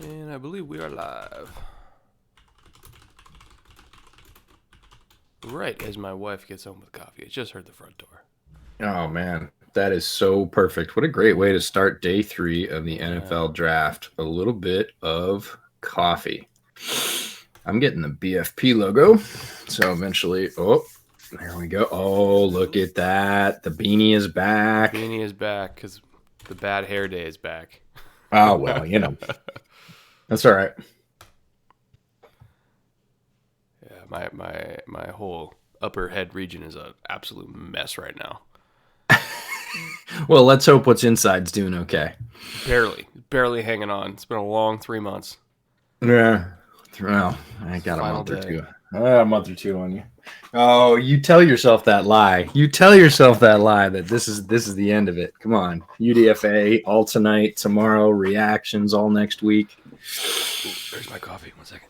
And I believe we are live. Right as my wife gets home with coffee. I just heard the front door. Oh man, that is so perfect. What a great way to start day 3 of the NFL draft. A little bit of coffee. I'm getting the BFP logo. So eventually, there we go. Oh, look at that. The beanie is back. Beanie is back because the bad hair day is back. Oh, well, that's all right. Yeah, my whole upper head region is an absolute mess right now. Well, let's hope what's inside's doing okay. Barely hanging on. It's been a long 3 months. Yeah. Well, I got Final a month or day. two. A month or two on you. Oh, you tell yourself that lie. You tell yourself that lie that this is the end of it. Come on. UDFA all tonight, tomorrow, reactions all next week. Ooh, there's my coffee. 1 second.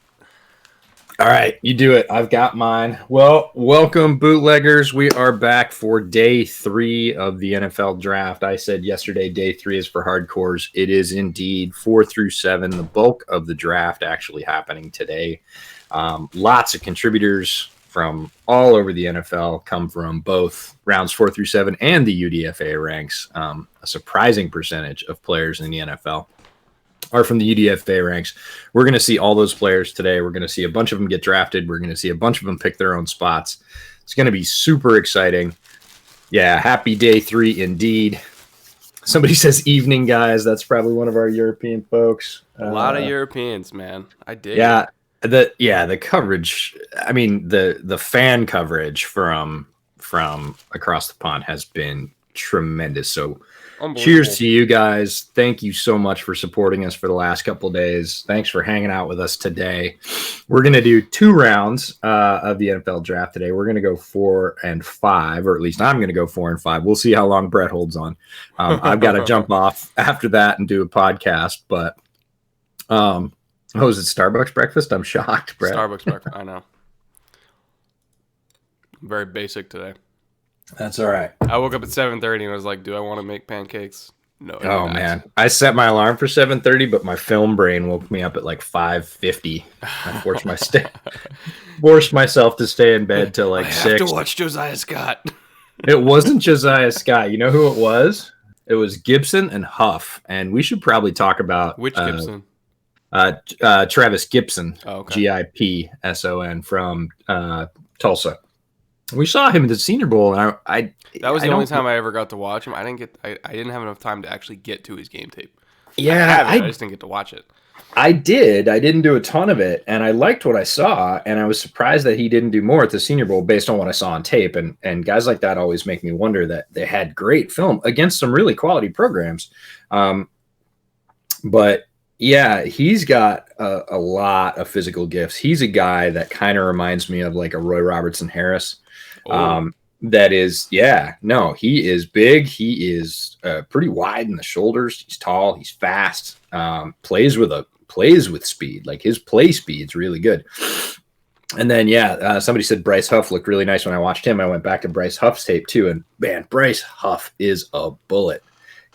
All right, you do it. I've got mine. Well, welcome, bootleggers. We are back for day 3 of the NFL draft. I said yesterday day 3 is for hardcores. It is indeed 4 through 7. The bulk of the draft actually happening today. Lots of contributors from all over the NFL come from both rounds 4 through 7 and the UDFA ranks. A surprising percentage of players in the NFL are from the UDFA ranks. We're going to see all those players today. We're going to see a bunch of them get drafted. We're going to see a bunch of them pick their own spots. It's going to be super exciting. Yeah, happy day 3 indeed. Somebody says evening, guys. That's probably one of our European folks. A lot of Europeans, man. I dig yeah, it. The coverage. I mean, the fan coverage from across the pond has been tremendous. So cheers to you guys. Thank you so much for supporting us for the last couple of days. Thanks for hanging out with us today. We're going to do 2 rounds of the NFL draft today. We're going to go 4 and 5, or at least I'm going to go 4 and 5. We'll see how long Brett holds on. I've got to jump off after that and do a podcast. But, is it Starbucks breakfast? I'm shocked, Brett. Starbucks breakfast, I know. I'm very basic today. That's all right. I woke up at 7:30 and I was like, do I want to make pancakes? No. Oh, man. I set my alarm for 7:30, but my film brain woke me up at like 5:50. I forced myself to stay in bed till like 6. I have to watch Josiah Scott. It wasn't Josiah Scott. You know who it was? It was Gibson and Huff. And we should probably talk about... Which Gibson? Travis Gibson. Oh, okay. Gipson from Tulsa. We saw him at the Senior Bowl, and that was the only time I ever got to watch him. I didn't have enough time to actually get to his game tape. Yeah, I just didn't get to watch it. I did. I didn't do a ton of it, and I liked what I saw, and I was surprised that he didn't do more at the Senior Bowl based on what I saw on tape. And guys like that always make me wonder that they had great film against some really quality programs. But yeah, he's got a lot of physical gifts. He's a guy that kind of reminds me of like a Roy Robertson Harris. That is, he is big. He is pretty wide in the shoulders. He's tall. He's fast. Plays with speed. Like his play speed's really good. And then, somebody said Bryce Huff looked really nice when I watched him. I went back to Bryce Huff's tape too, and man, Bryce Huff is a bullet.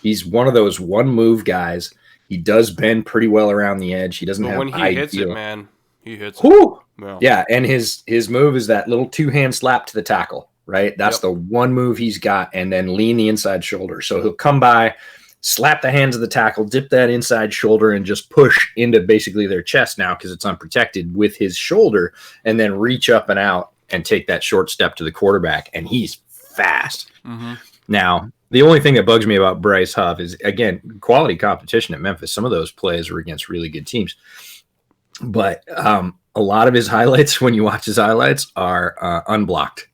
He's one of those one move guys. He does bend pretty well around the edge. He doesn't have when he hits it, man. He hits it. Well. Yeah, and his move is that little 2-hand slap to the tackle, right? That's the one move he's got, and then lean the inside shoulder. So he'll come by, slap the hands of the tackle, dip that inside shoulder, and just push into basically their chest now because it's unprotected with his shoulder, and then reach up and out and take that short step to the quarterback, and he's fast. Mm-hmm. Now, the only thing that bugs me about Bryce Huff is, again, quality competition at Memphis. Some of those plays were against really good teams. But a lot of his highlights, when you watch his highlights, are unblocked.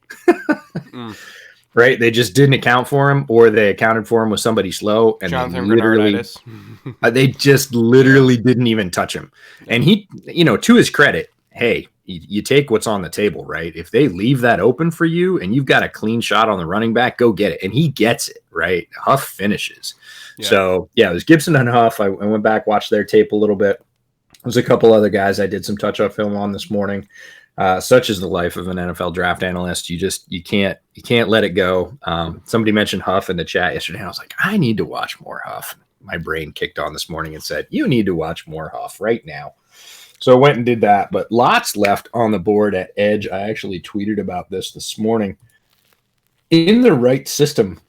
Right? They just didn't account for him, or they accounted for him with somebody slow, and they just literally didn't even touch him. And he, to his credit, hey, you take what's on the table, right? If they leave that open for you and you've got a clean shot on the running back, go get it. And he gets it, right? Huff finishes. Yeah. So, it was Gibson and Huff. I went back, watched their tape a little bit. There's a couple other guys I did some touch-up film on this morning. Such is the life of an NFL draft analyst. You can't let it go. Somebody mentioned Huff in the chat yesterday, and I was like, I need to watch more Huff. my brain kicked on this morning and said, you need to watch more Huff right now. So I went and did that, but lots left on the board at edge. I actually tweeted about this morning. In the right system,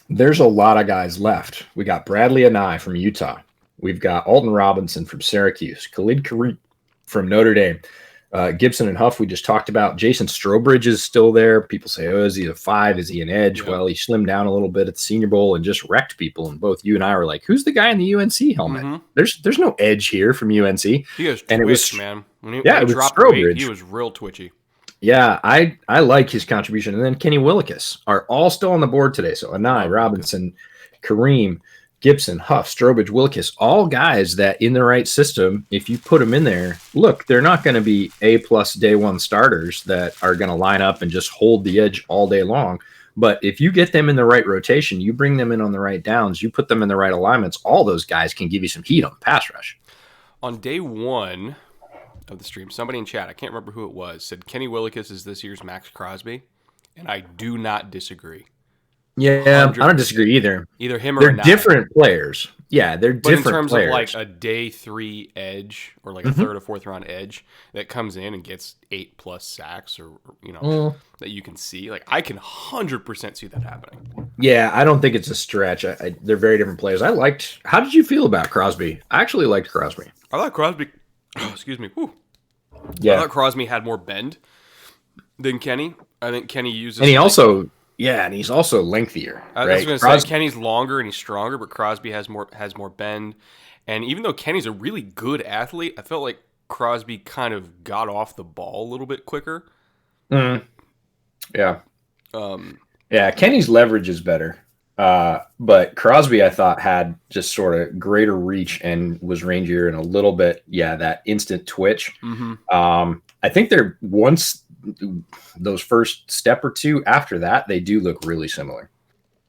there's a lot of guys left. We got Bradley Anae from Utah. We've got Alton Robinson from Syracuse, Khalid Kareem from Notre Dame. Gibson and Huff, we just talked about. Jason Strobridge is still there. People say, oh, is he a 5? Is he an edge? Yeah. Well, he slimmed down a little bit at the Senior Bowl and just wrecked people. And both you and I were like, who's the guy in the UNC helmet? Mm-hmm. There's no edge here from UNC. He was twitch, it was, man. When he it was Strobridge. Weight, he was real twitchy. Yeah, I like his contribution. And then Kenny Willekes are all still on the board today. So Anae, Robinson, Kareem, Gibson, Huff, Strobridge, Willekes, all guys that in the right system, if you put them in there, look, they're not going to be A-plus day one starters that are going to line up and just hold the edge all day long. But if you get them in the right rotation, you bring them in on the right downs, you put them in the right alignments, all those guys can give you some heat on the pass rush. On day one of the stream, somebody in chat, I can't remember who it was, said Kenny Willekes is this year's Max Crosby, and I do not disagree. Yeah, 100%. I don't disagree either. Either him or they're different players. Yeah, they're different in terms players. of like a day 3 edge or like a third or fourth round edge that comes in and gets 8+ sacks or that you can see, like I can 100% see that happening. Yeah, I don't think it's a stretch. They're very different players. How did you feel about Crosby? I actually liked Crosby. I thought Crosby, excuse me. Whew. Yeah. I thought Crosby had more bend than Kenny. I think Kenny uses, and he also. Yeah, and he's also lengthier. I was going to say Kenny's longer and he's stronger, but Crosby has more bend. And even though Kenny's a really good athlete, I felt like Crosby kind of got off the ball a little bit quicker. Yeah. Yeah, Kenny's leverage is better. But Crosby, I thought, had just sort of greater reach and was rangier and a little bit, that instant twitch. Mm-hmm. I think they're once those first step or two after that, they do look really similar.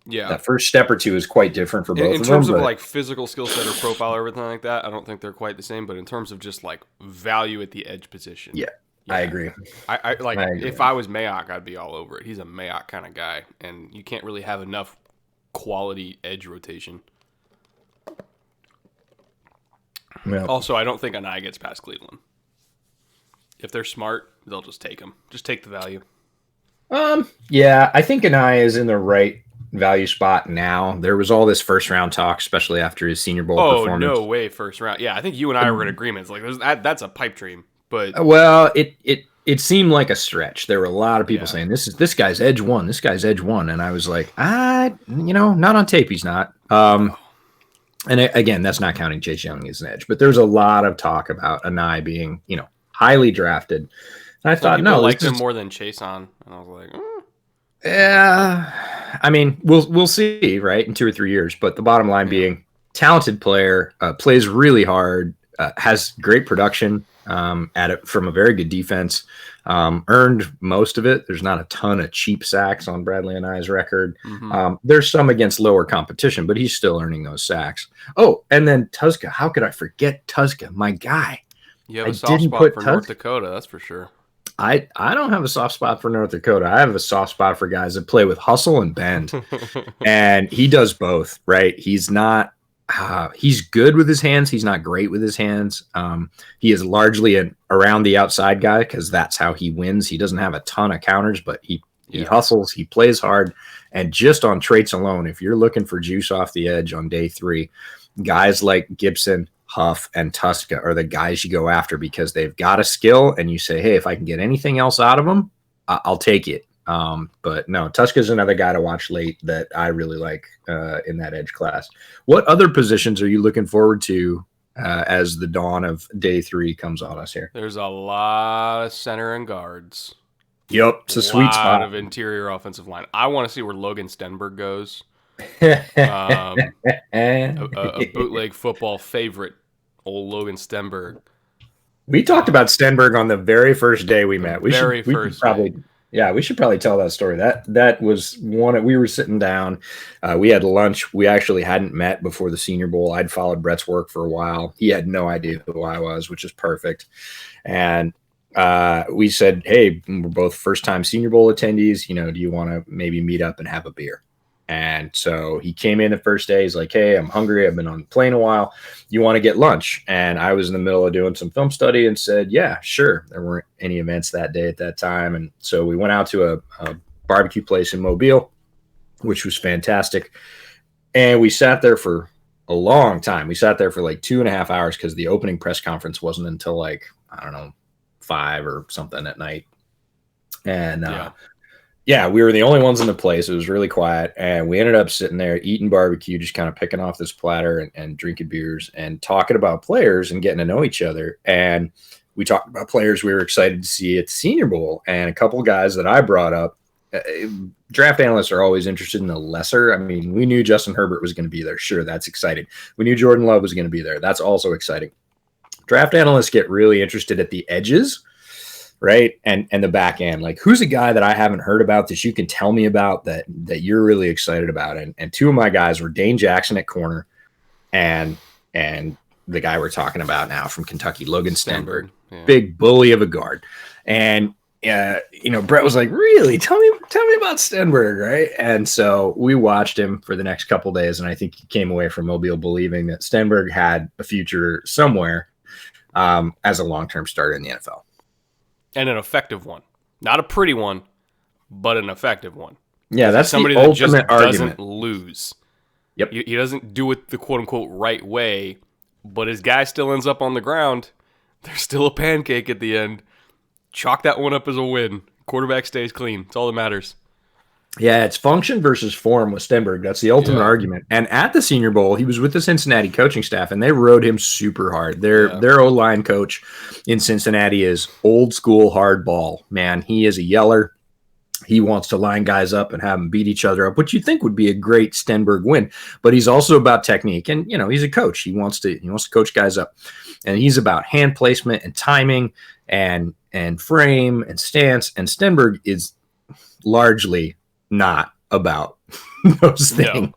Yeah. That first step or two is quite different for both of them. In terms of like physical skill set or profile or everything like that, I don't think they're quite the same. But in terms of just like value at the edge position. Yeah. I agree. I agree. If I was Mayock, I'd be all over it. He's a Mayock kind of guy. And you can't really have enough quality edge rotation. Well, also, I don't think Anae gets past Cleveland. If they're smart, they'll just take him. Just take the value. Yeah, I think Anae is in the right value spot now. There was all this first round talk, especially after his Senior Bowl performance. Oh, no way, first round. Yeah, I think you and I were in agreement. It's like that's a pipe dream. But well, it seemed like a stretch. There were a lot of people saying this guy's edge one. This guy's edge one, and I was like, not on tape. He's not. And again, that's not counting Chase Young as an edge, but there's a lot of talk about Anae being, highly drafted. And I thought, no, liked him more than Chase on, and I was like, yeah. I mean, we'll see, right, in 2 or 3 years. But the bottom line being, talented player, plays really hard, has great production at it from a very good defense. Earned most of it. There's not a ton of cheap sacks on Bradley Anae's record. Mm-hmm. There's some against lower competition, but he's still earning those sacks. Oh, and then Tuszka. How could I forget Tuszka, my guy? You have a soft spot for North Dakota, that's for sure. I don't have a soft spot for North Dakota. I have a soft spot for guys that play with hustle and bend. And he does both, right? He's not he's good with his hands. He's not great with his hands. He is largely an around the outside guy because that's how he wins. He doesn't have a ton of counters, but he hustles, he plays hard. And just on traits alone, if you're looking for juice off the edge on day 3, guys like Gibson, Huff, and Tuszka are the guys you go after because they've got a skill and you say, hey, if I can get anything else out of them, I'll take it. But no, Tuszka's another guy to watch late that I really like in that edge class. What other positions are you looking forward to as the dawn of day 3 comes on us here? There's a lot of center and guards. Yep, it's a sweet spot. A lot of interior offensive line. I want to see where Logan Stenberg goes. A bootleg football favorite, old Logan Stenberg. We talked about Stenberg on the very first day we met. We should probably tell that story. That was one. We were sitting down. We had lunch. We actually hadn't met before the Senior Bowl. I'd followed Brett's work for a while. He had no idea who I was, which is perfect. And we said, hey, we're both first-time Senior Bowl attendees. Do you want to maybe meet up and have a beer? And so he came in the first day. He's like, hey, I'm hungry. I've been on the plane a while. You want to get lunch? And I was in the middle of doing some film study and said, yeah, sure. There weren't any events that day at that time. And so we went out to a barbecue place in Mobile, which was fantastic. And we sat there for a long time. We sat there for like 2.5 hours because the opening press conference wasn't until like, I don't know, 5 or something at night. And yeah, we were the only ones in the place. It was really quiet. And we ended up sitting there eating barbecue, just kind of picking off this platter and drinking beers and talking about players and getting to know each other. And we talked about players we were excited to see at the Senior Bowl. And a couple of guys that I brought up, draft analysts are always interested in the lesser. I mean, we knew Justin Herbert was going to be there. Sure, that's exciting. We knew Jordan Love was going to be there. That's also exciting. Draft analysts get really interested at the edges, right? And the back end. Like, who's a guy that I haven't heard about that you can tell me about that you're really excited about? And two of my guys were Dane Jackson at corner and the guy we're talking about now from Kentucky, Logan Stenberg. Yeah. Big bully of a guard. And Brett was like, really? Tell me about Stenberg, right? And so we watched him for the next couple days, and I think he came away from Mobile believing that Stenberg had a future somewhere as a long-term starter in the NFL. And an effective one. Not a pretty one, but an effective one. Yeah, that's somebody the that ultimate just argument. Doesn't lose. Yep. He doesn't do it the quote-unquote right way, but his guy still ends up on the ground. There's still a pancake at the end. Chalk that one up as a win. Quarterback stays clean. It's all that matters. Yeah, it's function versus form with Stenberg. That's the ultimate argument. And at the Senior Bowl, he was with the Cincinnati coaching staff, and they rode him super hard. Their O-line coach in Cincinnati is old school hard ball. Man, he is a yeller. He wants to line guys up and have them beat each other up, which you think would be a great Stenberg win. But he's also about technique, and he's a coach. He wants to coach guys up, and he's about hand placement and timing and frame and stance. And Stenberg is largely not about those things.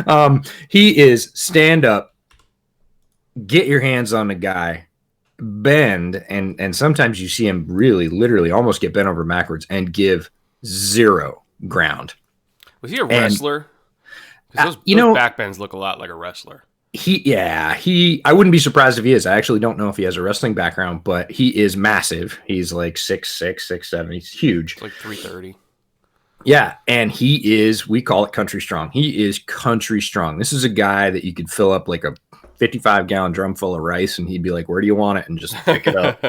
No. He is stand up, get your hands on the guy, bend, and sometimes you see him really literally almost get bent over backwards and give zero ground. Was he a wrestler? Because those back bends look a lot like a wrestler. I wouldn't be surprised if he is. I actually don't know if he has a wrestling background, but he is massive. He's like 6'6", 6'7". He's huge. Like 330. Yeah, and he is, we call it country strong. He is country strong. This is a guy that you could fill up like a 55-gallon drum full of rice, and he'd be like, where do you want it? And just pick it up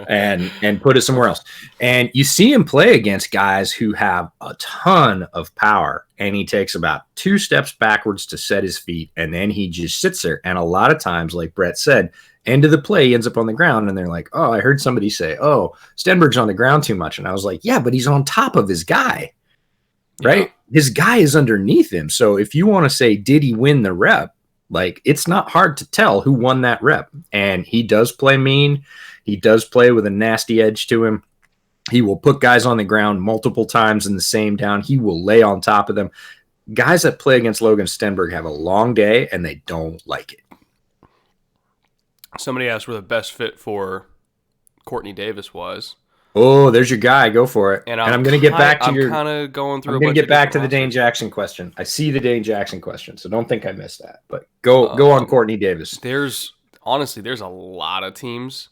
and put it somewhere else. And you see him play against guys who have a ton of power, and he takes about 2 steps backwards to set his feet, and then he just sits there. And a lot of times, like Brett said, end of the play, he ends up on the ground, and they're like, oh, I heard somebody say, oh, Stenberg's on the ground too much. And I was like, yeah, but he's on top of his guy, right? Yeah. His guy is underneath him. So if you want to say, did he win the rep? Like, it's not hard to tell who won that rep. And he does play mean. He does play with a nasty edge to him. He will put guys on the ground multiple times in the same down. He will lay on top of them. Guys that play against Logan Stenberg have a long day, and they don't like it. Somebody asked where the best fit for Courtney Davis was. Oh, there's your guy. Go for it. And I'm going to get back to I'm kind of going through. I'm going to get back to the Dane Jackson question. I see the Dane Jackson question, so don't think I missed that. But go on Courtney Davis. There's a lot of teams.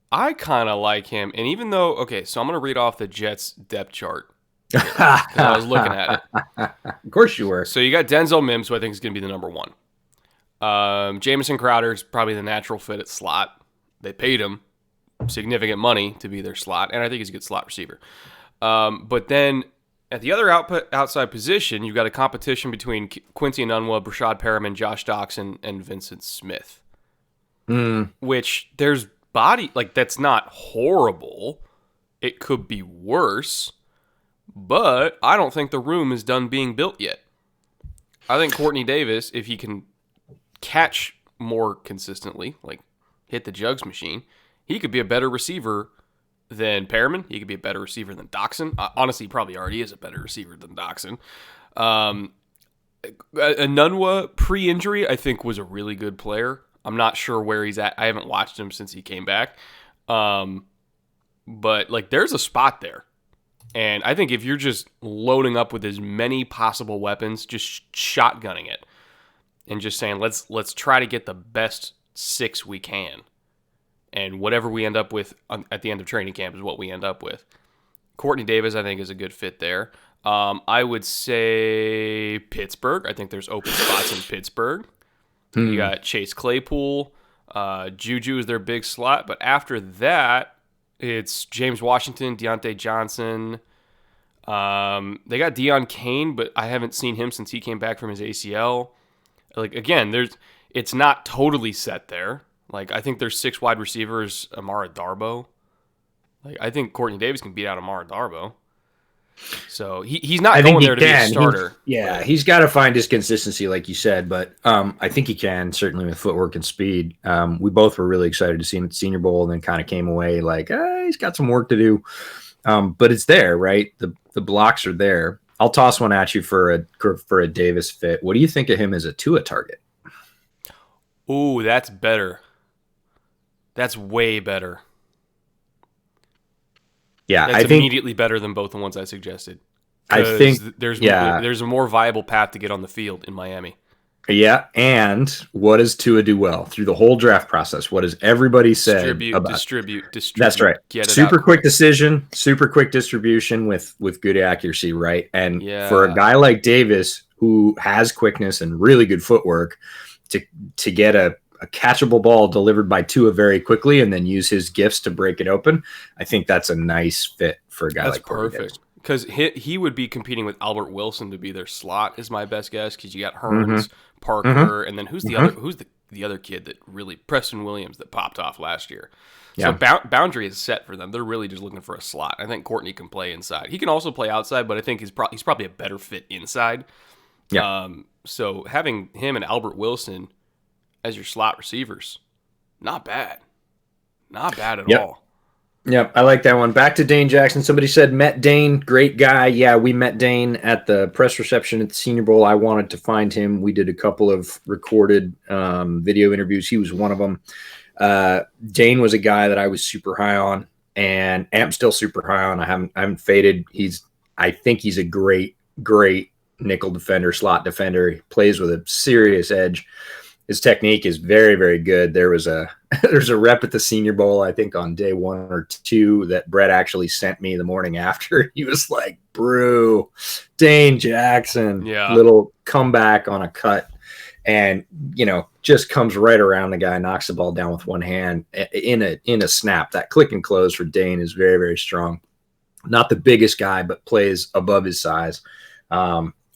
I kind of like him, and even though so I'm going to read off the Jets depth chart. I was looking at it. Of course you were. So you got Denzel Mims, who I think is going to be the number one. Jamison Crowder is probably the natural fit at slot. They paid him significant money to be their slot, and I think he's a good slot receiver. But then at the other outside position, you've got a competition between Quincy Enunwa, Brashad Perriman, Josh Doxson, and Vincent Smith. Which there's body, like, that's not horrible. It could be worse, but I don't think the room is done being built yet. I think Courtney Davis, if he can catch more consistently, like hit the jugs machine, he could be a better receiver than Perriman. He could be a better receiver than Doxson. Honestly, he probably already is a better receiver than Doxson. Enunwa, pre-injury, I think was a really good player. I'm not sure where he's at. I haven't watched him since he came back. But like, there's a spot there. And I think if you're just loading up with as many possible weapons, just shotgunning it, and just saying let's try to get the best 6 we can, and whatever we end up with at the end of training camp is what we end up with. Courtney Davis, I think, is a good fit there. I would say Pittsburgh. I think there's open spots in Pittsburgh. You got Chase Claypool. Juju is their big slot. But after that, it's James Washington, Deontay Johnson. They got Deion Kane, but I haven't seen him since he came back from his ACL. Like, again, it's not totally set there. Like, I think there's 6 wide receivers, Amara Darboh. Like, I think Courtney Davis can beat out Amara Darboh. So he's not going there to be a starter. He's got to find his consistency, like you said. But I think he can, certainly with footwork and speed. We both were really excited to see him at the Senior Bowl, and then kind of came away like, he's got some work to do. But it's there, right? The blocks are there. I'll toss one at you for a Davis fit. What do you think of him as a Tua target? Ooh, that's better. That's way better. Yeah, that's immediately better than both the ones I suggested. I think there's a more viable path to get on the field in Miami. Yeah, and what does Tua do well through the whole draft process? What does everybody say about distribute? That's right. Super quick decision, super quick distribution with good accuracy, right? And for a guy like Davis who has quickness and really good footwork, to get a catchable ball delivered by Tua very quickly and then use his gifts to break it open, I think that's a nice fit for a guy like Courtney Davis. Perfect. Because he would be competing with Albert Wilson to be their slot, is my best guess. Because you got Hearns, Parker, and then who's the other? Who's the other kid that really Preston Williams that popped off last year? So boundary is set for them. They're really just looking for a slot. I think Courtney can play inside. He can also play outside, but I think he's probably a better fit inside. Yeah. So having him and Albert Wilson as your slot receivers, not bad at all. Yep, I like that one. Back to Dane Jackson. Somebody said, met Dane, great guy. Yeah, we met Dane at the press reception at the Senior Bowl. I wanted to find him. We did a couple of recorded video interviews. He was one of them. Dane was a guy that I was super high on and am still super high on. I haven't faded. I think he's a great nickel defender, slot defender. He plays with a serious edge. His technique is very, very good. There's a rep at the Senior Bowl, I think on day 1 or 2, that Brett actually sent me the morning after. He was like, "Brew, Dane Jackson, little comeback on a cut," and just comes right around the guy, knocks the ball down with one hand in a snap. That click and close for Dane is very, very strong. Not the biggest guy, but plays above his size.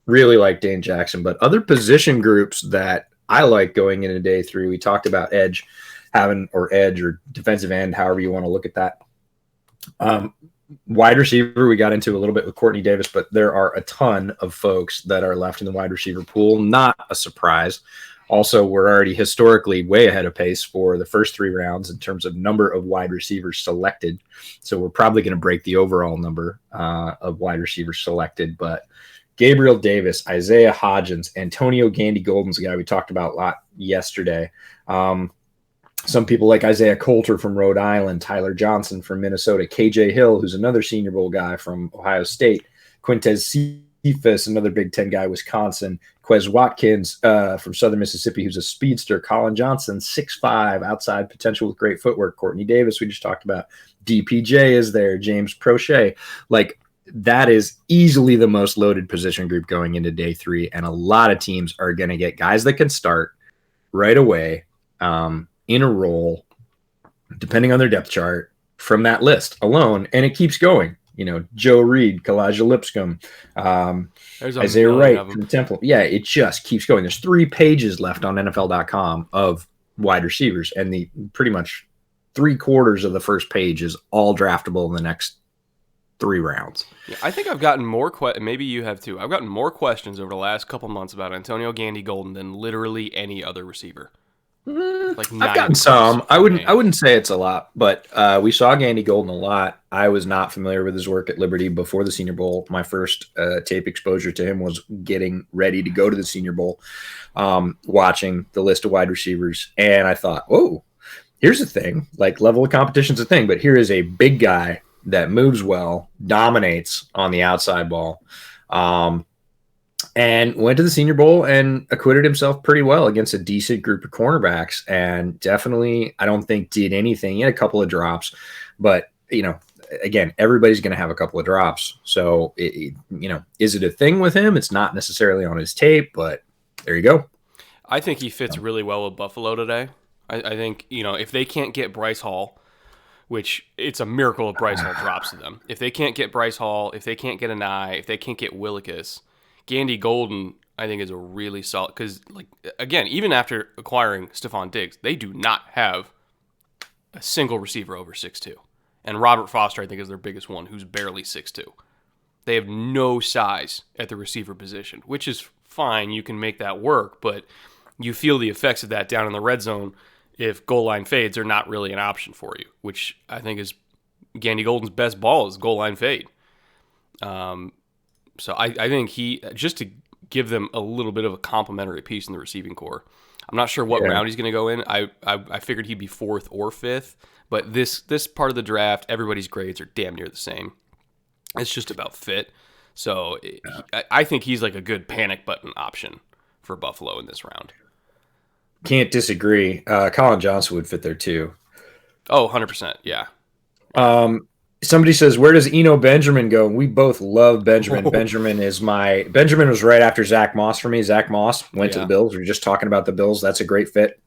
Really like Dane Jackson, but other position groups that I like going into day 3. We talked about edge or defensive end, however you want to look at that. Wide receiver, we got into a little bit with Courtney Davis, but there are a ton of folks that are left in the wide receiver pool. Not a surprise. Also, we're already historically way ahead of pace for the first 3 rounds in terms of number of wide receivers selected. So we're probably going to break the overall number of wide receivers selected, but Gabriel Davis, Isaiah Hodgins, Antonio Gandy-Golden's a guy we talked about a lot yesterday. Some people like Isaiah Coulter from Rhode Island, Tyler Johnson from Minnesota, KJ Hill, who's another Senior Bowl guy from Ohio State, Quintez Cephas, another Big Ten guy, Wisconsin, Quez Watkins from Southern Mississippi, who's a speedster, Colin Johnson, 6'5", outside potential with great footwork, Courtney Davis, we just talked about, DPJ is there, James Prochet, like, that is easily the most loaded position group going into day 3. And a lot of teams are going to get guys that can start right away in a role, depending on their depth chart, from that list alone. And it keeps going. Joe Reed, Kalijah Lipscomb, Isaiah Wright from Temple. Yeah, it just keeps going. There's 3 pages left on NFL.com of wide receivers. And pretty much 3/4 of the first page is all draftable in the next 3 rounds. Yeah, I think I've gotten more maybe you have too. I've gotten more questions over the last couple months about Antonio Gandy-Golden than literally any other receiver. Like I've gotten some. I wouldn't say it's a lot, but we saw Gandy-Golden a lot. I was not familiar with his work at Liberty before the Senior Bowl. My first tape exposure to him was getting ready to go to the Senior Bowl, watching the list of wide receivers, and I thought, whoa, here's the thing. Like, level of competition's a thing, but here is a big guy that moves well, dominates on the outside ball, and went to the Senior Bowl and acquitted himself pretty well against a decent group of cornerbacks. And definitely, I don't think did anything. He had a couple of drops, but again, everybody's going to have a couple of drops. So, is it a thing with him? It's not necessarily on his tape, but there you go. I think he fits really well with Buffalo today. I think, if they can't get Bryce Hall, which it's a miracle if Bryce Hall drops to them. If they can't get Bryce Hall, if they can't get an eye, if they can't get Willikis, Gandy Golden, I think, is a really solid, because, again, even after acquiring Stephon Diggs, they do not have a single receiver over 6'2". And Robert Foster, I think, is their biggest one, who's barely 6'2". They have no size at the receiver position, which is fine. You can make that work, but you feel the effects of that down in the red zone if goal line fades are not really an option for you, which I think is Gandy Golden's best ball is goal line fade. So I think just to give them a little bit of a complementary piece in the receiving core. I'm not sure what round he's going to go in. I figured he'd be 4th or 5th, but this part of the draft, everybody's grades are damn near the same. It's just about fit. So I think he's like a good panic button option for Buffalo in this round. Can't disagree. Colin Johnson would fit there too. Oh, 100%. Yeah. Somebody says, where does Eno Benjamin go? We both love Benjamin. Benjamin was right after Zach Moss for me. Zach Moss went to the Bills. We were just talking about the Bills. That's a great fit.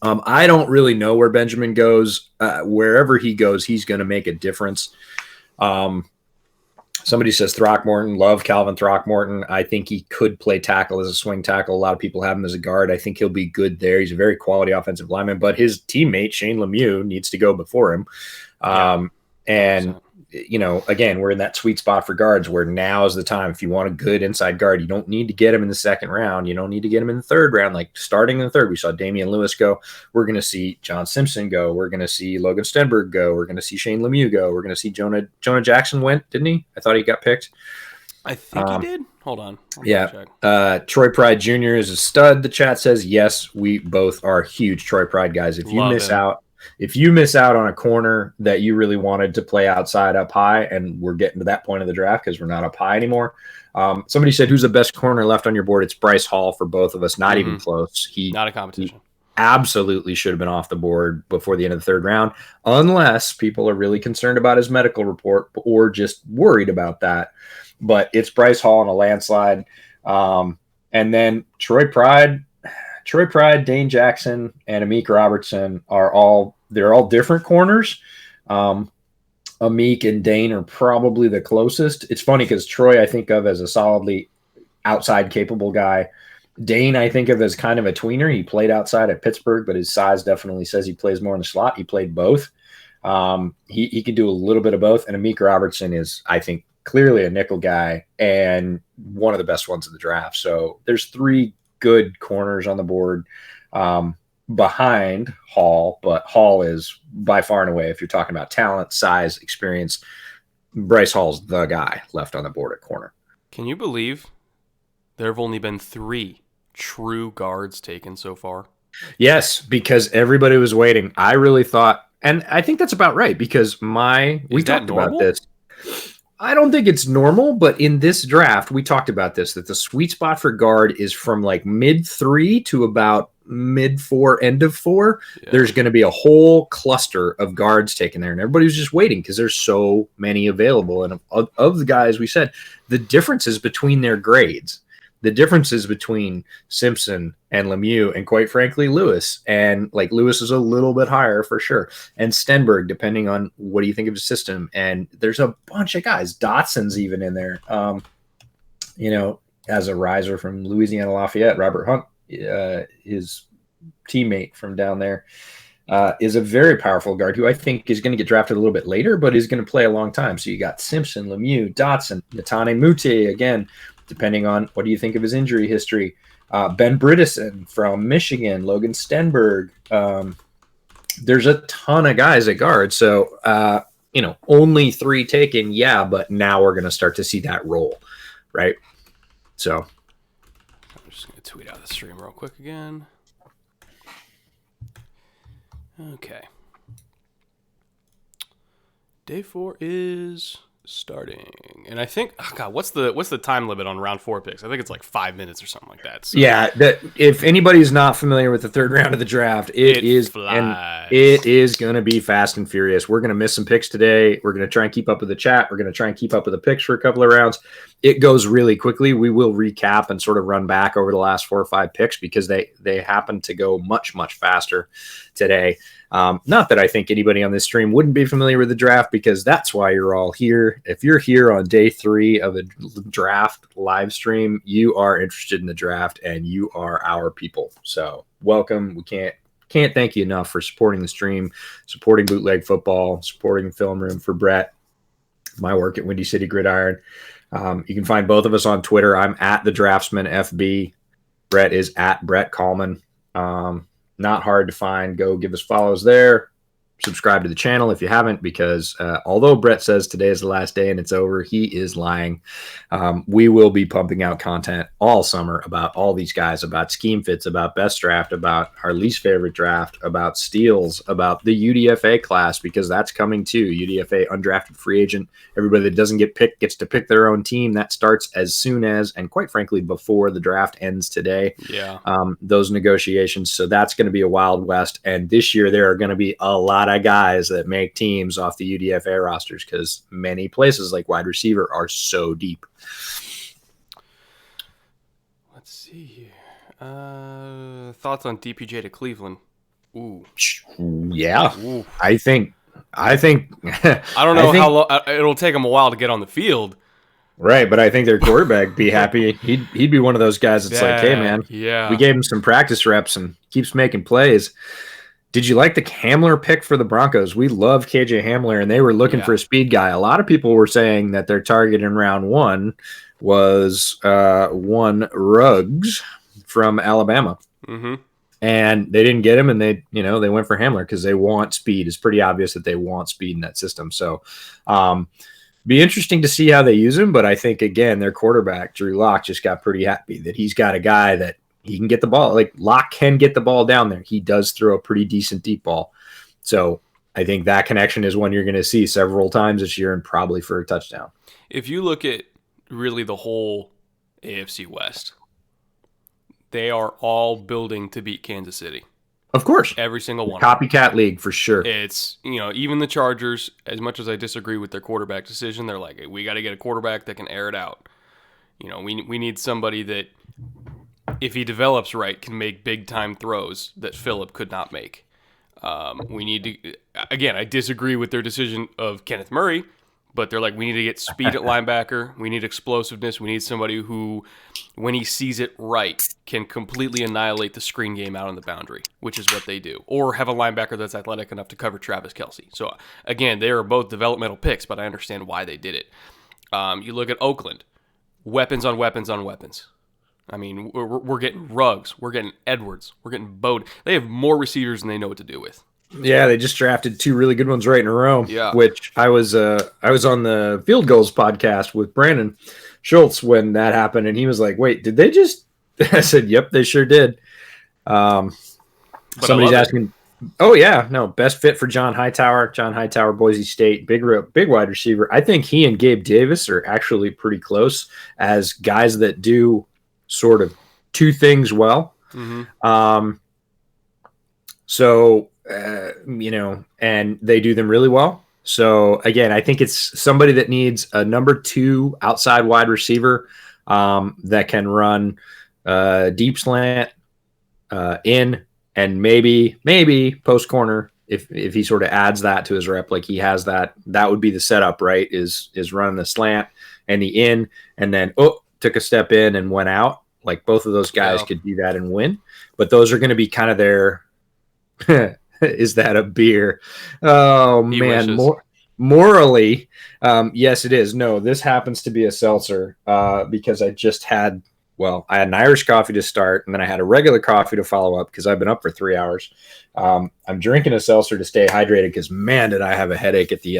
I don't really know where Benjamin goes. Wherever he goes, he's going to make a difference. Somebody says Throckmorton. Love Calvin Throckmorton. I think he could play tackle as a swing tackle. A lot of people have him as a guard. I think he'll be good there. He's a very quality offensive lineman, but his teammate, Shane Lemieux, needs to go before him. And, again, we're in that sweet spot for guards where now is the time. If you want a good inside guard, you don't need to get him in the 2nd round. You don't need to get him in the 3rd round. Like starting in the 3rd, we saw Damian Lewis go. We're going to see John Simpson go. We're going to see Logan Stenberg go. We're going to see Shane Lemieux go. We're going to see Jonah Jackson went, didn't he? I thought he got picked. I think he did. Hold on. Troy Pride Jr. is a stud. The chat says, yes, we both are huge Troy Pride guys. If you miss out on a corner that you really wanted to play outside up high, and we're getting to that point of the draft because we're not up high anymore. Somebody said, who's the best corner left on your board? It's Bryce Hall for both of us. Not even close. Not a competition. Absolutely should have been off the board before the end of the 3rd round, unless people are really concerned about his medical report or just worried about that. But it's Bryce Hall in a landslide. And then Troy Pride, Dane Jackson, and Amik Robertson are all different corners. Amik and Dane are probably the closest. It's funny because Troy I think of as a solidly outside capable guy. Dane I think of as kind of a tweener. He played outside at Pittsburgh, but his size definitely says he plays more in the slot. He played both. He can do a little bit of both. And Amik Robertson is, I think, clearly a nickel guy and one of the best ones in the draft. So there's 3 good corners on the board behind Hall, but Hall is by far and away, if you're talking about talent, size, experience, Bryce Hall's the guy left on the board at corner. Can you believe there have only been 3 true guards taken so far? Yes, because everybody was waiting. I really thought, and I think that's about right, because we talked about this. I don't think it's normal, but in this draft, we talked about this, that the sweet spot for guard is from like mid-3 to about mid-4, end of 4. Yeah. There's going to be a whole cluster of guards taken there, and everybody was just waiting because there's so many available. And of the guys, we said the differences between their grades, the differences between Simpson and Lemieux, and quite frankly, Lewis. And like Lewis is a little bit higher for sure. And Stenberg, depending on what do you think of his system. And there's a bunch of guys. Dotson's even in there. As a riser from Louisiana Lafayette, Robert Hunt, his teammate from down there, is a very powerful guard who I think is going to get drafted a little bit later, but is going to play a long time. So you got Simpson, Lemieux, Dotson, Netane Muti, again, depending on what do you think of his injury history. Ben Bridison from Michigan, Logan Stenberg. There's a ton of guys at guard. So, only 3 taken. Yeah, but now we're going to start to see that roll, right? So I'm just going to tweet out the stream real quick again. Okay. Day 4 is starting, and I think, oh God, what's the time limit on round 4 picks? I think it's like 5 minutes or something like that. So Yeah, that if anybody's not familiar with the third round of the draft, it is going to be fast and furious. We're going to miss some picks today. We're going to try and keep up with the chat. We're going to try and keep up with the picks for a couple of rounds. It goes really quickly. We will recap and sort of run back over the last 4 or 5 picks because they happen to go much, much faster today. Not that I think anybody on this stream wouldn't be familiar with the draft, because that's why you're all here. If you're here on day 3 of a draft live stream, you are interested in the draft and you are our people. So welcome. We can't thank you enough for supporting the stream, supporting Bootleg Football, supporting Film Room for Brett, my work at Windy City Gridiron. You can find both of us on Twitter. I'm at the Draftsman FB. Brett is at Brett Coleman. Not hard to find. Go give us follows there. Subscribe to the channel if you haven't, because although Brett says today is the last day and it's over, he is lying. We will be pumping out content all summer about all these guys, about scheme fits, about best draft, about our least favorite draft, about steals, about the UDFA class, because that's coming too. UDFA undrafted free agent. Everybody that doesn't get picked gets to pick their own team. That starts as soon as, and quite frankly, before the draft ends today. Yeah. Those negotiations. So that's going to be a wild west. And this year there are going to be a lot of guys that make teams off the UDFA rosters, because many places like wide receiver are so deep. Let's see here. Thoughts on DPJ to Cleveland? Ooh. Yeah. Ooh. I think I don't know how long it'll take him a while to get on the field. Right, but I think their quarterback be happy. He'd be one of those guys that's like, hey man, we gave him some practice reps and keeps making plays. Did you like the Hamler pick for the Broncos? We love KJ Hamler, and they were looking for a speed guy. A lot of people were saying that their target in round 1 was one Ruggs from Alabama. Mm-hmm. And they didn't get him, and they went for Hamler because they want speed. It's pretty obvious that they want speed in that system. So be interesting to see how they use him. But I think, again, their quarterback, Drew Lock, just got pretty happy that he's got a guy that he can get the ball. Like, Lock can get the ball down there. He does throw a pretty decent deep ball. So I think that connection is one you're going to see several times this year, and probably for a touchdown. If you look at really the whole AFC West, they are all building to beat Kansas City. Of course. Every single one. Copycat league for sure. It's, even the Chargers, as much as I disagree with their quarterback decision, they're like, hey, we got to get a quarterback that can air it out. We need somebody that, if he develops right, can make big-time throws that Phillip could not make. We need to, again, I disagree with their decision of Kenneth Murray, but they're like, we need to get speed at linebacker. We need explosiveness. We need somebody who, when he sees it right, can completely annihilate the screen game out on the boundary, which is what they do. Or have a linebacker that's athletic enough to cover Travis Kelce. So, again, they are both developmental picks, but I understand why they did it. You look at Oakland, weapons on weapons on weapons. I mean, we're getting Ruggs, we're getting Edwards, we're getting Bode. They have more receivers than they know what to do with. Yeah, they just drafted 2 really good ones right in a row. Yeah. Which I was on the Field Goals podcast with Brandon Schultz when that happened, and he was like, "Wait, did they just?" I said, "Yep, they sure did." Somebody's asking. Oh yeah, no, best fit for John Hightower. John Hightower, Boise State, big wide receiver. I think he and Gabe Davis are actually pretty close as guys that do sort of 2 things well. Mm-hmm. And they do them really well. So again, I think it's somebody that needs a number 2 outside wide receiver that can run deep slant in, and maybe post corner if he sort of adds that to his rep, like he has that would be the setup, right? Is running the slant and the in, and then took a step in and went out. Like, both of those guys could do that and win, but those are going to be kind of their. Is that a beer? Oh, he man. Morally, yes, it is. No, this happens to be a seltzer because I just had, I had an Irish coffee to start, and then I had a regular coffee to follow up because I've been up for 3 hours. I'm drinking a seltzer to stay hydrated because, man, did I have a headache at the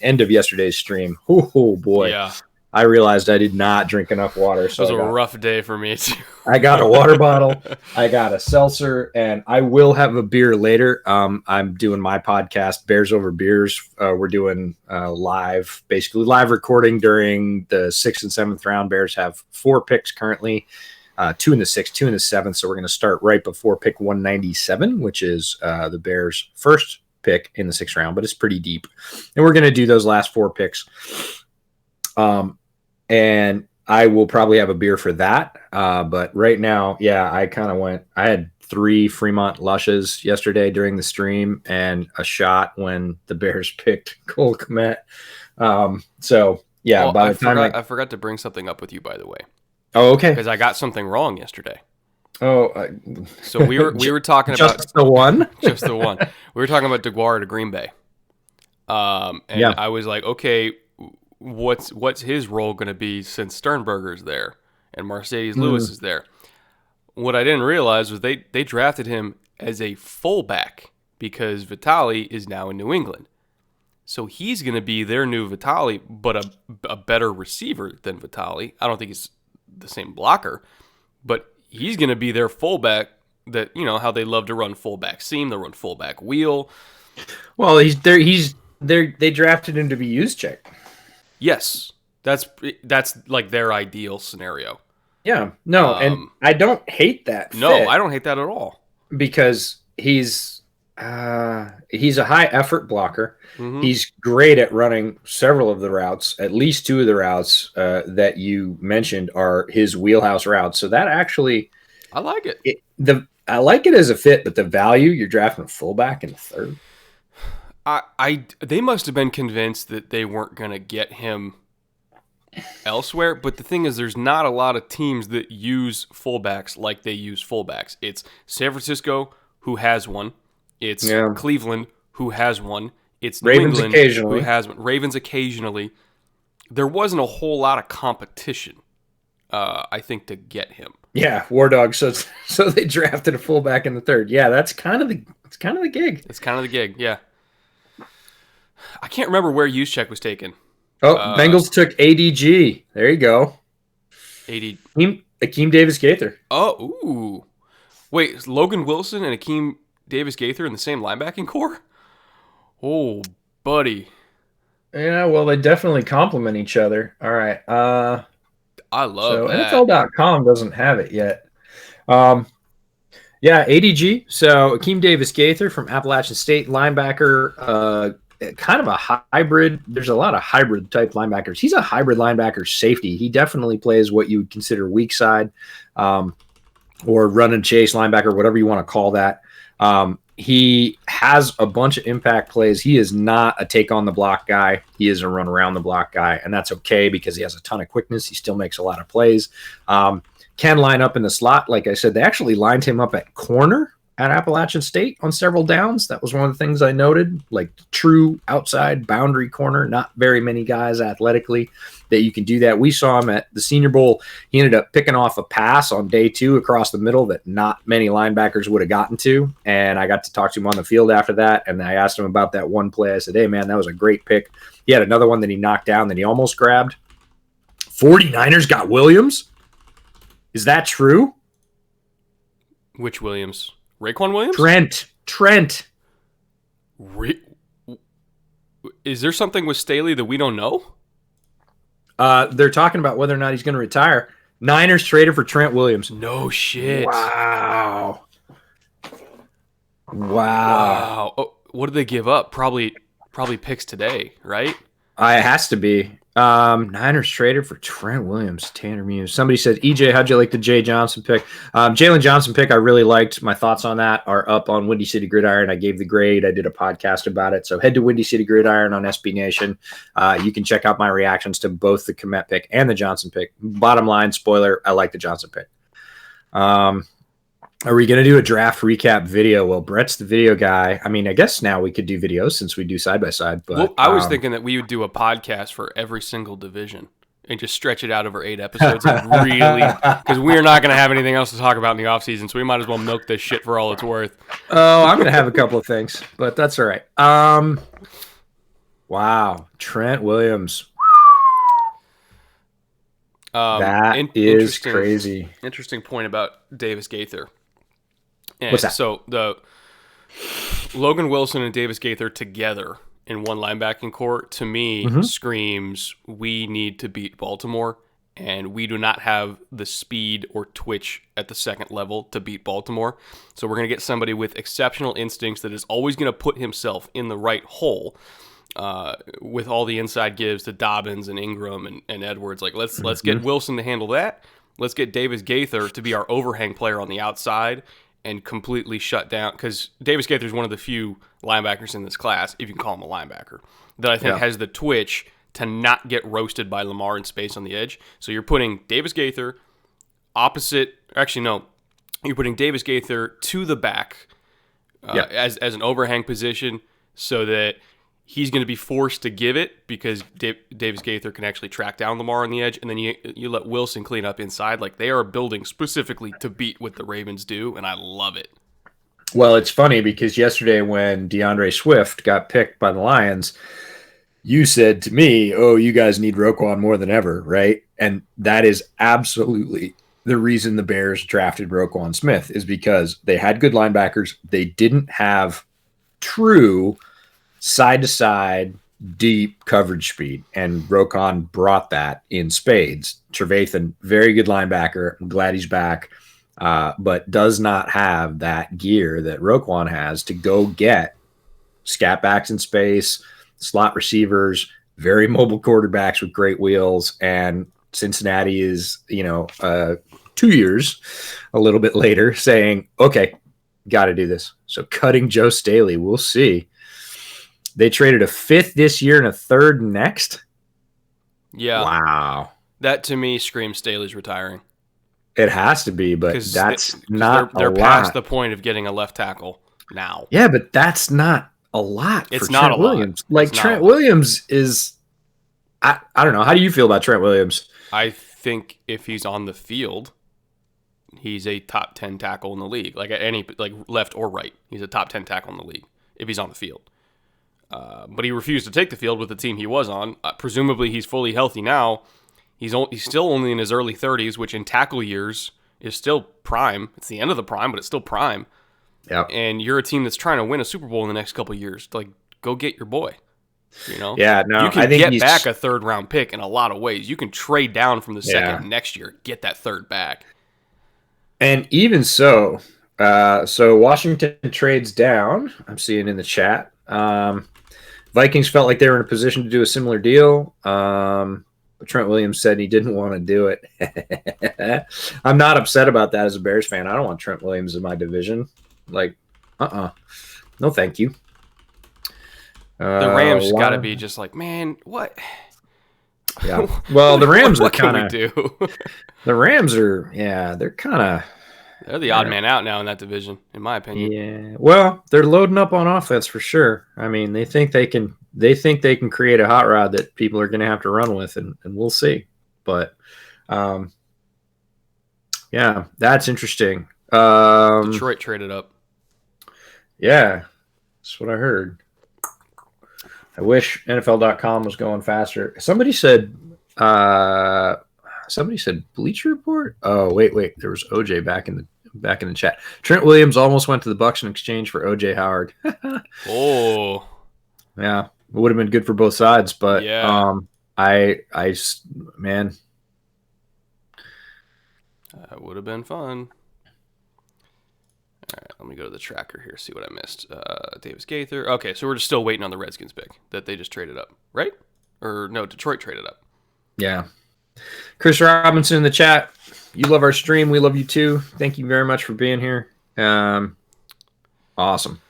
end of yesterday's stream. Oh, boy. Yeah. I realized I did not drink enough water. It So was a rough day for me too. I got a water bottle, I got a seltzer, and I will have a beer later. I'm doing my podcast, Bears Over Beers. We're doing basically live recording during the 6th and 7th round. Bears have 4 picks currently, 2 in the 6th, 2 in the 7th. So we're going to start right before pick 197, which is the Bears' first pick in the 6th round, but it's pretty deep. And we're going to do those last 4 picks. And I will probably have a beer for that. But right now, I had 3 Fremont Lushes yesterday during the stream and a shot when the Bears picked Cole Kmet. By the time I forgot to bring something up with you, by the way. Oh, okay. Because I got something wrong yesterday. Oh, so we were talking just about the one, just the one. We were talking about DeGuara to Green Bay, I was like, okay, what's his role going to be since Sternberger's there and Mercedes Lewis is there? What I didn't realize was they drafted him as a fullback because Vitale is now in New England, so he's going to be their new Vitale, but a better receiver than Vitale. I don't think he's the same blocker, but he's going to be their fullback. That, you know how they love to run fullback seam, they run fullback wheel. Well, they drafted him to be Juszczyk. Yes, that's like their ideal scenario. Yeah, no, and I don't hate that. No, I don't hate that at all because he's a high effort blocker. Mm-hmm. He's great at running several of the routes. At least 2 of the routes that you mentioned are his wheelhouse routes. So that actually, I like it. I like it as a fit, but the value, you're drafting a fullback in the 3rd. They must have been convinced that they weren't going to get him elsewhere. But the thing is, there's not a lot of teams that use fullbacks like they use fullbacks. It's San Francisco, who has one. It's Cleveland, who has one. It's Ravens New England, occasionally. who has one. Ravens occasionally. There wasn't a whole lot of competition, I think, to get him. Yeah, War Dog. So they drafted a fullback in the 3rd. Yeah, that's kind of the gig. It's kind of the gig. Yeah. I can't remember where Juszczyk was taken. Oh, Bengals took ADG. There you go. Akeem Davis-Gaither. Oh, ooh. Wait, Logan Wilson and Akeem Davis-Gaither in the same linebacking core? Oh, buddy. Yeah, well, they definitely complement each other. All right. I love that. NFL.com doesn't have it yet. ADG. So Akeem Davis-Gaither from Appalachian State, linebacker, kind of a hybrid. There's a lot of hybrid type linebackers. He's a hybrid linebacker safety. He definitely plays what you would consider weak side or run and chase linebacker, whatever you want to call that. He has a bunch of impact plays. He is not a take on the block guy. He is a run around the block guy, and that's okay because he has a ton of quickness. He still makes a lot of plays. Can line up in the slot. Like I said, they actually lined him up at corner at Appalachian State on several downs. That was one of the things I noted, like true outside boundary corner. Not very many guys athletically that you can do that. We saw him at the Senior Bowl. He ended up picking off a pass on day 2 across the middle that not many linebackers would have gotten to. And I got to talk to him on the field after that. And I asked him about that one play. I said, hey, man, that was a great pick. He had another one that he knocked down that he almost grabbed. 49ers got Williams. Is that true? Which Williams? Raekwon Williams? Trent. Is there something with Staley that we don't know? They're talking about whether or not he's going to retire. Niners traded for Trent Williams. No shit. Wow. Oh, what did they give up? Probably picks today, right? It has to be. Niners traded for Trent Williams, Tanner Muse. Somebody said, EJ, how'd you like the Jay Johnson pick? Jalen Johnson pick, I really liked. My thoughts on that are up on Windy City Gridiron. I gave the grade. I did a podcast about it. So head to Windy City Gridiron on SB Nation. You can check out my reactions to both the Kmet pick and the Johnson pick. Bottom line, spoiler, I like the Johnson pick. Are we going to do a draft recap video? Well, Brett's the video guy. I mean, I guess now we could do videos since we do side by side. But well, I was thinking that we would do a podcast for every single division and just stretch it out over 8 episodes. Really, because we're not going to have anything else to talk about in the offseason, so we might as well milk this shit for all it's worth. Oh, I'm going to have a couple of things, but that's all right. Wow, Trent Williams. That is crazy. Interesting point about Davis Gaither. And What's that? So the Logan Wilson and Davis Gaither together in one linebacking core, to me, screams we need to beat Baltimore, and we do not have the speed or twitch at the second level to beat Baltimore. So we're going to get somebody with exceptional instincts that is always going to put himself in the right hole, with all the inside gives to Dobbins and Ingram and Edwards. Like, let's get Wilson to handle that. Let's get Davis Gaither to be our overhang player on the outside and completely shut down, because Davis Gaither is one of the few linebackers in this class, if you can call him a linebacker, that I think has the twitch to not get roasted by Lamar in space on the edge. So you're putting Davis Gaither you're putting Davis Gaither to the back as an overhang position, so that he's going to be forced to give it, because Davis Gaither can actually track down Lamar on the edge, and then you let Wilson clean up inside. Like, they are building specifically to beat what the Ravens do, and I love it. Well, it's funny because yesterday when DeAndre Swift got picked by the Lions, you said to me, oh, you guys need Roquan more than ever, right? And that is absolutely the reason the Bears drafted Roquan Smith, is because they had good linebackers. They didn't have true side-to-side, deep coverage speed, and Roquan brought that in spades. Trevathan, very good linebacker. I'm glad he's back, but does not have that gear that Roquan has to go get scat backs in space, slot receivers, very mobile quarterbacks with great wheels, and Cincinnati is, 2 years, a little bit later, saying, okay, got to do this. So cutting Joe Staley, we'll see. They traded a 5th this year and a 3rd next. Yeah. Wow. That, to me, screams Staley's retiring. It has to be, but that's not they're a lot. past the point of getting a left tackle now. Yeah, but that's not a lot. It's for not Trent a lot. Williams. Like, Trent Williams is, I don't know. How do you feel about Trent Williams? I think if he's on the field, he's a top 10 tackle in the league. Like, at any, like, left or right, he's a top 10 tackle in the league if he's on the field. But he refused to take the field with the team he was on. Presumably, he's fully healthy now. He's still only in his early 30s, which in tackle years is still prime. It's the end of the prime, but it's still prime. Yeah. And you're a team that's trying to win a Super Bowl in the next couple of years. Like, go get your boy. Yeah, no, you can I think get back a 3rd round pick in a lot of ways. You can trade down from the second next year, get that 3rd back. And even so Washington trades down. I'm seeing in the chat. Vikings felt like they were in a position to do a similar deal. But Trent Williams said he didn't want to do it. I'm not upset about that as a Bears fan. I don't want Trent Williams in my division. Like, no, thank you. The Rams got to be just like, man, what? Yeah. Well, the Rams what are kind of. What can we do? The Rams are, they're kind of. They're the odd man out now in that division, in my opinion. Yeah. Well, they're loading up on offense for sure. I mean, they think they can create a hot rod that people are going to have to run with, and we'll see. But, yeah, that's interesting. Detroit traded up. Yeah, that's what I heard. I wish NFL.com was going faster. Somebody said Bleacher Report. Oh, wait. There was OJ back in the chat. Trent Williams almost went to the Bucs in exchange for OJ Howard. Oh, yeah, it would have been good for both sides, but man, that would have been fun. All right, let me go to the tracker here, see what I missed. Davis Gaither. Okay, so we're just still waiting on the Redskins pick that they just traded up, right? Or no, Detroit traded up. Yeah. Chris Robinson in the chat. You love our stream. We love you too. Thank you very much for being here. Awesome.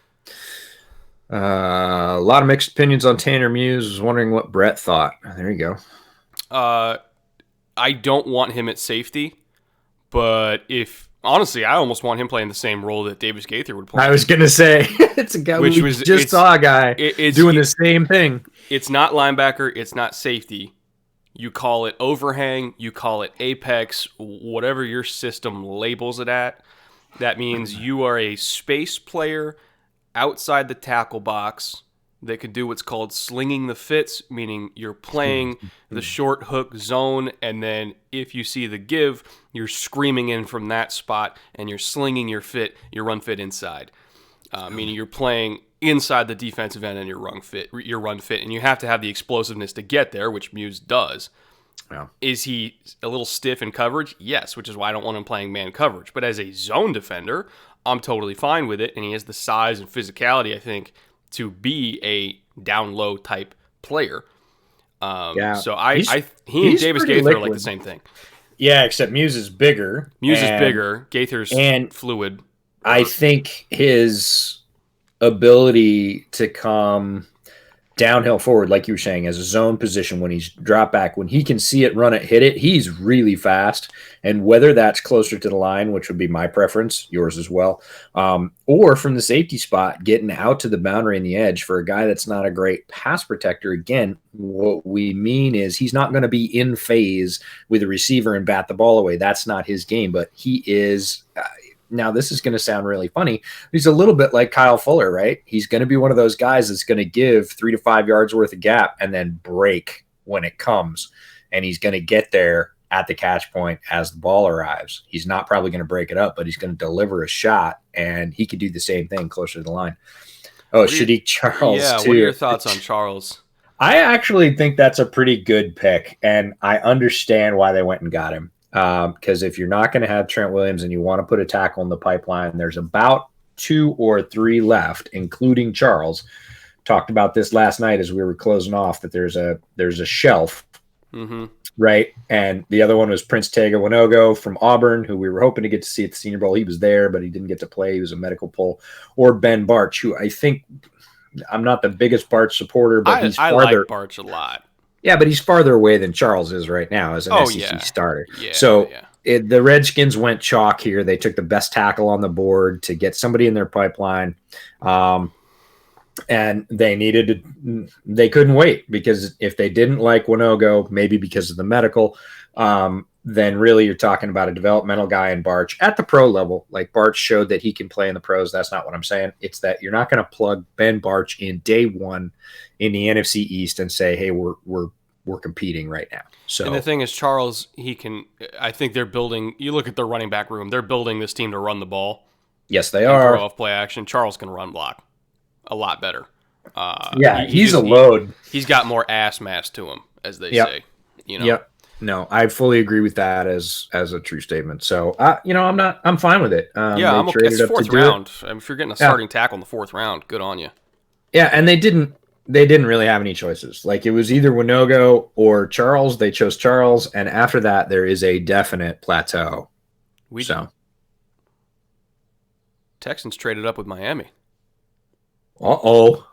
A lot of mixed opinions on Tanner Muse. Was wondering what Brett thought. There you go. I don't want him at safety, but honestly, I almost want him playing the same role that Davis Gaither would play. I was gonna say it's a guy saw a guy doing the same thing. It's not linebacker. It's not safety. You call it overhang, you call it apex, whatever your system labels it at. That means you are a space player outside the tackle box that could do what's called slinging the fits, meaning you're playing the short hook zone, and then if you see the give, you're screaming in from that spot, and you're slinging your run fit inside, meaning you're playing inside the defensive end and your run fit, and you have to have the explosiveness to get there, which Muse does. Yeah. Is he a little stiff in coverage? Yes, which is why I don't want him playing man coverage. But as a zone defender, I'm totally fine with it, and he has the size and physicality, I think, to be a down low type player. Yeah. So he and Davis Gaither are like the same thing. Yeah, except Muse is bigger. Muse is bigger. Gaither's fluid. I think his ability to come downhill forward, like you were saying, as a zone position when he's drop back, when he can see it, run it, hit it, he's really fast. And whether that's closer to the line, which would be my preference, yours as well, or from the safety spot, getting out to the boundary and the edge for a guy that's not a great pass protector. Again, what we mean is he's not going to be in phase with a receiver and bat the ball away. That's not his game, but he is now, this is going to sound really funny. He's a little bit like Kyle Fuller, right? He's going to be one of those guys that's going to give 3 to 5 yards worth of gap and then break when it comes. And he's going to get there at the catch point as the ball arrives. He's not probably going to break it up, but he's going to deliver a shot, and he could do the same thing closer to the line. Oh, Shadiq Charles, yeah, too. What are your thoughts on Charles? I actually think that's a pretty good pick, and I understand why they went and got him. Because if you're not going to have Trent Williams and you want to put a tackle in the pipeline, there's about 2 or 3 left, including Charles. Talked about this last night as we were closing off, that there's a shelf, right? And the other one was Prince Tega Winogo from Auburn, who we were hoping to get to see at the Senior Bowl. He was there, but he didn't get to play. He was a medical pull. Or Ben Barch, who I think I'm not the biggest Barch supporter, but he's farther. I like Barch a lot. Yeah, but he's farther away than Charles is right now as an SEC starter. Yeah, so the Redskins went chalk here. They took the best tackle on the board to get somebody in their pipeline. And they couldn't wait, because if they didn't like Winogo, maybe because of the medical, then really you're talking about a developmental guy in Barch at the pro level. Like, Barch showed that he can play in the pros. That's not what I'm saying. It's that you're not going to plug Ben Barch in day one in the NFC East and say, hey, we're competing right now. So, and the thing is, Charles, I think they're building, you look at their running back room, they're building this team to run the ball. Yes, they are. Throw off play action. Charles can run block a lot better. He's a load. He's got more ass mass to him, as they say. Yep. No, I fully agree with that as a true statement. So, I'm fine with it. I'm okay. It's 4th round. I mean, if you're getting a starting tackle in the 4th round, good on you. Yeah, and they didn't really have any choices. Like, it was either Winogo or Charles. They chose Charles, and after that, there is a definite plateau. Texans traded up with Miami. Uh-oh.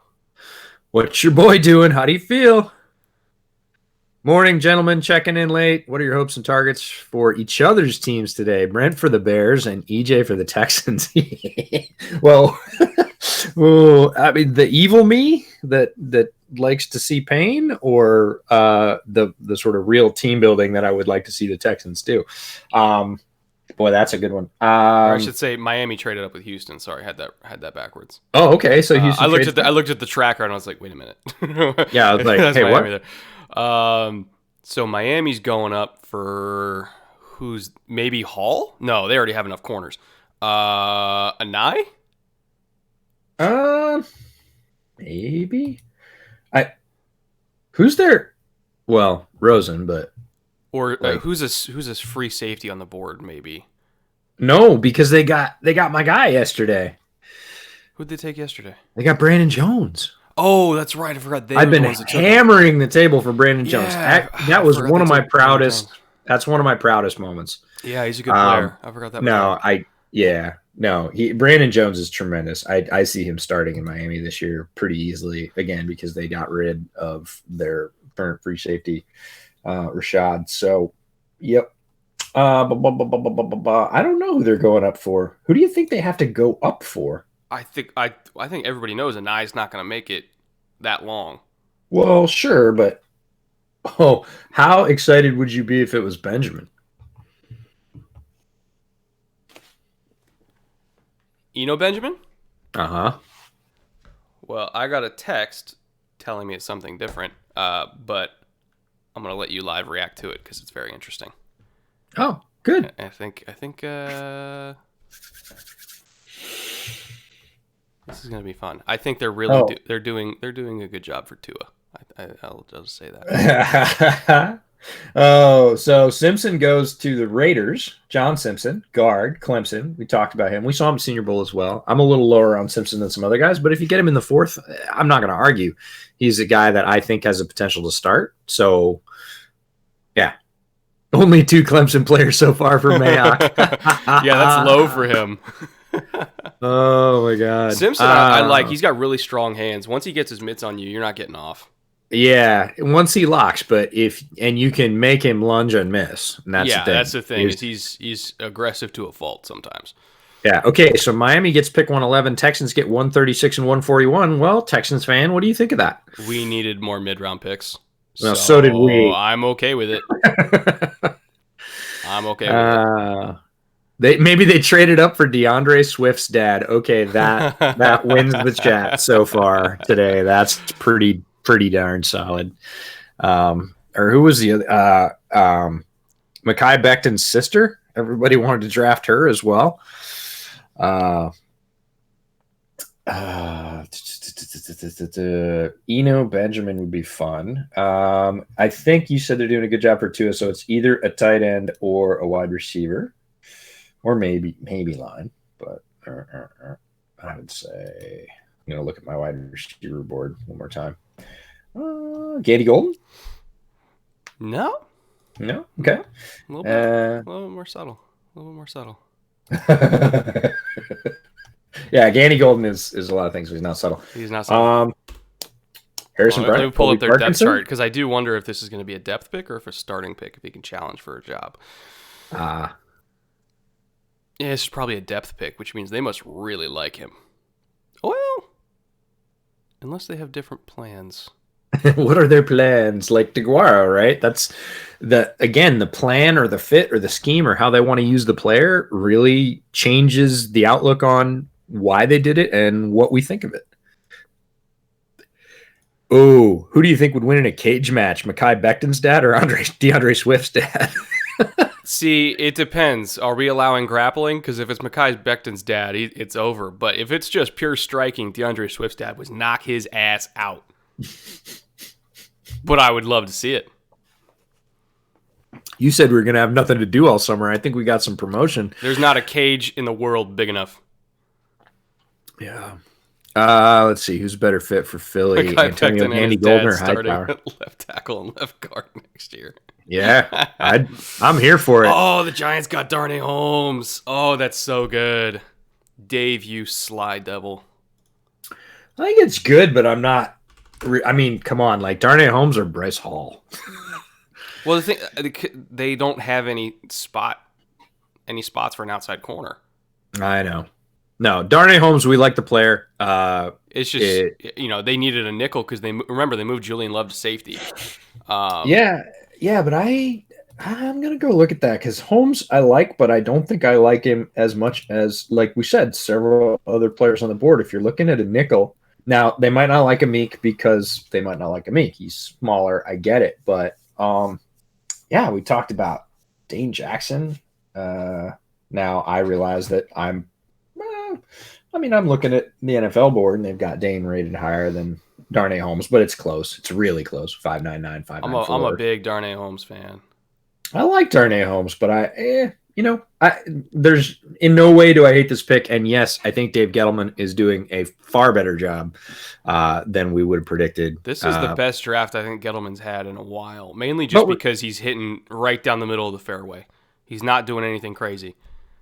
What's your boy doing? How do you feel? Morning, gentlemen, checking in late. What are your hopes and targets for each other's teams today? Brent for the Bears and EJ for the Texans. Well, I mean, the evil me that likes to see pain, or the sort of real team building that I would like to see the Texans do. Boy, that's a good one. Or I should say Miami traded up with Houston. Sorry, had that backwards. Oh, okay. So Houston. I looked at the tracker and I was like, wait a minute. Yeah, I was like, hey, Miami what? There. So Miami's going up for who's maybe Hall? No, they already have enough corners. Anai? Maybe. Who's there? Well, Rosen, but who's this free safety on the board? Maybe. No, because they got my guy yesterday. Who'd they take yesterday? They got Brandon Jones. Oh, that's right. I forgot. I've been hammering the table for Brandon Jones. That was one of my proudest. That's one of my proudest moments. Yeah, he's a good player. I forgot that. Brandon Jones is tremendous. I see him starting in Miami this year pretty easily, again, because they got rid of their current free safety, Rashad. So, yep. I don't know who they're going up for. Who do you think they have to go up for? I think everybody knows Anai's not going to make it that long. Well, sure, but how excited would you be if it was Benjamin? You know Benjamin? Uh-huh. Well, I got a text telling me it's something different. But I'm gonna let you live react to it because it's very interesting. Oh, good. I think this is gonna be fun. I think they're really they're doing a good job for Tua. I'll just say that. Oh, so Simpson goes to the Raiders. John Simpson, guard, Clemson. We talked about him. We saw him at Senior Bowl as well. I'm a little lower on Simpson than some other guys, but if you get him in the fourth, I'm not going to argue. He's a guy that I think has the potential to start. So, yeah. Only 2 Clemson players so far for Mayock. Yeah, that's low for him. Oh, my God. Simpson, I like. He's got really strong hands. Once he gets his mitts on you, you're not getting off. Yeah, once he locks, but you can make him lunge and miss. And that's the thing. That's the thing. He's aggressive to a fault sometimes. Yeah. Okay. So Miami gets pick 111. Texans get 136 and 141. Well, Texans fan, what do you think of that? We needed more mid-round picks. Well, so did we. I'm okay with it. I'm okay with it. Maybe they traded up for DeAndre Swift's dad. Okay, that wins the chat so far today. That's pretty darn solid. Or who was the other? Mekhi Becton's sister. Everybody wanted to draft her as well. Eno Benjamin would be fun. I think you said they're doing a good job for Tua, so it's either a tight end or a wide receiver, or maybe line. But I would say I'm gonna look at my wide receiver board one more time. Gandy Golden? No. Okay. A little bit more subtle. Yeah, Gandy Golden is a lot of things, but he's not subtle. He's not subtle. Harrison Bryant. Let me pull up their Parkinson? depth chart because I do wonder if this is going to be a depth pick or if a starting pick if he can challenge for a job. Yeah, this is probably a depth pick, which means they must really like him. Well, unless they have different plans. What are their plans? Like DeGuara, right? That's the plan or the fit or the scheme or how they want to use the player really changes the outlook on why they did it and what we think of it. Oh, who do you think would win in a cage match? Mekhi Becton's dad or DeAndre Swift's dad? See, it depends. Are we allowing grappling? Because if it's Mekhi Becton's dad, it's over. But if it's just pure striking, DeAndre Swift's dad would knock his ass out. But I would love to see it. You said we were going to have nothing to do all summer. I think we got some promotion. There's not a cage in the world big enough. Yeah. Let's see. Who's better fit for Philly? Antonio Gandy Golden or Hightower? Left tackle and left guard next year. Yeah. I'm here for it. Oh, the Giants got Darnay Holmes. Oh, that's so good. Dave, you sly devil. I think it's good, but I'm not. I mean, come on. Like Darnay Holmes or Bryce Hall. Well, the thing, they don't have any spots for an outside corner. I know. No, Darnay Holmes, we like the player. It's just, they needed a nickel because they moved Julian Love to safety. Yeah, but I'm going to go look at that because Holmes I like, but I don't think I like him as much as, like we said, several other players on the board. If you're looking at a nickel, now they might not like Amik because they might not like Amik. He's smaller. I get it. But, yeah, we talked about Dane Jackson. Now I realize that I'm looking at the NFL board and they've got Dane rated higher than Darnay Holmes, but it's close. It's really close. 5.99, 5.94. I'm a big Darnay Holmes fan. I like Darnay Holmes, but there's in no way do I hate this pick. And yes, I think Dave Gettleman is doing a far better job than we would have predicted. This is the best draft I think Gettleman's had in a while, mainly just because he's hitting right down the middle of the fairway. He's not doing anything crazy.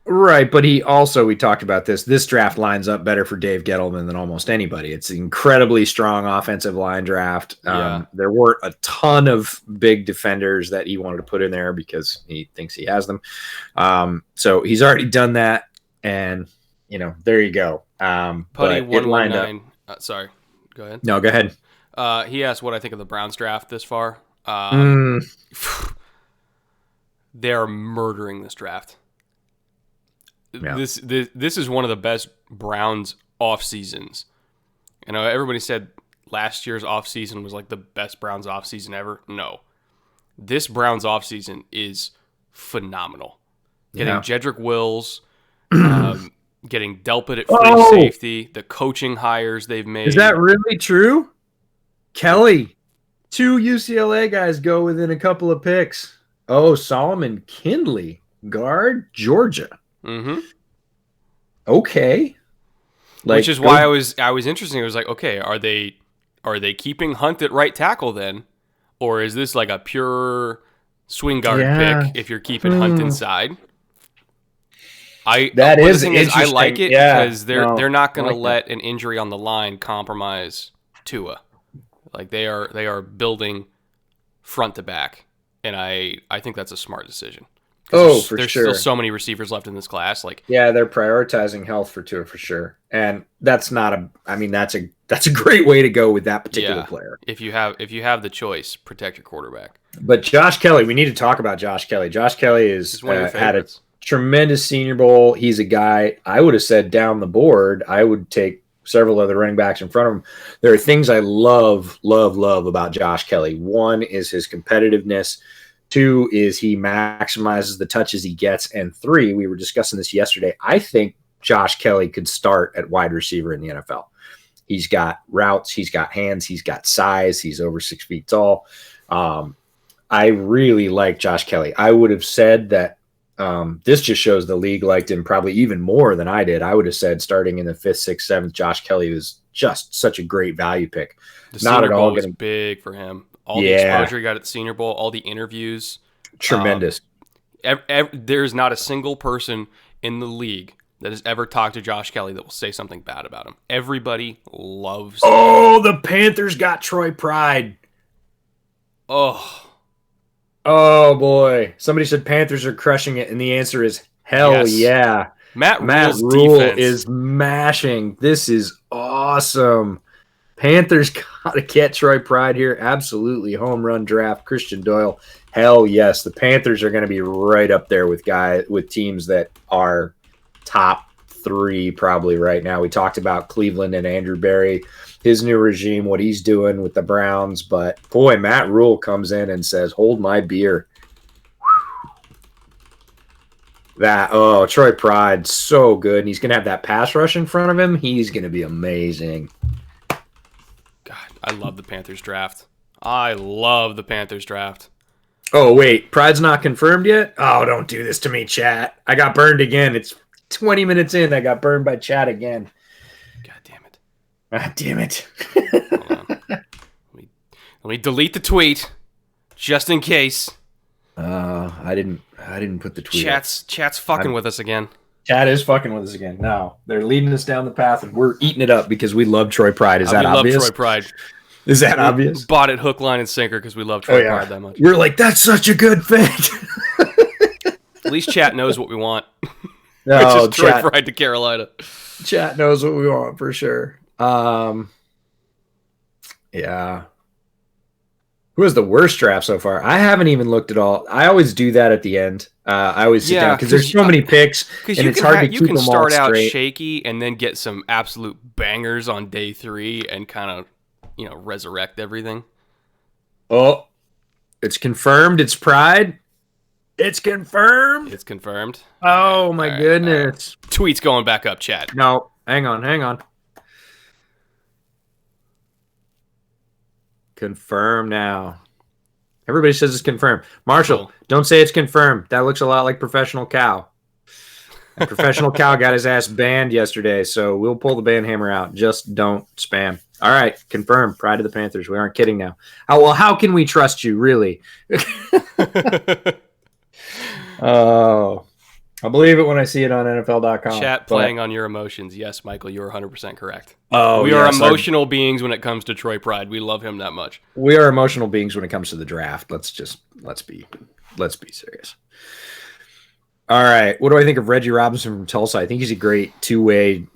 Right, but we talked about this draft lines up better for Dave Gettleman than almost anybody. It's an incredibly strong offensive line draft. There weren't a ton of big defenders that he wanted to put in there because he thinks he has them. So he's already done that, and, there you go. Putty 119. Sorry, go ahead. No, go ahead. He asked what I think of the Browns draft this far. They're murdering this draft. Yeah. This is one of the best Browns off seasons. Everybody said last year's offseason was like the best Browns offseason ever. No. This Browns offseason is phenomenal. Getting Jedrick Wills, getting Delpit at free safety, the coaching hires they've made. Is that really true? Kelly, 2 UCLA guys go within a couple of picks. Oh, Solomon Kindley, guard, Georgia. Mm-hmm. Okay. Which is why I was interested. It was like, okay, are they keeping Hunt at right tackle then? Or is this like a pure swing guard pick if you're keeping Hunt inside? I like it because they're not going to let an injury on the line compromise Tua. Like they are building front to back, and I think that's a smart decision. There's sure. There's still so many receivers left in this class. Like they're prioritizing health for Tua for sure, and that's a great way to go with that particular player. If you have the choice, protect your quarterback. But Josh Kelly, we need to talk about Josh Kelly. Josh Kelly is had a tremendous Senior Bowl. He's a guy I would have said down the board. I would take several other running backs in front of him. There are things I love about Josh Kelly. One is his competitiveness. 2 is he maximizes the touches he gets. And 3, we were discussing this yesterday, I think Josh Kelly could start at wide receiver in the NFL. He's got routes, he's got hands, he's got size, he's over 6 feet tall. I really like Josh Kelly. I would have said that this just shows the league liked him probably even more than I did. I would have said starting in the 5th, 6th, 7th, Josh Kelly was just such a great value pick. The Not Senior at all Bowl was big for him. All the exposure he got at the Senior Bowl, all the interviews. Tremendous. There's not a single person in the league that has ever talked to Josh Kelly that will say something bad about him. Everybody loves him. Oh, the Panthers got Troy Pride. Oh, boy. Somebody said Panthers are crushing it, and the answer is hell yeah. Matt Rule is mashing. This is awesome. Panthers got to get Troy Pride here. Absolutely. Home run draft. Christian Doyle. Hell yes. The Panthers are going to be right up there with teams that are top 3 probably right now. We talked about Cleveland and Andrew Berry, his new regime, what he's doing with the Browns. But, boy, Matt Rule comes in and says, hold my beer. Troy Pride, so good. And he's going to have that pass rush in front of him. He's going to be amazing. I love the Panthers draft. Oh, wait. Pride's not confirmed yet? Oh, don't do this to me, chat. I got burned again. It's 20 minutes in. I got burned by chat again. God damn it. Ah, damn it. Hold on. Let me delete the tweet just in case. I didn't put the tweet. Chat's fucking with us again. Chat is fucking with us again. No, they're leading us down the path, and we're eating it up because we love Troy Pride. Is that obvious? We love Troy Pride. Is that obvious? Bought it hook, line, and sinker because we love Troy Pride that much. We're like, that's such a good fit. At least chat knows what we want. No, which is Troy Pride to Carolina. Chat knows what we want for sure. Yeah. Who has the worst draft so far? I haven't even looked at all. I always do that at the end. I always sit down because there's so many picks, and it's hard to keep them all straight. You can start out shaky and then get some absolute bangers on day 3 and kind of, resurrect everything. Oh, it's confirmed. It's Pride. It's confirmed. It's confirmed. Oh, my goodness. Tweet's going back up, chat. No, hang on. Confirm now. Everybody says it's confirmed. Marshall, don't say it's confirmed. That looks a lot like Professional Cow. And Professional Cow got his ass banned yesterday, so we'll pull the ban hammer out. Just don't spam. All right, confirmed. Pride of the Panthers. We aren't kidding now. How can we trust you, really? Oh, I believe it when I see it on NFL.com. Chat playing on your emotions. Yes, Michael, you're 100% correct. Oh, we are emotional beings when it comes to Troy Pride. We love him that much. We are emotional beings when it comes to the draft. Let's be serious. All right. What do I think of Reggie Robinson from Tulsa? I think he's a great 2-way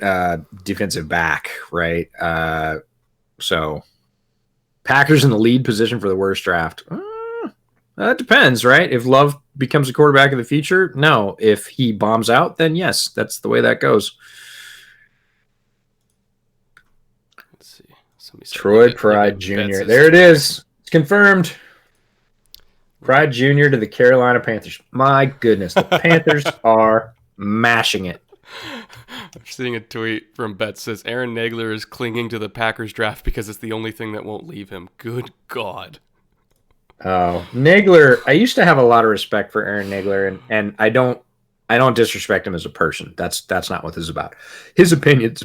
defensive back, right? So Packers in the lead position for the worst draft. That depends, right? If Love becomes a quarterback of the future, no. If he bombs out, then yes, that's the way that goes. Let's see. Somebody said, Troy look Pride at Jr. Betts' There it tweet. is. It's confirmed. Pride Jr. to the Carolina Panthers. My goodness, the Panthers are mashing it. I'm seeing a tweet from Betts says Aaron Nagler is clinging to the Packers draft because it's the only thing that won't leave him. Good God. Oh, Nagler. I used to have a lot of respect for Aaron Nagler, and I don't disrespect him as a person. That's not what this is about. His opinions,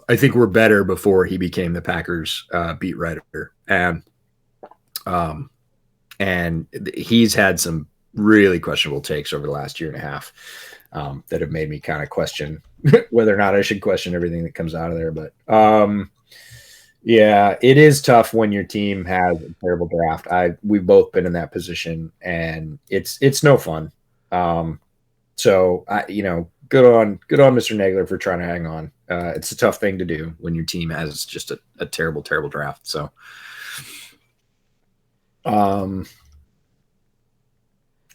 I think, were better before he became the Packers beat writer, and he's had some really questionable takes over the last year and a half that have made me kind of question whether or not I should question everything that comes out of there. But yeah, it is tough when your team has a terrible draft. We've both been in that position, and it's no fun. So good on Mr. Nagler for trying to hang on. It's a tough thing to do when your team has just a terrible, terrible draft. So, oh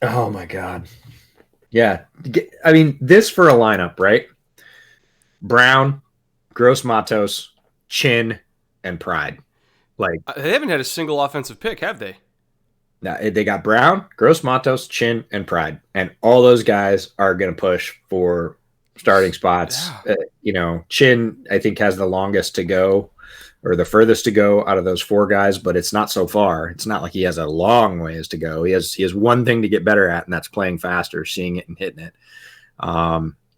my God. Yeah. I mean, this for a lineup, right? Brown, Gross Matos, Chin, and Pride. Like, They haven't had a single offensive pick, have they? they got Brown, Gross Matos, Chin, and Pride. And all those guys are going to push for starting spots. Yeah. Chin, I think, has the longest to go or the furthest to go out of those four guys, but it's not so far. It's not like he has a long ways to go. He has one thing to get better at, and that's playing faster, seeing it and hitting it.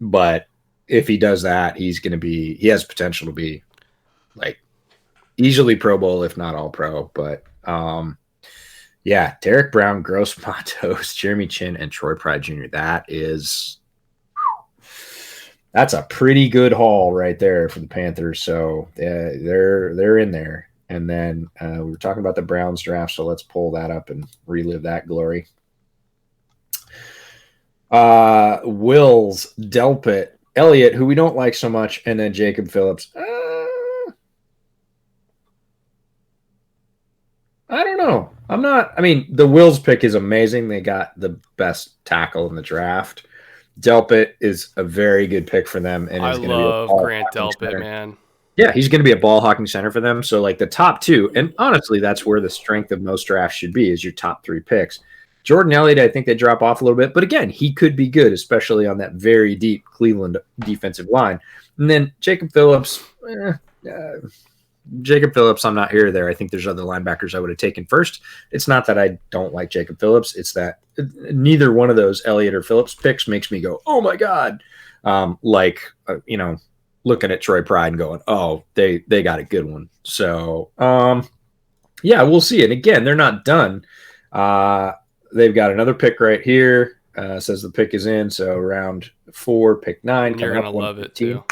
But if he does that, he has potential to be like easily Pro Bowl, if not all pro. But yeah, Derek Brown, Gross Matos, Jeremy Chin, and Troy Pride Jr. That's a pretty good haul right there for the Panthers. So they're in there. And then we were talking about the Browns draft, so let's pull that up and relive that glory. Wills, Delpit, Elliott, who we don't like so much, and then Jacob Phillips. I don't know. The Wills pick is amazing. They got the best tackle in the draft. Delpit is a very good pick for them. And I love Grant Delpit, man. Yeah, he's going to be a ball hawking center for them. So, like the top two, and honestly, that's where the strength of most drafts should be, is your top three picks. Jordan Elliott, I think they drop off a little bit. But again, he could be good, especially on that very deep Cleveland defensive line. And then Jacob Phillips, I'm not here or there. I think there's other linebackers I would have taken first. It's not that I don't like Jacob Phillips. It's that neither one of those Elliott or Phillips picks makes me go, oh my God. Looking at Troy Pride and going, oh, they got a good one. So, yeah, we'll see. And again, they're not done. They've got another pick right here. Says the pick is in. So round 4, pick 9. You're going to love it too.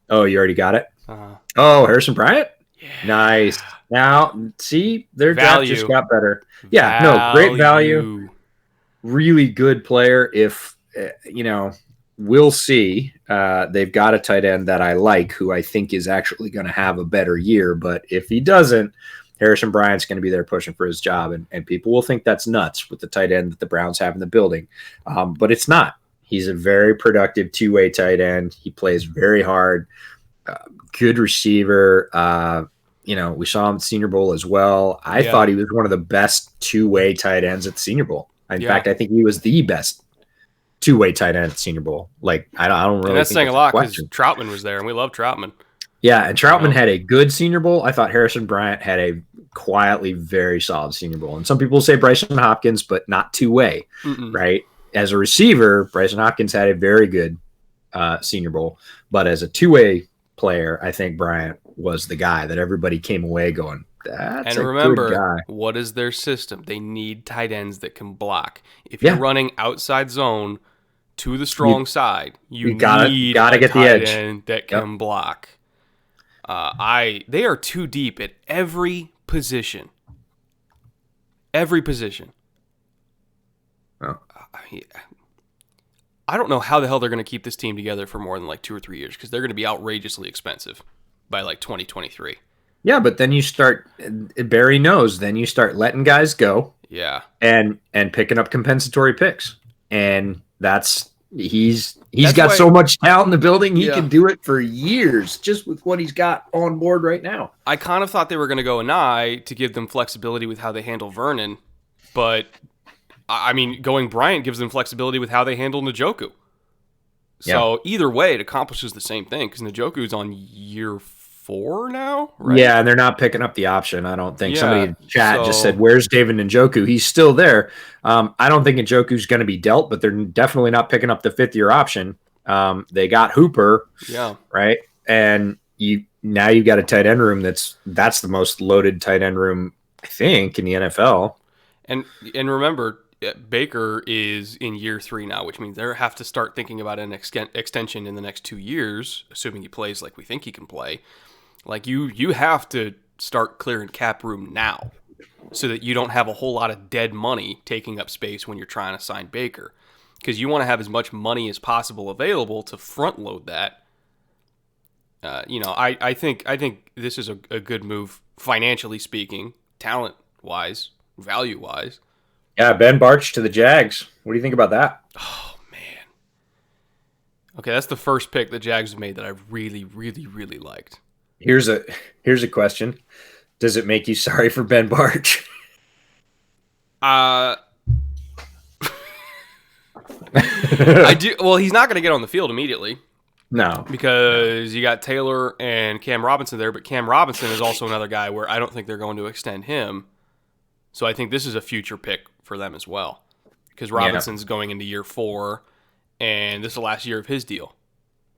Oh, you already got it? Uh-huh. Oh, Harrison Bryant? Yeah. Nice. Now, see, their draft just got better. Yeah, value. Great value. Really good player. If, we'll see. They've got a tight end that I like, who I think is actually going to have a better year. But if he doesn't, Harrison Bryant's going to be there pushing for his job. And people will think that's nuts with the tight end that the Browns have in the building. But it's not. He's a very productive two-way tight end. He plays very hard. Good receiver. We saw him at Senior Bowl as well. I thought he was one of the best two-way tight ends at the Senior Bowl. In fact, I think he was the best two-way tight end at Senior Bowl. Like, I don't really. And that's think saying a lot because question. Troutman was there, and we love Troutman. Yeah, and Troutman had a good Senior Bowl. I thought Harrison Bryant had a quietly very solid Senior Bowl. And some people say Bryson Hopkins, but not two-way, right? As a receiver, Bryson Hopkins had a very good Senior Bowl. But as a two-way player, I think Bryant was the guy that everybody came away going, that's a good guy. What is their system? They need tight ends that can block. If you're running outside zone to the strong side, you need gotta get the edge end that can block. They are too deep at every position. Every position. Oh. I don't know how the hell they're going to keep this team together for more than like 2 or 3 years because they're going to be outrageously expensive by like 2023. Yeah, but then you start, Barry knows, then you start letting guys go. Yeah. And picking up compensatory picks. And that's He's That's got why- so much talent in the building. He Yeah. can do it for years just with what he's got on board right now. I kind of thought they were going to go Anai to give them flexibility with how they handle Vernon, but I mean, going Bryant gives them flexibility with how they handle Njoku. So either way, it accomplishes the same thing because Njoku's on year 4 now, right? Yeah, and they're not picking up the option. I don't think. Yeah, Somebody in chat just so- said, "Where's David Njoku?" He's still there. I don't think Njoku's going to be dealt, but they're definitely not picking up the 5th-year option. They got Hooper, Yeah. right? And you've got a tight end room that's the most loaded tight end room I think in the NFL. And remember, Baker is in year 3 now, which means they have to start thinking about an extension in the next 2 years, assuming he plays like we think he can play. Like you have to start clearing cap room now so that you don't have a whole lot of dead money taking up space when you're trying to sign Baker. Because you want to have as much money as possible available to front load that. I think this is a good move financially speaking, talent wise, value wise. Yeah, Ben Barch to the Jags. What do you think about that? Oh man. Okay, that's the first pick the Jags have made that I really, really, really liked. Here's a question. Does it make you sorry for Ben Barch? I do. Well, he's not going to get on the field immediately No. because you got Taylor and Cam Robinson there, but Cam Robinson is also another guy where I don't think they're going to extend him. So I think this is a future pick for them as well because Robinson's going into year 4, and this is the last year of his deal.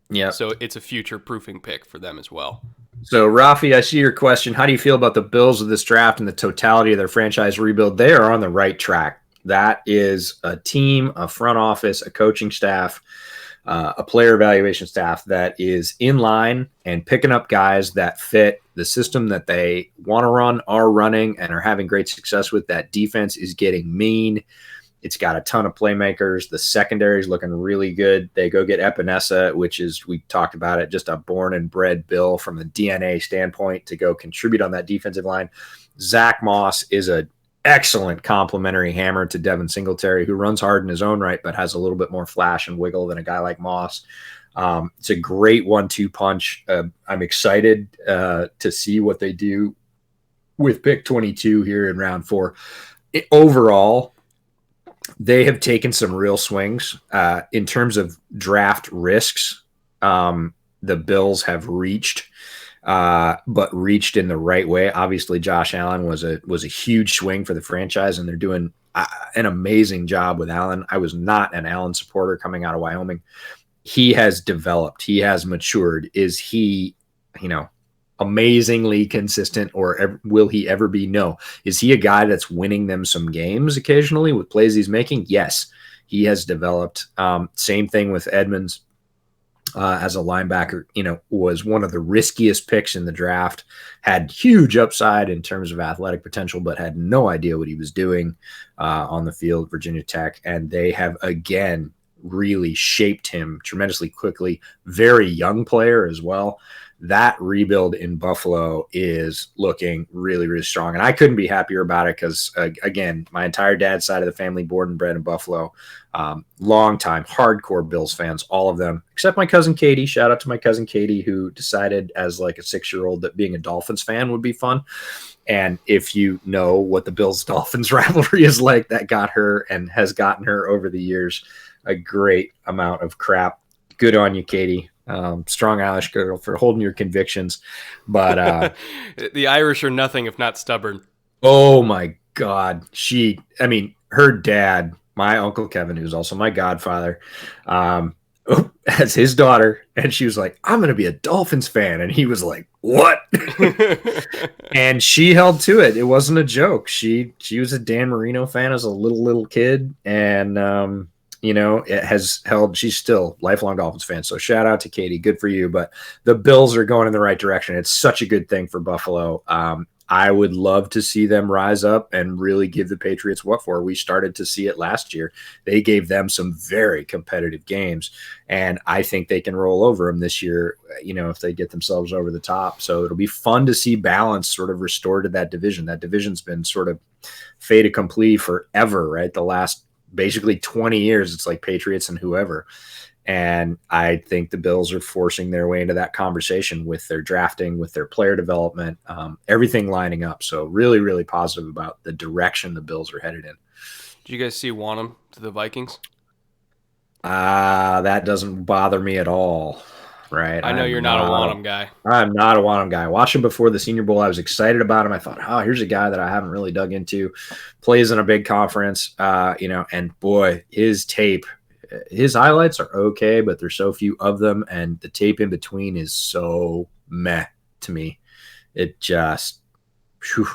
Yeah. So it's a future proofing pick for them as well. So, Rafi, I see your question. How do you feel about the Bills of this draft and the totality of their franchise rebuild? They are on the right track. That is a team, a front office, a coaching staff, a player evaluation staff that is in line and picking up guys that fit the system that they want to run, are running, and are having great success with. That defense is getting mean. It's got a ton of playmakers. The secondary is looking really good. They go get Epinesa, which is, we talked about it, just a born and bred Bill from a DNA standpoint to go contribute on that defensive line. Zach Moss is an excellent complementary hammer to Devin Singletary, who runs hard in his own right, but has a little bit more flash and wiggle than a guy like Moss. It's a great 1-2 punch. I'm excited to see what they do with pick 22 here in round 4. Overall, they have taken some real swings in terms of draft risks. The Bills have reached, but reached in the right way. Obviously, Josh Allen was a huge swing for the franchise, and they're doing an amazing job with Allen. I was not an Allen supporter coming out of Wyoming. He has developed. He has matured. Is he, amazingly consistent, or will he ever be? No. Is he a guy that's winning them some games occasionally with plays he's making? Yes, he has developed. Same thing with Edmonds as a linebacker, was one of the riskiest picks in the draft, had huge upside in terms of athletic potential, but had no idea what he was doing on the field, Virginia Tech. And they have, again, really shaped him tremendously quickly. Very young player as well. That rebuild in Buffalo is looking really, really strong. And I couldn't be happier about it because, again, my entire dad's side of the family, born and bred in Buffalo, long time, hardcore Bills fans, all of them, except my cousin Katie. Shout out to my cousin Katie, who decided as like a 6-year-old that being a Dolphins fan would be fun. And if you know what the Bills-Dolphins rivalry is like, that got her and has gotten her over the years a great amount of crap. Good on you, Katie. Strong Irish girl for holding your convictions. But the Irish are nothing if not stubborn. Oh my God. Her dad, my Uncle Kevin, who's also my godfather, as his daughter, and she was like, I'm going to be a Dolphins fan. And he was like, what? And she held to it. It wasn't a joke. She was a Dan Marino fan as a little kid. And, it has held. She's still a lifelong Dolphins fan. So shout out to Katie. Good for you. But the Bills are going in the right direction. It's such a good thing for Buffalo. I would love to see them rise up and really give the Patriots what for. We started to see it last year. They gave them some very competitive games, and I think they can roll over them this year, if they get themselves over the top. So it'll be fun to see balance sort of restored to that division. That division's been sort of fait accompli forever, right? The last basically 20 years. It's like Patriots and whoever. And I think the Bills are forcing their way into that conversation with their drafting, with their player development, everything lining up. So really, really positive about the direction the Bills are headed in. Did you guys see Wanham to the Vikings? That doesn't bother me at all. Right. I know you're not a Wanham guy. I'm not a Wanham guy. Watching before the Senior Bowl, I was excited about him. I thought, oh, here's a guy that I haven't really dug into. Plays in a big conference, and boy, his tape, his highlights are okay, but there's so few of them, and the tape in between is so meh to me. It just, whew.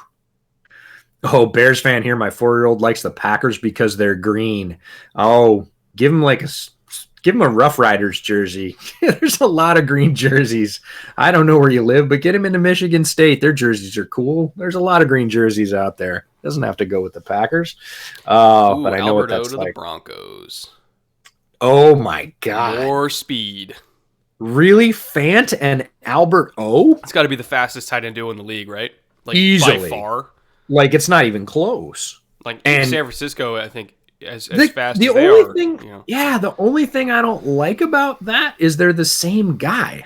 Oh, Bears fan here. My 4-year-old likes the Packers because they're green. Oh, give him a Rough Riders jersey. There's a lot of green jerseys. I don't know where you live, but get him into Michigan State. Their jerseys are cool. There's a lot of green jerseys out there. Doesn't have to go with the Packers. But I know what that's like. The Broncos. Oh my God. More speed. Really? Fant and Albert O? It's got to be the fastest tight end duo in the league, right? Like, easily. By far. Like, it's not even close. Like, in San Francisco, I think, as fast the as they only are. Thing, Yeah, the only thing I don't like about that is they're the same guy.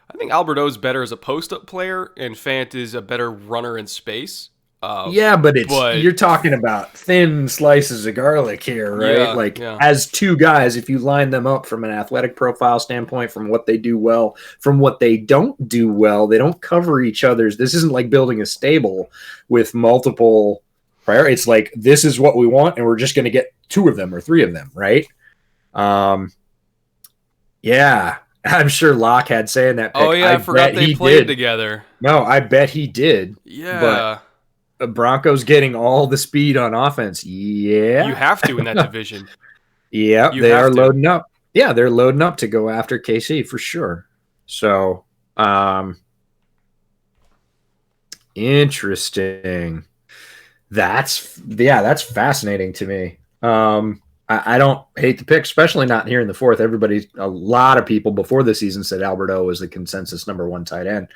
I think Albert O's better as a post-up player, and Fant is a better runner in space. But you're talking about thin slices of garlic here, right? As two guys, if you line them up from an athletic profile standpoint, from what they do well, from what they don't do well, they don't cover each other's. This isn't like building a stable with multiple priorities. It's like, this is what we want, and we're just going to get 2 of them or 3 of them, right? Yeah. I'm sure Locke had saying that pick. Oh, yeah, I forgot they played together. No, I bet he did. Yeah. But Broncos getting all the speed on offense. Yeah. You have to in that division. Yeah, they are loading up. Yeah, they're loading up to go after KC for sure. So, interesting. That's fascinating to me. I don't hate the pick, especially not here in the 4th. A lot of people before the season said Albert O was the consensus number 1 tight end.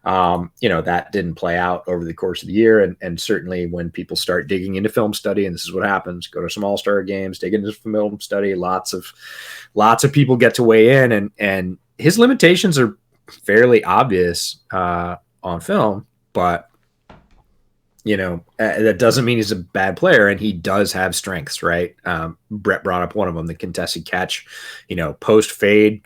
That didn't play out over the course of the year. And certainly when people start digging into film study, and this is what happens, go to some all-star games, dig into film study, lots of people get to weigh in, and his limitations are fairly obvious on film, but that doesn't mean he's a bad player, and he does have strengths, right? Brett brought up one of them, the contested catch, post fade.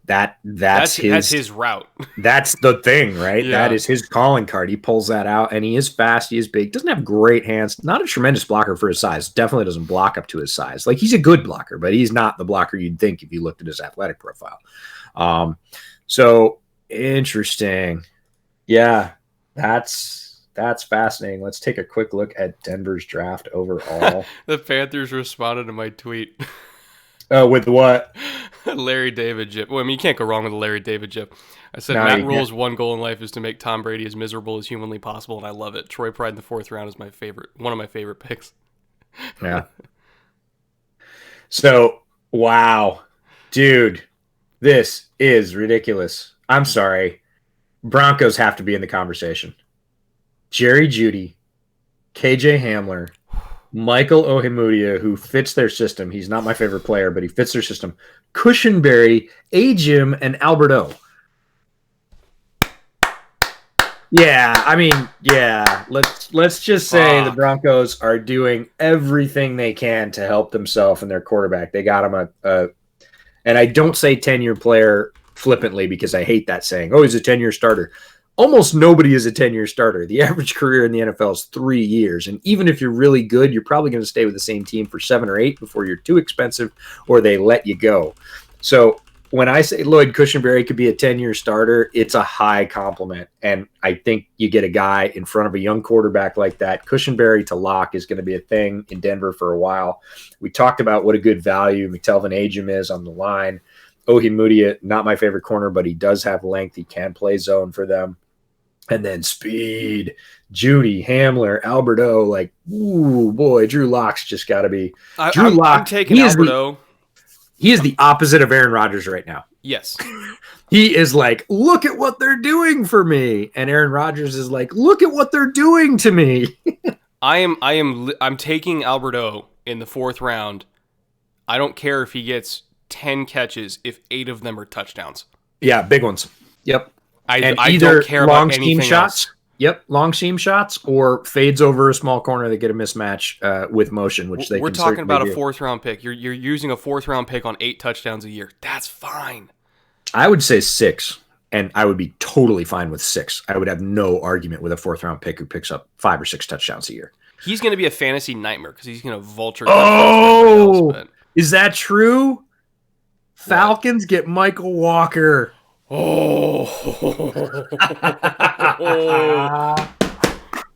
That's his route. That's the thing, right? Yeah. That is his calling card. He pulls that out, and he is fast. He is big. Doesn't have great hands. Not a tremendous blocker for his size. Definitely doesn't block up to his size. Like, he's a good blocker, but he's not the blocker you'd think if you looked at his athletic profile. So interesting. Yeah, that's fascinating. Let's take a quick look at Denver's draft overall. The Panthers responded to my tweet. With what? Larry David gif. Well, I mean, you can't go wrong with a Larry David gif. I said, Matt Rule's one goal in life is to make Tom Brady as miserable as humanly possible, and I love it. Troy Pride in the 4th round is one of my favorite picks. Yeah. So, wow. Dude, this is ridiculous. I'm sorry. Broncos have to be in the conversation. Jerry Jeudy, KJ Hamler, Michael Ojemudia, who fits their system. He's not my favorite player, but he fits their system. Cushenberry, A-Jim, and Albert O. Yeah, I mean, yeah. Let's just say the Broncos are doing everything they can to help themselves and their quarterback. They got him and I don't say 10-year player flippantly because I hate that saying. Oh, he's a 10-year starter. Almost nobody is a 10-year starter. The average career in the NFL is 3 years. And even if you're really good, you're probably going to stay with the same team for 7 or 8 before you're too expensive or they let you go. So when I say Lloyd Cushenberry could be a 10-year starter, it's a high compliment. And I think you get a guy in front of a young quarterback like that. Cushenberry to lock is going to be a thing in Denver for a while. We talked about what a good value McTelvin Agim is on the line. Ojemudia, not my favorite corner, but he does have length. He can play zone for them. And then speed, Jeudy, Hamler, Albert O. Like, ooh, boy, Drew Lock's just got to be. I'm taking Albert O. He is the opposite of Aaron Rodgers right now. Yes. He is like, look at what they're doing for me. And Aaron Rodgers is like, look at what they're doing to me. I'm taking Albert O. in the 4th round, I don't care if he gets 10 catches if 8 of them are touchdowns. Yeah, big ones. Yep. I either don't care long about seam anything shots. else. Yep, long seam shots or fades over a small corner that get a mismatch with motion, which they We're can talking about a do. 4th round pick. You're using a 4th round pick on 8 touchdowns a year. That's fine. I would say 6, and I would be totally fine with 6. I would have no argument with a 4th round pick who picks up 5 or 6 touchdowns a year. He's going to be a fantasy nightmare because he's going to vulture. Oh, else, is that true? Falcons get Michael Walker. Oh.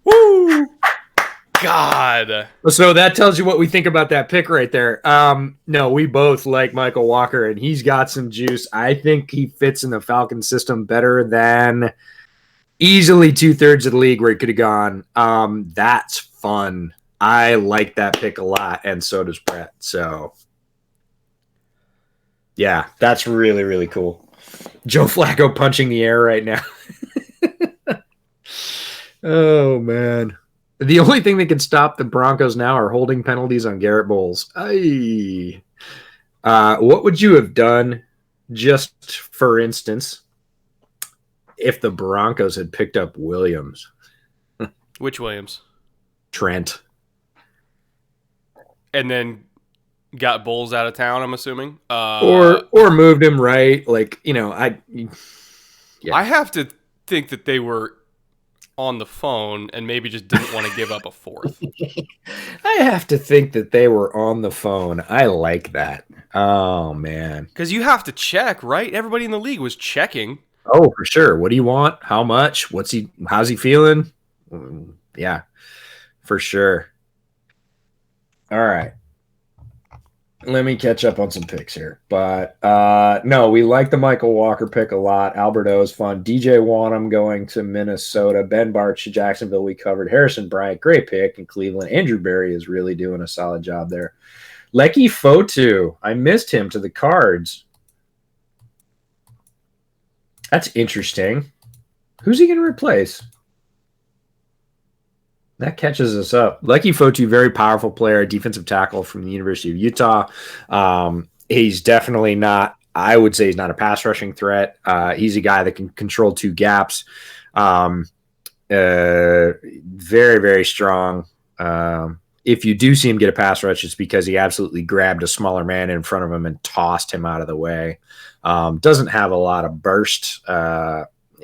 Woo! God. So that tells you what we think about that pick right there. No, we both like Michael Walker, and he's got some juice. I think he fits in the Falcon system better than easily 2/3 of the league where he could have gone. That's fun. I like that pick a lot, and so does Brett. So, yeah, that's really, really cool. Joe Flacco punching the air right now. Oh, man. The only thing that can stop the Broncos now are holding penalties on Garrett Bowles. Aye. What would you have done, just for instance, if the Broncos had picked up Williams? Which Williams? Trent. And then got Bulls out of town, I'm assuming. Or moved him, right? Like, I have to think that they were on the phone and maybe just didn't want to give up a 4th. I have to think that they were on the phone. I like that. Oh, man. Because you have to check, right? Everybody in the league was checking. Oh, for sure. What do you want? How much? How's he feeling? Yeah, for sure. All right. Let me catch up on some picks here. But no, we like the Michael Walker pick a lot. Alberto is fun. DJ Wanham going to Minnesota. Ben Bartch to Jacksonville, we covered. Harrison Bryant, great pick in Cleveland. Andrew Berry is really doing a solid job there. Lecky Fotu, I missed him to the Cards. That's interesting. Who's he going to replace? That catches us up. Lecky Fotu, very powerful player, defensive tackle from the University of Utah. He's definitely not, I would say he's not a pass rushing threat. He's a guy that can control 2 gaps. Very, very strong. If you do see him get a pass rush, it's because he absolutely grabbed a smaller man in front of him and tossed him out of the way. Doesn't have a lot of burst.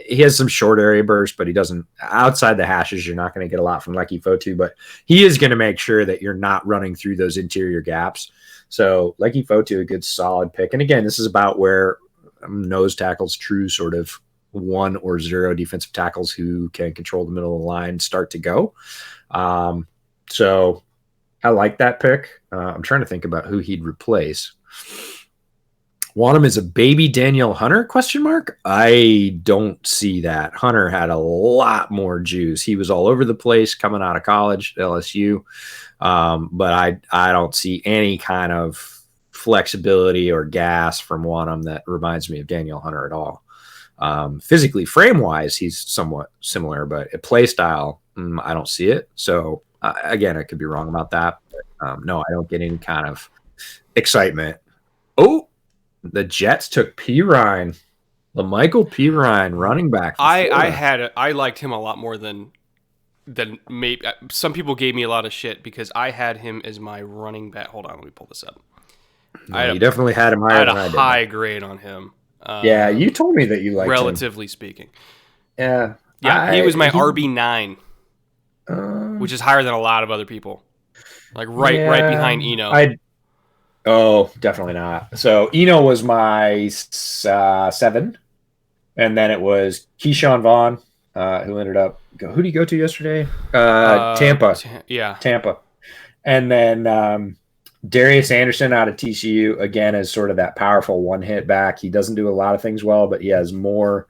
He has some short area burst, but he doesn't outside the hashes. You're not going to get a lot from Lecky Fotu, but he is going to make sure that you're not running through those interior gaps. So Lecky Fotu, a good solid pick. And again, this is about where nose tackles, true sort of 1 or 0 defensive tackles who can control the middle of the line start to go. So I like that pick. I'm trying to think about who he'd replace. Wanham is a baby Danielle Hunter, ? I don't see that. Hunter had a lot more juice. He was all over the place coming out of college, LSU. But I don't see any kind of flexibility or gas from Wanham that reminds me of Danielle Hunter at all. Physically, frame-wise, he's somewhat similar, but a play style, I don't see it. So, again, I could be wrong about that. But, no, I don't get any kind of excitement. Oh, the Jets took Pirine, Michael Pirine, running back. I liked him a lot more than maybe some people gave me a lot of shit because I had him as my running back. Hold on, let me pull this up. You definitely had him higher than I did. I had a high grade on him. Yeah, you told me that you liked him. Relatively speaking. Yeah. He was my RB9, which is higher than a lot of other people. Like right behind Eno. Oh, definitely not. So Eno was my 7, and then it was Keyshawn Vaughn, who ended up. Who did he go to yesterday? Tampa. Tampa, and then Darius Anderson out of TCU again is sort of that powerful one-hit back. He doesn't do a lot of things well, but he has more.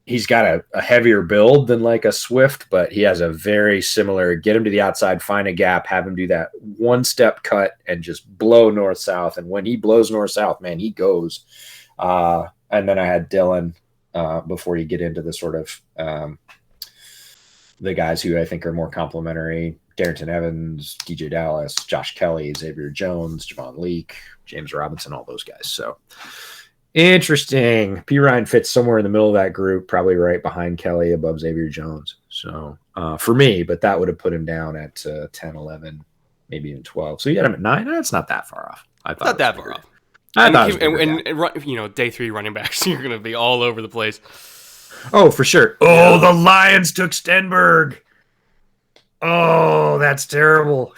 He's got a heavier build than like a Swift, but he has a very similar get him to the outside, find a gap, have him do that one-step cut and just blow north-south. And when he blows north-south, man, he goes. And then I had Dylan before you get into the sort of the guys who I think are more complimentary Darrington Evans, DJ Dallas, Josh Kelly, Xavier Jones, Javon Leake, James Robinson, all those guys. So interesting. P. Ryan fits somewhere in the middle of that group, probably right behind Kelly, above Xavier Jones. So for me, but that would have put him down at 10, 11, maybe even 12. So you got him at 9. That's not that far off. I thought Not that far off. And day 3 running backs, you're going to be all over the place. Oh, for sure. Oh, the Lions took Stenberg. Oh, that's terrible.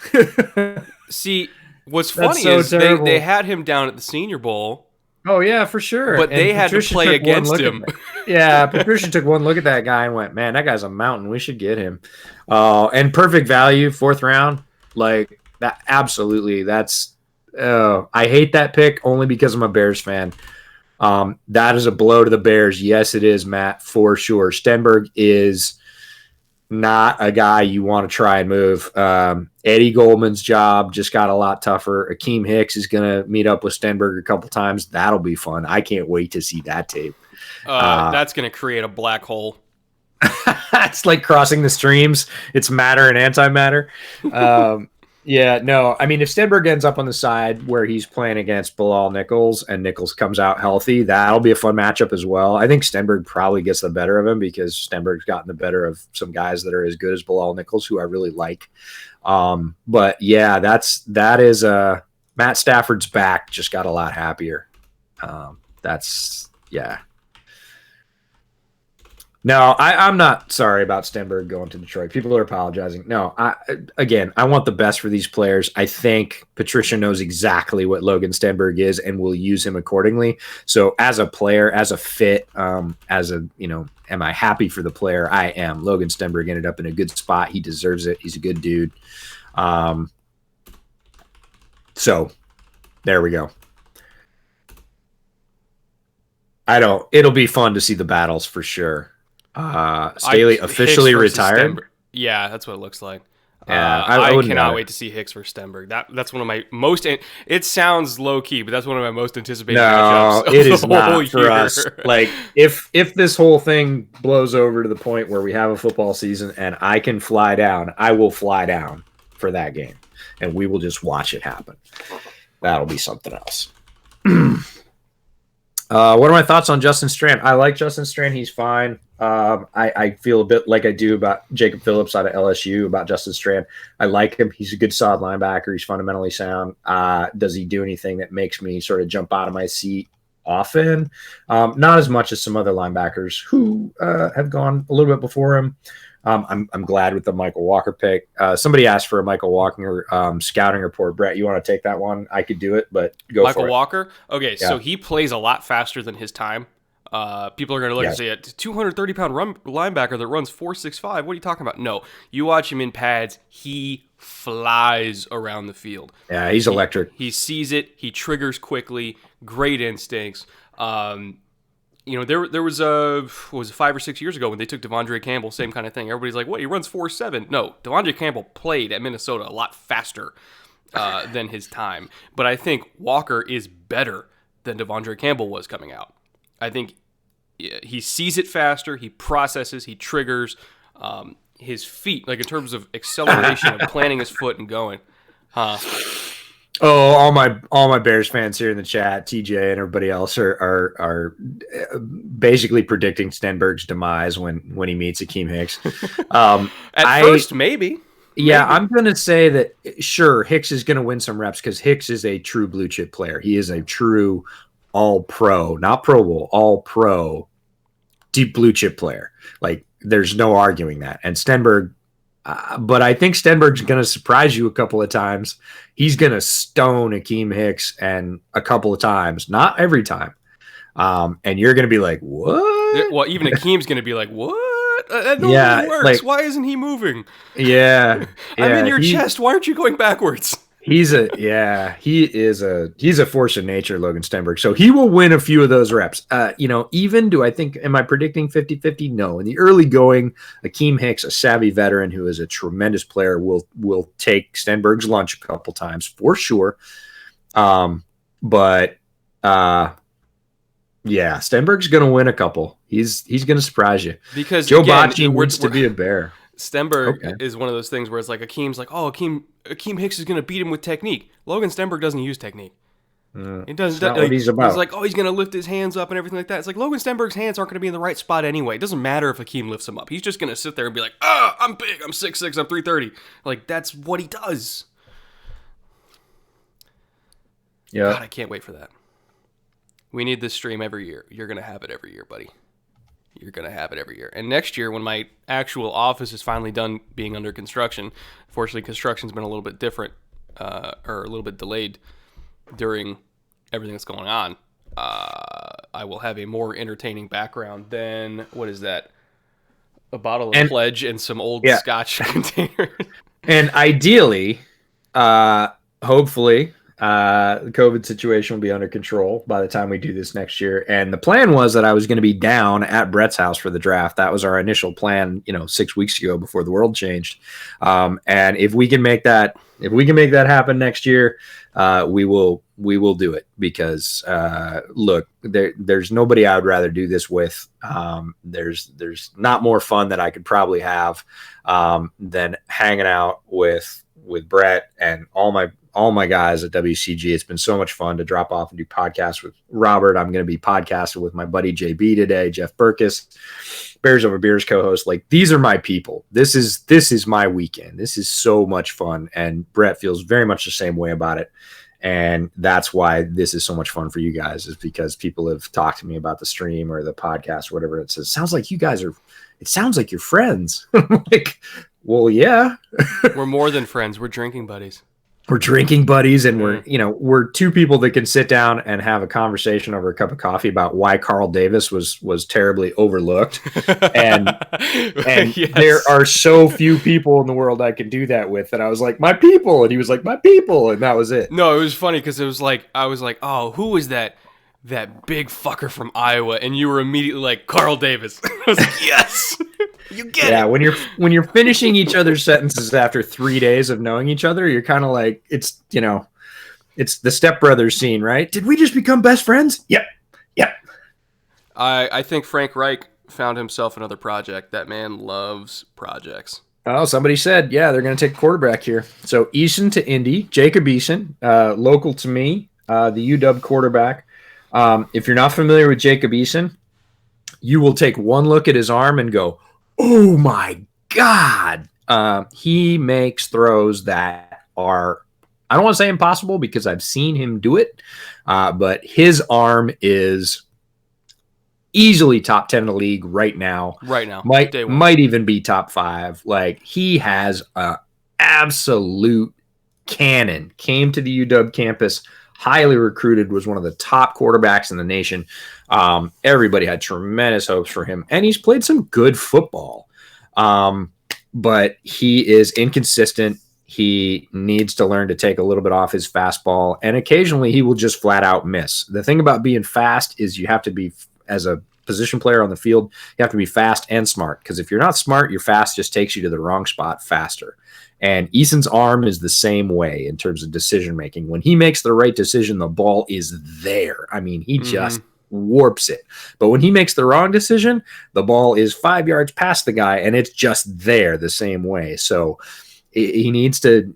See, what's That's funny so is terrible. they had him down at the Senior Bowl, Oh, yeah, for sure. but they And had to Patricia play took one against look at him. that. Yeah, Patricia took one look at that guy and went, man, that guy's a mountain. We should get him. And perfect value, 4th round. Like, that, absolutely. That's, I hate that pick only because I'm a Bears fan. That is a blow to the Bears. Yes, it is, Matt, for sure. Stenberg is not a guy you want to try and move. Eddie Goldman's job just got a lot tougher. Akeem Hicks is going to meet up with Stenberg a couple times. That'll be fun. I can't wait to see that tape. That's going to create a black hole. It's like crossing the streams. It's matter and antimatter. Yeah, no. I mean, if Stenberg ends up on the side where he's playing against Bilal Nichols and Nichols comes out healthy, that'll be a fun matchup as well. I think Stenberg probably gets the better of him because Stenberg's gotten the better of some guys that are as good as Bilal Nichols, who I really like. But yeah, that is Matt Stafford's back. Just got a lot happier. Yeah. No, I'm not sorry about Stenberg going to Detroit. People are apologizing. No, I want the best for these players. I think Patricia knows exactly what Logan Stenberg is and will use him accordingly. So as a player, as a fit, am I happy for the player? I am. Logan Stenberg ended up in a good spot. He deserves it. He's a good dude. So there we go. It'll be fun to see the battles for sure. Staley officially retired. Stenberg. Yeah, that's what it looks like. Yeah, I wouldn't cannot know. wait to see Hicks versus Stenberg. That's one of my most. It sounds low key, but that's one of my most anticipated. No, matchups of it is the not whole for year. us. Like if this whole thing blows over to the point where we have a football season and I can fly down, I will fly down for that game, and we will just watch it happen. That'll be something else. What are my thoughts on Justin Strand? I like Justin Strand. He's fine. I feel a bit like I do about Jacob Phillips out of LSU, about Justin Strand. I like him. He's a good, solid linebacker. He's fundamentally sound. Does he do anything that makes me sort of jump out of my seat often? Not as much as some other linebackers who have gone a little bit before him. I'm glad with the Michael Walker pick. Somebody asked for a Michael Walker scouting report. Brett, you want to take that one? I could do it, but go Michael for it. Walker. Okay, Yeah. so he plays a lot faster than his time. People are going to look and say, a 230-pound linebacker that runs 4.65. What are you talking about? No, you watch him in pads. He flies around the field. Yeah, he's electric. He sees it. He triggers quickly. Great instincts. There was what was it, 5 or 6 years ago when they took Devondre Campbell, same kind of thing. Everybody's like, what, he runs 4.7. No, Devondre Campbell played at Minnesota a lot faster than his time. But I think Walker is better than Devondre Campbell was coming out. I think he sees it faster, he processes, he triggers his feet, like in terms of acceleration of planting his foot and going. Oh, all my Bears fans here in the chat, TJ and everybody else are basically predicting Stenberg's demise when he meets Akeem Hicks. At first, maybe. Yeah, I'm going to say that, sure, Hicks is going to win some reps because Hicks is a true blue chip player. He is a true all-pro, not Pro Bowl, all-pro, deep blue chip player. Like, there's no arguing that. And Stenberg, but I think Stenberg's going to surprise you a couple of times. He's going to stone Akeem Hicks and a couple of times, not every time. And you're going to be like, what? Well, even Akeem's going to be like, what? That Yeah, works. like- Why isn't he moving? Yeah. I'm in your chest. Why aren't you going backwards? He is a force of nature, Logan Stenberg. So he will win a few of those reps. Am I predicting 50-50? No. In the early going, Akeem Hicks, a savvy veteran who is a tremendous player, will take Stenberg's lunch a couple times for sure. Stenberg's going to win a couple. He's going to surprise you. Because Joe again, Bocci needs to be a Bear. Stenberg Okay. is one of those things where it's like Akeem's like, oh, Akeem Hicks is going to beat him with technique. Logan Stenberg doesn't use technique. It doesn't. It's not what he's about. He's like, oh, he's going to lift his hands up and everything like that. It's like Logan Stenberg's hands aren't going to be in the right spot anyway. It doesn't matter if Akeem lifts him up. He's just going to sit there and be like, I'm big. I'm 6'6". I'm 330. Like, that's what he does. Yeah. God, I can't wait for that. We need this stream every year. You're going to have it every year, buddy. You're going to have it every year. And next year, when my actual office is finally done being under construction, fortunately, construction's been a little bit different, or a little bit delayed during everything that's going on. I will have a more entertaining background than, what is that? A bottle of Pledge and some old Scotch containers. And ideally, hopefully, the COVID situation will be under control by the time we do this next year. And the plan was that I was going to be down at Brett's house for the draft. That was our initial plan, 6 weeks ago before the world changed. And if we can make that happen next year, we will do it because, look, there's nobody I would rather do this with. There's not more fun that I could probably have, than hanging out with Brett and all my guys at WCG. It's been so much fun to drop off and do podcasts with Robert. I'm going to be podcasting with my buddy JB today, Jeff Burkus, Bears Over Beers co-host. Like, these are my people. This is my weekend. This is so much fun. And Brett feels very much the same way about it. And that's why this is so much fun for you guys, is because people have talked to me about the stream or the podcast or whatever. It says, sounds like you're friends. I'm like, well, yeah. We're more than friends. We're drinking buddies. We're drinking buddies, and we're two people that can sit down and have a conversation over a cup of coffee about why Carl Davis was terribly overlooked. And yes. There are so few people in the world I can do that with. And I was like, my people. And he was like, my people. And that was it. No, it was funny because I was like, oh, who was that big fucker from Iowa? And you were immediately like, Carl Davis. I was like, yes. You get it. Yeah, when you're finishing each other's sentences after 3 days of knowing each other, you're kind of like, it's the Step Brothers scene, right? Did we just become best friends? Yep. I think Frank Reich found himself another project. That man loves projects. Oh, somebody said, yeah, they're going to take a quarterback here. So Eason to Indy, Jacob Eason, local to me, the UW quarterback. If you're not familiar with Jacob Eason, you will take one look at his arm and go, oh my God. He makes throws that are, I don't want to say impossible because I've seen him do it, but his arm is easily top 10 in the league right now. Might even be top 5. Like, he has an absolute cannon. Came to the UW campus, highly recruited, was one of the top quarterbacks in the nation. Everybody had tremendous hopes for him, and he's played some good football. But he is inconsistent. He needs to learn to take a little bit off his fastball, and occasionally he will just flat out miss. The thing about being fast is you have to be, as a position player on the field, you have to be fast and smart, because if you're not smart, your fast just takes you to the wrong spot faster. And Eason's arm is the same way in terms of decision making. When he makes the right decision, the ball is there. I mean, he just warps it. But when he makes the wrong decision, the ball is 5 yards past the guy, and it's just there the same way. So he needs to.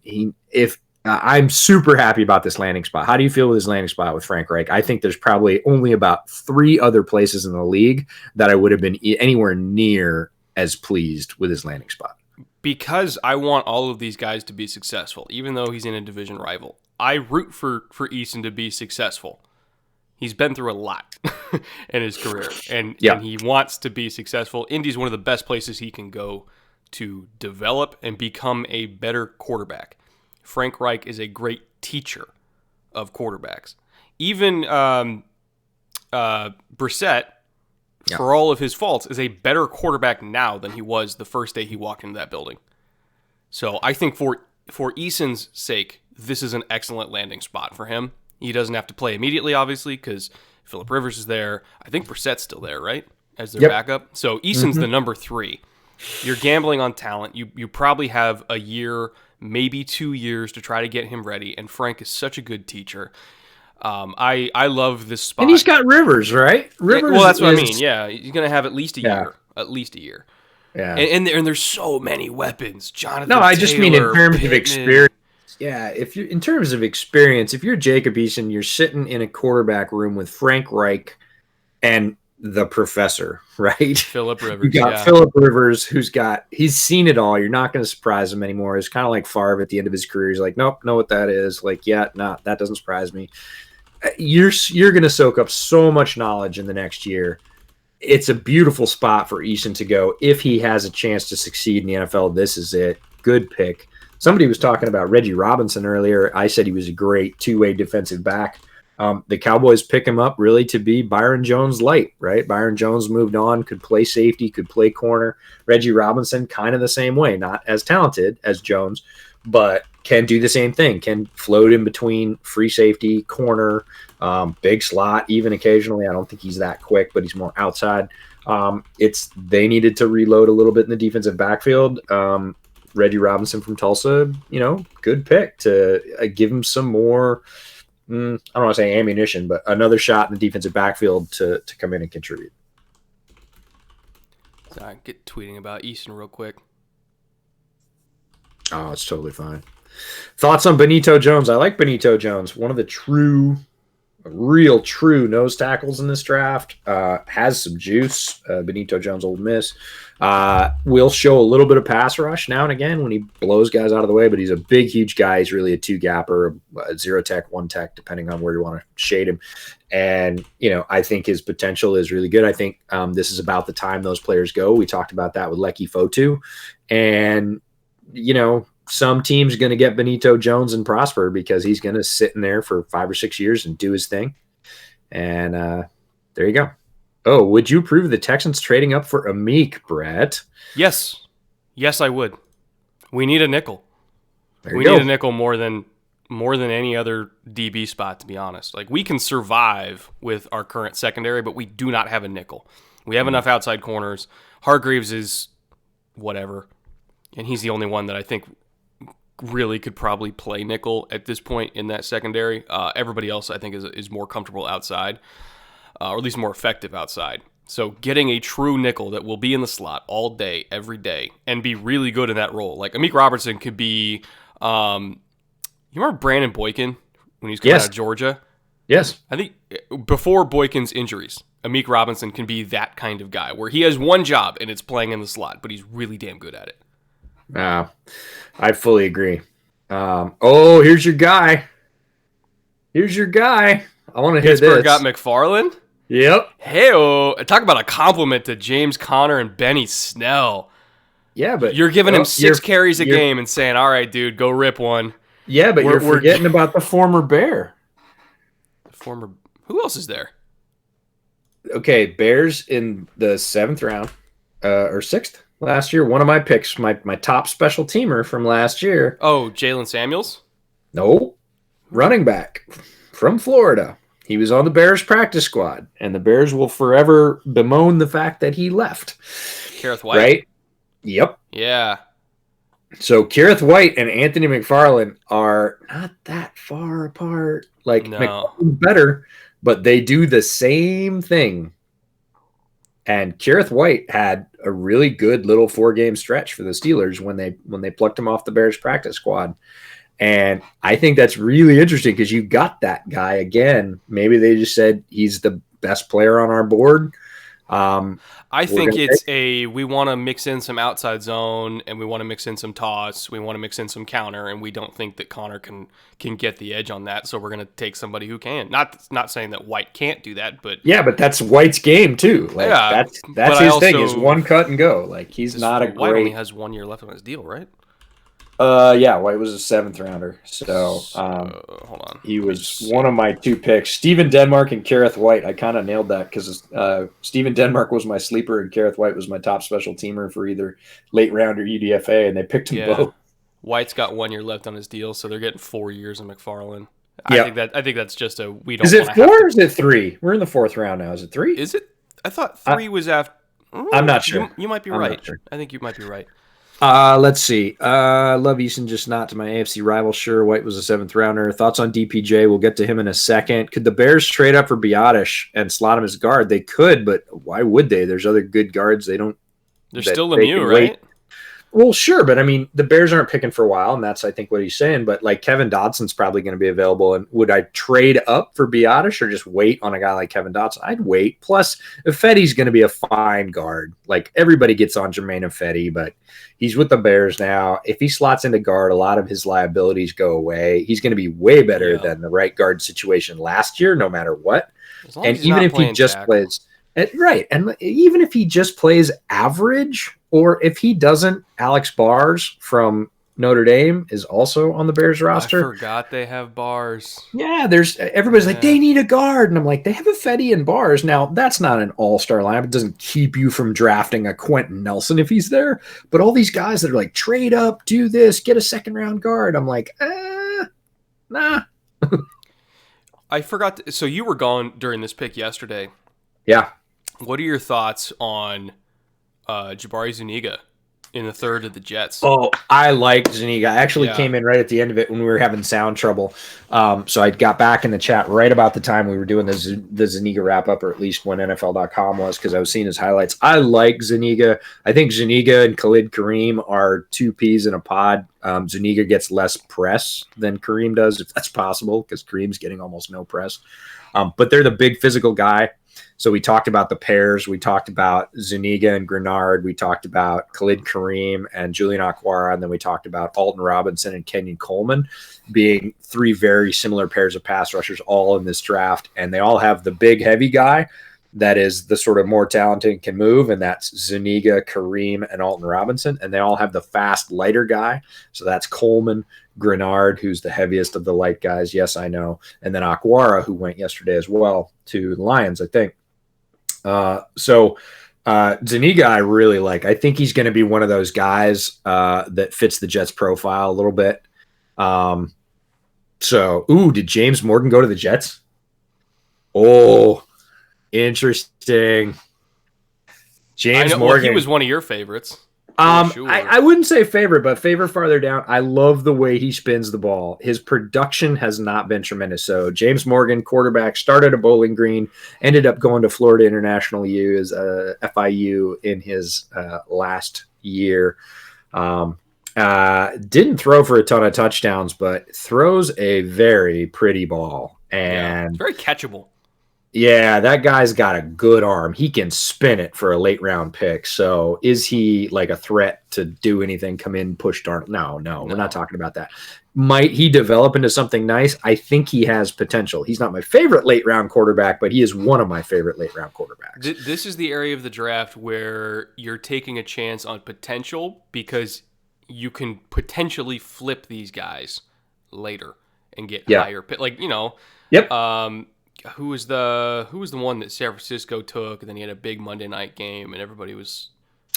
I'm super happy about this landing spot. How do you feel with his landing spot with Frank Reich? I think there's probably only about 3 other places in the league that I would have been anywhere near as pleased with his landing spot. Because I want all of these guys to be successful, even though he's in a division rival. I root for Eason to be successful. He's been through a lot in his career, and he wants to be successful. Indy's one of the best places he can go to develop and become a better quarterback. Frank Reich is a great teacher of quarterbacks. Even Brissett, for all of his faults, is a better quarterback now than he was the first day he walked into that building. So I think for Eason's sake, this is an excellent landing spot for him. He doesn't have to play immediately, obviously, because Phillip Rivers is there. I think Brissett's still there, right, as their backup. So Eason's the number 3. You're gambling on talent. You probably have a year, maybe 2 years to try to get him ready, and Frank is such a good teacher. I love this spot. And he's got Rivers, right? Rivers. Well, that's what I mean. Yeah, he's going to have at least a year. At least a year. Yeah. And there's so many weapons. Jonathan No, I just mean in Taylor, terms of Pittman. experience. Yeah, if you're in terms of experience, if you're Jacob Eason, you're sitting in a quarterback room with Frank Reich and the professor, right? Phillip You Rivers. got Yeah. Phillip Rivers, he's seen it all. You're not going to surprise him anymore. It's kind of like Favre at the end of his career. He's like, nope, know what that is. Like, yeah, nah, that doesn't surprise me. You're going to soak up so much knowledge in the next year. It's a beautiful spot for Eason to go if he has a chance to succeed in the NFL. This is it. Good pick. Somebody was talking about Reggie Robinson earlier. I said he was a great two-way defensive back. The Cowboys pick him up really to be Byron Jones light, right? Byron Jones moved on, could play safety, could play corner. Reggie Robinson kind of the same way, not as talented as Jones, but can do the same thing, can float in between free safety, corner, big slot, even occasionally. I don't think he's that quick, but he's more outside. They needed to reload a little bit in the defensive backfield. Reggie Robinson from Tulsa, good pick to give him some more, I don't want to say ammunition, but another shot in the defensive backfield to come in and contribute. Sorry, get tweeting about Easton real quick. Oh, it's totally fine. Thoughts on Benito Jones? I like Benito Jones. One of the real true nose tackles in this draft. Has some juice. Benito Jones, Ole Miss. Will show a little bit of pass rush now and again when he blows guys out of the way, but he's a big, huge guy. He's really a two-gapper, a zero tech, one tech, depending on where you want to shade him. And, I think his potential is really good. I think this is about the time those players go. We talked about that with Lecky Fotu. And, some team's going to get Benito Jones and prosper because he's going to sit in there for 5 or 6 years and do his thing. And there you go. Oh, would you approve of the Texans trading up for Amik, Brett? Yes, I would. We need a nickel. There We you need go. a nickel more than any other DB spot, to be honest. Like, we can survive with our current secondary, but we do not have a nickel. We have enough outside corners. Hargreaves is whatever, and he's the only one that I think really could probably play nickel at this point in that secondary. Everybody else, I think, is more comfortable outside, or at least more effective outside. So getting a true nickel that will be in the slot all day, every day, and be really good in that role. Like, Amik Robertson could be, you remember Brandon Boykin when he was coming Yes. out of Georgia? Yes. I think before Boykin's injuries, Amik Robinson can be that kind of guy where he has one job and it's playing in the slot, but he's really damn good at it. I fully agree. Here's your guy. I want to hear Pittsburgh this. got McFarland. Yep. Hey, talk about a compliment to James Conner and Benny Snell. Yeah, but You're giving him 6 carries a you're- game and saying, all right, dude, go rip one. Yeah, but We're- you're forgetting about the former Bear. Who else is there? Okay, Bears in the 7th round, or 6th last year. One of my picks, my top special teamer from last year. Oh, Jalen Samuels? No, running back from Florida. He was on the Bears practice squad, and the Bears will forever bemoan the fact that he left. Kareth White. Right? Yep. Yeah. So Kareth White and Anthony McFarland are not that far apart. Like, No. McFarland's better, but they do the same thing. And Kareth White had a really good little 4-game stretch for the Steelers when they plucked him off the Bears practice squad. And I think that's really interesting because you got that guy again. Maybe they just said he's the best player on our board. I think we want to mix in some outside zone and we want to mix in some toss. We want to mix in some counter, and we don't think that Connor can get the edge on that. So we're going to take somebody who can. Not saying that White can't do that, but yeah, but that's White's game too. Like, yeah, that's his thing is one cut and go. Like, he's not a White only great. has 1 year left on his deal, right? Yeah, White was a 7th rounder. So hold on. he was one of my 2 picks. Steven Denmark and Kareth White. I kind of nailed that because Steven Denmark was my sleeper and Kareth White was my top special teamer for either late round or UDFA, and they picked them both. White's got 1 year left on his deal, so they're getting 4 years in McFarland. Yep. I think that's just a we don't. Is it wanna 4 have or is it 3? We're in the 4th round now. Is it 3? Is it? I thought 3 was after. I'm not sure. You might be I'm not right. sure. I think you might be right. Let's see. Love Eason, just not to my AFC rival. Sure, White was a 7th rounder. Thoughts on DPJ? We'll get to him in a second. Could the Bears trade up for Biotish and slot him as guard? They could, but why would they? There's other good guards. They don't There's that still they can Lemieux, wait. right? Well, sure, but I mean, the Bears aren't picking for a while, and that's I think what he's saying. But like Kevin Dotson's probably going to be available, and would I trade up for Biotish or just wait on a guy like Kevin Dotson? I'd wait. Plus, Ifedi's going to be a fine guard. Like everybody gets on Jermaine Ifedi, but he's with the Bears now. If he slots into guard, a lot of his liabilities go away. He's going to be way better than the right guard situation last year, no matter what. As long And as he's even not if he playing just tackle. plays. Right. And even if he just plays average, or if he doesn't, Alex Bars from Notre Dame is also on the Bears I roster. forgot they have bars. Yeah, there's everybody's like, they need a guard. And I'm like, they have a Fetty and Bars. Now, that's not an all-star lineup. It doesn't keep you from drafting a Quentin Nelson if he's there. But all these guys that are like, trade up, do this, get a second-round guard. I'm like, nah. I forgot. So you were gone during this pick yesterday. Yeah. What are your thoughts on Jabari Zuniga in the third of the Jets? Oh, I like Zuniga. I actually Yeah. came in right at the end of it when we were having sound trouble. So I got back in the chat right about the time we were doing the Zuniga wrap up, or at least when NFL.com was, because I was seeing his highlights. I like Zuniga. I think Zuniga and Khalid Kareem are two peas in a pod. Zuniga gets less press than Kareem does, if that's possible, because Kareem's getting almost no press. But they're the big physical guy. So we talked about the pairs. We talked about Zuniga and Grenard. We talked about Khalid Kareem and Julian Aquara. And then we talked about Alton Robinson and Kenyon Coleman being three very similar pairs of pass rushers all in this draft. And they all have the big, heavy guy that is the sort of more talented and can move. And that's Zuniga, Kareem, and Alton Robinson. And they all have the fast, lighter guy. So that's Coleman, Grenard, who's the heaviest of the light guys. Yes, I know. And then Aquara, who went yesterday as well to the Lions, I think. Zuniga, I really like. I think he's going to be one of those guys that fits the Jets profile a little bit. Did James Morgan go to the Jets? Oh, interesting. James Morgan. Well, he was one of your favorites. Sure. I wouldn't say favorite, but favor farther down. I love the way he spins the ball. His production has not been tremendous. So James Morgan, quarterback, started at Bowling Green, ended up going to Florida International U as FIU in his last year. Didn't throw for a ton of touchdowns, but throws a very pretty ball. And it's very catchable. Yeah, that guy's got a good arm. He can spin it for a late round pick. So is he like a threat to do anything, come in, push Darnold? No, we're not talking about that. Might he develop into something nice? I think he has potential. He's not my favorite late round quarterback, but he is one of my favorite late round quarterbacks. This is the area of the draft where you're taking a chance on potential because you can potentially flip these guys later and get higher pick. Like, Yep. Who was the one that San Francisco took, and then he had a big Monday night game, and everybody was.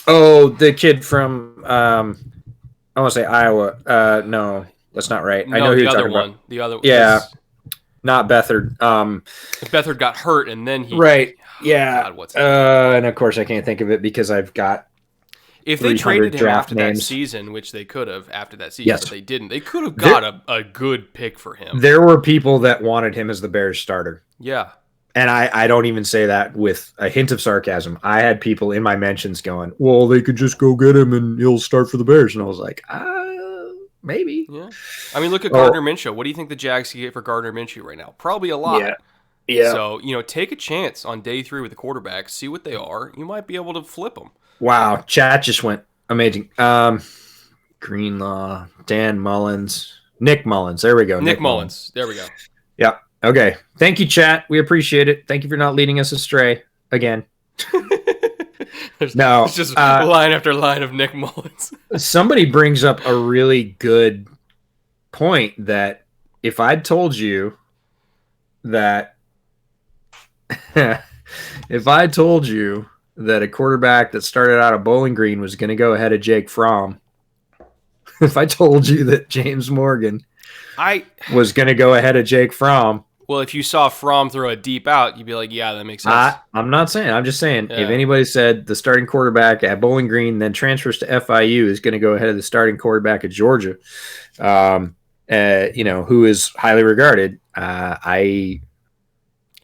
Oh, the kid from I want to say Iowa. No, that's not right. No, I know who the you're other talking one. about. The other. Yeah, not Beathard. Beathard got hurt, and then he. Right. Yeah. God, what's and of course I can't think of it because I've got. If they traded him after names. that season, which they could have after that season, Yes. but they didn't. They could have got a good pick for him. There were people that wanted him as the Bears starter. Yeah. And I don't even say that with a hint of sarcasm. I had people in my mentions going, well, they could just go get him and he'll start for the Bears. And I was like, maybe. Yeah. I mean, look at Gardner Minshew. What do you think the Jags can get for Gardner Minshew right now? Probably a lot. Yeah. So, take a chance on day 3 with the quarterbacks. See what they are. You might be able to flip them. Wow. Chat just went amazing. Greenlaw, Dan Mullins, Nick Mullins. There we go. Nick Mullins. There we go. Yeah. Okay. Thank you, chat. We appreciate it. Thank you for not leading us astray again. It's just line after line of Nick Mullins. Somebody brings up a really good point that if I'd told you that a quarterback that started out of Bowling Green was going to go ahead of Jake Fromm, if I told you that James Morgan was going to go ahead of Jake Fromm. Well, if you saw Fromm throw a deep out, you'd be like, yeah, that makes sense. I'm not saying. I'm just saying if anybody said the starting quarterback at Bowling Green then transfers to FIU is going to go ahead of the starting quarterback at Georgia, who is highly regarded,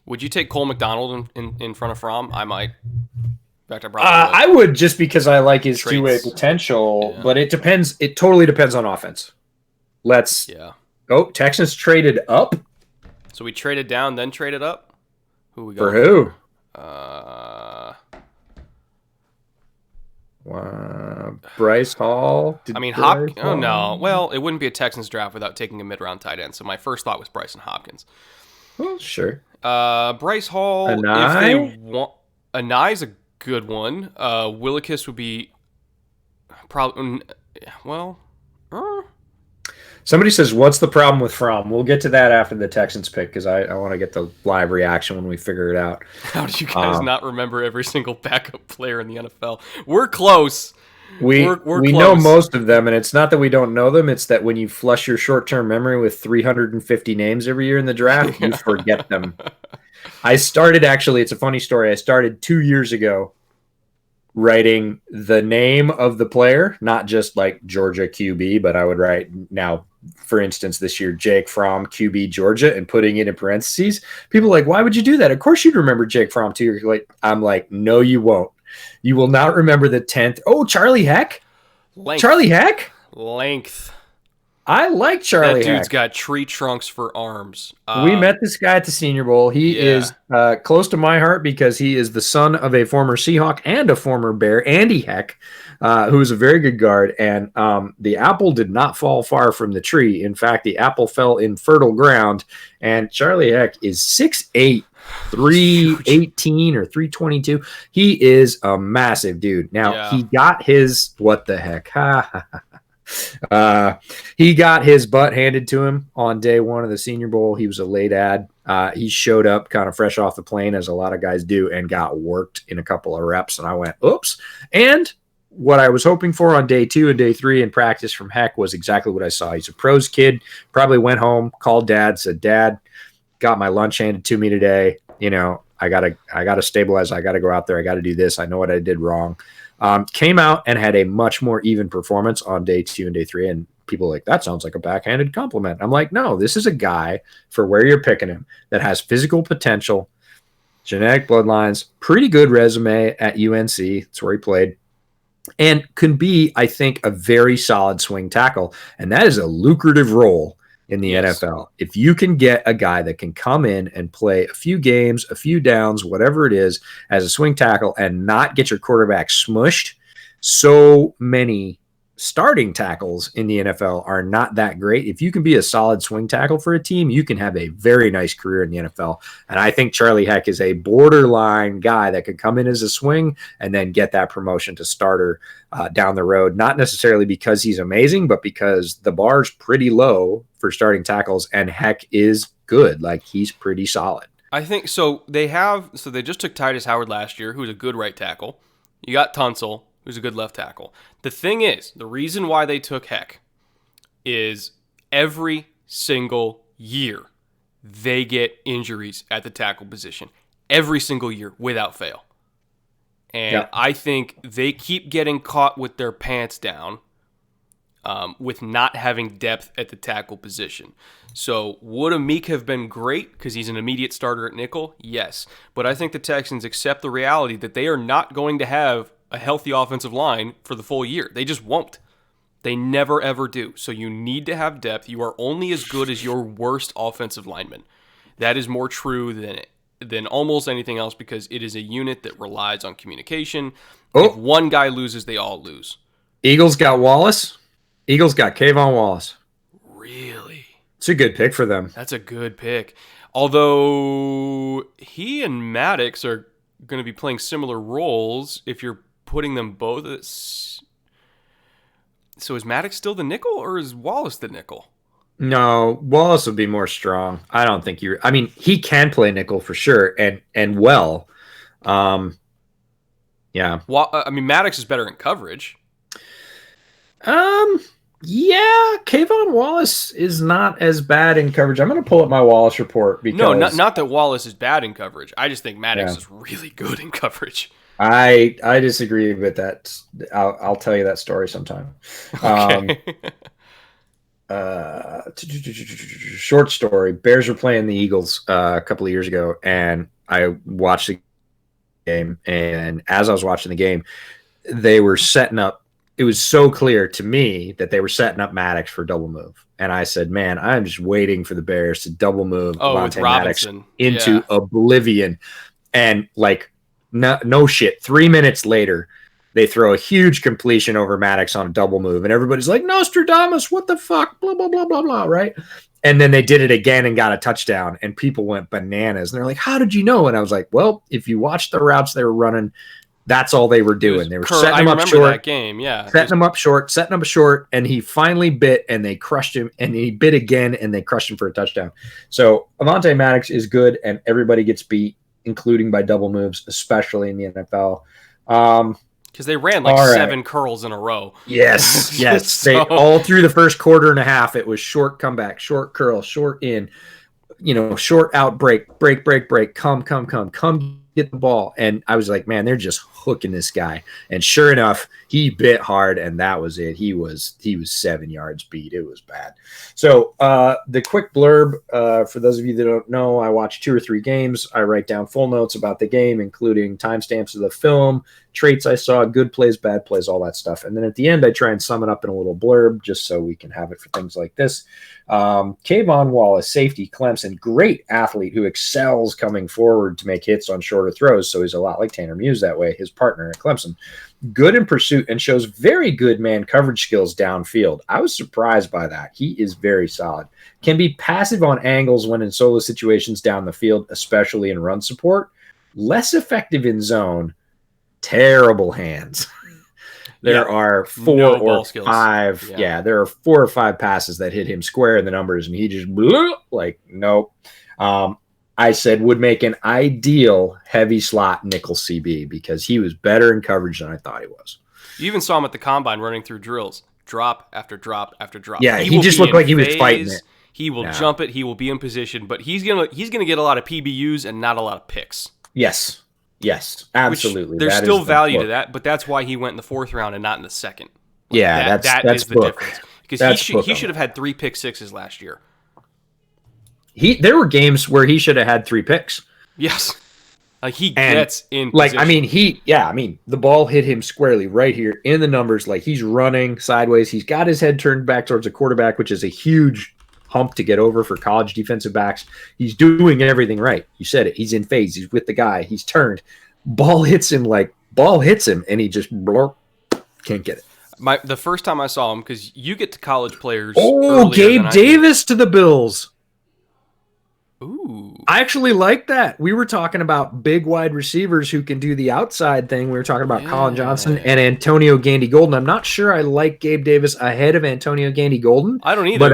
Would you take Cole McDonald in front of Fromm? I might. In fact, I probably would. I would, just because I like his Traits. two-way potential, Yeah. but it depends. It totally depends on offense. Let's. Yeah. Oh, Texans traded up So we traded down, then traded up. Who we got? for who? Bryce Hall. I mean, Bryce Oh no. Hall? Well, it wouldn't be a Texans draft without taking a mid-round tight end. So my first thought was Bryson Hopkins. Well, sure. Bryce Hall. Anai? If they want, Anai's a good one. Willikis would be probably. Well. Somebody says, "What's the problem with Fromm?" We'll get to that after the Texans pick because I want to get the live reaction when we figure it out. How do you guys not remember every single backup player in the NFL? We're close. We're We close. know most of them, and it's not that we don't know them. It's that when you flush your short-term memory with 350 names every year in the draft, you forget them. It's a funny story. I started 2 years ago writing the name of the player, not just like Georgia QB, but I would write now, for instance, this year, Jake Fromm, QB Georgia, and putting it in parentheses. People are like, why would you do that? Of course you'd remember Jake Fromm too. I'm like, no, you won't. You will not remember the 10th. Oh, Charlie Heck? Length. Charlie Heck? Length. I like Charlie That dude's Heck. got tree trunks for arms. We met this guy at the Senior Bowl. He Yeah. is close to my heart because he is the son of a former Seahawk and a former Bear, Andy Heck, who is a very good guard. And the apple did not fall far from the tree. In fact, the apple fell in fertile ground. And Charlie Heck is 6'8", 318 or 322. He is a massive dude. Now, Yeah. he got his – what the heck? He got his butt handed to him on day one of the Senior Bowl. He was a late ad. He showed up kind of fresh off the plane, as a lot of guys do, and got worked in a couple of reps. And I went, oops. And what I was hoping for on day 2 and day 3 in practice from Heck was exactly what I saw. He's a pros kid. Probably went home, called dad, said, "Dad, got my lunch handed to me today. You know, I gotta stabilize. I gotta go out there. I gotta do this. I know what I did wrong." Came out and had a much more even performance on day 2 and day 3. And people are like, that sounds like a backhanded compliment. I'm like, no, this is a guy, for where you're picking him, that has physical potential, genetic bloodlines, pretty good resume at UNC. That's where he played. And can be, I think, a very solid swing tackle. And that is a lucrative role in the Yes. NFL. If you can get a guy that can come in and play a few games, a few downs, whatever it is, as a swing tackle and not get your quarterback smushed, so many starting tackles in the NFL are not that great. If you can be a solid swing tackle for a team, you can have a very nice career in the NFL. And I think Charlie Heck is a borderline guy that could come in as a swing and then get that promotion to starter down the road. Not necessarily because he's amazing, but because the bar's pretty low for starting tackles, and Heck is good. Like, he's pretty solid. I think so. They just took Titus Howard last year, who's a good right tackle. You got Tunsil, who's a good left tackle. The thing is, the reason why they took Heck is every single year they get injuries at the tackle position. Every single year, without fail. And Yeah. I think they keep getting caught with their pants down with not having depth at the tackle position. So would Amik have been great because he's an immediate starter at nickel? Yes. But I think the Texans accept the reality that they are not going to have a healthy offensive line for the full year. They just won't. They never, ever do. So you need to have depth. You are only as good as your worst offensive lineman. That is more true than almost anything else because it is a unit that relies on communication. Oh. If one guy loses, they all lose. Eagles got Wallace. Eagles got Kayvon Wallace. Really? It's a good pick for them. That's a good pick. Although he and Maddox are going to be playing similar roles if you're putting them both at... So is Maddox still the nickel or is Wallace the nickel? No, Wallace would be more strong. I don't think I mean, he can play nickel for sure and well. Yeah. I mean, Maddox is better in coverage. Yeah, Kayvon Wallace is not as bad in coverage. I'm going to pull up my Wallace report because No, not that Wallace is bad in coverage. I just think Maddox is really good in coverage. I disagree with that. I'll tell you that story sometime. Okay. Short story. Bears were playing the Eagles a couple of years ago, and I watched the game, and as I was watching the game, they were setting up. It was so clear to me that they were setting up Maddox for double move, and I said, "Man, I'm just waiting for the Bears to double move with Maddox Robinson into oblivion." And like, no shit. 3 minutes later, they throw a huge completion over Maddox on a double move, and everybody's like, "Nostradamus, what the fuck?" Blah blah blah blah blah. Right? And then they did it again and got a touchdown, and people went bananas. And they're like, "How did you know?" And I was like, "Well, if you watch the routes they were running, that's all they were doing. They were setting them up short. That game, yeah, setting them up short, and he finally bit, and they crushed him, and he bit again, and they crushed him for a touchdown. So Avonte Maddox is good, and everybody gets beat, including by double moves, especially in the NFL. Because they ran like 7 curls in a row. Yes. They all through the first quarter and a half, it was short comeback, short curl, short in, short out, break, come get the ball. And I was like, man, they're just hooking this guy. And sure enough, he bit hard, and that was it. He was 7 yards beat. It was bad. So the quick blurb, for those of you that don't know, I watch 2 or 3 games. I write down full notes about the game, including timestamps of the film, traits I saw, good plays, bad plays, all that stuff. And then at the end, I try and sum it up in a little blurb just so we can have it for things like this. Kayvon Wallace, safety, Clemson, great athlete who excels coming forward to make hits on shorter throws. So he's a lot like Tanner Muse that way, his partner at Clemson. Good in pursuit and shows very good man coverage skills downfield. I was surprised by that. He is very solid. Can be passive on angles when in solo situations down the field, especially in run support. Less effective in zone. Terrible hands. There are 4 or 5. Yeah, there are 4 or 5 passes that hit him square in the numbers, and he just blew like, nope. I said would make an ideal heavy slot nickel CB because he was better in coverage than I thought he was. You even saw him at the combine running through drills, drop after drop after drop. Yeah, he just looked like he was fighting it. He will jump it. He will be in position, but he's gonna get a lot of PBUs and not a lot of picks. Yes, absolutely. There's still value to that, but that's why he went in the 4th round and not in the 2nd. Yeah, that's the difference. Because he should have had 3 pick sixes last year. There were games where he should have had 3 picks. Yes. Like he gets in position. The ball hit him squarely right here in the numbers. Like he's running sideways. He's got his head turned back towards the quarterback, which is a huge hump to get over for college defensive backs. He's doing everything right. You said it. He's in phase. He's with the guy. He's turned. Ball hits him, and he just can't get it. The first time I saw him, because you get to college players. Gabe Davis to the Bills. Ooh. I actually like that. We were talking about big wide receivers who can do the outside thing. We were talking about Colin Johnson and Antonio Gandy-Golden. I'm not sure I like Gabe Davis ahead of Antonio Gandy-Golden. I don't either,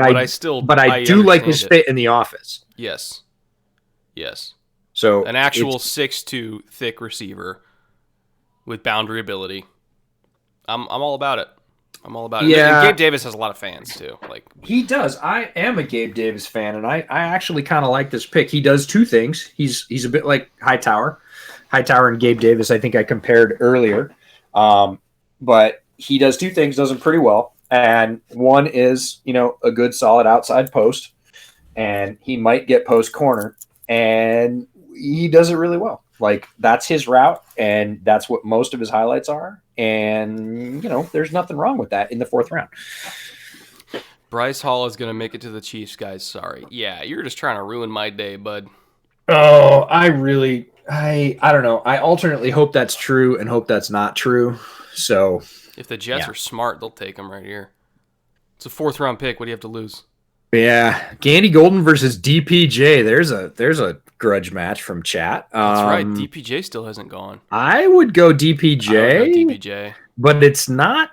but I do like his fit in the office. Yes. So an actual 6'2" thick receiver with boundary ability. I'm all about it. Yeah. And Gabe Davis has a lot of fans too. Like he does. I am a Gabe Davis fan, and I actually kind of like this pick. He does 2 things. He's a bit like Hightower and Gabe Davis. I think I compared earlier, but he does 2 things. Does them pretty well, and one is a good solid outside post, and he might get post corner, and he does it really well. Like that's his route, and that's what most of his highlights are. And there's nothing wrong with that in the 4th round. Bryce Hall is going to make it to the Chiefs, guys. Sorry. Yeah, you're just trying to ruin my day, bud. Oh, I don't know. I alternately hope that's true and hope that's not true. So if the Jets are smart, they'll take him right here. It's a 4th round pick. What do you have to lose? Yeah, Gandy-Golden versus DPJ. There's a grudge match from chat. That's right. DPJ still hasn't gone. I would go DPJ. DPJ, but it's not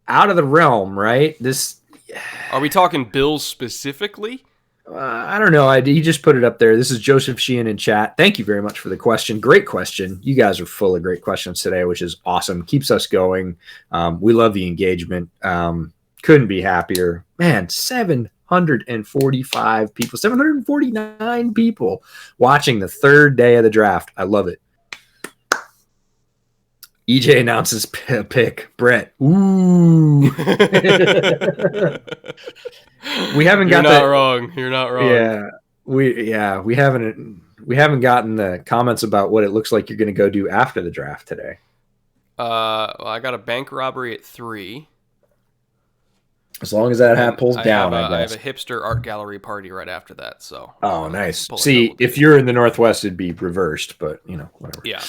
out of the realm, right? Are we talking Bills specifically? I don't know. He just put it up there. This is Joseph Sheehan in chat. Thank you very much for the question. Great question. You guys are full of great questions today, which is awesome. Keeps us going. We love the engagement. Couldn't be happier. Man, 745 people, 749 people watching the 3rd day of the draft. I love it. EJ announces pick. Brett. Ooh. We haven't got that. You're not wrong. Yeah. We haven't we haven't gotten the comments about what it looks like you're going to go do after the draft today. Well, I got a bank robbery at 3. As long as that hat And pulls down, I I have guess. a hipster art gallery party right after that. So. Oh, nice. pull a See, double if duty. you're in the Northwest, it'd be reversed, but whatever. Yeah.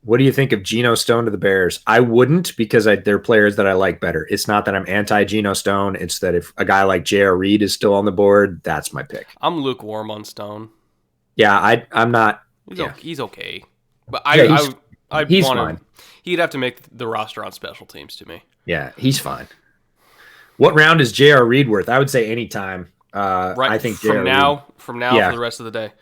What do you think of Geno Stone to the Bears? I wouldn't, because they're players that I like better. It's not that I'm anti Geno Stone. It's that if a guy like J.R. Reed is still on the board, that's my pick. I'm lukewarm on Stone. Yeah, I'm not. He's okay, but he's fine. He'd have to make the roster on special teams to me. Yeah, he's fine. What round is J.R. Reed worth? I would say anytime. Right. I think from now Yeah. for the rest of the day.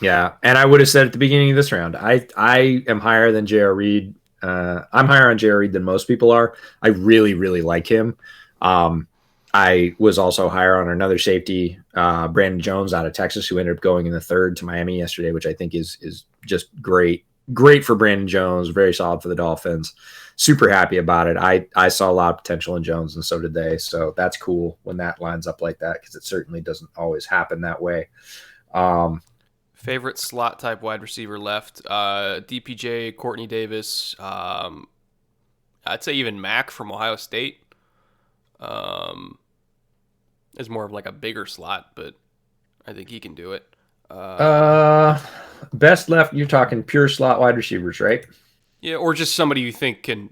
Yeah, and I would have said at the beginning of this round, I am higher than J.R. Reed. I'm higher on J.R. Reed than most people are. I really, really like him. I was also higher on another safety, Brandon Jones out of Texas, who ended up going in the 3rd to Miami yesterday, which I think is just great. Great for Brandon Jones, very solid for the Dolphins. Super happy about it. I saw a lot of potential in Jones, and so did they. So that's cool when that lines up like that, because it certainly doesn't always happen that way. Favorite slot type wide receiver left: DPJ, Courtney Davis. I'd say even Mack from Ohio State. Is more of like a bigger slot, but I think he can do it. Best left. You're talking pure slot wide receivers, right? Yeah, or just somebody you think can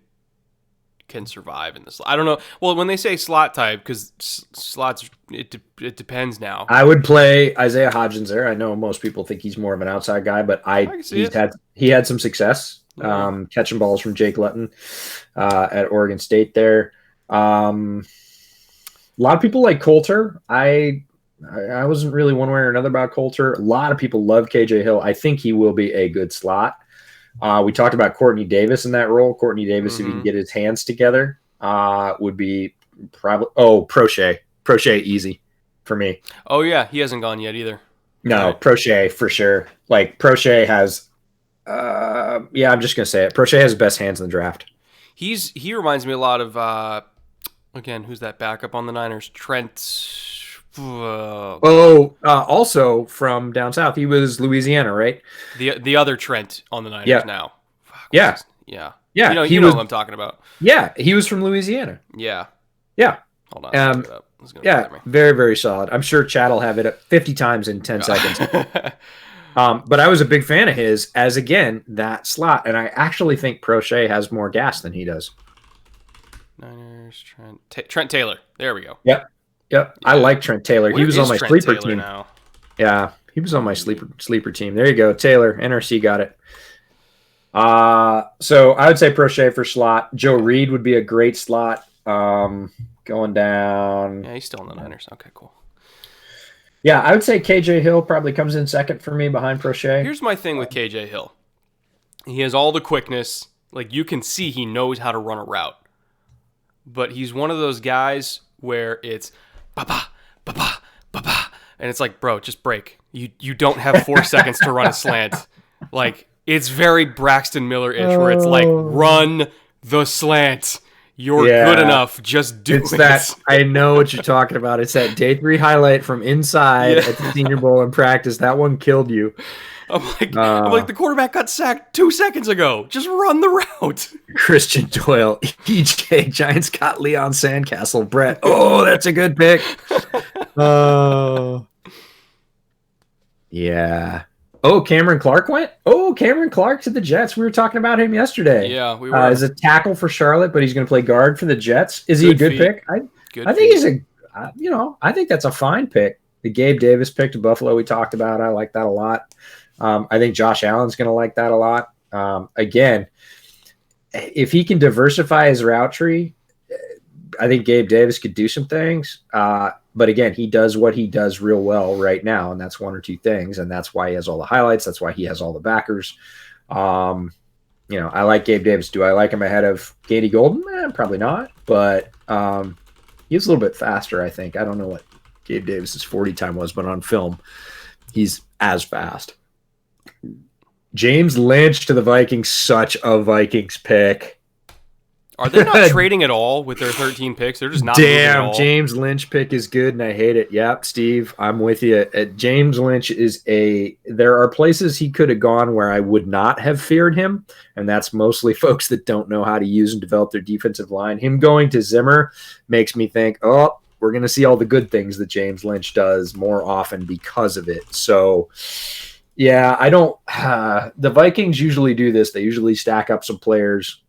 survive in the slot. I don't know. Well, when they say slot type, because slots, it depends now. I would play Isaiah Hodgins there. I know most people think he's more of an outside guy, but he had some success catching balls from Jake Luton at Oregon State there. A lot of people like Coulter. I wasn't really one way or another about Coulter. A lot of people love KJ Hill. I think he will be a good slot. We talked about Courtney Davis in that role. Courtney Davis, if he can get his hands together, would be probably. Oh, Prochet easy for me. Oh yeah, he hasn't gone yet either. No, Right. Prochet for sure. Like Prochet has. I'm just gonna say it. Prochet has the best hands in the draft. He reminds me a lot of again, who's that backup on the Niners? Trent. Also from down south, he was Louisiana, right? The other Trent on the Niners Yeah. now. Fuck, Yeah. what's his- yeah. Yeah, You know what I'm talking about. Yeah, he was from Louisiana. Yeah. Yeah. Hold on. I'll look it up. It's gonna Yeah, bother me. very, very solid. I'm sure Chad will have it up 50 times in 10 seconds. But I was a big fan of his as, again, that slot. And I actually think Prochet has more gas than he does. Niners, Trent Taylor. There we go. Yep. I like Trent Taylor. Where he was on is my Trent sleeper Taylor team. now? Yeah, he was on my sleeper team. There you go. Taylor, NRC got it. So I would say Prochet for slot. Joe Reed would be a great slot. Going down. Yeah, he's still in the Niners. Okay, cool. Yeah, I would say KJ Hill probably comes in second for me behind Prochet. Here's my thing with KJ Hill. He has all the quickness. Like, you can see he knows how to run a route. But he's one of those guys where it's ba-ba, ba-ba, ba-ba. And it's like, bro, just break. You don't have 4 seconds to run a slant. Like, it's very Braxton Miller-ish where it's like, run the slant. You're good enough. Just do It's it. that I know what you're talking about. It's that day 3 highlight from inside at the Senior Bowl in practice. That one killed you. I'm like, the quarterback got sacked 2 seconds ago. Just run the route. Christian Doyle, EJ, Giants got Leon Sandcastle, Brett. Oh, that's a good pick. Yeah. Oh, Cameron Clark went? Oh, Cameron Clark to the Jets. We were talking about him yesterday. Yeah, we were. As a tackle for Charlotte, but he's going to play guard for the Jets. Is he a good pick? I think he's I think that's a fine pick. The Gabe Davis pick to Buffalo we talked about. I like that a lot. I think Josh Allen's going to like that a lot. Again, if he can diversify his route tree, I think Gabe Davis could do some things. But again, he does what he does real well right now, and that's 1 or 2 things, and that's why he has all the highlights. That's why he has all the backers. I like Gabe Davis. Do I like him ahead of Gady Golden? Probably not, but he's a little bit faster, I think. I don't know what Gabe Davis's 40 time was, but on film, he's as fast. James Lynch to the Vikings, such a Vikings pick. Are they not trading at all with their 13 picks? They're just not moving at Damn, all. James Lynch pick is good, and I hate it. Yep, Steve, I'm with you. James Lynch is there are places he could have gone where I would not have feared him, and that's mostly folks that don't know how to use and develop their defensive line. Him going to Zimmer makes me think, oh, we're going to see all the good things that James Lynch does more often because of it. So, yeah, I don't the Vikings usually do this. They usually stack up some players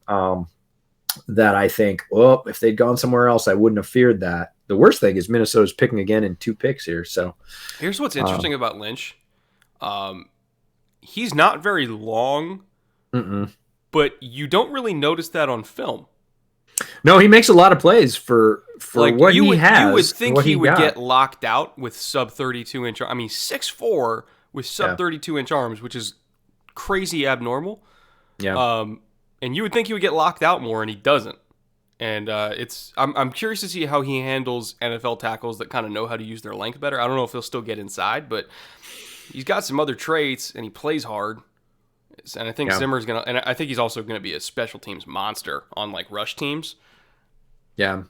that I think, well, if they'd gone somewhere else, I wouldn't have feared that. The worst thing is Minnesota's picking again in 2 picks here. So here's what's interesting about Lynch. He's not very long, but you don't really notice that on film. No, he makes a lot of plays for like what he has. You would think he would got. get locked out with sub 32-inch. I mean, 6'4" with sub 32-inch arms, which is crazy abnormal. Yeah. And you would think he would get locked out more, and he doesn't. And I'm curious to see how he handles NFL tackles that kind of know how to use their length better. I don't know if he'll still get inside, but he's got some other traits, and he plays hard. And I think Zimmer's gonna, and I think he's also gonna be a special teams monster on like rush teams. Yeah.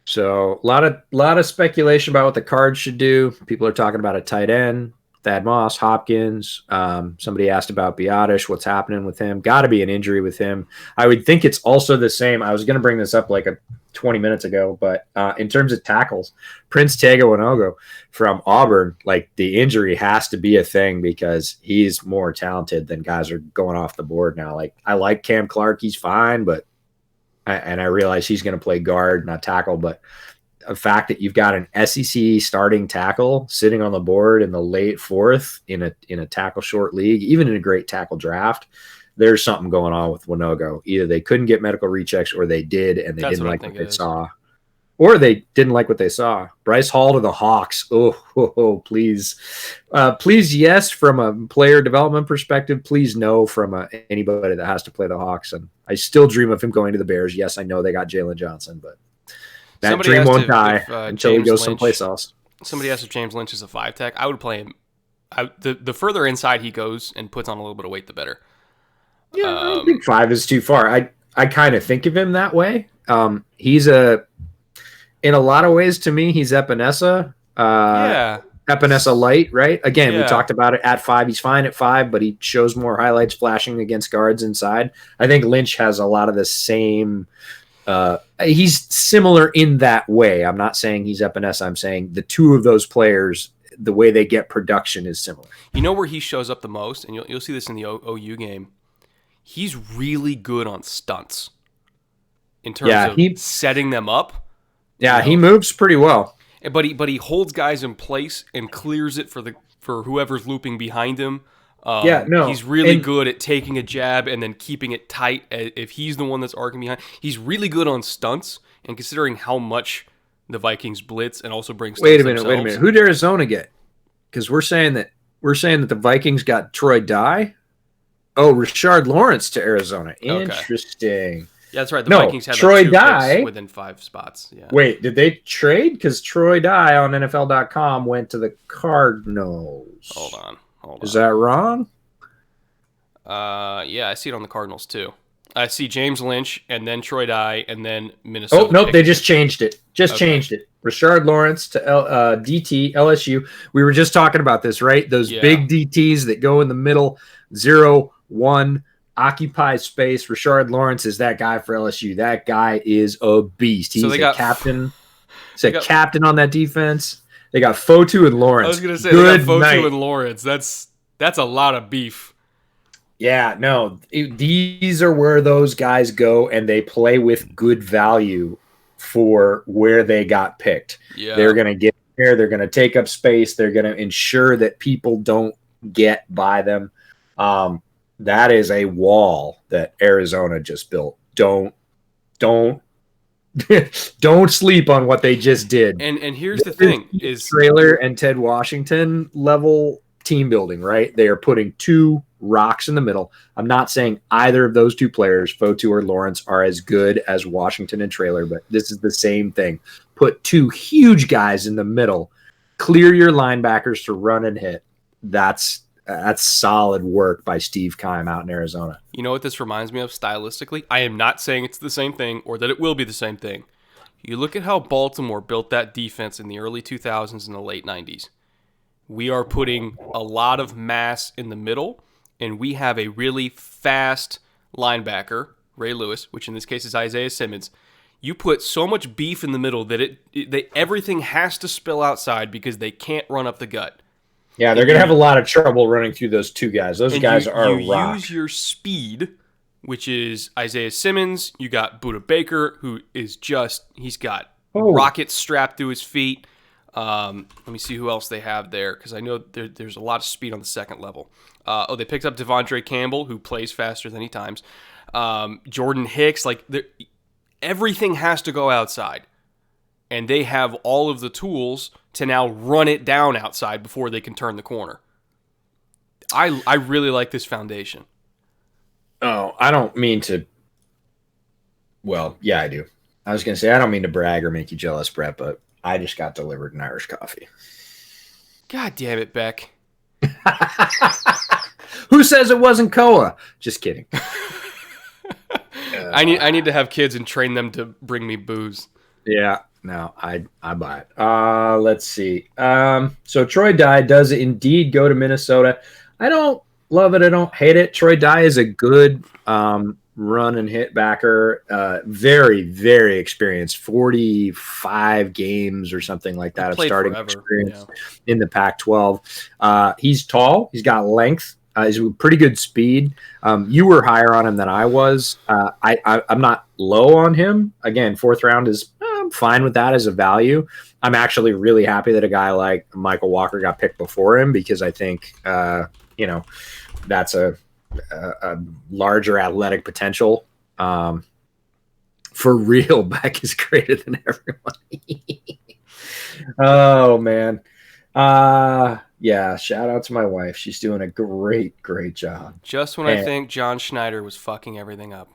So a lot of speculation about what the Cards should do. People are talking about a tight end. Thad Moss, Hopkins. Somebody asked about Biotish. What's happening with him? Got to be an injury with him. I would think it's also the same. I was going to bring this up like 20 minutes ago, but in terms of tackles, Prince Tega Wanogho from Auburn, like the injury has to be a thing because he's more talented than guys are going off the board now. Like I like Cam Clark. He's fine, but I realize he's going to play guard, not tackle, but the fact that you've got an SEC starting tackle sitting on the board in the late 4th in a tackle short league, even in a great tackle draft, there's something going on with Wanogho. Either they couldn't get medical rechecks or they did and they didn't like what they saw. Or they didn't like what they saw. Bryce Hall to the Hawks. Please. Please, yes, from a player development perspective. Please, no, from anybody that has to play the Hawks. And I still dream of him going to the Bears. Yes, I know they got Jalen Johnson, but that dream won't die until he goes someplace else. Somebody asked if James Lynch is a 5-tech. I would play him. The further inside he goes and puts on a little bit of weight, the better. Yeah, I don't think 5 is too far. I kind of think of him that way. He's in a lot of ways to me, he's Epinesa. Epinesa light, right? Again, we talked about it at 5. He's fine at 5, but he shows more highlights flashing against guards inside. I think Lynch has a lot of the same. He's similar in that way. I'm not saying he's Epinesa. I'm saying the two of those players, the way they get production is similar. You know where he shows up the most, and you'll see this in the OU game. He's really good on stunts in terms of setting them up. Yeah, he moves pretty well. But he holds guys in place and clears it for whoever's looping behind him. He's really good at taking a jab and then keeping it tight if he's the one that's arcing behind. He's really good on stunts, and considering how much the Vikings blitz and also bring stunts Wait a minute. Who did Arizona get? Because we're saying that the Vikings got Troy Dye. Oh, Rashard Lawrence to Arizona. Interesting. Okay. Yeah, that's right. The Vikings had Troy two Dye picks within 5 spots. Yeah. Wait, did they trade? Because Troy Dye on NFL.com went to the Cardinals. Hold on. Is that wrong? Yeah, I see it on the Cardinals too. I see James Lynch and then Troy Dye and then Minnesota. Oh, nope, they just changed it. Changed it. Rashard Lawrence to DT, LSU. We were just talking about this, right? Those big DTs that go in the middle, 0-1, occupy space. Rashard Lawrence is that guy for LSU. That guy is a beast. He's a captain. He's a captain on that defense. They got Fotu and Lawrence. I was going to say, they got Fotu and Lawrence. That's a lot of beef. Yeah, no. These are where those guys go, and they play with good value for where they got picked. Yeah. They're going to get there. They're going to take up space. They're going to ensure that people don't get by them. That is a wall that Arizona just built. Don't sleep on what they just did. And here's the thing: is Trailer and Ted Washington level team building, right? They are putting 2 rocks in the middle. I'm not saying either of those 2 players, Fotu or Lawrence, are as good as Washington and Trailer, but this is the same thing. Put 2 huge guys in the middle, clear your linebackers to run and hit. That's That's solid work by Steve Keim out in Arizona. You know what this reminds me of stylistically? I am not saying it's the same thing or that it will be the same thing. You look at how Baltimore built that defense in the early 2000s and the late 90s. We are putting a lot of mass in the middle, and we have a really fast linebacker, Ray Lewis, which in this case is Isaiah Simmons. You put so much beef in the middle that everything has to spill outside because they can't run up the gut. Yeah, they're going to have a lot of trouble running through those two guys. Those guys are you rock. Use your speed, which is Isaiah Simmons. You got Budda Baker, who is he's got rockets strapped to his feet. Let me see who else they have there, because I know there's a lot of speed on the second level. They picked up Devondre Campbell, who plays faster than he times. Jordan Hicks, everything has to go outside. And they have all of the tools to now run it down outside before they can turn the corner. I really like this foundation. Oh, I don't mean to. Well, yeah, I do. I was going to say, I don't mean to brag or make you jealous, Brett, but I just got delivered an Irish coffee. God damn it, Beck. Who says it wasn't Koa? Just kidding. I need to have kids and train them to bring me booze. Yeah, no, I buy it. Let's see. So Troy Dye does indeed go to Minnesota. I don't love it. I don't hate it. Troy Dye is a good run and hit backer. Very, very experienced. 45 games or something like that of starting experience in the Pac-12. He's tall. He's got length. He's pretty good speed. You were higher on him than I was. I'm not low on him. Again, fourth round is I'm fine with that as a value. I'm actually really happy that a guy like Michael Walker got picked before him, because I think that's a larger athletic potential. For real, Beck is greater than everyone. Oh man. Yeah, shout out to my wife. She's doing a great job. Just when I think John Schneider was fucking everything up,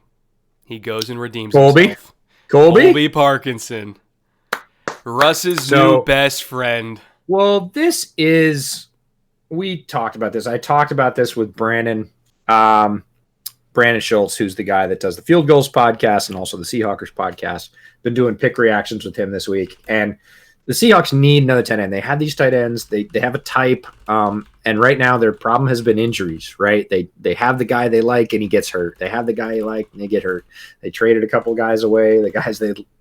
he goes and redeems himself. Colby Parkinson. Russ's new best friend. Well, we talked about this. I talked about this with Brandon Schultz, who's the guy that does the Field Goals podcast and also the Seahawkers podcast. Been doing pick reactions with him this week. And the Seahawks need another tight end. They had these tight ends. They have a type. And right now their problem has been injuries, right? They have the guy they like and he gets hurt. They have the guy they like and they get hurt. They traded a couple guys away. The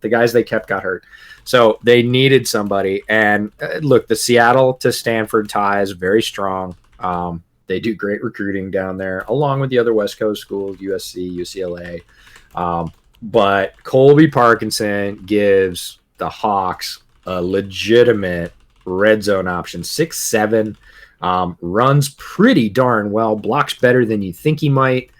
guys they kept got hurt. So they needed somebody. And look, the Seattle to Stanford tie is very strong. They do great recruiting down there, along with the other West Coast schools, USC, UCLA. But Colby Parkinson gives the Hawks a legitimate red zone option. 6'7", runs pretty darn well, blocks better than you think he might.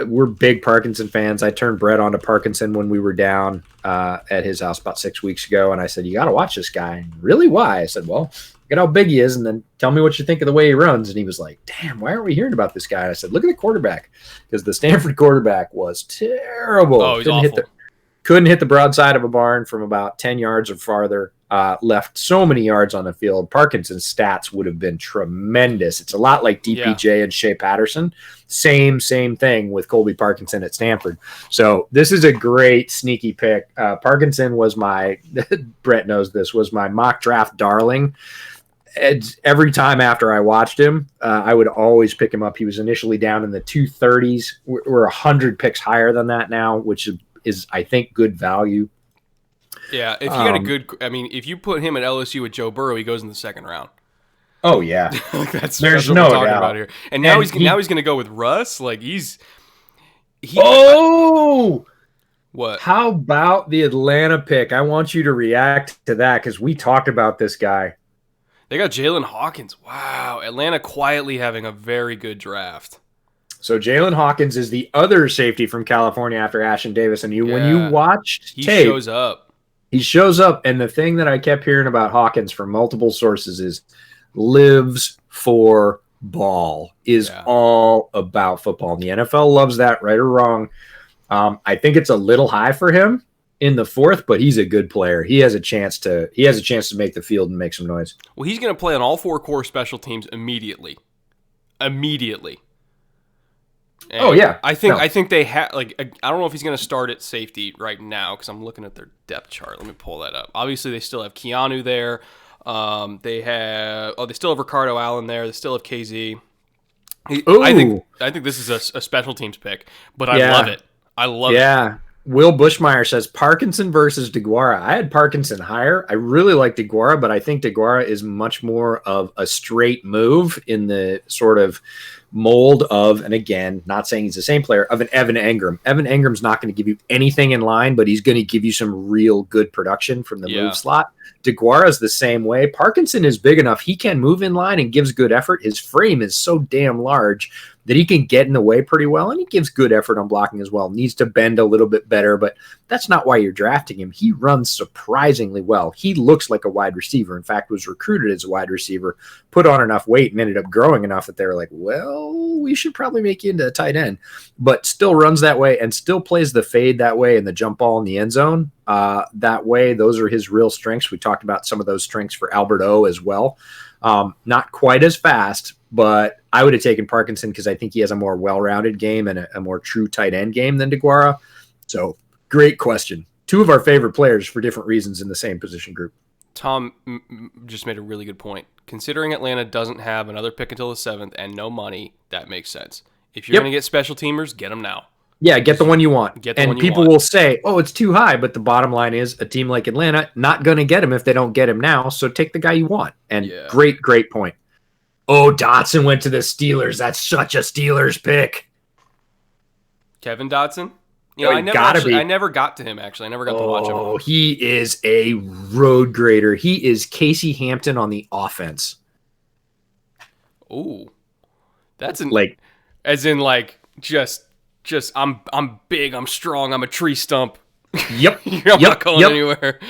We're big Parkinson fans. I turned Brett onto Parkinson when we were down at his house about 6 weeks ago, and I said, you got to watch this guy. Really? Why? I said, well, look at how big he is, and then tell me what you think of the way he runs. And he was like, damn, why aren't we hearing about this guy? And I said, look at the quarterback, because the Stanford quarterback was terrible. Oh, he's awful. Couldn't hit the broadside of a barn from about 10 yards or farther. Left so many yards on the field. Parkinson's stats would have been tremendous. It's a lot like DPJ and Shea Patterson. Same thing with Colby Parkinson at Stanford. So this is a great sneaky pick. Parkinson was Brett knows this, was my mock draft darling. Every time after I watched him, I would always pick him up. He was initially down in the 230s. We're 100 picks higher than that now, which is I think good value. Yeah, if you got if you put him at LSU with Joe Burrow, he goes in the second round. Oh yeah, that's there's what no we're talking doubt about here. And now he's going to go with Russ. Like what? How about the Atlanta pick? I want you to react to that because we talked about this guy. They got Jalen Hawkins. Wow, Atlanta quietly having a very good draft. So Jalen Hawkins is the other safety from California after Ashton Davis, and when you watched tape, shows up. He shows up, and the thing that I kept hearing about Hawkins from multiple sources is lives for ball, is all about football. And the NFL loves that, right or wrong. I think it's a little high for him in the fourth, but he's a good player. He has a chance to make the field and make some noise. Well, he's going to play on all four core special teams immediately. immediately. And Oh, yeah. I think No. I think they have like I don't know if he's going to start at safety right now because I'm looking at their depth chart. Let me pull that up. Obviously, they still have Keanu there. They still have Ricardo Allen there. They still have KZ. I think this is a special teams pick, but I love it. I love it. Yeah. Will Bushmeyer says Parkinson versus DeGuara. I had Parkinson higher. I really like DeGuara, but I think DeGuara is much more of a straight move in the sort of mold of, and again, not saying he's the same player, of an Evan Engram. Evan Engram's not going to give you anything in line, but he's going to give you some real good production from the move slot. DeGuara is the same way. Parkinson is big enough. He can move in line and gives good effort. His frame is so damn large that he can get in the way pretty well, and he gives good effort on blocking as well. Needs to bend a little bit better, but that's not why you're drafting him. He runs surprisingly well. He looks like a wide receiver. In fact, was recruited as a wide receiver, put on enough weight, and ended up growing enough that they were like, well, we should probably make you into a tight end, but still runs that way and still plays the fade that way and the jump ball in the end zone that way. Those are his real strengths. We talked about some of those strengths for Albert O as well. Not quite as fast, but I would have taken Parkinson because I think he has a more well-rounded game and a more true tight end game than DeGuara. So great question. Two of our favorite players for different reasons in the same position group. Tom just made a really good point. Considering Atlanta doesn't have another pick until the 7th and no money, that makes sense. If you're going to get special teamers, get them now. Yeah, get the one you want. And people will say, oh, it's too high. But the bottom line is a team like Atlanta not going to get him if they don't get him now. So take the guy you want. And great point. Oh, Dotson went to the Steelers. That's such a Steelers pick. Kevin Dotson? I never got to him, actually. I never got to watch him. Oh, he is a road grader. He is Casey Hampton on the offense. Ooh. That's just I'm big, I'm strong, I'm a tree stump. Yep. I'm not going anywhere.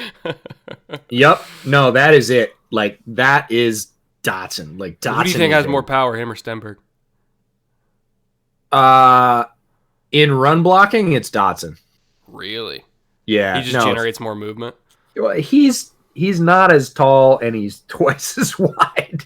Yep. No, that is it. Like, that is Dotson. Like, Dotson. Who do you think has more power, him or Stenberg? In run blocking, it's Dotson. Really? Yeah. He just generates more movement. He's not as tall and he's twice as wide.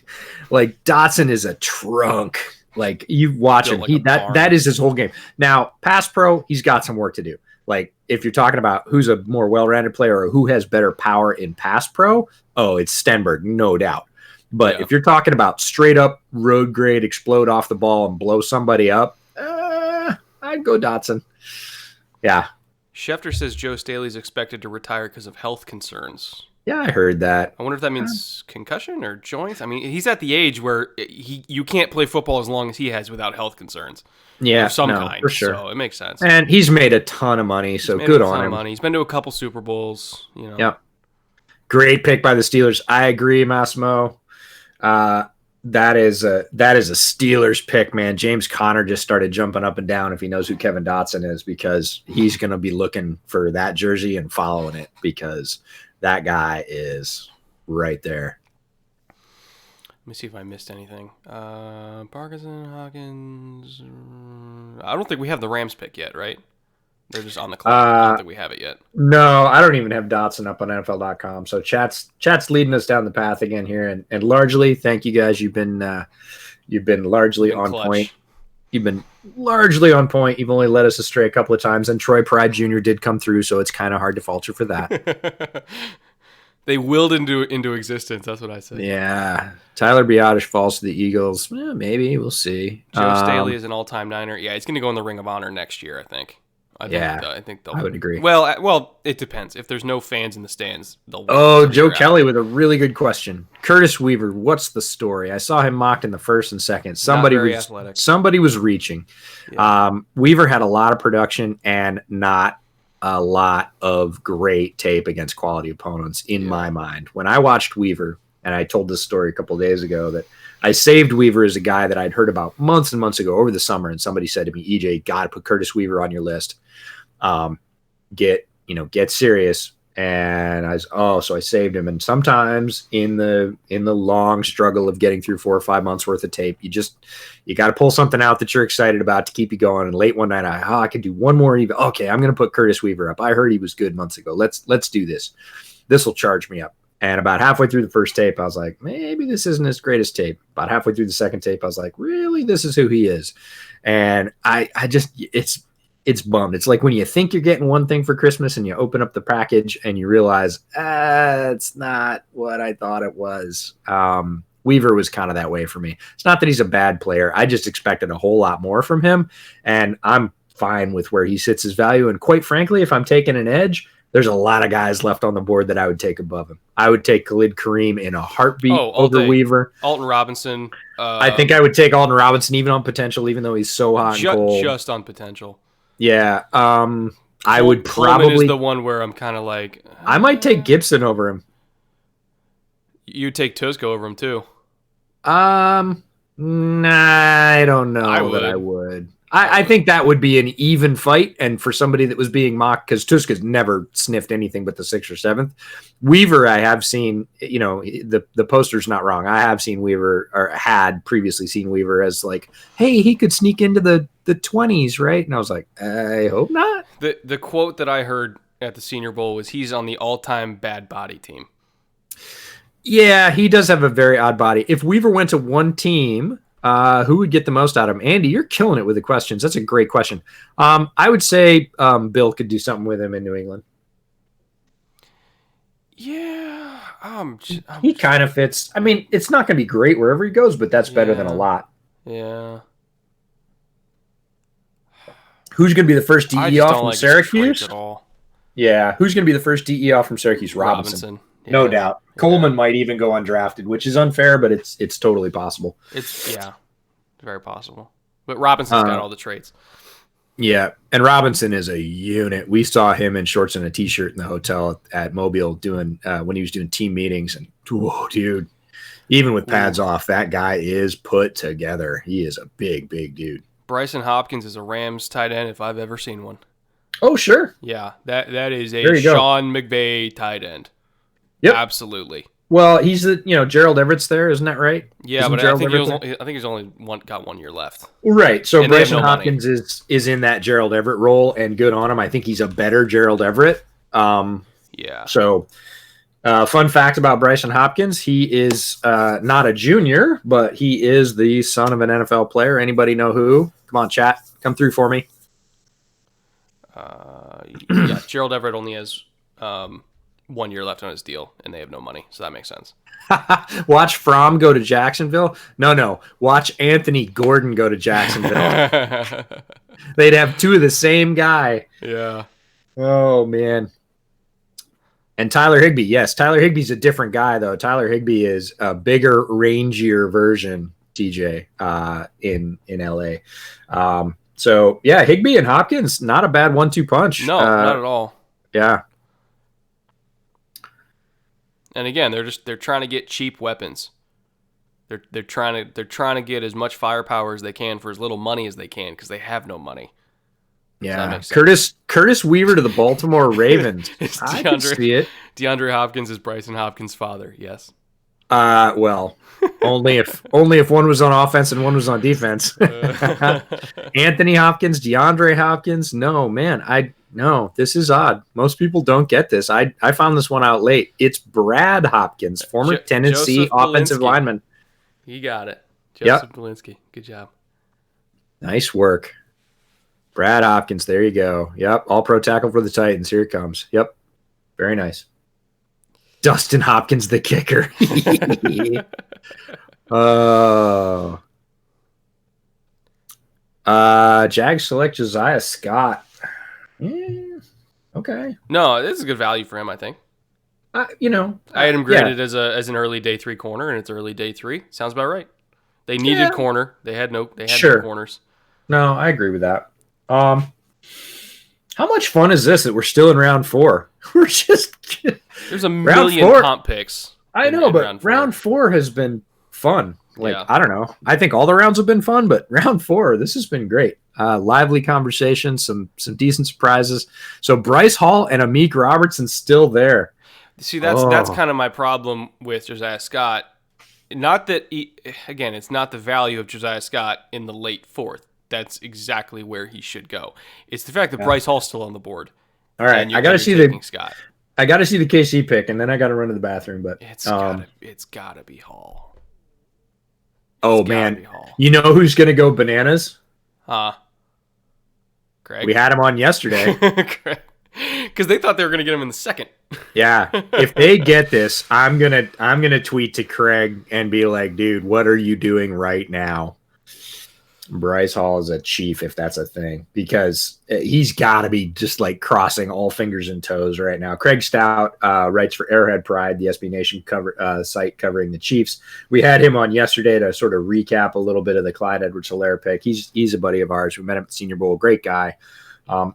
Like, Dotson is a trunk. Like, you watch him, that is his whole game. Now, pass pro, he's got some work to do. Like, if you're talking about who's a more well-rounded player or who has better power in pass pro, it's Stenberg, no doubt. But if you're talking about straight up road grade, explode off the ball and blow somebody up, I'd go Dotson. Yeah. Schefter says Joe Staley's expected to retire because of health concerns. Yeah, I heard that. I wonder if that means concussion or joints. I mean, he's at the age where you can't play football as long as he has without health concerns. Yeah, of some kind. For sure. So it makes sense. And he's made a ton of money, so good on him. He's been to a couple Super Bowls. Yeah. Great pick by the Steelers. I agree, Massimo. That is a Steelers pick, man. James Conner just started jumping up and down if he knows who Kevin Dotson is, because he's going to be looking for that jersey and following it, because that guy is right there. Let me see if I missed anything. Parkinson, Hawkins. I don't think we have the Rams pick yet, right? They're just on the clock. I don't think we have it yet. No, I don't even have Dotson up on NFL.com. So chat's leading us down the path again here, and largely, thank you guys. You've been largely on point. You've been largely on point. You've only led us astray a couple of times, and Troy Pride Jr. did come through, so it's kind of hard to falter for that. They willed into existence. That's what I said. Yeah. Tyler Biadasz falls to the Eagles. Maybe. We'll see. Joe Staley is an all-time Niner. Yeah, he's going to go in the Ring of Honor next year, I think. I think they'll. I would agree. Well, it depends. If there's no fans in the stands, they'll. Joe Kelly with a really good question. Curtis Weaver, what's the story? I saw him mocked in the first and second. Somebody was reaching. Yeah. Weaver had a lot of production and not a lot of great tape against quality opponents in my mind. When I watched Weaver, and I told this story a couple of days ago, that I saved Weaver as a guy that I'd heard about months and months ago over the summer, and somebody said to me, EJ, got to put Curtis Weaver on your list. Get serious. And so I saved him. And sometimes in the long struggle of getting through 4 or 5 months worth of tape, you got to pull something out that you're excited about to keep you going. And late one night, I could do one more even. Okay, I'm going to put Curtis Weaver up. I heard he was good months ago. Let's do this. This will charge me up. And about halfway through the first tape, I was like, maybe this isn't his greatest tape. About halfway through the second tape, I was like, really, this is who he is. And I just, it's bummed. It's like when you think you're getting one thing for Christmas and you open up the package and you realize, it's not what I thought it was. Weaver was kind of that way for me. It's not that he's a bad player. I just expected a whole lot more from him. And I'm fine with where he sits his value. And quite frankly, if I'm taking an edge, there's a lot of guys left on the board that I would take above him. I would take Khalid Kareem in a heartbeat over Weaver. Alton Robinson. I think I would take Alton Robinson even on potential, even though he's so hot and cold. Just on potential. Yeah. I would Coleman probably. is the one where I'm kind of like. I might take Gibson over him. You take Tusko over him too. Nah, I don't know that I would. I think that would be an even fight, and for somebody that was being mocked, because Tuska's never sniffed anything but the 6th or 7th. Weaver, I have seen, the poster's not wrong. I have seen Weaver, or had previously seen Weaver as like, hey, he could sneak into the 20s, right? And I was like, I hope not. The quote that I heard at the Senior Bowl was he's on the all-time bad body team. Yeah, he does have a very odd body. If Weaver went to one team, who would get the most out of him? Andy, you're killing it with the questions. That's a great question. I would say Bill could do something with him in New England. Yeah. He kind of fits. I mean, it's not going to be great wherever he goes, but that's better than a lot. Yeah. Who's going to be the first DE off from Syracuse? At all. Yeah. Who's going to be the first DE off from Syracuse? Robinson. Yeah. No doubt. Coleman might even go undrafted, which is unfair, but it's totally possible. It's very possible. But Robinson's got all the traits. Yeah, and Robinson is a unit. We saw him in shorts and a t-shirt in the hotel at Mobile doing when he was doing team meetings, and whoa, dude, even with pads off, that guy is put together. He is a big dude. Bryson Hopkins is a Rams tight end if I've ever seen one. Oh, sure. Yeah, that is a Sean McVay tight end. Yep, absolutely. Well, he's Gerald Everett's there, isn't that right? Yeah, but I think he's only got 1 year left. Right. So Bryson Hopkins is in that Gerald Everett role, and good on him. I think he's a better Gerald Everett. Yeah. So, fun fact about Bryson Hopkins: he is not a junior, but he is the son of an NFL player. Anybody know who? Come on, chat, come through for me. Yeah, Gerald Everett only has 1 year left on his deal, and they have no money, so that makes sense. Watch Fromm go to Jacksonville. No. Watch Anthony Gordon go to Jacksonville. They'd have two of the same guy. Yeah. Oh, man. And Tyler Higbee. Yes, Tyler Higbee's a different guy, though. Tyler Higbee is a bigger, rangier version, TJ, in LA. So, yeah, Higbee and Hopkins, not a bad 1-2 punch. No, not at all. Yeah. And again, they're trying to get cheap weapons. They're trying to get as much firepower as they can for as little money as they can because they have no money. Yeah, Curtis Weaver to the Baltimore Ravens. I can see it. DeAndre Hopkins is Bryson Hopkins' father. Yes. Well, only if one was on offense and one was on defense. Anthony Hopkins, DeAndre Hopkins. No, man, no, this is odd. Most people don't get this. I found this one out late. It's Brad Hopkins, former Tennessee offensive lineman. You got it. Joseph Belinsky. Good job. Nice work. Brad Hopkins, there you go. Yep, all-pro tackle for the Titans. Here it comes. Yep, very nice. Dustin Hopkins, the kicker. Oh. Jags select Josiah Scott. Yeah, okay. No, this is good value for him, I think. I had him graded as an early day 3 corner, and it's early day 3. Sounds about right. They needed corner. They had no corners. No, I agree with that. How much fun is this that we're still in round 4? We're just there's a million comp picks. I know, but round 4 has been fun. I don't know. I think all the rounds have been fun, but round 4, this has been great. Lively conversation, some decent surprises. So Bryce Hall and Amik Robertson still there. See, that's kind of my problem with Josiah Scott. Not that it's not the value of Josiah Scott in the late 4th. That's exactly where he should go. It's the fact that Bryce Hall's still on the board. All right, I got to see the I got to see the KC pick, and then I got to run to the bathroom. But It's gotta be Hall. oh It's gotta man, be Hall. you know who's gonna go bananas? Huh? Greg. We had him on yesterday. Because they thought they were gonna get him in the second. Yeah, if they get this, I'm gonna tweet to Craig and be like, dude, what are you doing right now? Bryce Hall is a chief, if that's a thing, because he's got to be just like crossing all fingers and toes right now. Craig Stout writes for Arrowhead Pride, the SB Nation site covering the Chiefs. We had him on yesterday to sort of recap a little bit of the Clyde Edwards-Helaire pick. He's a buddy of ours. We met him at the Senior Bowl. Great guy.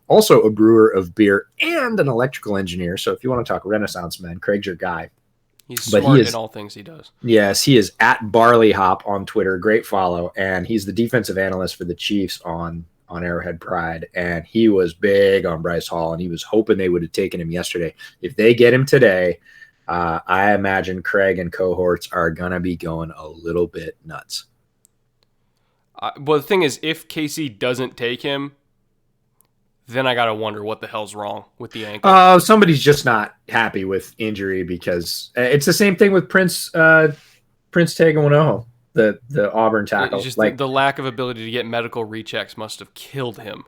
Also a brewer of beer and an electrical engineer. So if you want to talk Renaissance men, Craig's your guy. He's smart in all things he does. Yes, he is at Barley Hop on Twitter. Great follow. And he's the defensive analyst for the Chiefs on Arrowhead Pride. And he was big on Bryce Hall, and he was hoping they would have taken him yesterday. If they get him today, I imagine Craig and cohorts are going to be going a little bit nuts. Well, the thing is, if Casey doesn't take him, then I got to wonder what the hell's wrong with the ankle. Somebody's just not happy with injury, because it's the same thing with Prince Tagovailoa, the Auburn tackle. It's just the lack of ability to get medical rechecks must have killed him.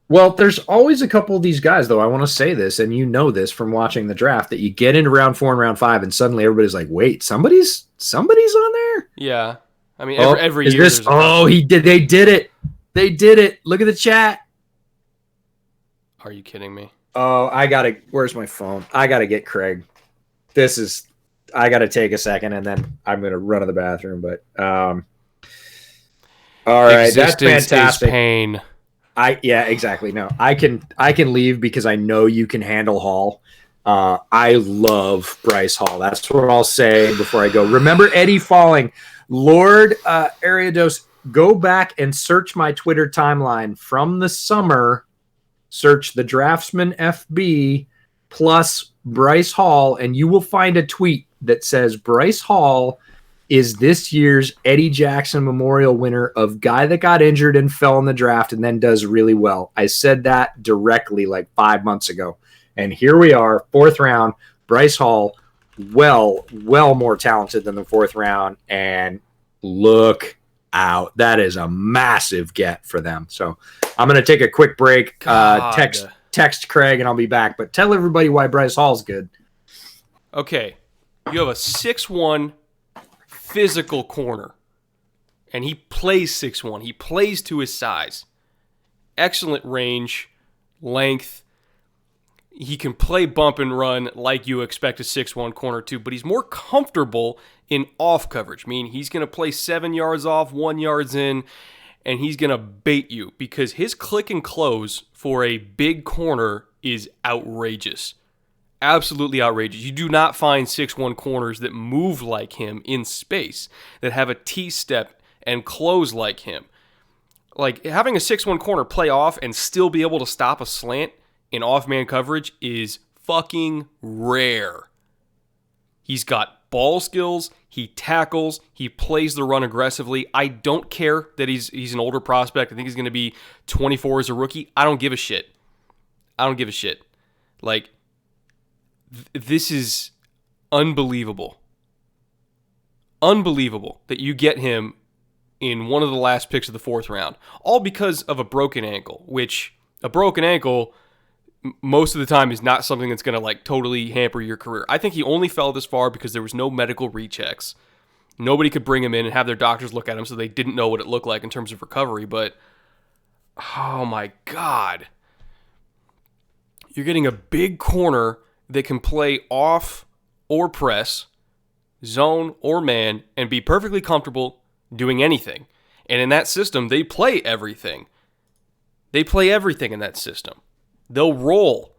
Well, there's always a couple of these guys, though. I want to say this, and you know this from watching the draft, that you get into round 4 and round 5, and suddenly everybody's like, wait, somebody's on there? Yeah. I mean, every year. They did it. They did it. Look at the chat. Are you kidding me? Oh, where's my phone? I gotta get Craig. I gotta take a second, and then I'm gonna run to the bathroom. But all right, Existence that's fantastic. Is pain. Yeah, exactly. No, I can leave because I know you can handle Hall. I love Bryce Hall. That's what I'll say before I go. Remember Eddie Falling, Lord Ariados. Go back and search my Twitter timeline from the summer. Search the Draftsman FB plus Bryce Hall, and you will find a tweet that says Bryce Hall is this year's Eddie Jackson Memorial winner of guy that got injured and fell in the draft and then does really well. I said that directly like 5 months ago. And here we are, 4th round, Bryce Hall, well more talented than the 4th round. And look out. That is a massive get for them. So I'm going to take a quick break, text Craig, and I'll be back. But tell everybody why Bryce Hall's good. Okay. You have a 6'1" physical corner, and he plays 6'1". He plays to his size. Excellent range, length. He can play bump and run like you expect a 6'1" corner to, but he's more comfortable in off coverage, meaning he's going to play 7 yards off, 1 yard in, and he's going to bait you because his click and close for a big corner is outrageous. Absolutely outrageous. You do not find 6'1" corners that move like him in space, that have a T-step and close like him. Like, having a 6'1" corner play off and still be able to stop a slant in off-man coverage is fucking rare. He's got ball skills, he tackles, he plays the run aggressively. I don't care that he's an older prospect. I think he's going to be 24 as a rookie. I don't give a shit. Like, this is unbelievable. Unbelievable that you get him in one of the last picks of the 4th round. All because of a broken ankle, which a broken ankle most of the time is not something that's going to like totally hamper your career. I think he only fell this far because there was no medical rechecks. Nobody could bring him in and have their doctors look at him, so they didn't know what it looked like in terms of recovery. But, oh my God. You're getting a big corner that can play off or press, zone or man, and be perfectly comfortable doing anything. And in that system, they play everything. They play everything in that system. They'll roll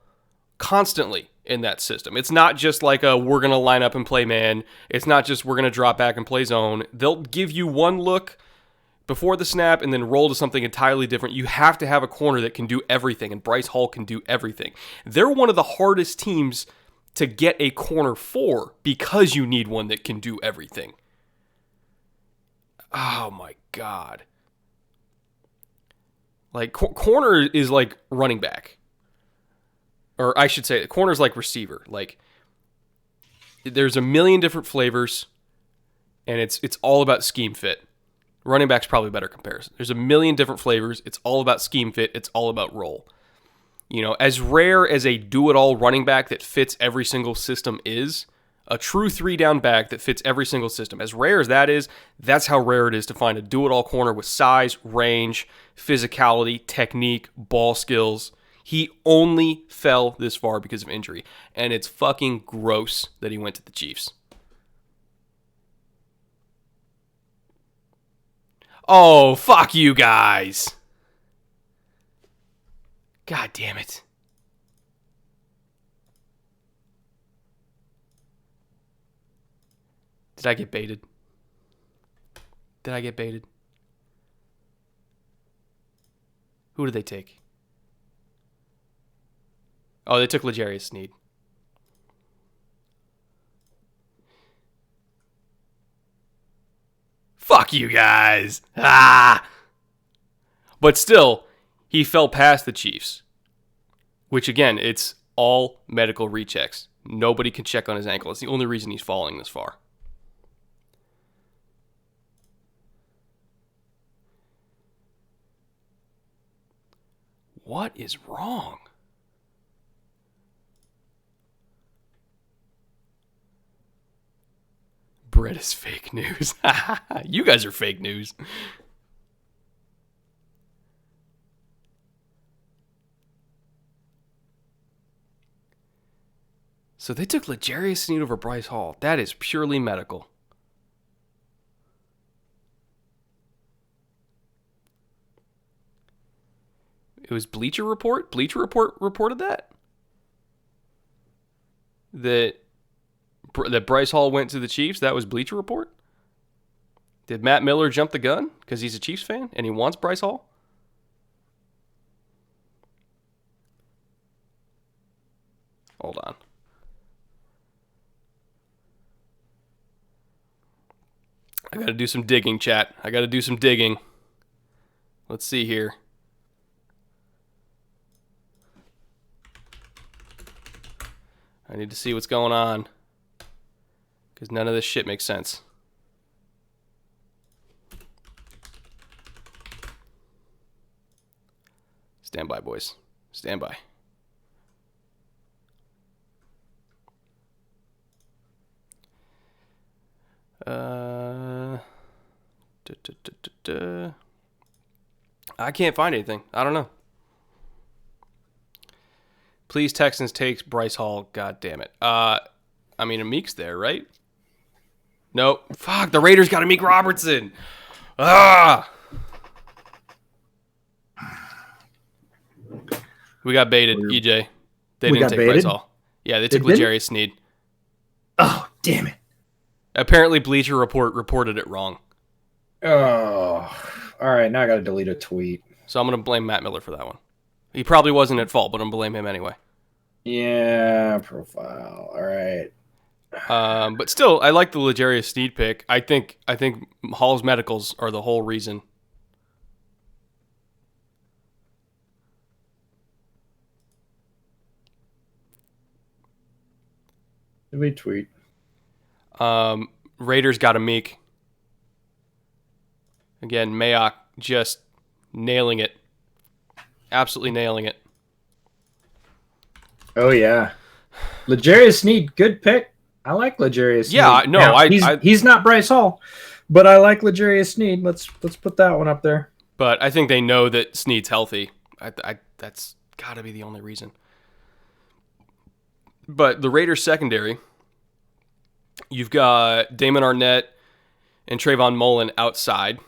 constantly in that system. It's not just like we're going to line up and play man. It's not just we're going to drop back and play zone. They'll give you one look before the snap and then roll to something entirely different. You have to have a corner that can do everything, and Bryce Hall can do everything. They're one of the hardest teams to get a corner for because you need one that can do everything. Oh my God. Like, corner is like running back. or I should say, corner's like receiver. Like, there's a million different flavors, and it's all about scheme fit. Running back's probably a better comparison. There's a million different flavors. It's all about scheme fit. It's all about role. You know, as rare as a do-it-all running back that fits every single system is, a true 3-down back that fits every single system, as rare as that is, that's how rare it is to find a do-it-all corner with size, range, physicality, technique, ball skills. He only fell this far because of injury, and it's fucking gross that he went to the Chiefs. Oh, fuck you guys. God damn it. Did I get baited? Did I get baited? Who did they take? Oh, they took L'Jarius Sneed. Fuck you guys. Ah! But still, he fell past the Chiefs. Which, again, it's all medical rechecks. Nobody can check on his ankle. It's the only reason he's falling this far. What is wrong? Brett is fake news. You guys are fake news. So they took L'Jarius Sneed over Bryce Hall. That is purely medical. It was Bleacher Report? Bleacher Report reported that? That Bryce Hall went to the Chiefs? That was Bleacher Report? Did Matt Miller jump the gun because he's a Chiefs fan and he wants Bryce Hall? Hold on. I got to do some digging, chat. I got to do some digging. Let's see here. I need to see what's going on, because none of this shit makes sense. Stand by, boys. Stand by. I can't find anything. I don't know. Please, Texans takes Bryce Hall. God damn it. I mean, Amik's there, right? Nope. Fuck, the Raiders got Amik Robertson. Ah! We got baited, EJ. They didn't take Bryce Hall. Yeah, they took L'Jarius Sneed. Oh, damn it. Apparently, Bleacher Report reported it wrong. Oh, all right. Now I got to delete a tweet. So I'm going to blame Matt Miller for that one. He probably wasn't at fault, but I'm going to blame him anyway. Yeah, profile. All right. But still, I like the L'Jarius Sneed pick. I think Hall's medicals are the whole reason. Delete tweet. Raiders got Amik. Again, Mayock just nailing it. Absolutely nailing it. Oh, yeah. L'Jarius Sneed, good pick. I like L'Jarius Sneed. Yeah, no, now, he's not Bryce Hall, but I like L'Jarius Sneed. Let's put that one up there. But I think they know that Sneed's healthy. That's got to be the only reason. But the Raiders secondary, you've got Damon Arnett and Trayvon Mullen outside.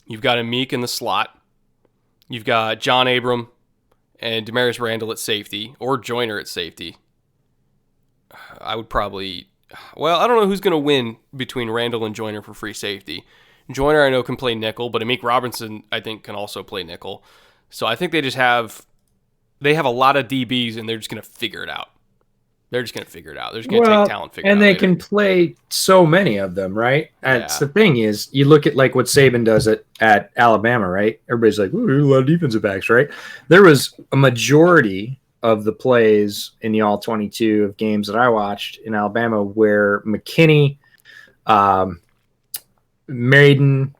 You've got Amik in the slot. You've got John Abram and Demarius Randall at safety, or Joyner at safety. I would probably... Well, I don't know who's going to win between Randall and Joyner for free safety. Joyner, I know, can play nickel, but Amik Robertson, I think, can also play nickel. So I think they have a lot of DBs, and they're just going to figure it out. They're just going to figure it out. They're just going to take talent, figure it out. And they later. Can play so many of them, right? That's the thing is, you look at like what Saban does at Alabama, right? Everybody's like, ooh, a lot of defensive backs, right? There was a majority of the plays in the all 22 of games that I watched in Alabama where McKinney, Maiden,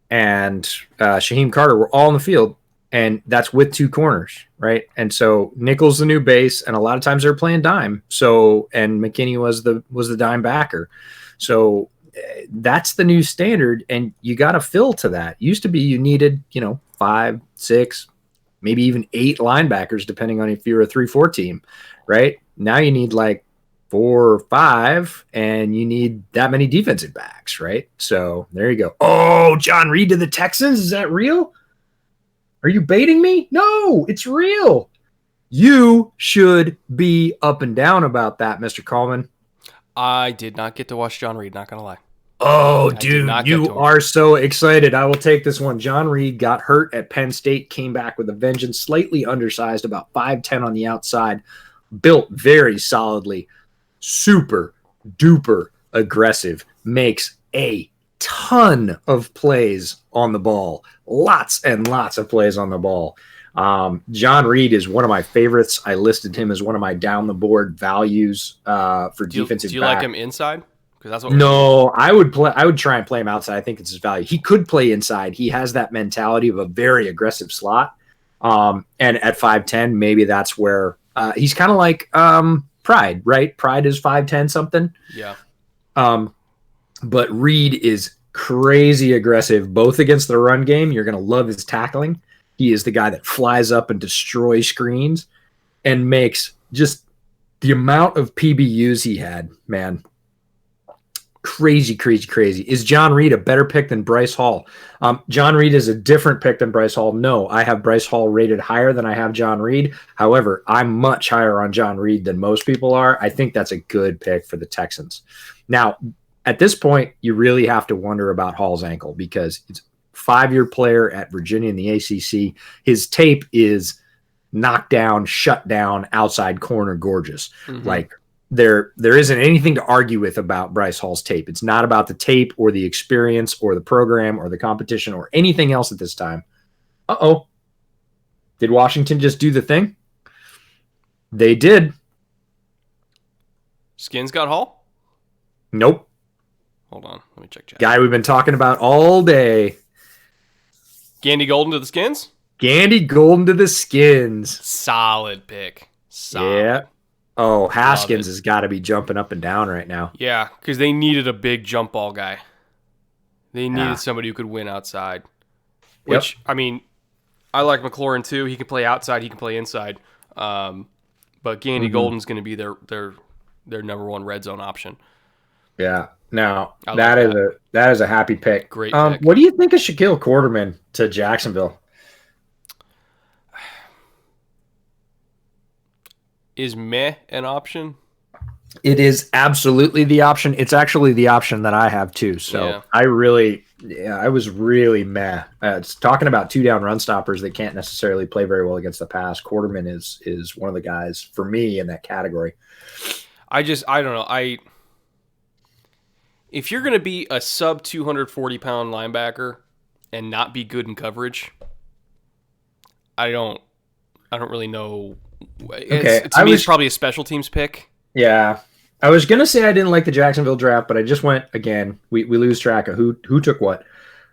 and Shaheem Carter were all in the field, and that's with two corners, right? And so nickel's the new base, and a lot of times they're playing dime. So, and McKinney was the dime backer. So that's the new standard, and you got to fill to that. Used to be you needed, 5, 6, maybe even 8 linebackers, depending on if you're a 3-4 team, right? Now you need like 4 or 5, and you need that many defensive backs, right? So there you go. Oh, John Reed to the Texans. Is that real? Are you baiting me? No, it's real. You should be up and down about that, Mr. Coleman. I did not get to watch John Reed, not going to lie. Oh, dude, you are so excited. I will take this one. John Reed got hurt at Penn State, came back with a vengeance, slightly undersized, about 5'10" on the outside, built very solidly, super duper aggressive, makes a ton of plays on the ball, lots and lots of plays on the ball. John Reed is one of my favorites. I listed him as one of my down the board values for defensive. Do you like him inside? Because that's what. I would try and play him outside. I think it's his value. He could play inside. He has that mentality of a very aggressive slot. And at 5'10", maybe that's where he's kind of like Pride, right? Pride is 5'10" something. Yeah. But Reed is crazy aggressive, both against the run game. You're going to love his tackling. He is the guy that flies up and destroys screens and makes just the amount of PBUs he had, man. Crazy, crazy, crazy. Is John Reed a better pick than Bryce Hall? John Reed is a different pick than Bryce Hall. No, I have Bryce Hall rated higher than I have John Reed. However, I'm much higher on John Reed than most people are. I think that's a good pick for the Texans. Now, at this point, you really have to wonder about Hall's ankle because it's a 5-year player at Virginia in the ACC. His tape is knockdown, shut down, outside corner, gorgeous. Mm-hmm. Like, there isn't anything to argue with about Bryce Hall's tape. It's not about the tape or the experience or the program or the competition or anything else at this time. Uh-oh. Did Washington just do the thing? They did. Skins got Hall? Nope. Hold on. Let me check. Guy we've been talking about all day. Gandy Golden to the Skins? Gandy Golden to the Skins. Solid pick. Solid. Yeah. Oh, Haskins has got to be jumping up and down right now. Yeah, because they needed a big jump ball guy. They needed somebody who could win outside. Which, I mean, I like McLaurin too. He can play outside. He can play inside. But Gandy Golden's going to be their number one red zone option. Yeah. Now, that is a happy pick. Great pick. What do you think of Shaquille Quarterman to Jacksonville? Is meh an option? It is absolutely the option. It's actually the option that I have too. So I was really meh. It's talking about 2-down run stoppers that can't necessarily play very well against the pass. Quarterman is one of the guys for me in that category. I don't know. If you're going to be a sub 240-pound linebacker and not be good in coverage, I don't really know. To me, it's probably a special teams pick. Yeah. I was going to say I didn't like the Jacksonville draft, but I just went, again, we lose track of who took what.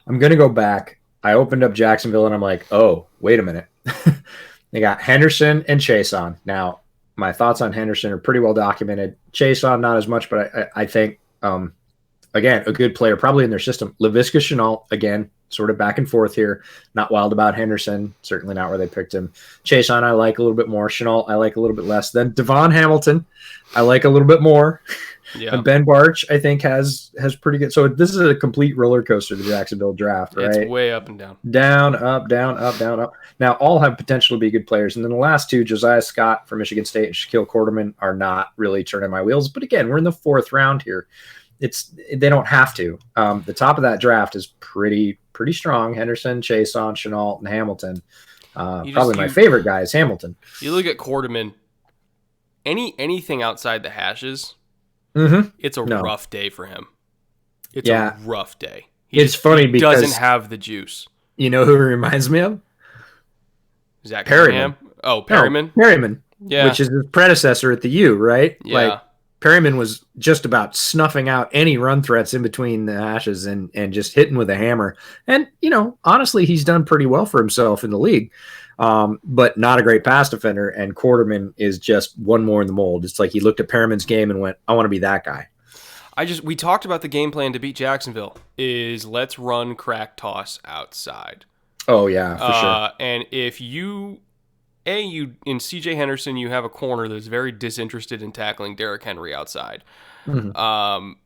I'm going to go back. I opened up Jacksonville, and I'm like, oh, wait a minute. They got Henderson and Chason. Now, my thoughts on Henderson are pretty well documented. Chason, not as much, but I think, again, a good player, probably in their system. Laviska Shenault, again, sort of back and forth here. Not wild about Henderson. Certainly not where they picked him. Chason, I like a little bit more. Shenault, I like a little bit less. Then Devon Hamilton, I like a little bit more. Yeah. And Ben Barch, I think, has pretty good. So this is a complete roller coaster, the Jacksonville draft, right? It's way up and down. Down, up, down, up, down, up. Now, all have potential to be good players. And then the last two, Josiah Scott from Michigan State and Shaquille Quarterman, are not really turning my wheels. But again, we're in the 4th round here. They don't have to. The top of that draft is pretty strong. Henderson, Chason, Shenault, and Hamilton. My favorite guy is Hamilton. You look at Quarterman. Anything outside the hashes, it's a rough day for him. It's a rough day. It's funny because he doesn't have the juice. You know who he reminds me of? Zach Perryman. Oh, Perryman. Perryman. Yeah. which is his predecessor at the U, right? Yeah. Like Perryman was just about snuffing out any run threats in between the hashes and just hitting with a hammer. And, honestly, he's done pretty well for himself in the league, but not a great pass defender. And Quarterman is just one more in the mold. It's like he looked at Perriman's game and went, I want to be that guy. We talked about the game plan to beat Jacksonville is let's run crack toss outside. Oh, yeah, for sure. And if you in CJ Henderson, you have a corner that's very disinterested in tackling Derrick Henry outside. Mhm.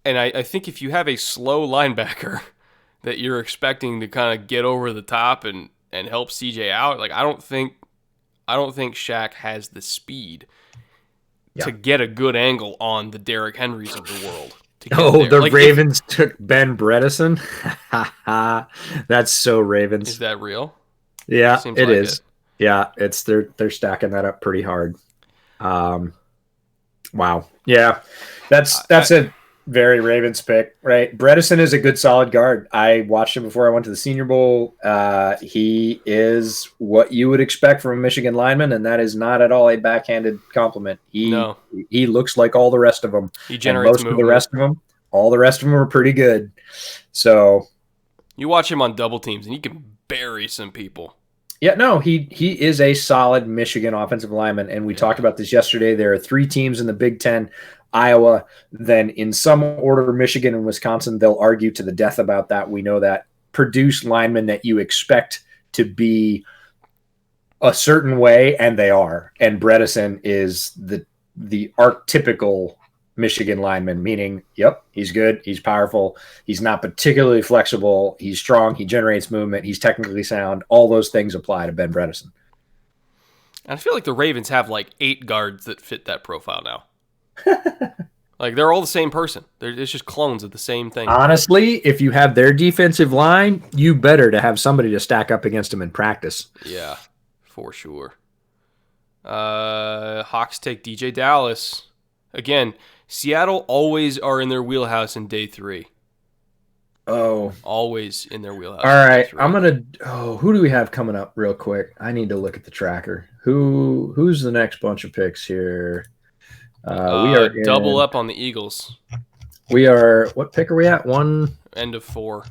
And I think if you have a slow linebacker that you're expecting to kind of get over the top and help CJ out, like I don't think Shaq has the speed to get a good angle on the Derrick Henrys of the world. The Ravens took Ben Bredesen. That's so Ravens. Is that real? Yeah, Seems it like is. it. Yeah, they're stacking that up pretty hard. Wow. Yeah, that's a very Ravens pick, right? Bredesen is a good solid guard. I watched him before I went to the Senior Bowl. He is what you would expect from a Michigan lineman, and that is not at all a backhanded compliment. He looks like all the rest of them. He generates most of the rest of them. All the rest of them are pretty good. So you watch him on double teams, and he can bury some people. Yeah, no, he is a solid Michigan offensive lineman, and we talked about this yesterday. There are 3 teams in the Big Ten, Iowa, then in some order, Michigan and Wisconsin. They'll argue to the death about that. We know that produce linemen that you expect to be a certain way, and they are. And Bredesen is the archetypical Michigan lineman, meaning, yep, he's good, he's powerful, he's not particularly flexible, he's strong, he generates movement, he's technically sound. All those things apply to Ben Bredesen. And I feel like the Ravens have like 8 guards that fit that profile now. Like they're all the same person. It's just clones of the same thing. Honestly, if you have their defensive line, you better to have somebody to stack up against them in practice. Yeah, for sure. Hawks take DJ Dallas. Again, Seattle always are in their wheelhouse in day 3. Oh. Always in their wheelhouse. All right. Who do we have coming up real quick? I need to look at the tracker. Who's the next bunch of picks here? We are double up on the Eagles. We are, what pick are we at? End of 4.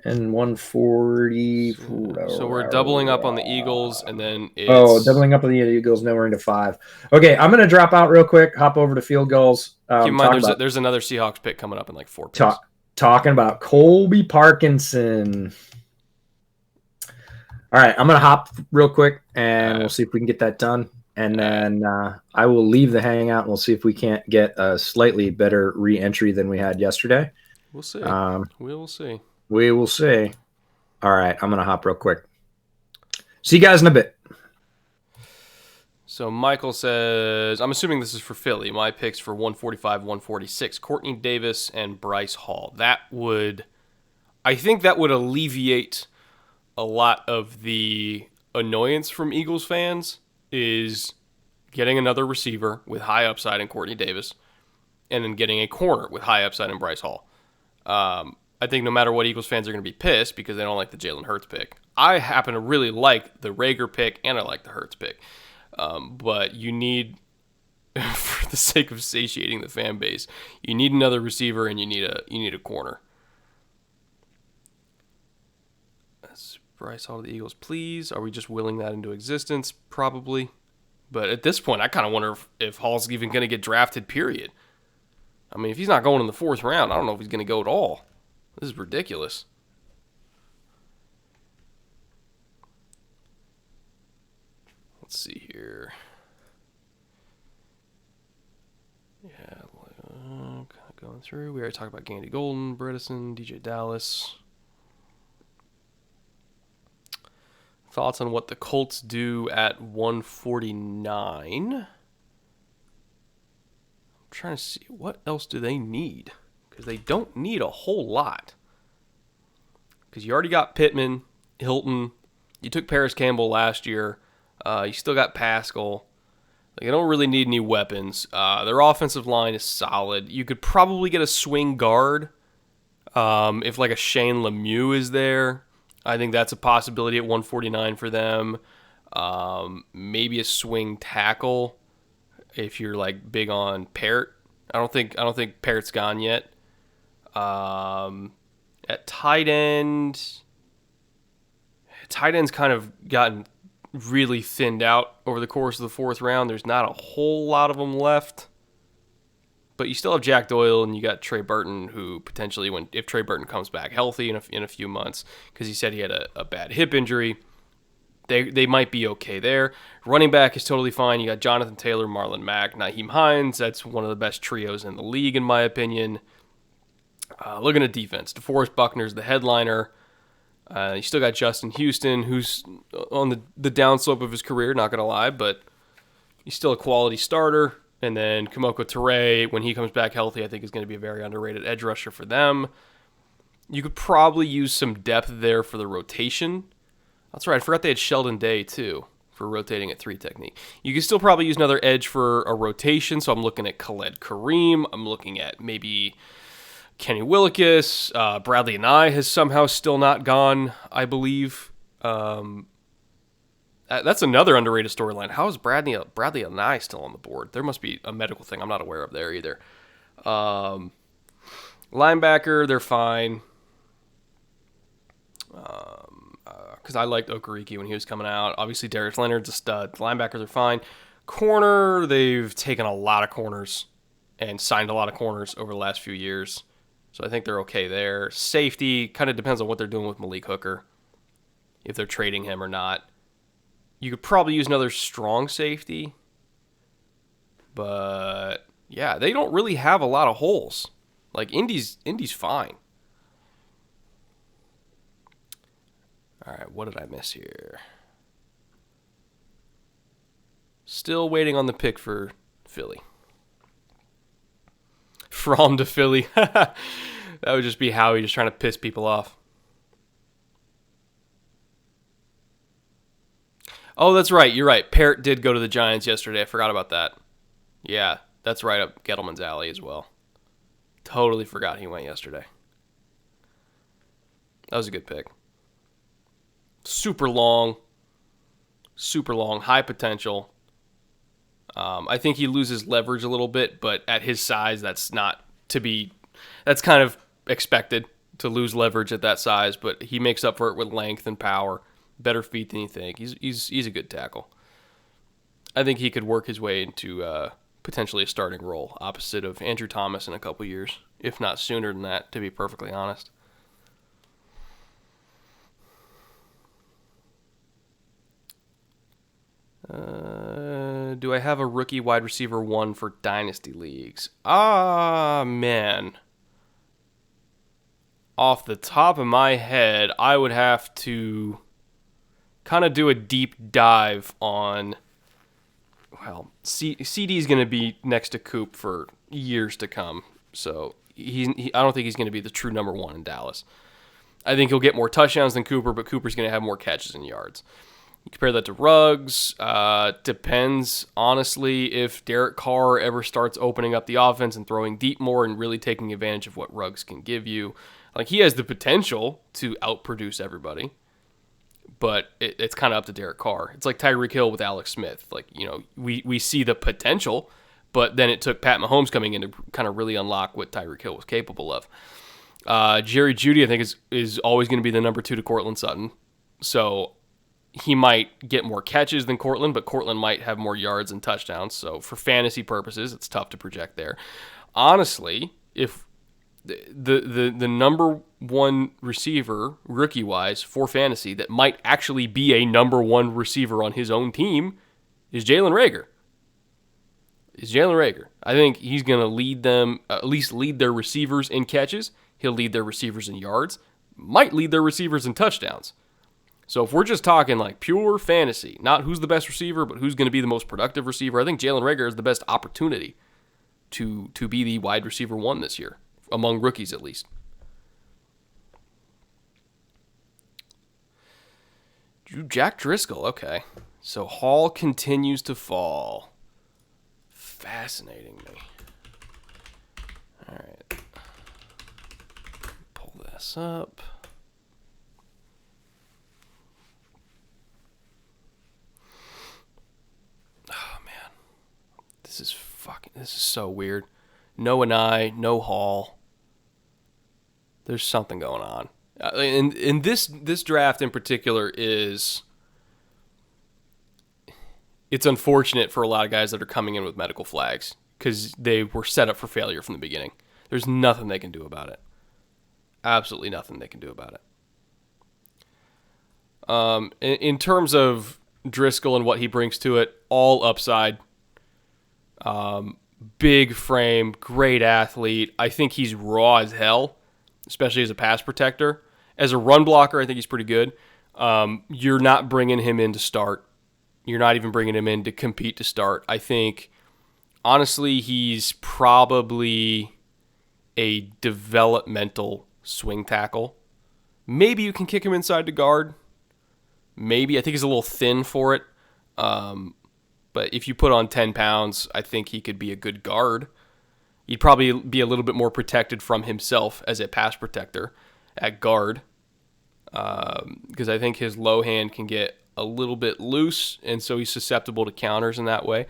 And 140. So we're doubling up on the Eagles, and then it's... doubling up on the Eagles. Now we're into 5. Okay, I'm going to drop out real quick, hop over to field goals. Keep in mind, there's another Seahawks pick coming up in like 4 picks. Talking about Colby Parkinson. All right, I'm going to hop real quick, and we'll see if we can get that done. And then I will leave the hangout, and we'll see if we can't get a slightly better re-entry than we had yesterday. We'll see. We will see. We will see. All right, I'm going to hop real quick. See you guys in a bit. So Michael says, I'm assuming this is for Philly. My picks for 145, 146, Courtney Davis and Bryce Hall. I think that would alleviate a lot of the annoyance from Eagles fans, is getting another receiver with high upside in Courtney Davis and then getting a corner with high upside in Bryce Hall. I think no matter what, Eagles fans are going to be pissed because they don't like the Jalen Hurts pick. I happen to really like the Rager pick, and I like the Hurts pick. But you need, for the sake of satiating the fan base, you need another receiver and you need a corner. That's Bryce Hall to the Eagles, please. Are we just willing that into existence? Probably. But at this point, I kind of wonder if Hall's even going to get drafted, period. I mean, if he's not going in the 4th round, I don't know if he's going to go at all. This is ridiculous. Let's see here. Yeah, kind of going through. We already talked about Gandy Golden, Bredesen, DJ Dallas. Thoughts on what the Colts do at 149? I'm trying to see, what else do they need? Because they don't need a whole lot. Because you already got Pittman, Hilton. You took Paris Campbell last year. You still got Pascal. They don't really need any weapons. Their offensive line is solid. You could probably get a swing guard if like a Shane Lemieux is there. I think that's a possibility at 149 for them. Maybe a swing tackle if you're like big on Parrott. I don't think Parrott's gone yet. At tight end's kind of gotten really thinned out over the course of the fourth round. There's not a whole lot of them left. But you still have Jack Doyle and you got Trey Burton, who potentially, if Trey Burton comes back healthy in a few months, because he said he had a bad hip injury, they might be okay there. Running back is totally fine. You got Jonathan Taylor, Marlon Mack, Nyheim Hines. That's one of the best trios in the league, in my opinion. Looking at defense, DeForest Buckner's the headliner. You still got Justin Houston, who's on the downslope of his career, not going to lie, but he's still a quality starter. And then Kamoko Toure, when he comes back healthy, I think is going to be a very underrated edge rusher for them. You could probably use some depth there for the rotation. That's right, I forgot they had Sheldon Day, too, for rotating at 3 technique. You could still probably use another edge for a rotation, so I'm looking at Khaled Kareem. I'm looking at maybe Kenny Willekes. Bradley Anae has somehow still not gone, I believe. That's another underrated storyline. How is Bradley Anae still on the board? There must be a medical thing I'm not aware of there either. Linebacker, they're fine. Because I liked Okereke when he was coming out. Obviously, Darius Leonard's a stud. Linebackers are fine. Corner, they've taken a lot of corners and signed a lot of corners over the last few years. So I think they're okay there. Safety, kind of depends on what they're doing with Malik Hooker, if they're trading him or not. You could probably use another strong safety. But, yeah, they don't really have a lot of holes. Like, Indy's fine. All right, what did I miss here? Still waiting on the pick for Philly. From to Philly. That would just be Howie just trying to piss people off. Oh, that's right. You're right. Parrott did go to the Giants yesterday. I forgot about that. Yeah, that's right up Gettleman's alley as well. Totally forgot he went yesterday. That was a good pick. Super long, high potential. I think he loses leverage a little bit, but at his size, that's kind of expected to lose leverage at that size, but he makes up for it with length and power. Better feet than you think. He's a good tackle. I think he could work his way into potentially a starting role opposite of Andrew Thomas in a couple years, if not sooner than that, to be perfectly honest. Do I have a rookie wide receiver 1 for Dynasty Leagues? Man. Off the top of my head, I would have to kind of do a deep dive on, well, CD is going to be next to Coop for years to come. So I don't think he's going to be the true number 1 in Dallas. I think he'll get more touchdowns than Cooper, but Cooper's going to have more catches and yards. You compare that to Ruggs. Depends, honestly, if Derek Carr ever starts opening up the offense and throwing deep more and really taking advantage of what Ruggs can give you. Like, he has the potential to outproduce everybody, but it's kind of up to Derek Carr. It's like Tyreek Hill with Alex Smith. Like, you know, we see the potential, but then it took Pat Mahomes coming in to kind of really unlock what Tyreek Hill was capable of. Jerry Jeudy, I think, is always going to be the number 2 to Courtland Sutton. So he might get more catches than Courtland, but Courtland might have more yards and touchdowns. So for fantasy purposes, it's tough to project there. Honestly, if the number 1 receiver, rookie-wise, for fantasy that might actually be a number 1 receiver on his own team is Jalen Reagor. I think he's going to lead them, at least lead their receivers in catches. He'll lead their receivers in yards. Might lead their receivers in touchdowns. So if we're just talking like pure fantasy, not who's the best receiver, but who's going to be the most productive receiver, I think Jalen Reagor is the best opportunity to be the wide receiver 1 this year, among rookies at least. Jack Driscoll, okay. So Hall continues to fall. Fascinating me. All right. Pull this up. this is so weird. No Anai, no Hall. There's something going on. And this draft in particular it's unfortunate for a lot of guys that are coming in with medical flags because they were set up for failure from the beginning. There's nothing they can do about it. Absolutely nothing they can do about it. In terms of Driscoll and what he brings to it, all upside. Big frame, great athlete. I think he's raw as hell, especially as a pass protector. As a run blocker, I think he's pretty good. You're not bringing him in to start. You're not even bringing him in to compete to start. I think, honestly, he's probably a developmental swing tackle. Maybe you can kick him inside to guard. Maybe. I think he's a little thin for it. But if you put on 10 pounds, I think he could be a good guard. He'd probably be a little bit more protected from himself as a pass protector at guard. Because I think his low hand can get a little bit loose, and so he's susceptible to counters in that way.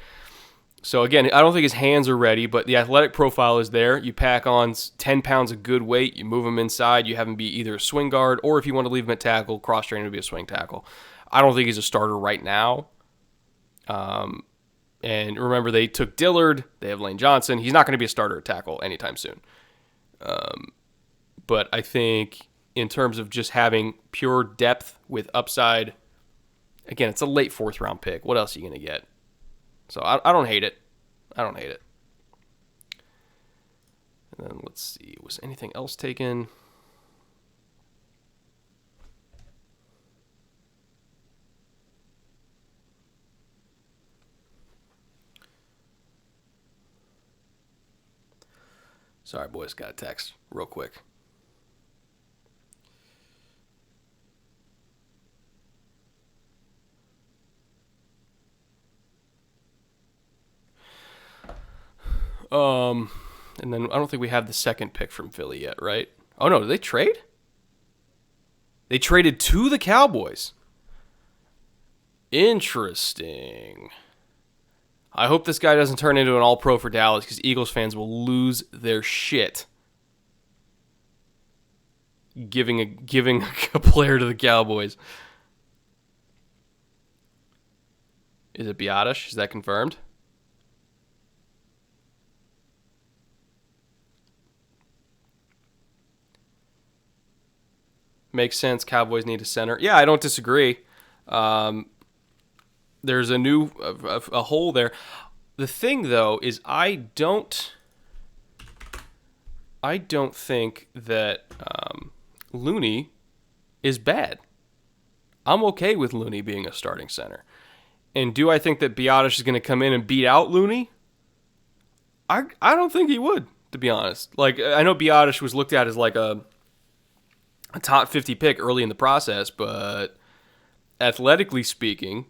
So again, I don't think his hands are ready, but the athletic profile is there. You pack on 10 pounds of good weight, you move him inside, you have him be either a swing guard, or if you want to leave him at tackle, cross-train him to be a swing tackle. I don't think he's a starter right now. And remember, they took Dillard, they have Lane Johnson. He's not going to be a starter at tackle anytime soon. But I think in terms of just having pure depth with upside, again, it's a late 4th round pick. What else are you going to get? So I don't hate it. I don't hate it. And then let's see. Was anything else taken? Sorry, boys. Got a text real quick. And then I don't think we have the second pick from Philly yet, right? Oh, no. Did they trade? They traded to the Cowboys. Interesting. I hope this guy doesn't turn into an all-pro for Dallas because Eagles fans will lose their shit giving a player to the Cowboys. Is it Biotish? Is that confirmed? Makes sense. Cowboys need a center. Yeah, I don't disagree. There's a hole there. The thing, though, is I don't think that Looney is bad. I'm okay with Looney being a starting center. And do I think that Biotish is going to come in and beat out Looney? I don't think he would, to be honest. Like, I know Biotish was looked at as like a top 50 pick early in the process, but athletically speaking,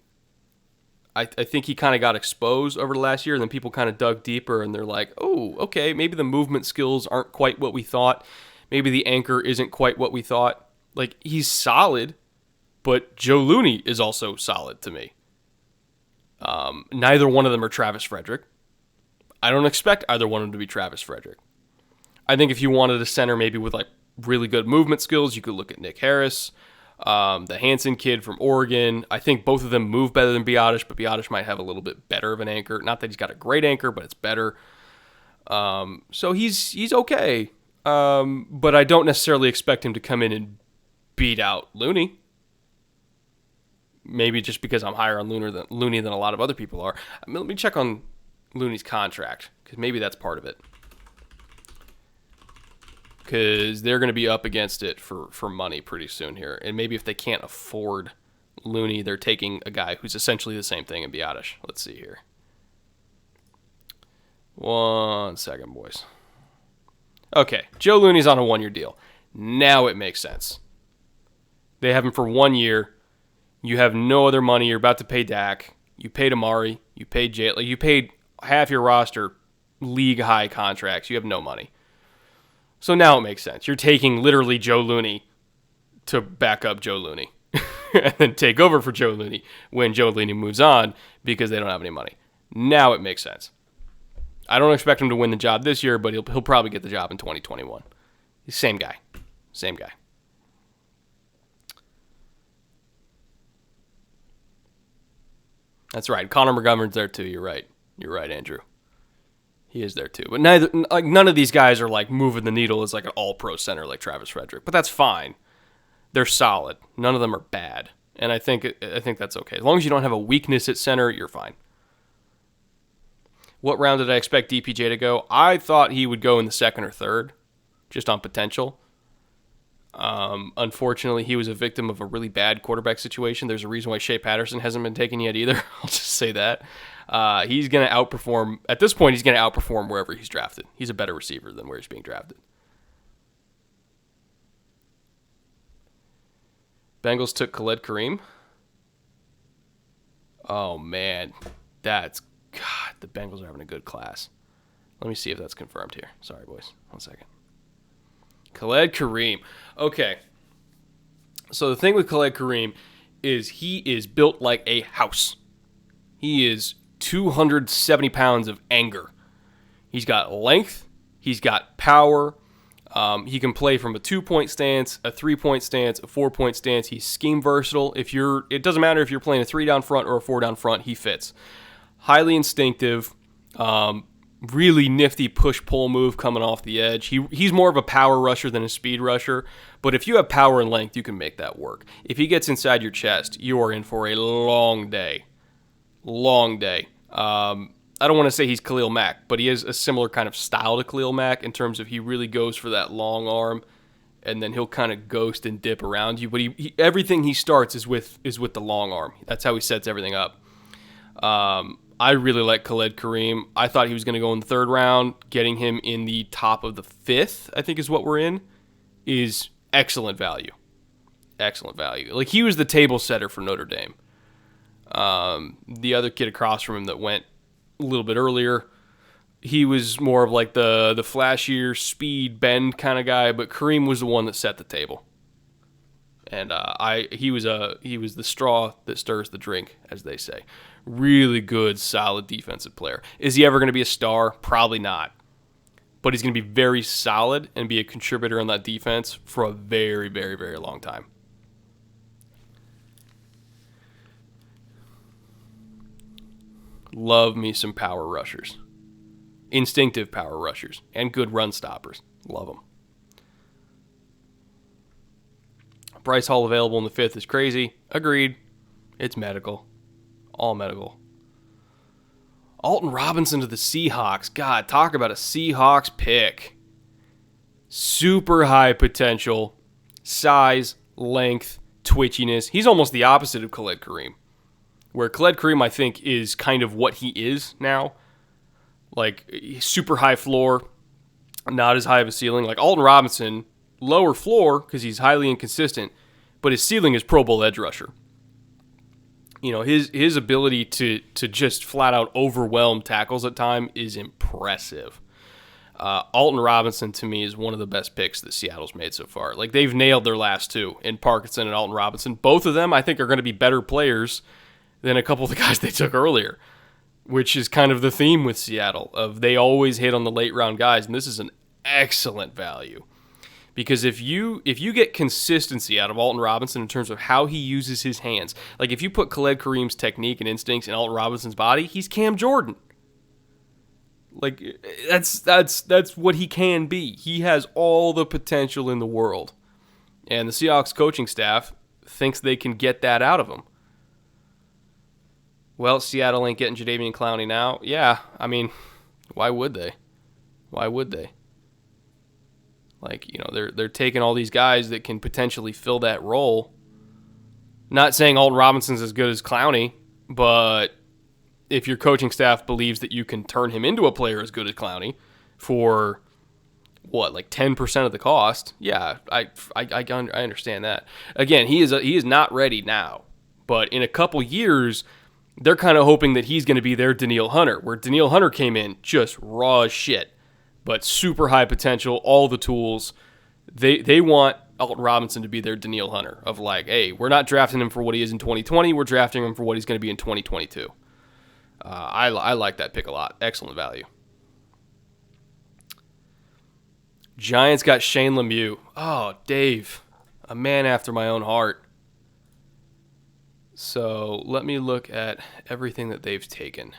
I think he kind of got exposed over the last year, and then people kind of dug deeper, and they're like, oh, okay, maybe the movement skills aren't quite what we thought. Maybe the anchor isn't quite what we thought. Like, he's solid, but Joe Looney is also solid to me. Neither one of them are Travis Frederick. I don't expect either one of them to be Travis Frederick. I think if you wanted a center maybe with like really good movement skills, you could look at Nick Harris, the Hansen kid from Oregon. I think both of them move better than Biotish, but Biotish might have a little bit better of an anchor. Not that he's got a great anchor, but it's better. So he's okay. But I don't necessarily expect him to come in and beat out Looney. Maybe just because I'm higher on Looney than a lot of other people are. I mean, let me check on Looney's contract, because maybe that's part of it. Because they're going to be up against it for money pretty soon here. And maybe if they can't afford Looney, they're taking a guy who's essentially the same thing in Biotish. Let's see here. 1 second, boys. Okay, Joe Looney's on a 1-year deal. Now it makes sense. They have him for 1 year. You have no other money. You're about to pay Dak. You paid Amari. You paid Jay. You paid half your roster league-high contracts. You have no money. So now it makes sense. You're taking literally Joe Looney to back up Joe Looney and then take over for Joe Looney when Joe Looney moves on because they don't have any money. Now it makes sense. I don't expect him to win the job this year, but he'll probably get the job in 2021. Same guy. Same guy. That's right. Connor McGovern's there too. You're right. You're right, Andrew. He is there too. But none of these guys are like moving the needle as like an all-pro center like Travis Frederick. But that's fine. They're solid. None of them are bad. And I think that's okay. As long as you don't have a weakness at center, you're fine. What round did I expect DPJ to go? I thought he would go in the second or third, just on potential. Unfortunately, he was a victim of a really bad quarterback situation. There's a reason why Shea Patterson hasn't been taken yet either. I'll just say that. He's going to outperform. At this point, he's going to outperform wherever he's drafted. He's a better receiver than where he's being drafted. Bengals took Khaled Kareem. Oh, man. God, the Bengals are having a good class. Let me see if that's confirmed here. Sorry, boys. 1 second. Khaled Kareem. Okay. So the thing with Khaled Kareem is he is built like a house. He is 270 pounds of anger. He's got length. He's got power. He can play from a 2-point stance, a 3-point stance, a 4-point stance. He's scheme versatile. It doesn't matter if you're playing a 3-down front or a 4-down front, he fits. Highly instinctive. Really nifty push-pull move coming off the edge. He's more of a power rusher than a speed rusher, but if you have power and length, you can make that work. If he gets inside your chest, you are in for a long day. Long day. I don't want to say he's Khalil Mack, but he has a similar kind of style to Khalil Mack in terms of he really goes for that long arm, and then he'll kind of ghost and dip around you. But everything he starts is with the long arm. That's how he sets everything up. I really like Khaled Kareem. I thought he was going to go in the third round. Getting him in the top of the fifth, I think is what we're in, is excellent value. Excellent value. Like, he was the table setter for Notre Dame. The other kid across from him that went a little bit earlier, he was more of like the flashier speed bend kind of guy, but Kareem was the one that set the table. And he was the straw that stirs the drink, as they say. Really good, solid defensive player. Is he ever going to be a star? Probably not. But he's going to be very solid and be a contributor on that defense for a very, very, very long time. Love me some power rushers. Instinctive power rushers. And good run stoppers. Love them. Bryce Hall available in the fifth is crazy. Agreed. It's medical. All medical. Alton Robinson to the Seahawks. God, talk about a Seahawks pick. Super high potential. Size, length, twitchiness. He's almost the opposite of Khaled Kareem. Where Khaled Kareem, I think, is kind of what he is now. Like, super high floor, not as high of a ceiling. Like, Alton Robinson, lower floor because he's highly inconsistent, but his ceiling is Pro Bowl edge rusher. You know, his ability to just flat out overwhelm tackles at time is impressive. Alton Robinson, to me, is one of the best picks that Seattle's made so far. Like, they've nailed their last two in Parkinson and Alton Robinson. Both of them, I think, are going to be better players than a couple of the guys they took earlier, which is kind of the theme with Seattle, of they always hit on the late round guys, and this is an excellent value. Because if you get consistency out of Alton Robinson in terms of how he uses his hands, like if you put Khaled Kareem's technique and instincts in Alton Robinson's body, he's Cam Jordan. Like, that's what he can be. He has all the potential in the world. And the Seahawks coaching staff thinks they can get that out of him. Well, Seattle ain't getting Jadeveon Clowney now. Yeah, I mean, why would they? Why would they? Like, you know, they're taking all these guys that can potentially fill that role. Not saying Alton Robinson's as good as Clowney, but if your coaching staff believes that you can turn him into a player as good as Clowney for, what, like 10% of the cost, yeah, I understand that. Again, he is not ready now, but in a couple years, they're kind of hoping that he's going to be their Danielle Hunter, where Danielle Hunter came in just raw as shit, but super high potential, all the tools. They want Alton Robinson to be their Danielle Hunter, of like, hey, we're not drafting him for what he is in 2020, we're drafting him for what he's going to be in 2022. I like that pick a lot. Excellent value. Giants got Shane Lemieux. Oh, Dave, a man after my own heart. So let me look at everything that they've taken.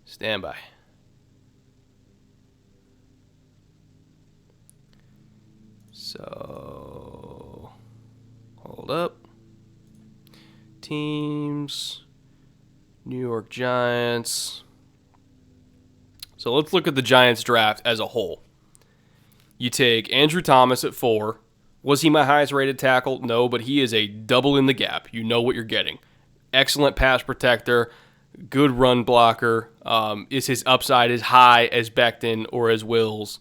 Stand by. So, hold up. Teams, New York Giants. So let's look at the Giants draft as a whole. You take Andrew Thomas at 4. Was he my highest rated tackle? No, but he is a double in the gap. You know what you're getting. Excellent pass protector, good run blocker. Is his upside as high as Becton or as Wills?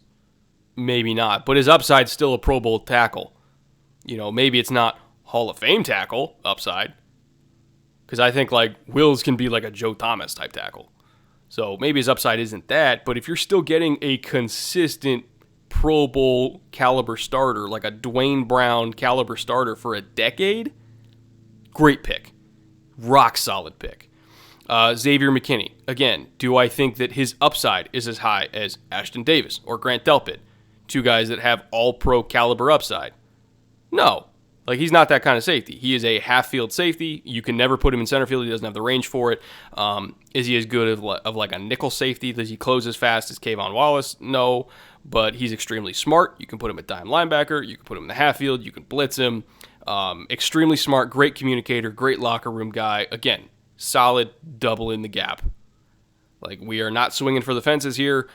Maybe not, but his upside's still a Pro Bowl tackle. Maybe it's not Hall of Fame tackle upside, because I think like Wills can be like a Joe Thomas type tackle. So maybe his upside isn't that, but if you're still getting a consistent Pro Bowl caliber starter, like a Dwayne Brown caliber starter for a decade, great pick. Rock solid pick. Xavier McKinney. Again, do I think that his upside is as high as Ashton Davis or Grant Delpit? Two guys that have all-pro caliber upside. No. Like, he's not that kind of safety. He is a half-field safety. You can never put him in center field. He doesn't have the range for it. Is he as good of like a nickel safety? Does he close as fast as Kayvon Wallace? No. But he's extremely smart. You can put him at dime linebacker. You can put him in the half field. You can blitz him. Extremely smart, great communicator, great locker room guy. Again, solid double in the gap. Like, we are not swinging for the fences here.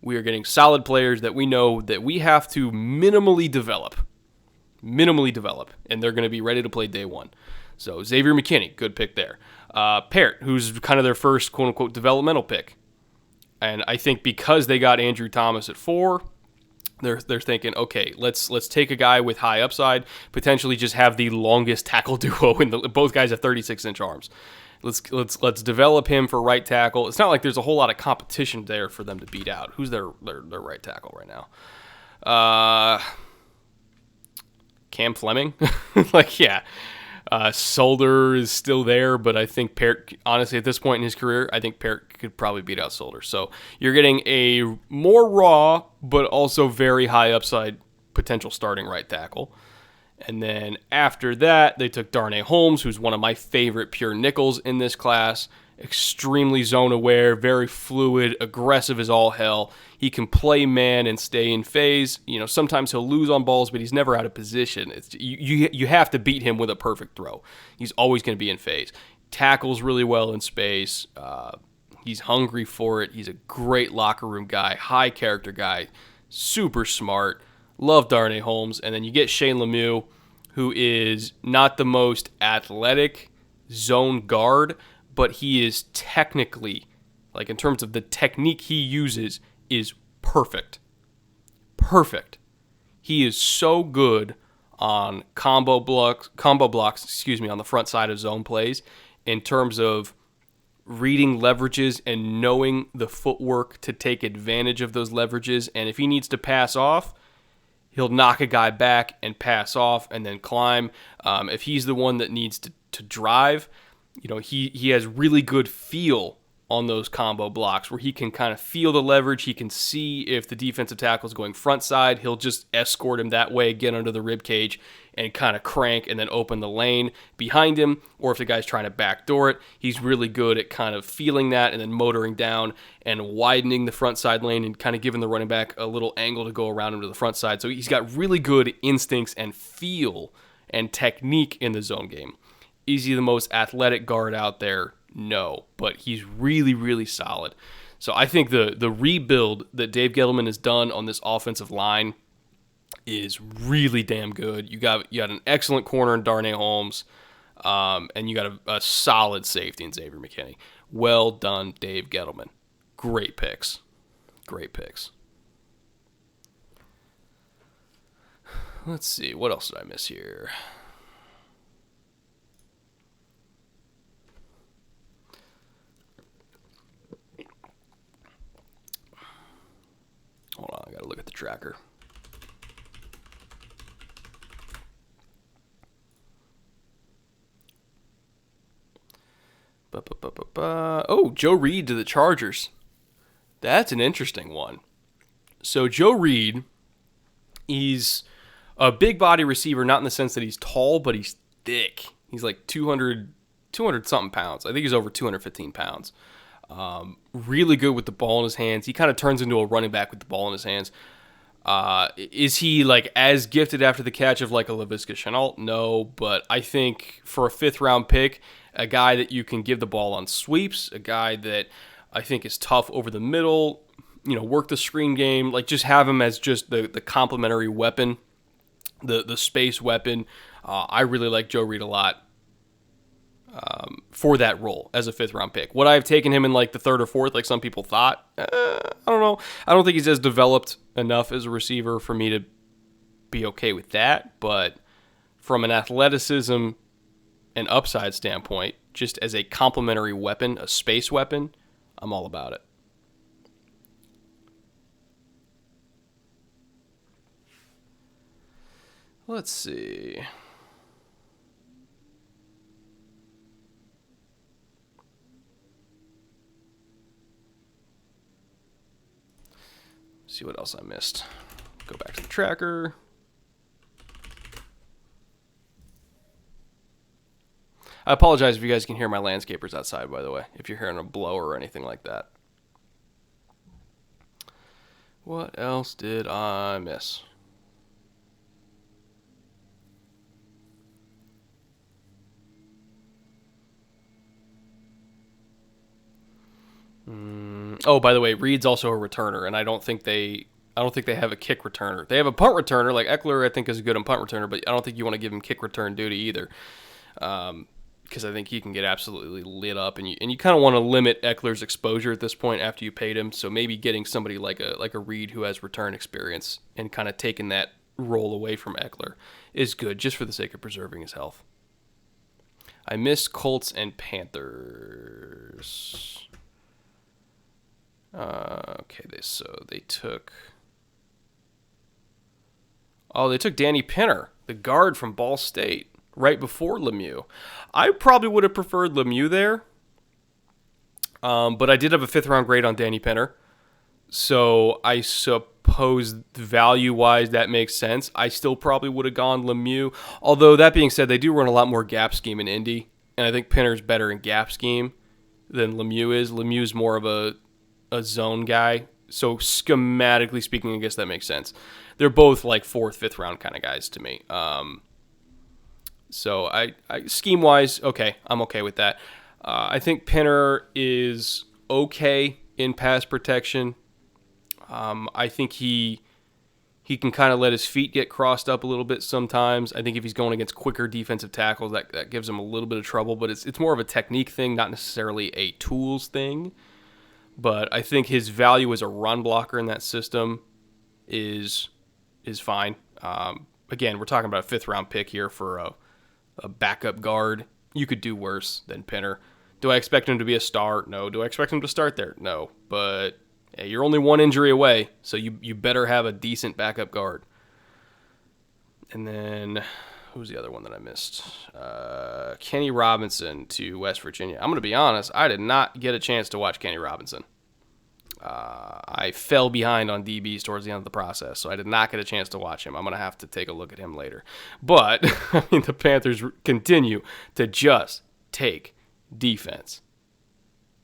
We are getting solid players that we know that we have to minimally develop, and they're going to be ready to play day one. So Xavier McKinney, good pick there. Parrott, who's kind of their first quote-unquote developmental pick. And I think because they got Andrew Thomas at 4, they're thinking, okay, let's take a guy with high upside, potentially just have the longest tackle duo both guys have 36-inch arms. Let's develop him for right tackle. It's not like there's a whole lot of competition there for them to beat out. Who's their right tackle right now? Cam Fleming? Solder is still there, but I think Parrott, honestly, at this point in his career, I think Parrott could probably beat out Solder. So you're getting a more raw, but also very high upside potential starting right tackle. And then after that, they took Darnay Holmes, who's one of my favorite pure nickels in this class. Extremely zone aware, very fluid, aggressive as all hell. He can play man and stay in phase. Sometimes he'll lose on balls, but he's never out of position. You have to beat him with a perfect throw. He's always going to be in phase. Tackles really well in space. He's hungry for it. He's a great locker room guy, high character guy, super smart. Love Darnay Holmes. And then you get Shane Lemieux, who is not the most athletic zone guard, but he is technically, like in terms of the technique he uses, is perfect. Perfect. He is so good on combo blocks, on the front side of zone plays in terms of reading leverages and knowing the footwork to take advantage of those leverages. And if he needs to pass off, he'll knock a guy back and pass off and then climb. If he's the one that needs to drive, he has really good feel on those combo blocks where he can kind of feel the leverage. He can see if the defensive tackle is going front side. He'll just escort him that way, get under the rib cage, and kind of crank and then open the lane behind him. Or if the guy's trying to backdoor it, he's really good at kind of feeling that and then motoring down and widening the front side lane and kind of giving the running back a little angle to go around him to the front side. So he's got really good instincts and feel and technique in the zone game. Is he the most athletic guard out there? No, but he's really, really solid. So I think the rebuild that Dave Gettleman has done on this offensive line is really damn good. You got an excellent corner in Darnay Holmes, and you got a solid safety in Xavier McKinney. Well done, Dave Gettleman. Great picks. Great picks. Let's see. What else did I miss here? Hold on, I gotta look at the tracker. Oh, Joe Reed to the Chargers. That's an interesting one. So Joe Reed He's a big body receiver, not in the sense that he's tall, but he's thick. He's like 200 something pounds. I think he's over 215 pounds. Really good with the ball in his hands. He kind of turns into a running back with the ball in his hands. Is he like as gifted after the catch of like a Laviska Shenault? No, but I think for a 5th round pick, a guy that you can give the ball on sweeps, a guy that I think is tough over the middle, work the screen game, like just have him as just the complementary weapon, the space weapon. I really like Joe Reed a lot for that role as a 5th round pick. Would I have taken him in like the 3rd or 4th, like some people thought? I don't know. I don't think he's as developed enough as a receiver for me to be okay with that. But from an athleticism and upside standpoint, just as a complementary weapon, a space weapon, I'm all about it. Let's see. See what else I missed. Go back to the tracker. I apologize if you guys can hear my landscapers outside, by the way, if you're hearing a blower or anything like that. What else did I miss? Oh, by the way, Reed's also a returner, and I don't think they have a kick returner. They have a punt returner, like Eckler. I think is a good punt returner, but I don't think you want to give him kick return duty either, because I think he can get absolutely lit up, and you kind of want to limit Eckler's exposure at this point after you paid him. So maybe getting somebody like a Reed who has return experience and kind of taking that role away from Eckler is good, just for the sake of preserving his health. I missed Colts and Panthers. Okay, they took Danny Pinner, the guard from Ball State, right before Lemieux. I probably would have preferred Lemieux there, but I did have a 5th round grade on Danny Pinner, so I suppose value-wise that makes sense. I still probably would have gone Lemieux, although that being said, they do run a lot more gap scheme in Indy, and I think Pinner's better in gap scheme than Lemieux is. Lemieux's more of a zone guy, so schematically speaking, I guess that makes sense. They're both like 4th, 5th round kind of guys to me. So I scheme wise, okay, I'm okay with that. I think Pinner is okay in pass protection. I think he can kind of let his feet get crossed up a little bit sometimes. I think if he's going against quicker defensive tackles, that gives him a little bit of trouble. But it's more of a technique thing, not necessarily a tools thing. But I think his value as a run blocker in that system is fine. Again, we're talking about a 5th round pick here for a backup guard. You could do worse than Pinner. Do I expect him to be a star? No. Do I expect him to start there? No. But hey, you're only one injury away, so you better have a decent backup guard. And then who's the other one that I missed? Kenny Robinson to West Virginia. I'm going to be honest, I did not get a chance to watch Kenny Robinson. I fell behind on DBs towards the end of the process, so I did not get a chance to watch him. I'm going to have to take a look at him later. But, I mean, the Panthers continue to just take defense.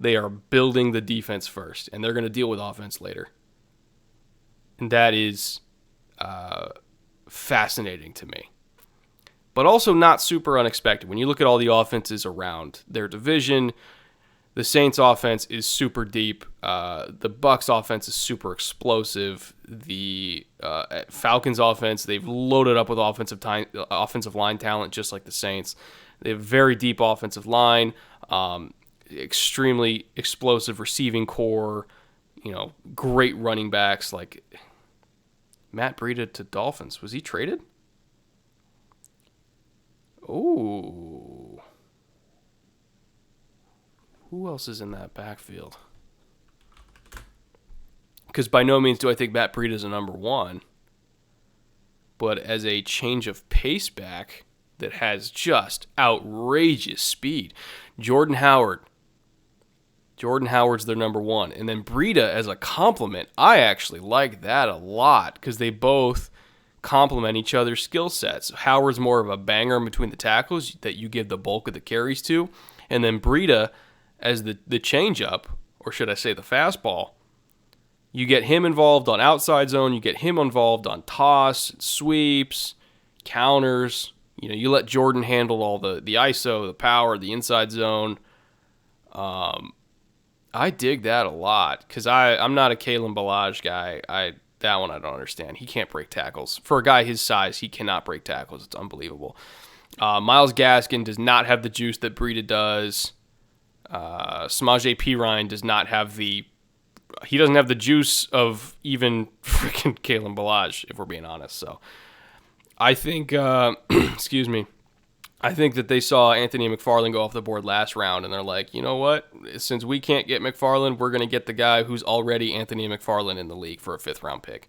They are building the defense first, and they're going to deal with offense later. And that is fascinating to me. But also not super unexpected. When you look at all the offenses around their division, the Saints offense is super deep. The Bucs offense is super explosive. The Falcons offense, they've loaded up with offensive line talent just like the Saints. They have very deep offensive line, extremely explosive receiving core, great running backs like Matt Breida to Dolphins. Was he traded? Ooh. Who else is in that backfield? Because by no means do I think Matt Breida is a number one. But as a change of pace back that has just outrageous speed, Jordan Howard's their number one. And then Breida as a compliment, I actually like that a lot because they both complement each other's skill sets. Howard's more of a banger in between the tackles that you give the bulk of the carries to, and then Breida as the changeup, or should I say the fastball. You get him involved on outside zone. You get him involved on toss, sweeps, counters. You let Jordan handle all the ISO, the power, the inside zone. I dig that a lot because I'm not a Kalen Ballage guy. That one I don't understand. He can't break tackles. For a guy his size, he cannot break tackles. It's unbelievable. Myles Gaskin does not have the juice that Breida does. Samaje Perine does not have the juice of even freaking Kalen Ballage, if we're being honest. So I think, excuse me, I think that they saw Anthony McFarland go off the board last round, and they're like, you know what? Since we can't get McFarland, we're going to get the guy who's already Anthony McFarland in the league for a 5th-round pick.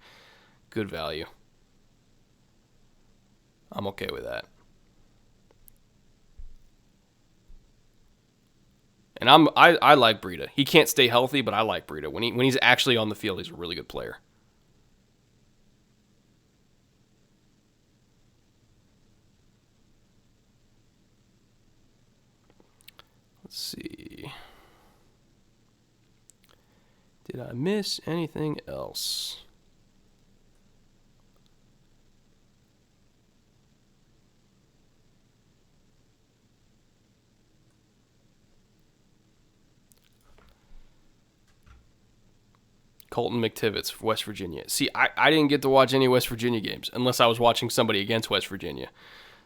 Good value. I'm okay with that. And I like Breida. He can't stay healthy, but I like Breida. When he's actually on the field, he's a really good player. Let's see. Did I miss anything else? Colton McTivitt's West Virginia. See, I didn't get to watch any West Virginia games unless I was watching somebody against West Virginia.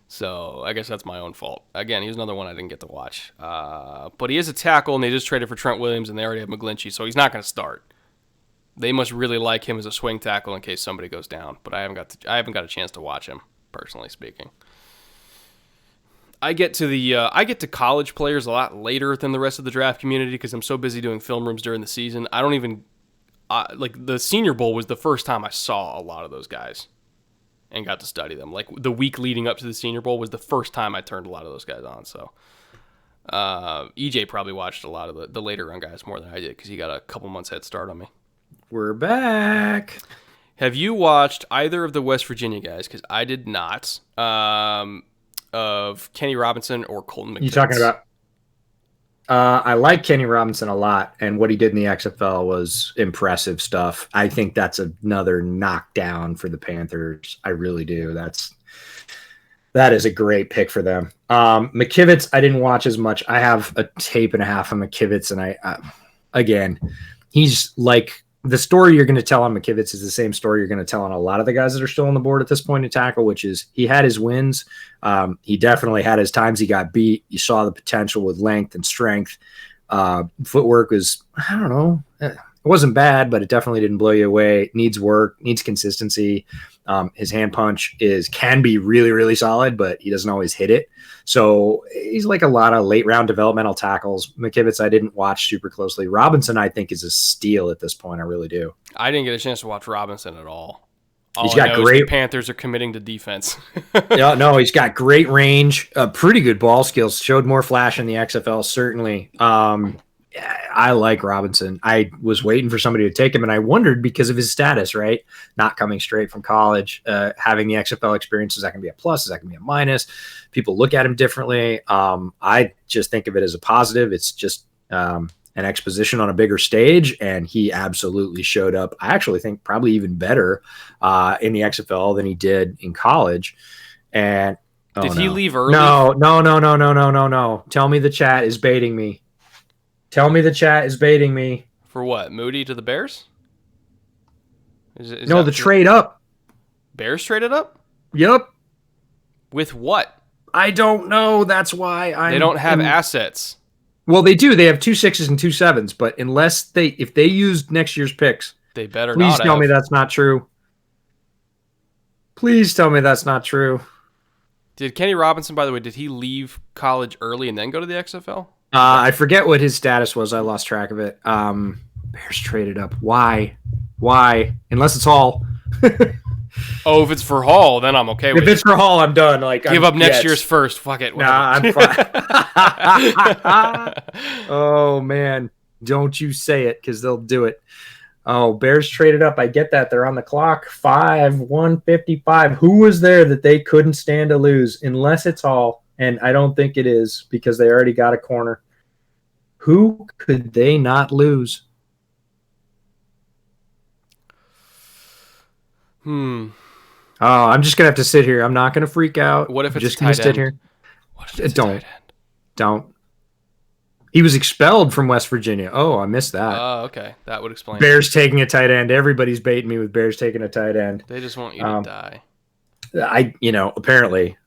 So I guess that's my own fault. Again, he's another one I didn't get to watch. But he is a tackle, and they just traded for Trent Williams, and they already have McGlinchey, so he's not going to start. They must really like him as a swing tackle in case somebody goes down. But I haven't got a chance to watch him, personally speaking. I get to college players a lot later than the rest of the draft community because I'm so busy doing film rooms during the season. I don't even like the Senior Bowl was the first time I saw a lot of those guys and got to study them. Like the week leading up to the Senior Bowl was the first time I turned a lot of those guys on. So EJ probably watched a lot of the later run guys more than I did because he got a couple months head start on me. We're back. Have you watched either of the West Virginia guys? Because I did not. Of Kenny Robinson or Colton McTivitt. You talking about? I like Kenny Robinson a lot, and what he did in the XFL was impressive stuff. I think that's another knockdown for the Panthers. I really do. That is a great pick for them. McKivitz, I didn't watch as much. I have a tape and a half of McKivitz, and again, he's like the story you're going to tell on McKivitz is the same story you're going to tell on a lot of the guys that are still on the board at this point in tackle, which is he had his wins. He definitely had his times he got beat. You saw the potential with length and strength. Footwork was, I don't know, it wasn't bad, but it definitely didn't blow you away. Needs work, needs consistency. His hand punch can be really, really solid, but he doesn't always hit it. So he's like a lot of late round developmental tackles. McKivitz, I didn't watch super closely. Robinson, I think, is a steal at this point. I really do. I didn't get a chance to watch Robinson at all. He's got great. The Panthers are committing to defense. Yeah, no, he's got great range, pretty good ball skills. Showed more flash in the XFL, certainly. I like Robinson. I was waiting for somebody to take him, and I wondered because of his status, right? Not coming straight from college, having the XFL experience, is that going to be a plus? Is that going to be a minus? People look at him differently. I just think of it as a positive. It's just an exposition on a bigger stage, and he absolutely showed up. I actually think probably even better in the XFL than he did in college. And did he leave early? No. Tell me the chat is baiting me. Tell me the chat is baiting me. For what? Moody to the Bears? The trade up. Bears traded up? Yep. With what? I don't know. That's why they don't have assets. Well, they do. They have 2 6s and 2 7s, but if they used next year's picks, they better please not. Please tell me that's not true. Please tell me that's not true. Did Kenny Robinson, by the way, did he leave college early and then go to the XFL? I forget what his status was. I lost track of it. Bears traded up. Why? Unless it's Hall. Oh, if it's for Hall, then I'm okay with it. If it's for Hall, I'm done. Give up next year's first. Fuck it. Nah, I'm fine. Oh, man. Don't you say it, because they'll do it. Oh, Bears traded up. I get that. They're on the clock. 155. Who was there that they couldn't stand to lose? Unless it's Hall, and I don't think it is because they already got a corner. Who could they not lose? Oh, I'm just gonna have to sit here. I'm not gonna freak out. What if it's just a gonna tight sit end? here? What if it's a Don't. tight end? Don't. He was expelled from West Virginia. Oh, I missed that. Oh, okay. That would explain it. Bears taking a tight end. Everybody's baiting me with Bears taking a tight end. They just want you to die. Apparently.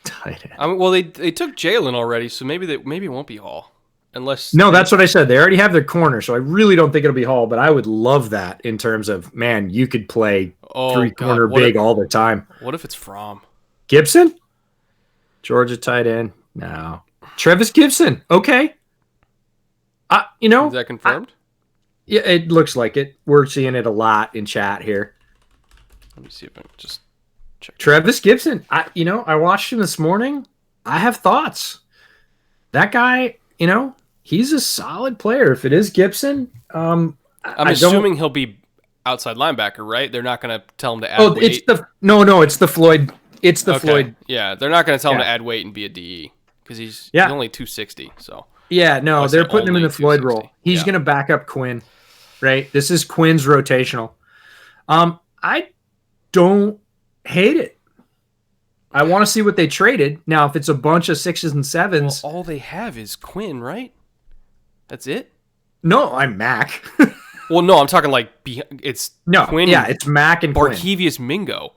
Tight end. I mean, well, they took Jalen already, so maybe it won't be Hall, unless That's what I said. They already have their corner, so I really don't think it'll be Hall. But I would love that in terms of, man, you could play three corner big all the time. What if it's Fromm? Gibson, Georgia tight end. No, Trevis Gibson. Okay. Is that confirmed? Yeah, it looks like it. We're seeing it a lot in chat here. Let me see if I can just check. Trevis Gibson. I watched him this morning. I have thoughts. That guy, he's a solid player. If it is Gibson, I'm assuming he'll be outside linebacker, right? They're not going to tell him to add weight. It's the Floyd. It's the Floyd. Yeah, they're not going to tell him to add weight and be a DE because he's only 260. So yeah, no, they're putting him in the Floyd 260. role. He's going to back up Quinn, right? This is Quinn's rotational. I don't hate it. I want to see what they traded. Now, if it's a bunch of 6s and 7s, all they have is Quinn, right? That's it. No, I'm Mac. Well, no, I'm talking like it's Quinn. Yeah, it's Mac and Quinn. Barkevius Mingo.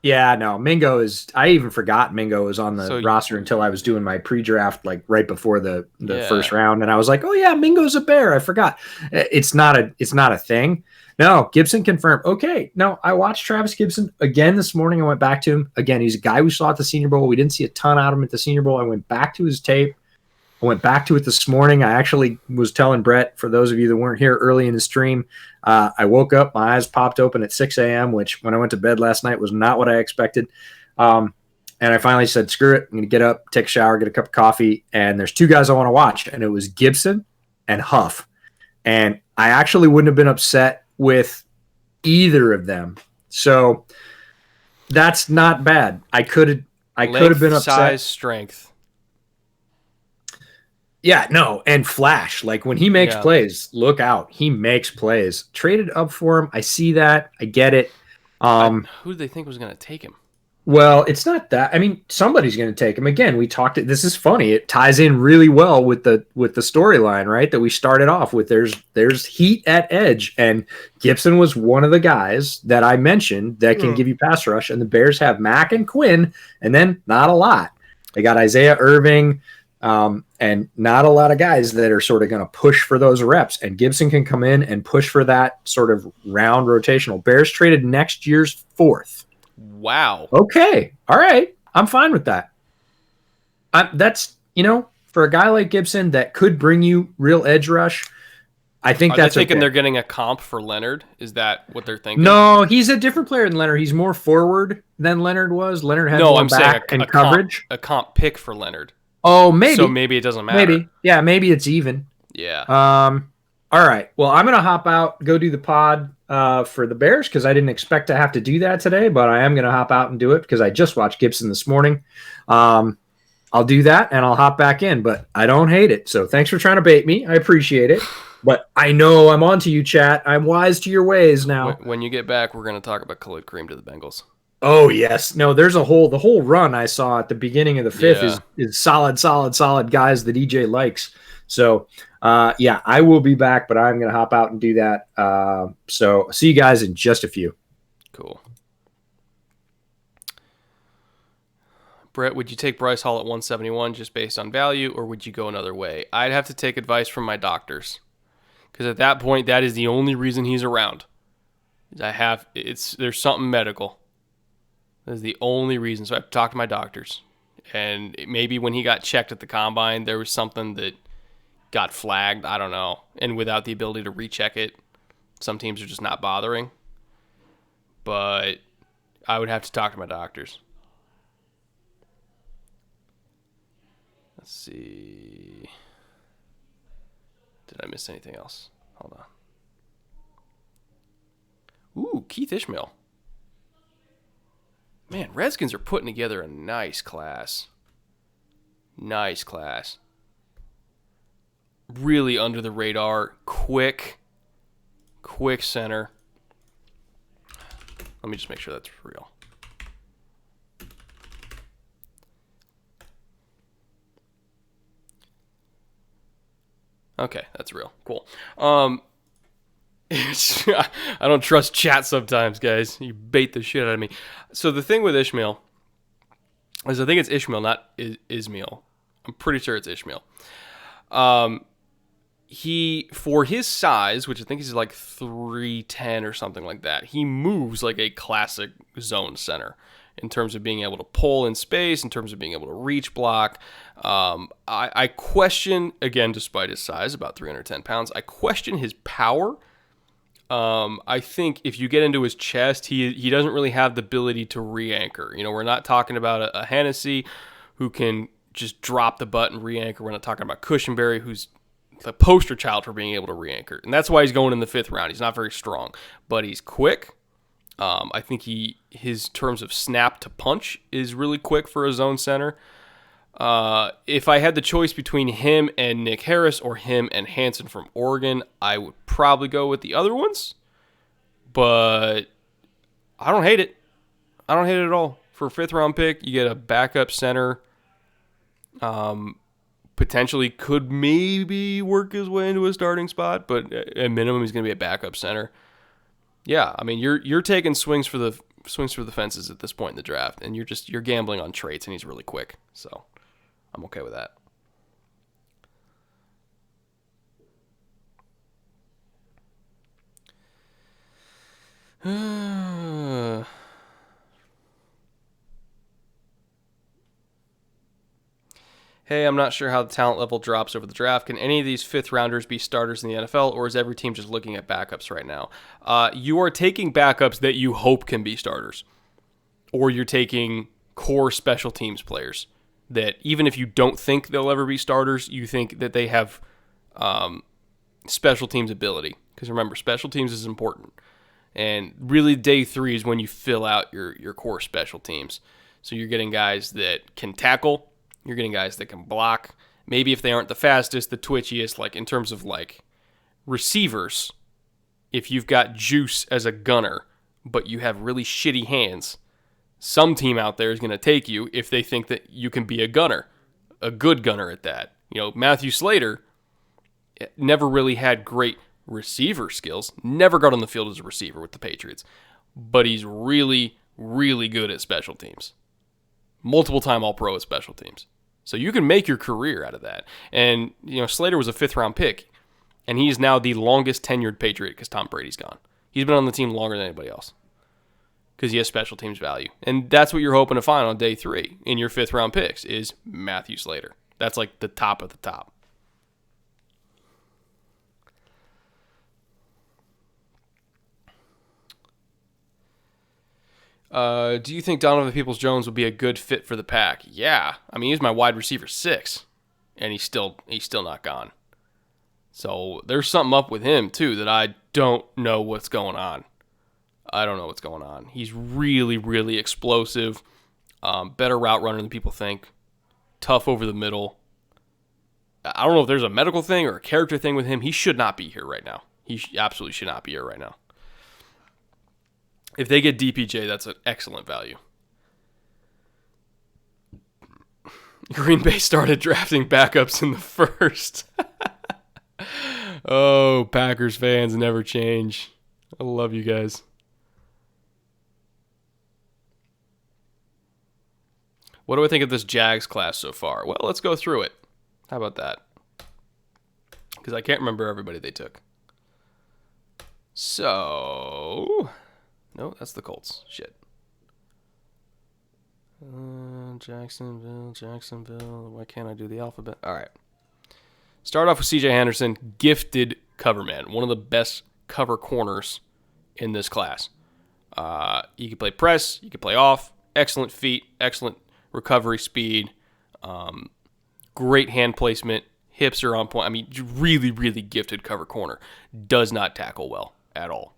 Yeah, no, Mingo is. I even forgot Mingo was on the roster until I was doing my pre-draft, like right before the first round, and I was like, oh yeah, Mingo's a Bear. I forgot. It's not a thing. No, Gibson confirmed. Okay, no, I watched Travis Gibson again this morning. I went back to him again. He's a guy we saw at the Senior Bowl. We didn't see a ton out of him at the Senior Bowl. I went back to his tape. I went back to it this morning. I actually was telling Brett, for those of you that weren't here early in the stream, I woke up, my eyes popped open at 6 a.m., which when I went to bed last night was not what I expected. And I finally said, screw it. I'm going to get up, take a shower, get a cup of coffee. And there's two guys I want to watch. And it was Gibson and Huff. And I actually wouldn't have been upset with either of them. So that's not bad. I could have been upset. Size, strength. Yeah, no, and flash. Like when he makes plays, look out. He makes plays. Traded up for him. I see that. I get it. Who do they think was going to take him? Well, it's not that. I mean, somebody's going to take him. Again, we talked. This is funny. It ties in really well with the storyline, right? That we started off with. There's heat at edge, and Gibson was one of the guys that I mentioned that can give you pass rush. And the Bears have Mack and Quinn, and then not a lot. They got Isaiah Irving. And not a lot of guys that are sort of going to push for those reps. And Gibson can come in and push for that sort of round rotational. Bears traded next year's 4th. Wow. Okay. All right. I'm fine with that. That's, for a guy like Gibson that could bring you real edge rush, I think that's thinking okay. They're getting a comp for Leonard. Is that what they're thinking? No, he's a different player than Leonard. He's more forward than Leonard was. Leonard had more back and coverage. A comp pick for Leonard. Oh, maybe. So maybe it doesn't matter. Maybe. Yeah, maybe it's even. Yeah. All right. Well, I'm going to hop out, go do the pod for the Bears because I didn't expect to have to do that today, but I am going to hop out and do it because I just watched Gibson this morning. I'll do that and I'll hop back in, but I don't hate it. So thanks for trying to bait me. I appreciate it. But I know I'm on to you, chat. I'm wise to your ways now. When you get back, we're going to talk about Khalid Kareem to the Bengals. Oh, yes. No, there's the whole run I saw at the beginning of the 5th is solid guys that EJ likes. So, I will be back, but I'm going to hop out and do that. So see you guys in just a few. Cool. Brett, would you take Bryce Hall at 171 just based on value, or would you go another way? I'd have to take advice from my doctors because at that point, that is the only reason he's around. There's something medical. That's the only reason. So I've talked to my doctors. And maybe when he got checked at the combine, there was something that got flagged. I don't know. And without the ability to recheck it, some teams are just not bothering. But I would have to talk to my doctors. Let's see. Did I miss anything else? Hold on. Ooh, Keith Ishmael. Man, Redskins are putting together a nice class. Nice class. Really under the radar. Quick center. Let me just make sure that's real. Okay, that's real. Cool. I don't trust chat sometimes, guys. You bait the shit out of me. So the thing with Ishmael is I think it's Ishmael, not Ismail. I'm pretty sure it's Ishmael. He, for his size, which I think is like 310 or something like that, he moves like a classic zone center in terms of being able to pull in space, in terms of being able to reach block. I question, again, despite his size, about 310 pounds, I question his power. I think if you get into his chest, he doesn't really have the ability to re-anchor. You know, we're not talking about a Hennessy who can just drop the butt and re-anchor. We're not talking about Cushenberry, who's the poster child for being able to re-anchor. And that's why he's going in the 5th round. He's not very strong, but he's quick. I think his terms of snap to punch is really quick for a zone center. If I had the choice between him and Nick Harris or him and Hansen from Oregon, I would probably go with the other ones. But I don't hate it. I don't hate it at all. For a 5th round pick, you get a backup center. Potentially could maybe work his way into a starting spot, but at minimum he's going to be a backup center. Yeah, I mean you're taking swings for the fences at this point in the draft, and you're gambling on traits, and he's really quick, so I'm okay with that. Hey, I'm not sure how the talent level drops over the draft. Can any of these 5th rounders be starters in the NFL, or is every team just looking at backups right now? You are taking backups that you hope can be starters, or you're taking core special teams players that even if you don't think they'll ever be starters, you think that they have special teams ability. Because remember, special teams is important. And really day 3 is when you fill out your core special teams. So you're getting guys that can tackle. You're getting guys that can block. Maybe if they aren't the fastest, the twitchiest, like in terms of like receivers, if you've got juice as a gunner, but you have really shitty hands, some team out there is going to take you if they think that you can be a gunner, a good gunner at that. You know, Matthew Slater never really had great receiver skills, never got on the field as a receiver with the Patriots, but he's really, really good at special teams. Multiple time All-Pro at special teams. So you can make your career out of that. And, you know, Slater was a 5th round pick, and he's now the longest tenured Patriot because Tom Brady's gone. He's been on the team longer than anybody else because he has special teams value. And that's what you're hoping to find on day 3 in your 5th round picks is Matthew Slater. That's like the top of the top. Do you think Donovan Peoples-Jones would be a good fit for the Pack? Yeah. I mean, he's my wide receiver 6, and he's still not gone. So there's something up with him, too, that I don't know what's going on. I don't know what's going on. He's really, really explosive. Better route runner than people think. Tough over the middle. I don't know if there's a medical thing or a character thing with him. He should not be here right now. He absolutely should not be here right now. If they get DPJ, that's an excellent value. Green Bay started drafting backups in the 1st. Oh, Packers fans never change. I love you guys. What do I think of this Jags class so far? Well, let's go through it. How about that? Because I can't remember everybody they took. So... No, that's the Colts. Shit. Jacksonville. Why can't I do the alphabet? All right. Start off with C.J. Henderson, gifted cover man, one of the best cover corners in this class. You can play press, you can play off, excellent feet, excellent recovery speed, great hand placement. Hips are on point. I mean, really, really gifted cover corner. Does not tackle well at all.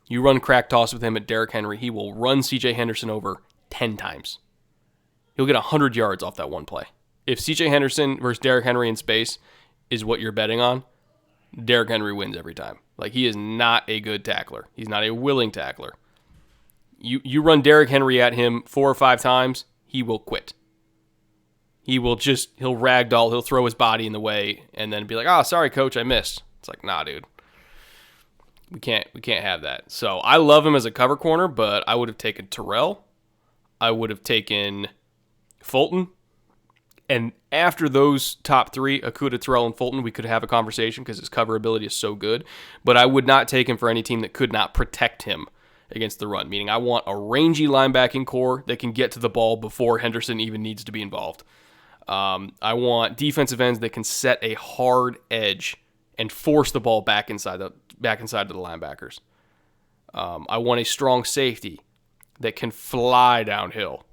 You run crack toss with him at Derrick Henry, he will run C.J. Henderson over 10 times. He'll get 100 yards off that one play. If C.J. Henderson versus Derrick Henry in space is what you're betting on, Derrick Henry wins every time. Like, he is not a good tackler. He's not a willing tackler. You run Derrick Henry at him 4 or 5 times, he will quit. He'll ragdoll, he'll throw his body in the way, and then be like, "Oh, sorry, coach, I missed." It's like, nah, dude. We can't have that. So I love him as a cover corner, but I would have taken Terrell. I would have taken Fulton. And after those top 3, Okudah, Terrell, and Fulton, we could have a conversation because his cover ability is so good. But I would not take him for any team that could not protect him against the run. Meaning I want a rangy linebacking core that can get to the ball before Henderson even needs to be involved. I want defensive ends that can set a hard edge and force the ball back inside to the linebackers. I want a strong safety that can fly downhill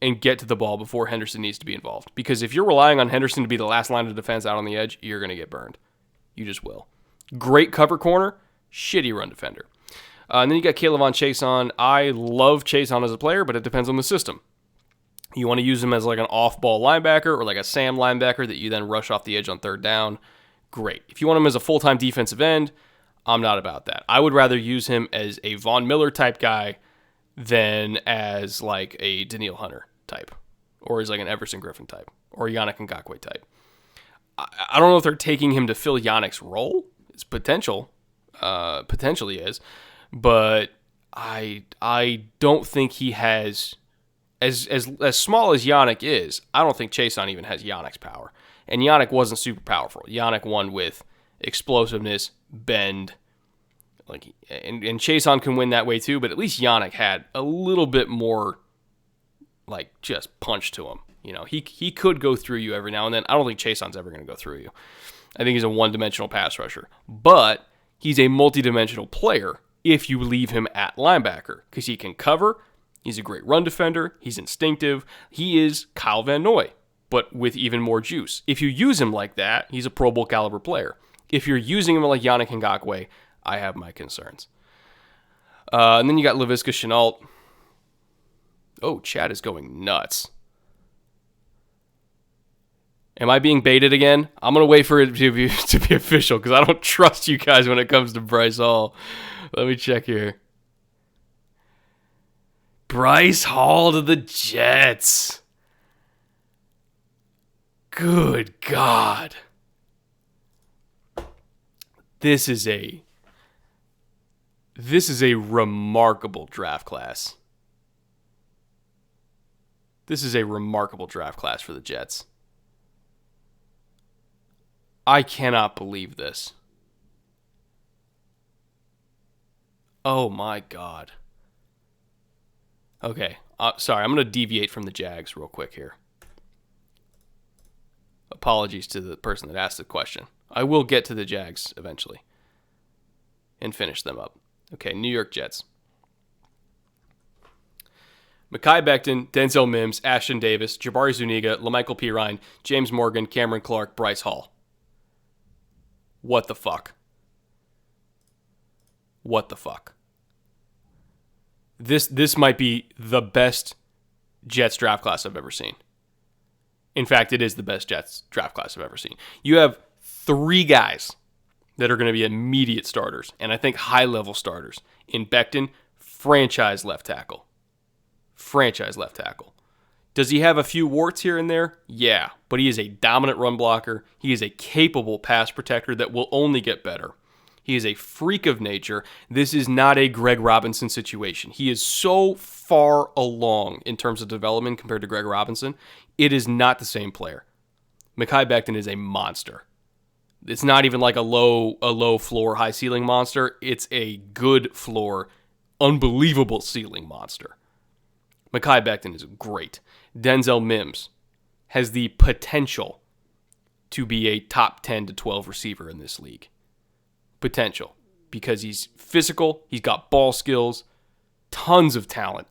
and get to the ball before Henderson needs to be involved. Because if you're relying on Henderson to be the last line of defense out on the edge, you're going to get burned. You just will. Great cover corner, shitty run defender. And then you got K'Lavon Chaisson. I love Chaisson as a player, but it depends on the system. You want to use him as like an off-ball linebacker or like a Sam linebacker that you then rush off the edge on third down. Great. If you want him as a full-time defensive end, I'm not about that. I would rather use him as a Von Miller type guy than as like a Danielle Hunter type, or as like an Everson Griffin type, or Yannick Ngakoue type. I don't know if they're taking him to fill Yannick's role. It's potentially is, but I don't think he has as small as Yannick is. I don't think Chaisson even has Yannick's power, and Yannick wasn't super powerful. Yannick won with explosiveness, bend. And Chaisson can win that way too, but at least Yannick had a little bit more, like, just punch to him. You know, he could go through you every now and then. I don't think Chaison's ever going to go through you. I think he's a one-dimensional pass rusher. But he's a multi-dimensional player if you leave him at linebacker, because he can cover, he's a great run defender, he's instinctive. He is Kyle Van Noy, but with even more juice. If you use him like that, he's a Pro Bowl caliber player. If you're using him like Yannick Ngakoue, I have my concerns. And then you got Laviska Shenault. Oh, chat is going nuts. Am I being baited again? I'm going to wait for it to be official because I don't trust you guys when it comes to Bryce Hall. Let me check here. Bryce Hall to the Jets. Good God. This is a remarkable draft class. This is a remarkable draft class for the Jets. I cannot believe this. Oh my God. Okay, sorry, I'm going to deviate from the Jags real quick here. Apologies to the person that asked the question. I will get to the Jags eventually and finish them up. Okay, New York Jets. Mekhi Becton, Denzel Mims, Ashton Davis, Jabari Zuniga, LaMichael Pirine, James Morgan, Cameron Clark, Bryce Hall. What the fuck? What the fuck? This might be the best Jets draft class I've ever seen. In fact, it is the best Jets draft class I've ever seen. You have 3 guys that are going to be immediate starters, and I think high-level starters. In Becton, franchise left tackle. Franchise left tackle. Does he have a few warts here and there? Yeah, but he is a dominant run blocker. He is a capable pass protector that will only get better. He is a freak of nature. This is not a Greg Robinson situation. He is so far along in terms of development compared to Greg Robinson. It is not the same player. Mekhi Becton is a monster. It's not even like a low floor, high ceiling monster. It's a good floor, unbelievable ceiling monster. Mekhi Becton is great. Denzel Mims has the potential to be a top 10 to 12 receiver in this league. Potential. Because he's physical, he's got ball skills, tons of talent,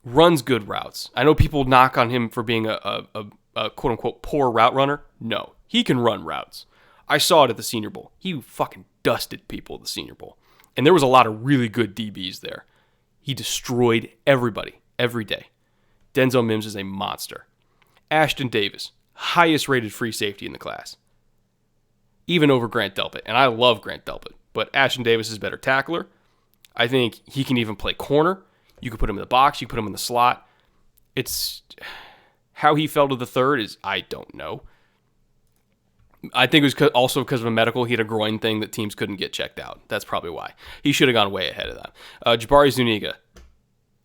runs good routes. I know people knock on him for being a quote-unquote poor route runner. No, He can run routes. I saw it at the Senior Bowl. He fucking dusted people at the Senior Bowl. And there was a lot of really good DBs there. He destroyed everybody every day. Denzel Mims is a monster. Ashton Davis, highest rated free safety in the class. Even over Grant Delpit. And I love Grant Delpit. But Ashton Davis is a better tackler. I think he can even play corner. You could put him in the box. You could put him in the slot. It's how he fell to the third is I don't know. I think it was also because of a medical. He had a groin thing that teams couldn't get checked out. That's probably why. He should have gone way ahead of that. Jabari Zuniga.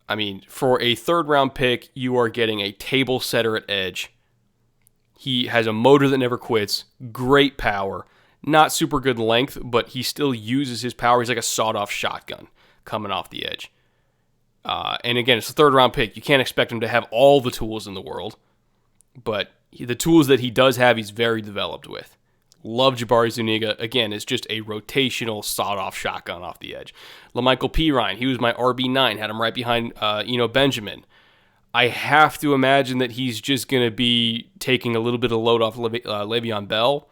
I mean, for a third-round pick, you are getting a table setter at edge. He has a motor that never quits. Great power. Not super good length, but he still uses his power. He's like a sawed-off shotgun coming off the edge. And again, it's a third-round pick. You can't expect him to have all the tools in the world. But the tools that he does have, he's very developed with. Love Jabari Zuniga. Again, it's just a rotational sawed-off shotgun off the edge. LaMichael Pirine, he was my RB9. Had him right behind Benjamin. I have to imagine that he's just going to be taking a little bit of load off Le'Veon Bell.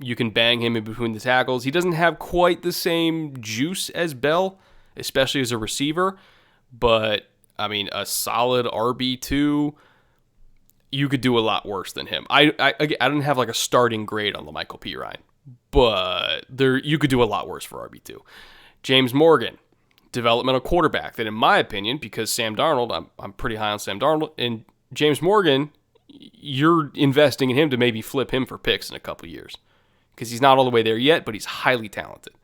You can bang him in between the tackles. He doesn't have quite the same juice as Bell, especially as a receiver. But, I mean, a solid RB2, you could do a lot worse than him. I don't have like a starting grade on LaMichael Pirine, but you could do a lot worse for RB2. James Morgan, developmental quarterback that in my opinion, because Sam Darnold, I'm pretty high on Sam Darnold, and James Morgan, you're investing in him to maybe flip him for picks in a couple years because he's not all the way there yet, but he's highly talented.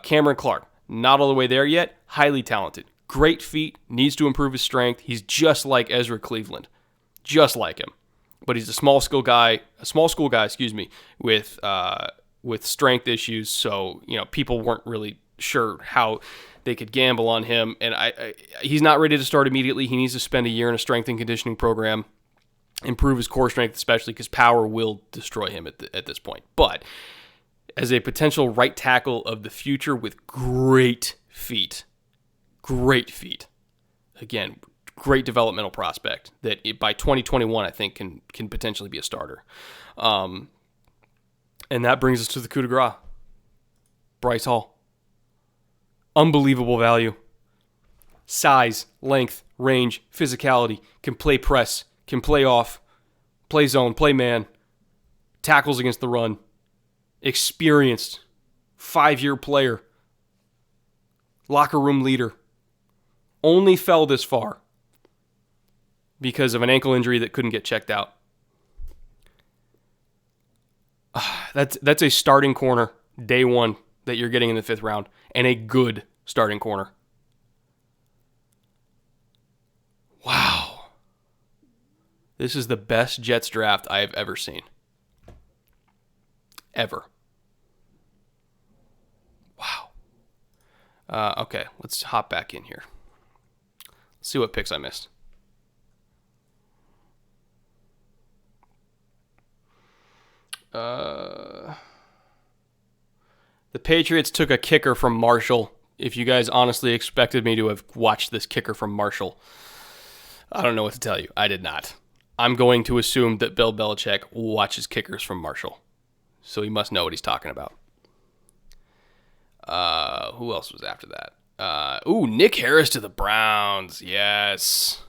Cameron Clark, not all the way there yet, highly talented. Great feet, needs to improve his strength. He's just like Ezra Cleveland. Just like him. But he's a small school guy, with strength issues, so, people weren't really sure how they could gamble on him, and he's not ready to start immediately. He needs to spend a year in a strength and conditioning program, improve his core strength, especially because power will destroy him at this point. But as a potential right tackle of the future with great feet, again, great developmental prospect that by 2021 I think can potentially be a starter. And that brings us to the coup de grace. Bryce Hall. Unbelievable value. Size, length, range, physicality, can play press, can play off, play zone, play man, tackles against the run, experienced, 5-year player, locker room leader. Only fell this far because of an ankle injury that couldn't get checked out. That's a starting corner, day one, that you're getting in the 5th round, and a good starting corner. Wow. This is the best Jets draft I have ever seen. Ever. Wow. Okay, let's hop back in here. Let's see what picks I missed. The Patriots took a kicker from Marshall. If you guys honestly expected me to have watched this kicker from Marshall, I don't know what to tell you. I did not. I'm going to assume that Bill Belichick watches kickers from Marshall, so he must know what he's talking about. Who else was after that? Nick Harris to the Browns. Yes.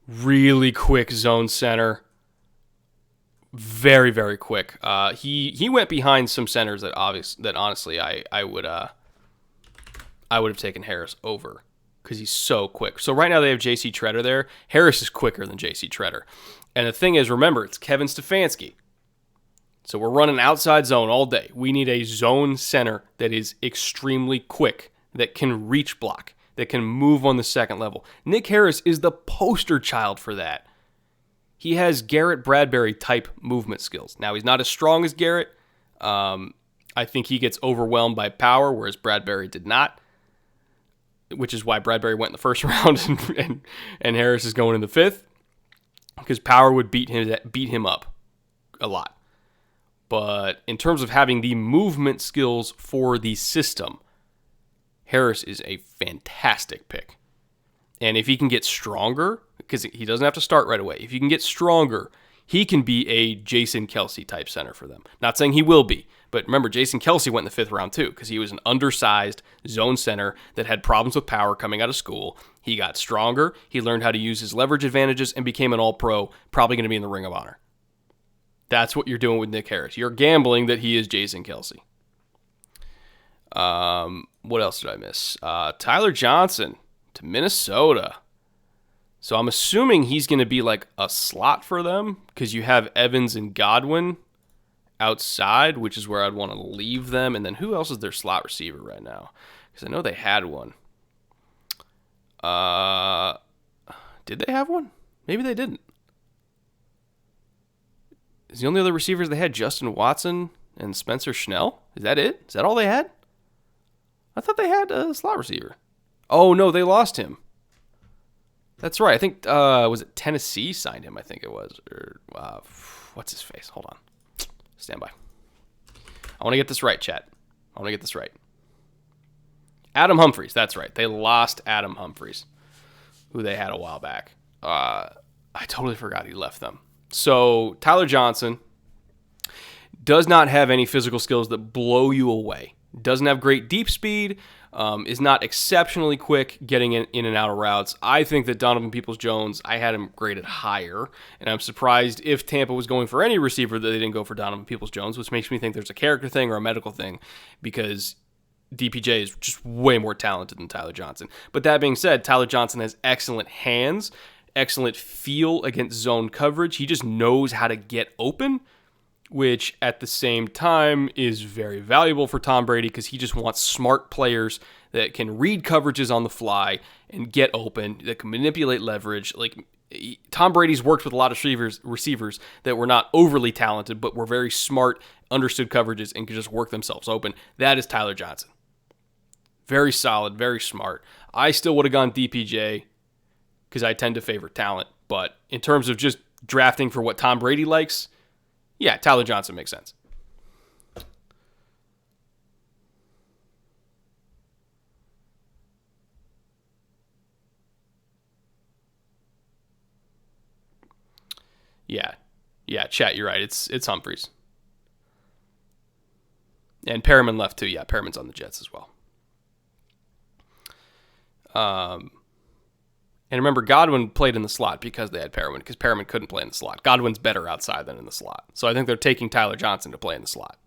Really quick zone center. Very, very quick. He went behind some centers that honestly I would have taken Harris over because he's so quick. So right now they have J.C. Treader there. Harris is quicker than J.C. Treader. And the thing is, remember, it's Kevin Stefanski. So we're running outside zone all day. We need a zone center that is extremely quick, that can reach block, that can move on the second level. Nick Harris is the poster child for that. He has Garrett Bradbury type movement skills. Now, he's not as strong as Garrett. I think he gets overwhelmed by power, whereas Bradbury did not, which is why Bradbury went in the 1st round and Harris is going in the 5th, because power would beat him up a lot. But in terms of having the movement skills for the system, Harris is a fantastic pick. And if he can get stronger, because he doesn't have to start right away. If you can get stronger, he can be a Jason Kelce type center for them. Not saying he will be, but remember, Jason Kelce went in the 5th round too because he was an undersized zone center that had problems with power coming out of school. He got stronger. He learned how to use his leverage advantages and became an all-pro, probably going to be in the Ring of Honor. That's what you're doing with Nick Harris. You're gambling that he is Jason Kelce. What else did I miss? Tyler Johnson to Minnesota. So I'm assuming he's going to be like a slot for them because you have Evans and Godwin outside, which is where I'd want to leave them. And then who else is their slot receiver right now? Because I know they had one. Did they have one? Maybe they didn't. Is the only other receivers they had Justin Watson and Spencer Schnell? Is that it? Is that all they had? I thought they had a slot receiver. Oh, no, they lost him. That's right. I think, was it Tennessee signed him? I think it was. Or, what's his face? Hold on. Stand by. I want to get this right, chat. I want to get this right. Adam Humphries. That's right. They lost Adam Humphries, who they had a while back. I totally forgot he left them. So Tyler Johnson does not have any physical skills that blow you away. Doesn't have great deep speed. Is not exceptionally quick getting in and out of routes. I think that Donovan Peoples-Jones, I had him graded higher, and I'm surprised if Tampa was going for any receiver that they didn't go for Donovan Peoples-Jones, which makes me think there's a character thing or a medical thing because DPJ is just way more talented than Tyler Johnson. But that being said, Tyler Johnson has excellent hands, excellent feel against zone coverage. He just knows how to get open, which at the same time is very valuable for Tom Brady because he just wants smart players that can read coverages on the fly and get open, that can manipulate leverage. Like Tom Brady's worked with a lot of receivers that were not overly talented, but were very smart, understood coverages, and could just work themselves open. That is Tyler Johnson. Very solid, very smart. I still would have gone DPJ because I tend to favor talent, but in terms of just drafting for what Tom Brady likes, yeah, Tyler Johnson makes sense. Yeah, chat, you're right. It's Humphries. And Perriman left too. Yeah, Perriman's on the Jets as well. And remember, Godwin played in the slot because they had Perriman, because Perriman couldn't play in the slot. Godwin's better outside than in the slot. So I think they're taking Tyler Johnson to play in the slot.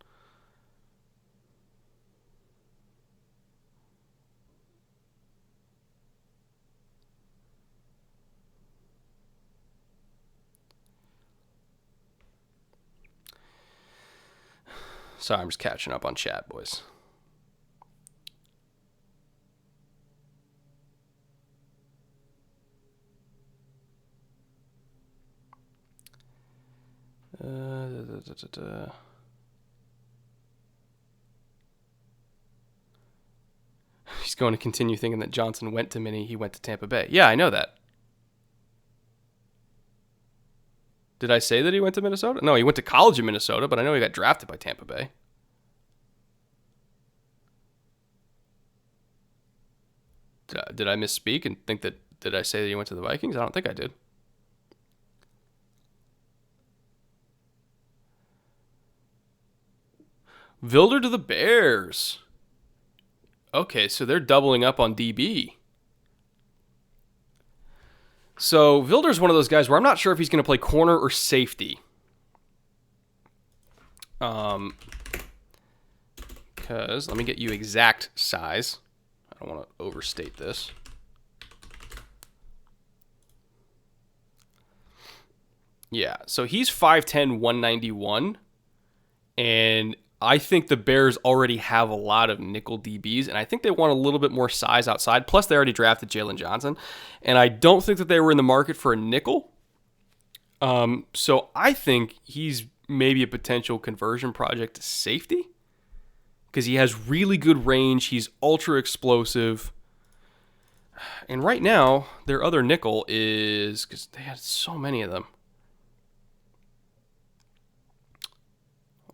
Sorry, I'm just catching up on chat, boys. He's going to continue thinking that Johnson went to Minnie, he went to Tampa Bay. Yeah, I know that. Did I say that he went to Minnesota? No, he went to college in Minnesota, but I know he got drafted by Tampa Bay. Did I misspeak and think that, did I say that he went to the Vikings? I don't think I did. Vilder to the Bears. Okay, so they're doubling up on DB. So Vilder's one of those guys where I'm not sure if he's going to play corner or safety. Because, let me get you exact size. I don't want to overstate this. Yeah, so he's 5'10", 191. And I think the Bears already have a lot of nickel DBs, and I think they want a little bit more size outside. Plus, they already drafted Jalen Johnson, and I don't think that they were in the market for a nickel. So I think he's maybe a potential conversion project to safety because he has really good range. He's ultra explosive. And right now, their other nickel is, because they had so many of them.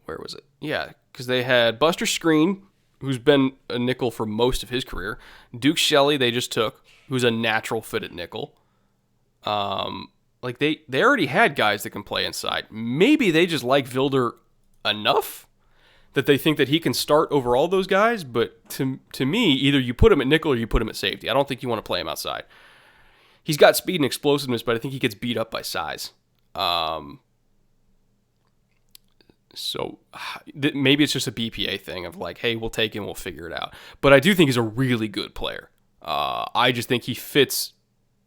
Where was it? Yeah, because they had Buster Screen, who's been a nickel for most of his career. Duke Shelley they just took, who's a natural fit at nickel. Like they already had guys that can play inside. Maybe they just like Vilder enough that they think that he can start over all those guys. But to me, either you put him at nickel or you put him at safety. I don't think you want to play him outside. He's got speed and explosiveness, but I think he gets beat up by size. So maybe it's just a BPA thing of like, hey, we'll take him, we'll figure it out. But I do think he's a really good player. I just think he fits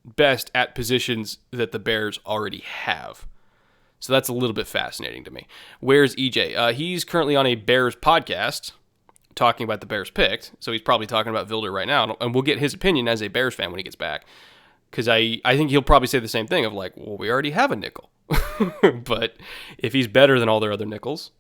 best at positions that the Bears already have. So that's a little bit fascinating to me. Where's EJ? He's currently on a Bears podcast talking about the Bears picked. So he's probably talking about Vilder right now. And we'll get his opinion as a Bears fan when he gets back. Because I think he'll probably say the same thing of like, well, we already have a nickel. But if he's better than all their other nickels.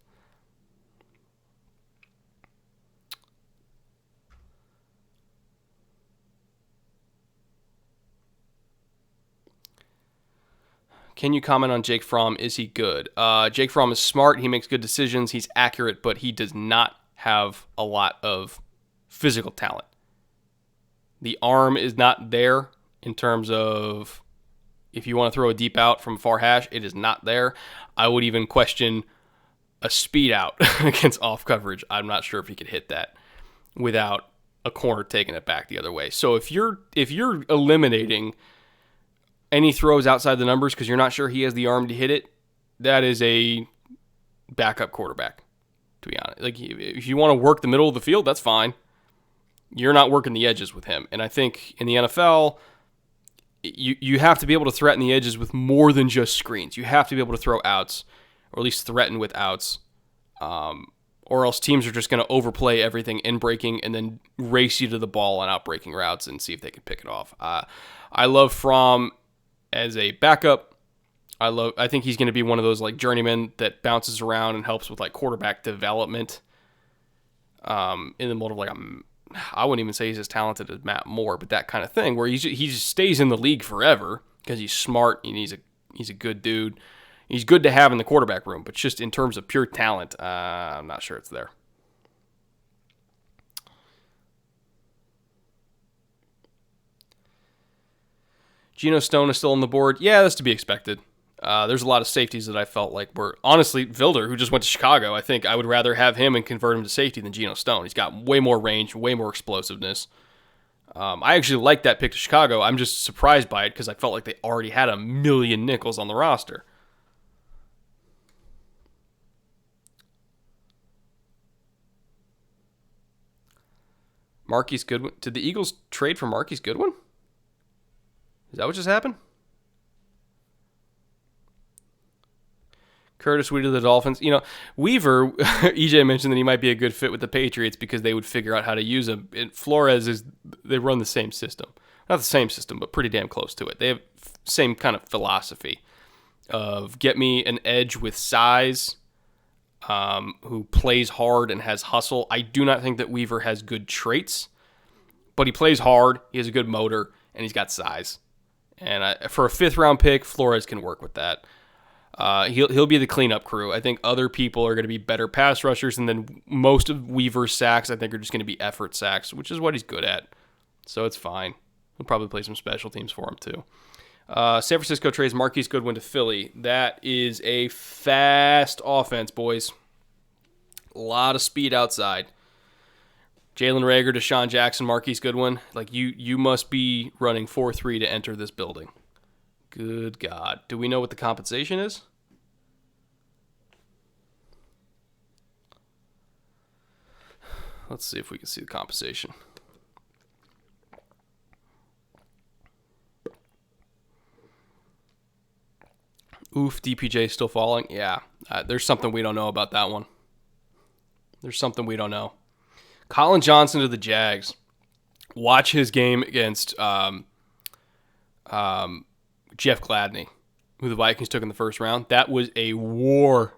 Can you comment on Jake Fromm? Is he good? Jake Fromm is smart. He makes good decisions. He's accurate, but he does not have a lot of physical talent. The arm is not there in terms of if you want to throw a deep out from far hash, it is not there. I would even question a speed out against off coverage. I'm not sure if he could hit that without a corner taking it back the other way. So if you're eliminating any throws outside the numbers because you're not sure he has the arm to hit it, that is a backup quarterback, to be honest. Like, if you want to work the middle of the field, that's fine. You're not working the edges with him. And I think in the NFL, you have to be able to threaten the edges with more than just screens. You have to be able to throw outs, or at least threaten with outs, or else teams are just going to overplay everything in breaking and then race you to the ball on out breaking routes and see if they can pick it off. I love Fromm as a backup. I think he's going to be one of those like journeymen that bounces around and helps with like quarterback development. In the mode of like I wouldn't even say he's as talented as Matt Moore, but that kind of thing where he just stays in the league forever because he's smart and he's a good dude. He's good to have in the quarterback room, but just in terms of pure talent, I'm not sure it's there. Geno Stone is still on the board. Yeah, that's to be expected. There's a lot of safeties that I felt like were, honestly, Vilder, who just went to Chicago, I think I would rather have him and convert him to safety than Geno Stone. He's got way more range, way more explosiveness. I actually like that pick to Chicago. I'm just surprised by it because I felt like they already had a million nickels on the roster. Marquise Goodwin. Did the Eagles trade for Marquise Goodwin? Is that what just happened? Curtis Weaver to the Dolphins. You know, Weaver, EJ mentioned that he might be a good fit with the Patriots because they would figure out how to use him. And Flores they run the same system. Not the same system, but pretty damn close to it. They have same kind of philosophy of get me an edge with size, who plays hard and has hustle. I do not think that Weaver has good traits, but he plays hard, he has a good motor, and he's got size. And for a fifth-round pick, Flores can work with that. He'll be the cleanup crew. I think other people are going to be better pass rushers, and then most of Weaver's sacks, I think, are just going to be effort sacks, which is what he's good at. So it's fine. We'll probably play some special teams for him, too. San Francisco trades Marquise Goodwin to Philly. That is a fast offense, boys. A lot of speed outside. Jalen Reagor, Deshaun Jackson, Marquise Goodwin. Like, you must be running 4-3 to enter this building. Good God. Do we know what the compensation is? Let's see if we can see the compensation. Oof, DPJ still falling. Yeah, there's something we don't know about that one. There's something we don't know. Colin Johnson to the Jags. Watch his game against Jeff Gladney, who the Vikings took in the first round. That was a war.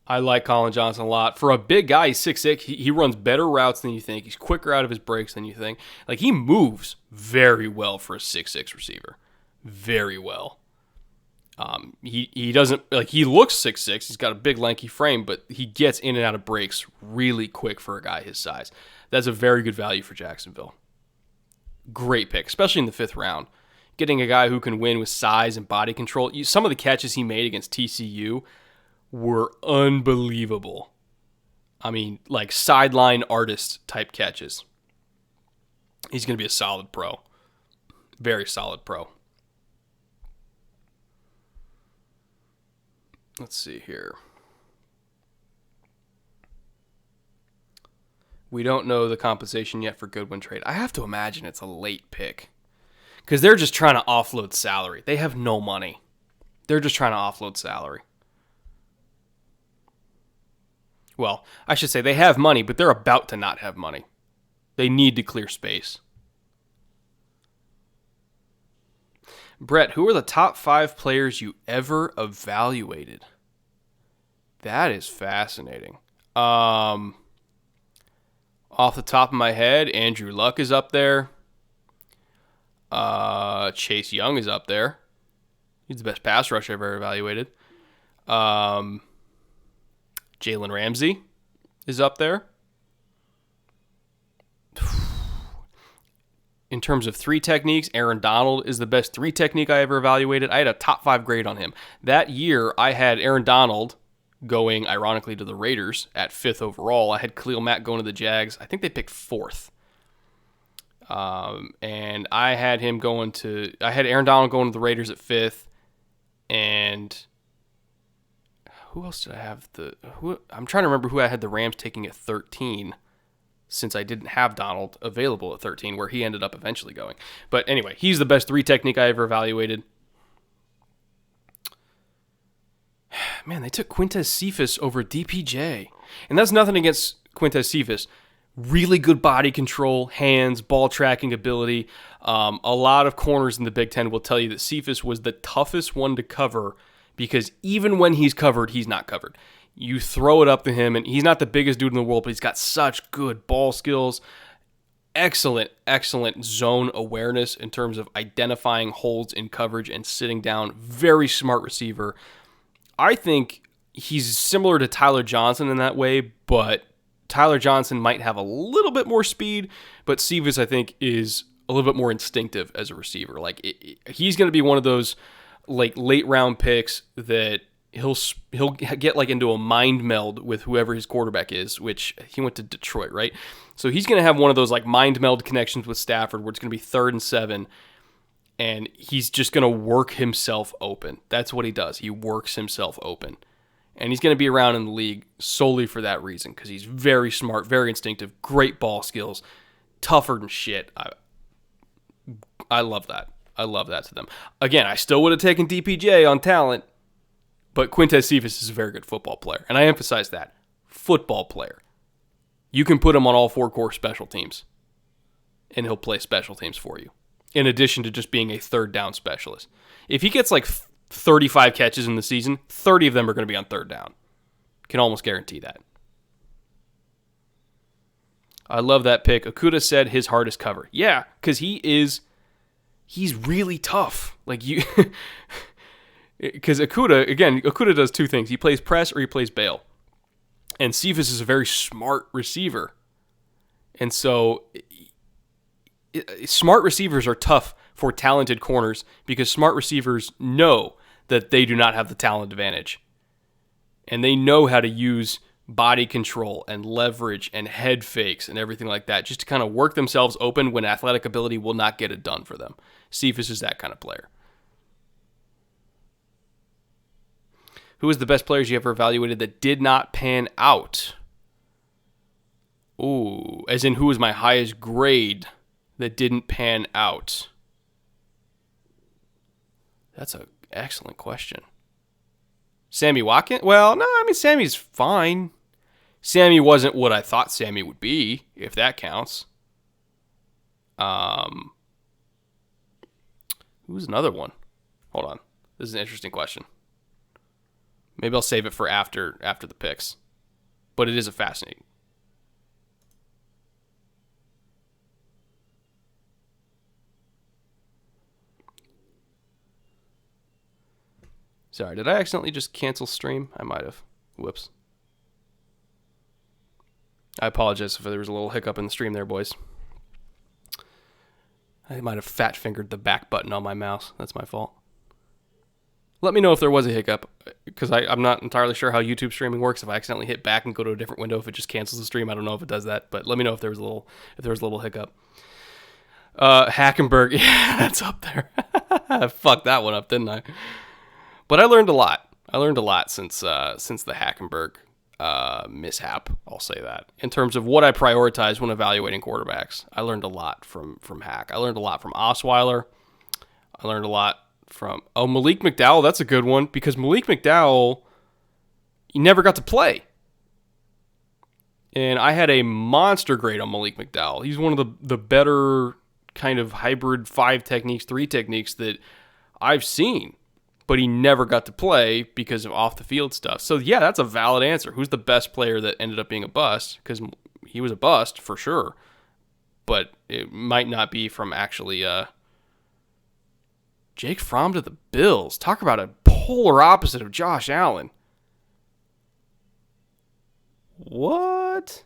I like Colin Johnson a lot. For a big guy, he's 6'6". He runs better routes than you think. He's quicker out of his breaks than you think. Like, he moves very well for a 6'6" receiver. Very well. He doesn't, like, he looks 6'6". He's got a big lanky frame, but he gets in and out of breaks really quick for a guy his size. That's a very good value for Jacksonville. Great pick, especially in the 5th round. getting a guy who can win with size and body control. Some of the catches he made against TCU were unbelievable. I mean, like sideline artist type catches. He's going to be a solid pro. Very solid pro. Let's see here. We don't know the compensation yet for Goodwin trade. I have to imagine it's a late pick because they're just trying to offload salary. They have no money. They're just trying to offload salary. Well, I should say they have money, but they're about to not have money. They need to clear space. Brett, who are the top 5 players you ever evaluated? That is fascinating. Off the top of my head, Andrew Luck is up there. Chase Young is up there. He's the best pass rusher I've ever evaluated. Jalen Ramsey is up there. In terms of 3 techniques, Aaron Donald is the best 3 technique I ever evaluated. I had a top 5 grade on him. That year, I had Aaron Donald going, ironically, to the Raiders at 5th overall. I had Khalil Mack going to the Jags. I think they picked 4th. And I had Aaron Donald going to the Raiders at 5th. And who else did I have? I'm trying to remember who I had the Rams taking at 13, since I didn't have Donald available at 13, where he ended up eventually going. But anyway, he's the best 3 technique I ever evaluated. Man, they took Quintez Cephas over DPJ. And that's nothing against Quintez Cephas. Really good body control, hands, ball tracking ability. A lot of corners in the Big Ten will tell you that Cephas was the toughest one to cover because even when he's covered, he's not covered. You throw it up to him, and he's not the biggest dude in the world, but he's got such good ball skills. Excellent zone awareness in terms of identifying holds in coverage and sitting down. Very smart receiver. I think he's similar to Tyler Johnson in that way, but Tyler Johnson might have a little bit more speed, but Cephas, I think, is a little bit more instinctive as a receiver. He's going to be one of those like late round picks that he'll get like into a mind meld with whoever his quarterback is, which he went to Detroit, right? So he's going to have one of those like mind meld connections with Stafford where it's going to be 3rd and 7. And he's just going to work himself open. That's what he does. He works himself open. And he's going to be around in the league solely for that reason, because he's very smart, very instinctive, great ball skills, tougher than shit. I love that. I love that to them. Again, I still would have taken DPJ on talent, but Quintez Cephas is a very good football player. And I emphasize that. Football player. You can put him on all 4 core special teams, and he'll play special teams for you, in addition to just being a 3rd down specialist. If he gets like 35 catches in the season, 30 of them are going to be on 3rd down. Can almost guarantee that. I love that pick. Okudah said his hardest cover. Yeah, because he's really tough. Like you, because Okudah does 2 things. He plays press or he plays bail. And Cephas is a very smart receiver. And so smart receivers are tough for talented corners because smart receivers know that they do not have the talent advantage. And they know how to use body control and leverage and head fakes and everything like that just to kind of work themselves open when athletic ability will not get it done for them. Cephas is that kind of player. Who is the best players you ever evaluated that did not pan out? Ooh, as in who was my highest grade that didn't pan out? That's an excellent question. Sammy Watkins? Well, no, I mean, Sammy's fine. Sammy wasn't what I thought Sammy would be, if that counts. Who's another one? Hold on. This is an interesting question. Maybe I'll save it for after the picks. But it is a fascinating. Sorry, did I accidentally just cancel stream? I might have. Whoops. I apologize if there was a little hiccup in the stream there, boys. I might have fat fingered the back button on my mouse. That's my fault. Let me know if there was a hiccup, because I'm not entirely sure how YouTube streaming works. If I accidentally hit back and go to a different window, if it just cancels the stream, I don't know if it does that. But let me know if there was a little hiccup. Hackenberg, yeah, that's up there. I fucked that one up, didn't I? But I learned a lot. Since the Hackenberg mishap. I'll say that. In terms of what I prioritize when evaluating quarterbacks, I learned a lot from Hack. I learned a lot from Osweiler. I learned a lot from Malik McDowell. That's a good one, because Malik McDowell, he never got to play. And I had a monster grade on Malik McDowell. He's one of the better kind of hybrid 5 techniques, 3 techniques that I've seen. But he never got to play because of off the field stuff. So yeah, that's a valid answer. Who's the best player that ended up being a bust? Because he was a bust for sure. But it might not be from actually Jake Fromm to the Bills. Talk about a polar opposite of Josh Allen. What?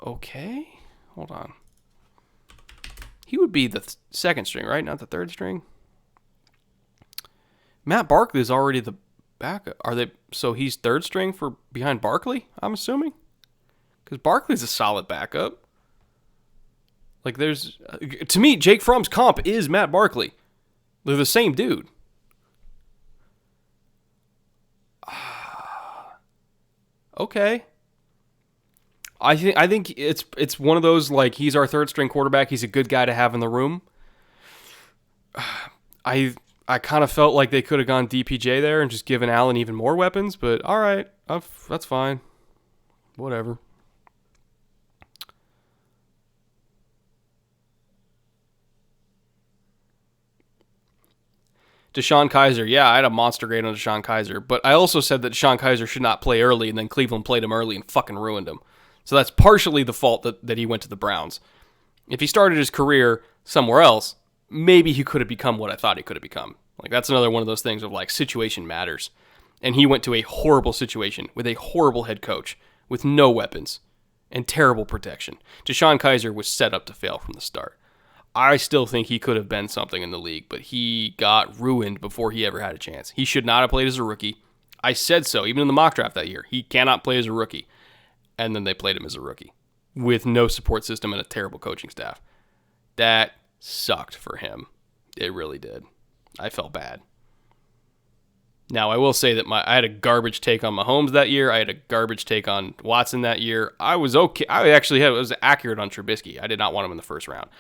Okay. Hold on. He would be the second string, right? Not the third string. Matt Barkley is already the backup. So he's third string for behind Barkley, I'm assuming? Because Barkley's a solid backup. Like, to me, Jake Fromm's comp is Matt Barkley. They're the same dude. Okay. I think it's one of those, like, he's our third string quarterback. He's a good guy to have in the room. I kind of felt like they could have gone DPJ there and just given Allen even more weapons, but all right, that's fine. Whatever. DeShone Kizer, yeah, I had a monster grade on DeShone Kizer, but I also said that DeShone Kizer should not play early, and then Cleveland played him early and fucking ruined him. So that's partially the fault that he went to the Browns. If he started his career somewhere else, maybe he could have become what I thought he could have become. Like, that's another one of those things of, like, situation matters. And he went to a horrible situation with a horrible head coach with no weapons and terrible protection. DeShone Kizer was set up to fail from the start. I still think he could have been something in the league, but he got ruined before he ever had a chance. He should not have played as a rookie. I said so, even in the mock draft that year. He cannot play as a rookie. And then they played him as a rookie with no support system and a terrible coaching staff. That sucked for him. It really did. I felt bad. Now, I will say that I had a garbage take on Mahomes that year. I had a garbage take on Watson that year. I was okay. I was accurate on Trubisky. I did not want him in the first round.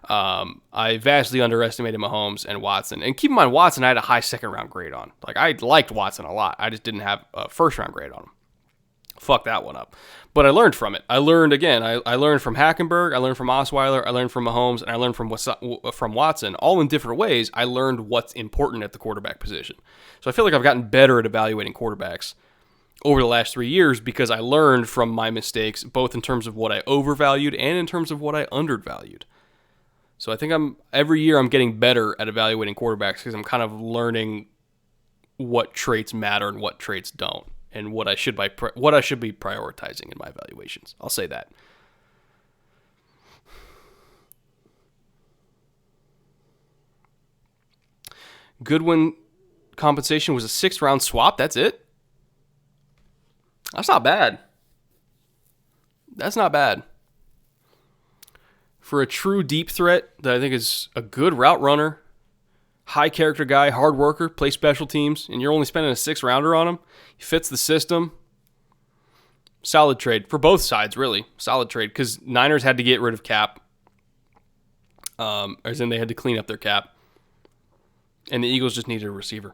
I vastly underestimated Mahomes and Watson. And keep in mind, Watson I had a high second round grade on. Like, I liked Watson a lot. I just didn't have a first round grade on him. Fuck that one up. But I learned from it. I learned from Hackenberg, I learned from Osweiler, I learned from Mahomes, and I learned from Watson. All in different ways, I learned what's important at the quarterback position. So I feel like I've gotten better at evaluating quarterbacks over the last 3 years because I learned from my mistakes, both in terms of what I overvalued and in terms of what I undervalued. So I think every year I'm getting better at evaluating quarterbacks because I'm kind of learning what traits matter and what traits don't, and what I should be prioritizing in my evaluations. I'll say that. Goodwin compensation was a 6th round swap. That's it. That's not bad. That's not bad. For a true deep threat that I think is a good route runner, high character guy, hard worker, play special teams, and you're only spending a 6th rounder on him, he fits the system. Solid trade for both sides, really. Solid trade, because Niners had to get rid of cap. As in they had to clean up their cap. And the Eagles just needed a receiver.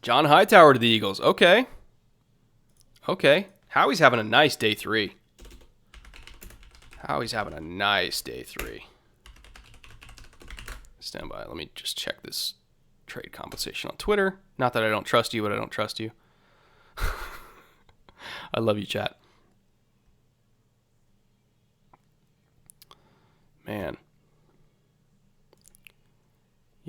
John Hightower to the Eagles. Okay. Howie's having a nice day 3. Howie's having a nice day 3. Stand by. Let me just check this trade compensation on Twitter. Not that I don't trust you, but I don't trust you. I love you, chat. Man,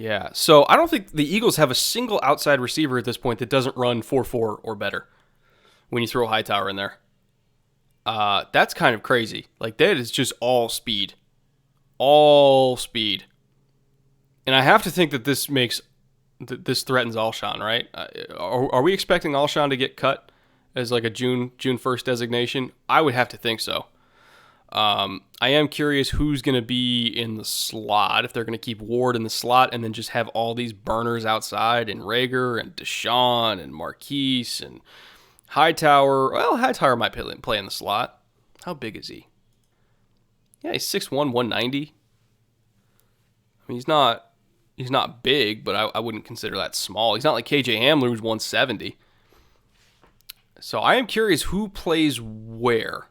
Yeah. So I don't think the Eagles have a single outside receiver at this point that doesn't run 4.4 or better when you throw Hightower in there. That's kind of crazy. Like, that is just all speed. All speed. And I have to think that this threatens Alshon, right? Are we expecting Alshon to get cut as like a June 1st designation? I would have to think so. I am curious who's going to be in the slot, if they're going to keep Ward in the slot and then just have all these burners outside, and Rager and Deshaun and Marquise and Hightower. Well, Hightower might play in the slot. How big is he? Yeah, he's 6'1", 190. I mean, he's not big, but I wouldn't consider that small. He's not like KJ Hamler, who's 170. So I am curious who plays where.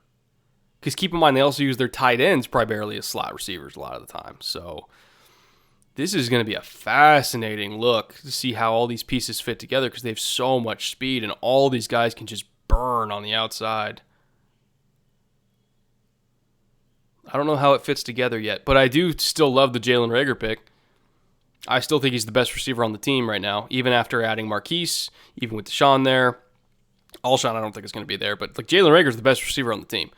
Because keep in mind, they also use their tight ends primarily as slot receivers a lot of the time. So this is going to be a fascinating look to see how all these pieces fit together, because they have so much speed and all these guys can just burn on the outside. I don't know how it fits together yet, but I do still love the Jalen Reagor pick. I still think he's the best receiver on the team right now, even after adding Marquise, even with Deshaun there. Alshon I don't think is going to be there, but like Jalen Reagor is the best receiver on the team.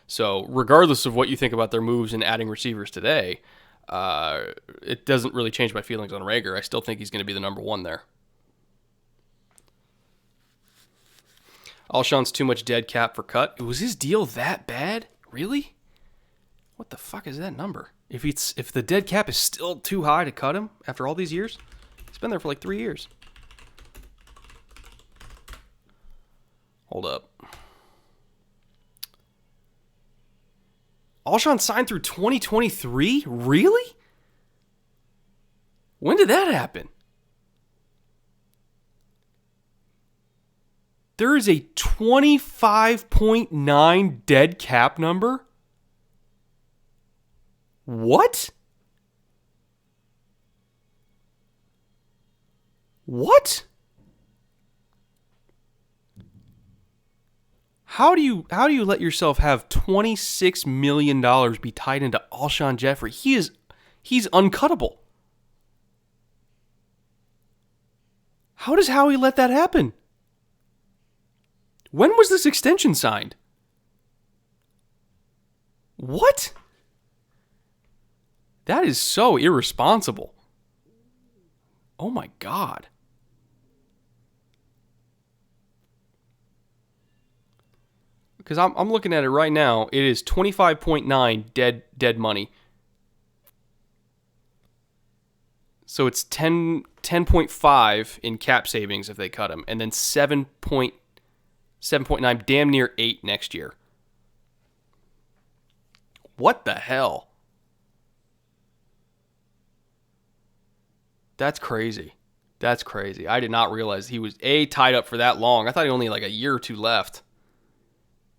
So regardless of what you think about their moves in adding receivers today, it doesn't really change my feelings on Reagor. I still think he's going to be the number one there. Alshon's too much dead cap for cut. Was his deal that bad? Really? What the fuck is that number? If the dead cap is still too high to cut him after all these years? He's been there for like 3 years. Hold up. Alshon signed through 2023? Really? When did that happen? There is a 25.9 dead cap number? What? What? How do you let yourself have $26 million be tied into Alshon Jeffrey? He's uncuttable. How does Howie let that happen? When was this extension signed? What? That is so irresponsible. Oh my God. Because I'm looking at it right now. It is 25.9 dead money. So it's 10.5 in cap savings if they cut him, and then 7.9, damn near 8 next year. What the hell? That's crazy. That's crazy. I did not realize he was tied up for that long. I thought he only had like a year or two left.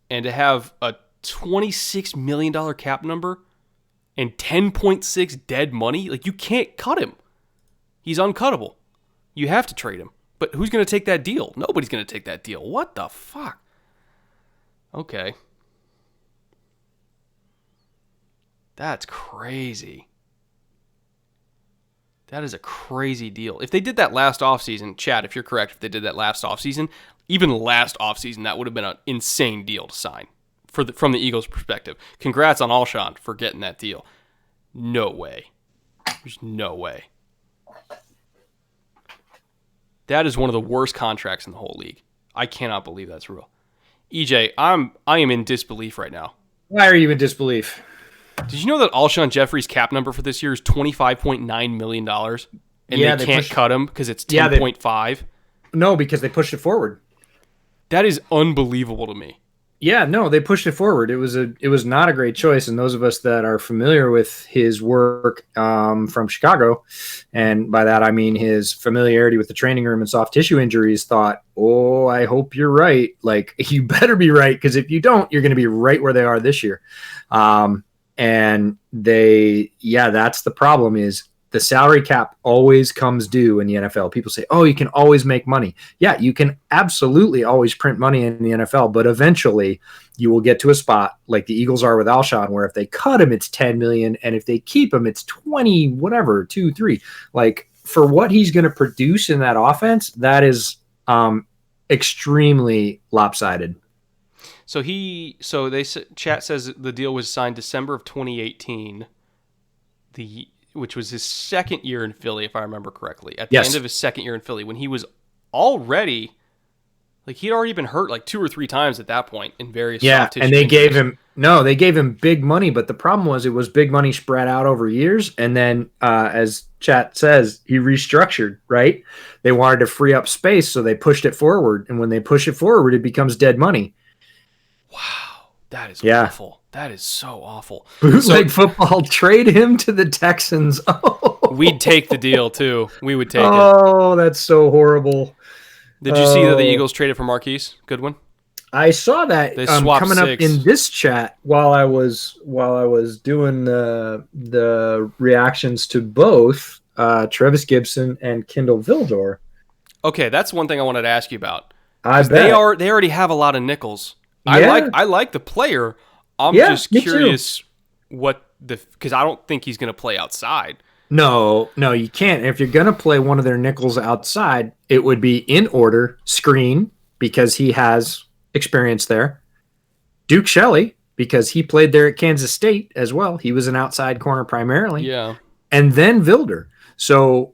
And to have a $26 million cap number and 10.6 dead money, like, you can't cut him. He's uncuttable. You have to trade him. But who's going to take that deal? Nobody's going to take that deal. What the fuck? Okay. That's crazy. That is a crazy deal. If they did that last offseason, Chad, if you're correct, if they did that last offseason, even last offseason, that would have been an insane deal to sign from the Eagles' perspective. Congrats on Alshon for getting that deal. No way. There's no way. That is one of the worst contracts in the whole league. I cannot believe that's real. EJ, I am in disbelief right now. Why are you in disbelief? Did you know that Alshon Jeffrey's cap number for this year is $25.9 million? And they can't cut him because it's 10.5? No, because they pushed it forward. That is unbelievable to me. Yeah, no, they pushed it forward. It was not a great choice, and those of us that are familiar with his work from Chicago, and by that I mean his familiarity with the training room and soft tissue injuries, thought, oh, I hope you're right. Like, you better be right, because if you don't, you're going to be right where they are this year. And that's the problem, is the salary cap always comes due in the NFL. People say, oh, you can always make money. Yeah, you can absolutely always print money in the NFL, but eventually you will get to a spot like the Eagles are with Alshon, where if they cut him, it's 10 million. And if they keep him, it's 20, whatever, 2, 3. Like, for what he's going to produce in that offense, that is extremely lopsided. So chat says the deal was signed December of 2018, which was his second year in Philly, if I remember correctly. At the end of his second year in Philly, when he was already, like, he'd already been hurt like 2 or 3 times at that point in various soft tissue and they injuries. gave him big money, but the problem was it was big money spread out over years, and then as chat says, he restructured, right? They wanted to free up space, so they pushed it forward, and when they push it forward, it becomes dead money. Wow, that is awful. That is so awful. Bootleg football, trade him to the Texans. Oh, we'd take the deal too. We would take it. Oh, that's so horrible. Did you see that the Eagles traded for Marquise Goodwin? I saw that coming up in this chat while I was doing the reactions to both Trevis Gibson and Kindle Vildor. Okay, that's one thing I wanted to ask you about. I bet they already have a lot of nickels. Yeah. I like the player. I'm just curious because I don't think he's going to play outside. No, you can't. If you're going to play one of their nickels outside, it would be in order screen because he has experience there. Duke Shelley, because he played there at Kansas State as well. He was an outside corner primarily. Yeah. And then Vilder. So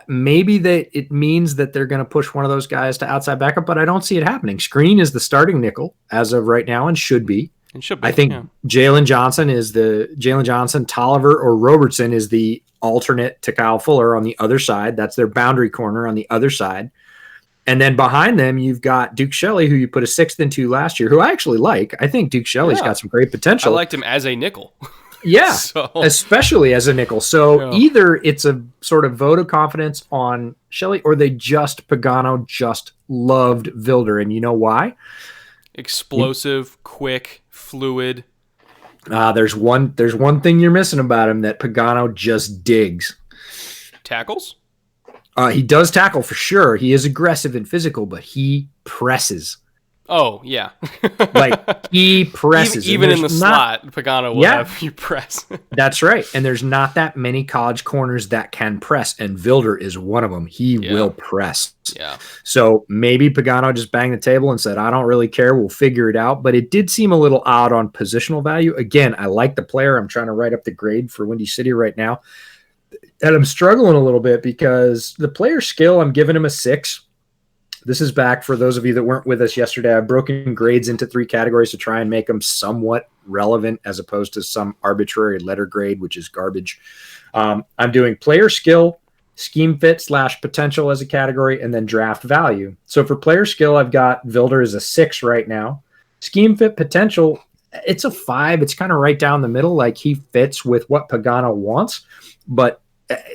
maybe it means that they're going to push one of those guys to outside backup, but I don't see it happening. Screen is the starting nickel as of right now and should be. I think Jalen Johnson, Tolliver, or Robertson is the alternate to Kyle Fuller on the other side. That's their boundary corner on the other side. And then behind them, you've got Duke Shelley, who you put a 6th into last year, who I actually like. I think Duke Shelley's got some great potential. I liked him as a nickel. Yeah, especially as a nickel. So either it's a sort of vote of confidence on Shelley, or Pagano just loved Vilder. And you know why? Explosive, quick, fluid. There's one thing you're missing about him that Pagano just digs. Tackles? He does tackle for sure. He is aggressive and physical, but he presses. Oh, yeah. Like, he presses. Even in the slot, Pagano will have you press. That's right. And there's not that many college corners that can press, and Vilder is one of them. He will press. Yeah. So maybe Pagano just banged the table and said, I don't really care. We'll figure it out. But it did seem a little odd on positional value. Again, I like the player. I'm trying to write up the grade for Windy City right now. And I'm struggling a little bit because the player skill, I'm giving him a 6. This is back for those of you that weren't with us yesterday. I've broken grades into 3 categories to try and make them somewhat relevant as opposed to some arbitrary letter grade, which is garbage. I'm doing player skill, scheme fit / potential as a category, and then draft value. So for player skill, I've got Vilder as a 6 right now. Scheme fit potential, it's a 5. It's kind of right down the middle. Like, he fits with what Pagano wants, but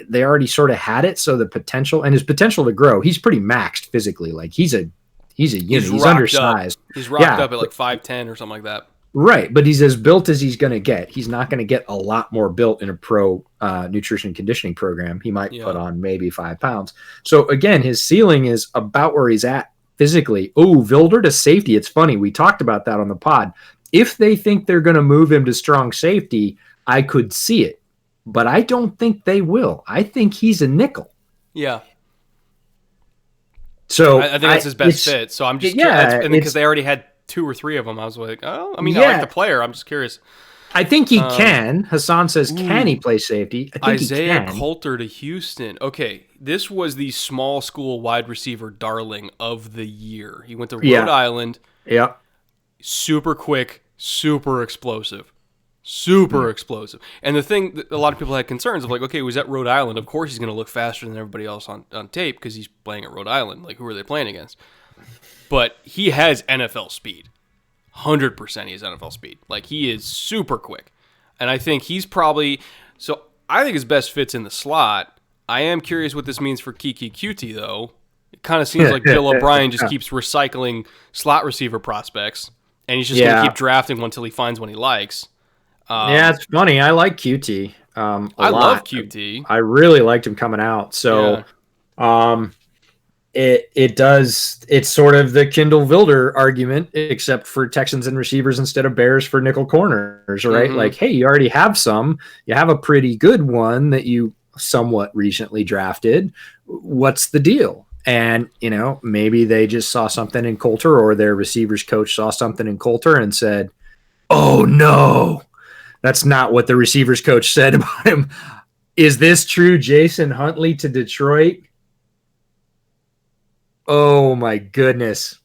they already sort of had it. So the potential and his potential to grow, he's pretty maxed physically. Like, he's a unit. He's undersized. He's rocked up at like 5'10" or something like that. Right. But he's as built as he's going to get. He's not going to get a lot more built in a pro nutrition and conditioning program. He might put on maybe 5 pounds. So again, his ceiling is about where he's at physically. Oh, Vilder to safety. It's funny. We talked about that on the pod. If they think they're going to move him to strong safety, I could see it. But I don't think they will. I think he's a nickel. Yeah. So I think that's his best fit. So I'm just curious. And because they already had 2 or 3 of them, I was like, oh, I mean, I like the player. I'm just curious. I think he can. Hassan says, can he play safety? I think Isaiah he can. Coulter to Houston. Okay, this was the small school wide receiver darling of the year. He went to Rhode Island. Yeah. Super quick, super explosive. Super explosive. And the thing that a lot of people had concerns of, like, okay, was at Rhode Island. Of course he's going to look faster than everybody else on tape because he's playing at Rhode Island. Like, who are they playing against? But he has NFL speed. 100% he has NFL speed. Like, he is super quick. And I think he's probably... So I think his best fit's in the slot. I am curious what this means for Kiki Cutie, though. It kind of seems like Bill O'Brien just keeps recycling slot receiver prospects. And he's just going to keep drafting one until he finds one he likes. It's funny. I like QT I love QT. I really liked him coming out. So it's sort of the Kindle Vilder argument, except for Texans and receivers instead of Bears for nickel corners, right? Mm-hmm. Like, hey, you already have some. You have a pretty good one that you somewhat recently drafted. What's the deal? And, maybe they just saw something in Coulter, or their receivers coach saw something in Coulter and said, oh, no, that's not what the receivers coach said about him. Is this true? Jason Huntley to Detroit? Oh, my goodness.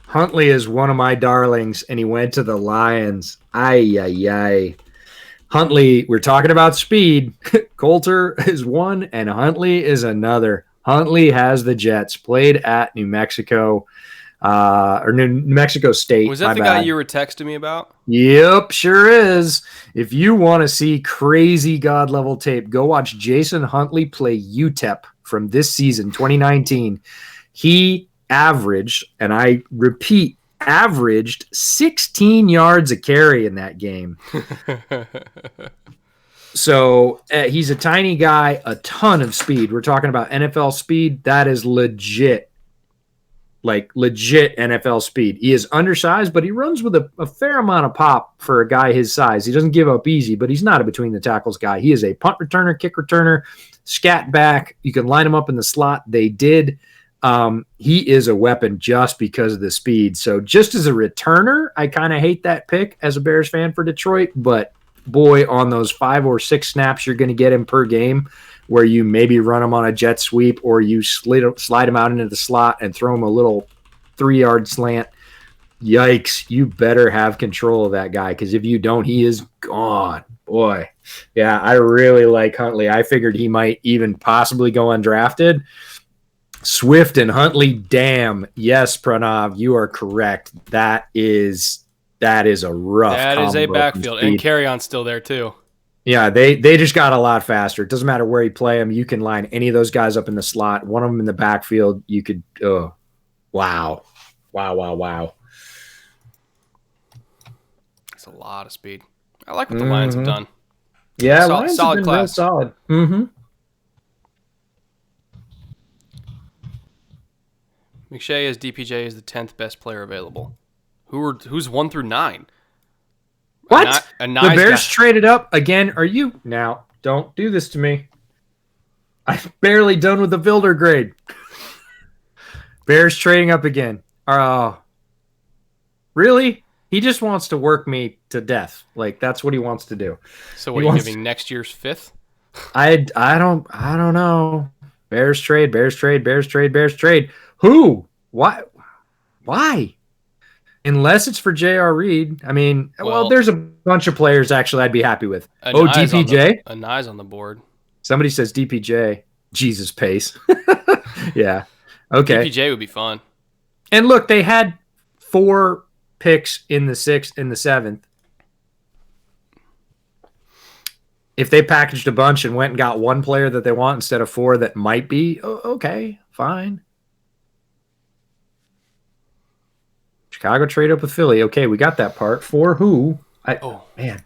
Huntley is one of my darlings, and he went to the Lions. Ay, ay, ay. Huntley, we're talking about speed. Coulter is one, and Huntley is another. Huntley has the Jets, played at New Mexico, or New Mexico State. Was that the guy you were texting me about? Yep, sure is. If you want to see crazy God level tape, go watch Jason Huntley play UTEP from this season, 2019. He averaged, and I repeat, averaged 16 yards a carry in that game. So he's a tiny guy, a ton of speed. We're talking about NFL speed. That is legit NFL speed. He is undersized, but he runs with a fair amount of pop for a guy his size. He doesn't give up easy, but he's not a between the tackles guy. He is a punt returner, kick returner, scat back. You can line him up in the slot. They did. He is a weapon just because of the speed. So just as a returner, I kind of hate that pick as a Bears fan for Detroit, but boy, on those 5 or 6 snaps you're going to get him per game, where you maybe run him on a jet sweep or you slide him out into the slot and throw him a little 3-yard slant. Yikes, you better have control of that guy, because if you don't, he is gone. Boy, yeah, I really like Huntley. I figured he might even possibly go undrafted. Swift and Huntley, damn. Yes, Pranav, you are correct. That is a rough. That is a backfield, and Carrion's still there too. Yeah, they just got a lot faster. It doesn't matter where you play them. You can line any of those guys up in the slot. One of them in the backfield. You could. Wow. That's a lot of speed. I like what the Lions have done. Yeah, Lions solid have been class. Solid. Mm-hmm. McShay as DPJ is the 10th best player available. Who's 1 through 9? What? The Bears traded up again. Are you now? Don't do this to me. I'm barely done with the builder grade. Bears trading up again. Really? He just wants to work me to death. Like, that's what he wants to do. So what are you giving next year's 5th? I don't know. Bears trade. Who? Why? Unless it's for J.R. Reed. I mean, well, there's a bunch of players actually I'd be happy with. DPJ? Anai's on the board. Somebody says DPJ. Jesus, Pace. Yeah. Okay. DPJ would be fun. And look, they had 4 picks in the 6th and the 7th. If they packaged a bunch and went and got one player that they want instead of 4 that might be, okay, fine. Chicago trade up with Philly. Okay, we got that part. For who? Man.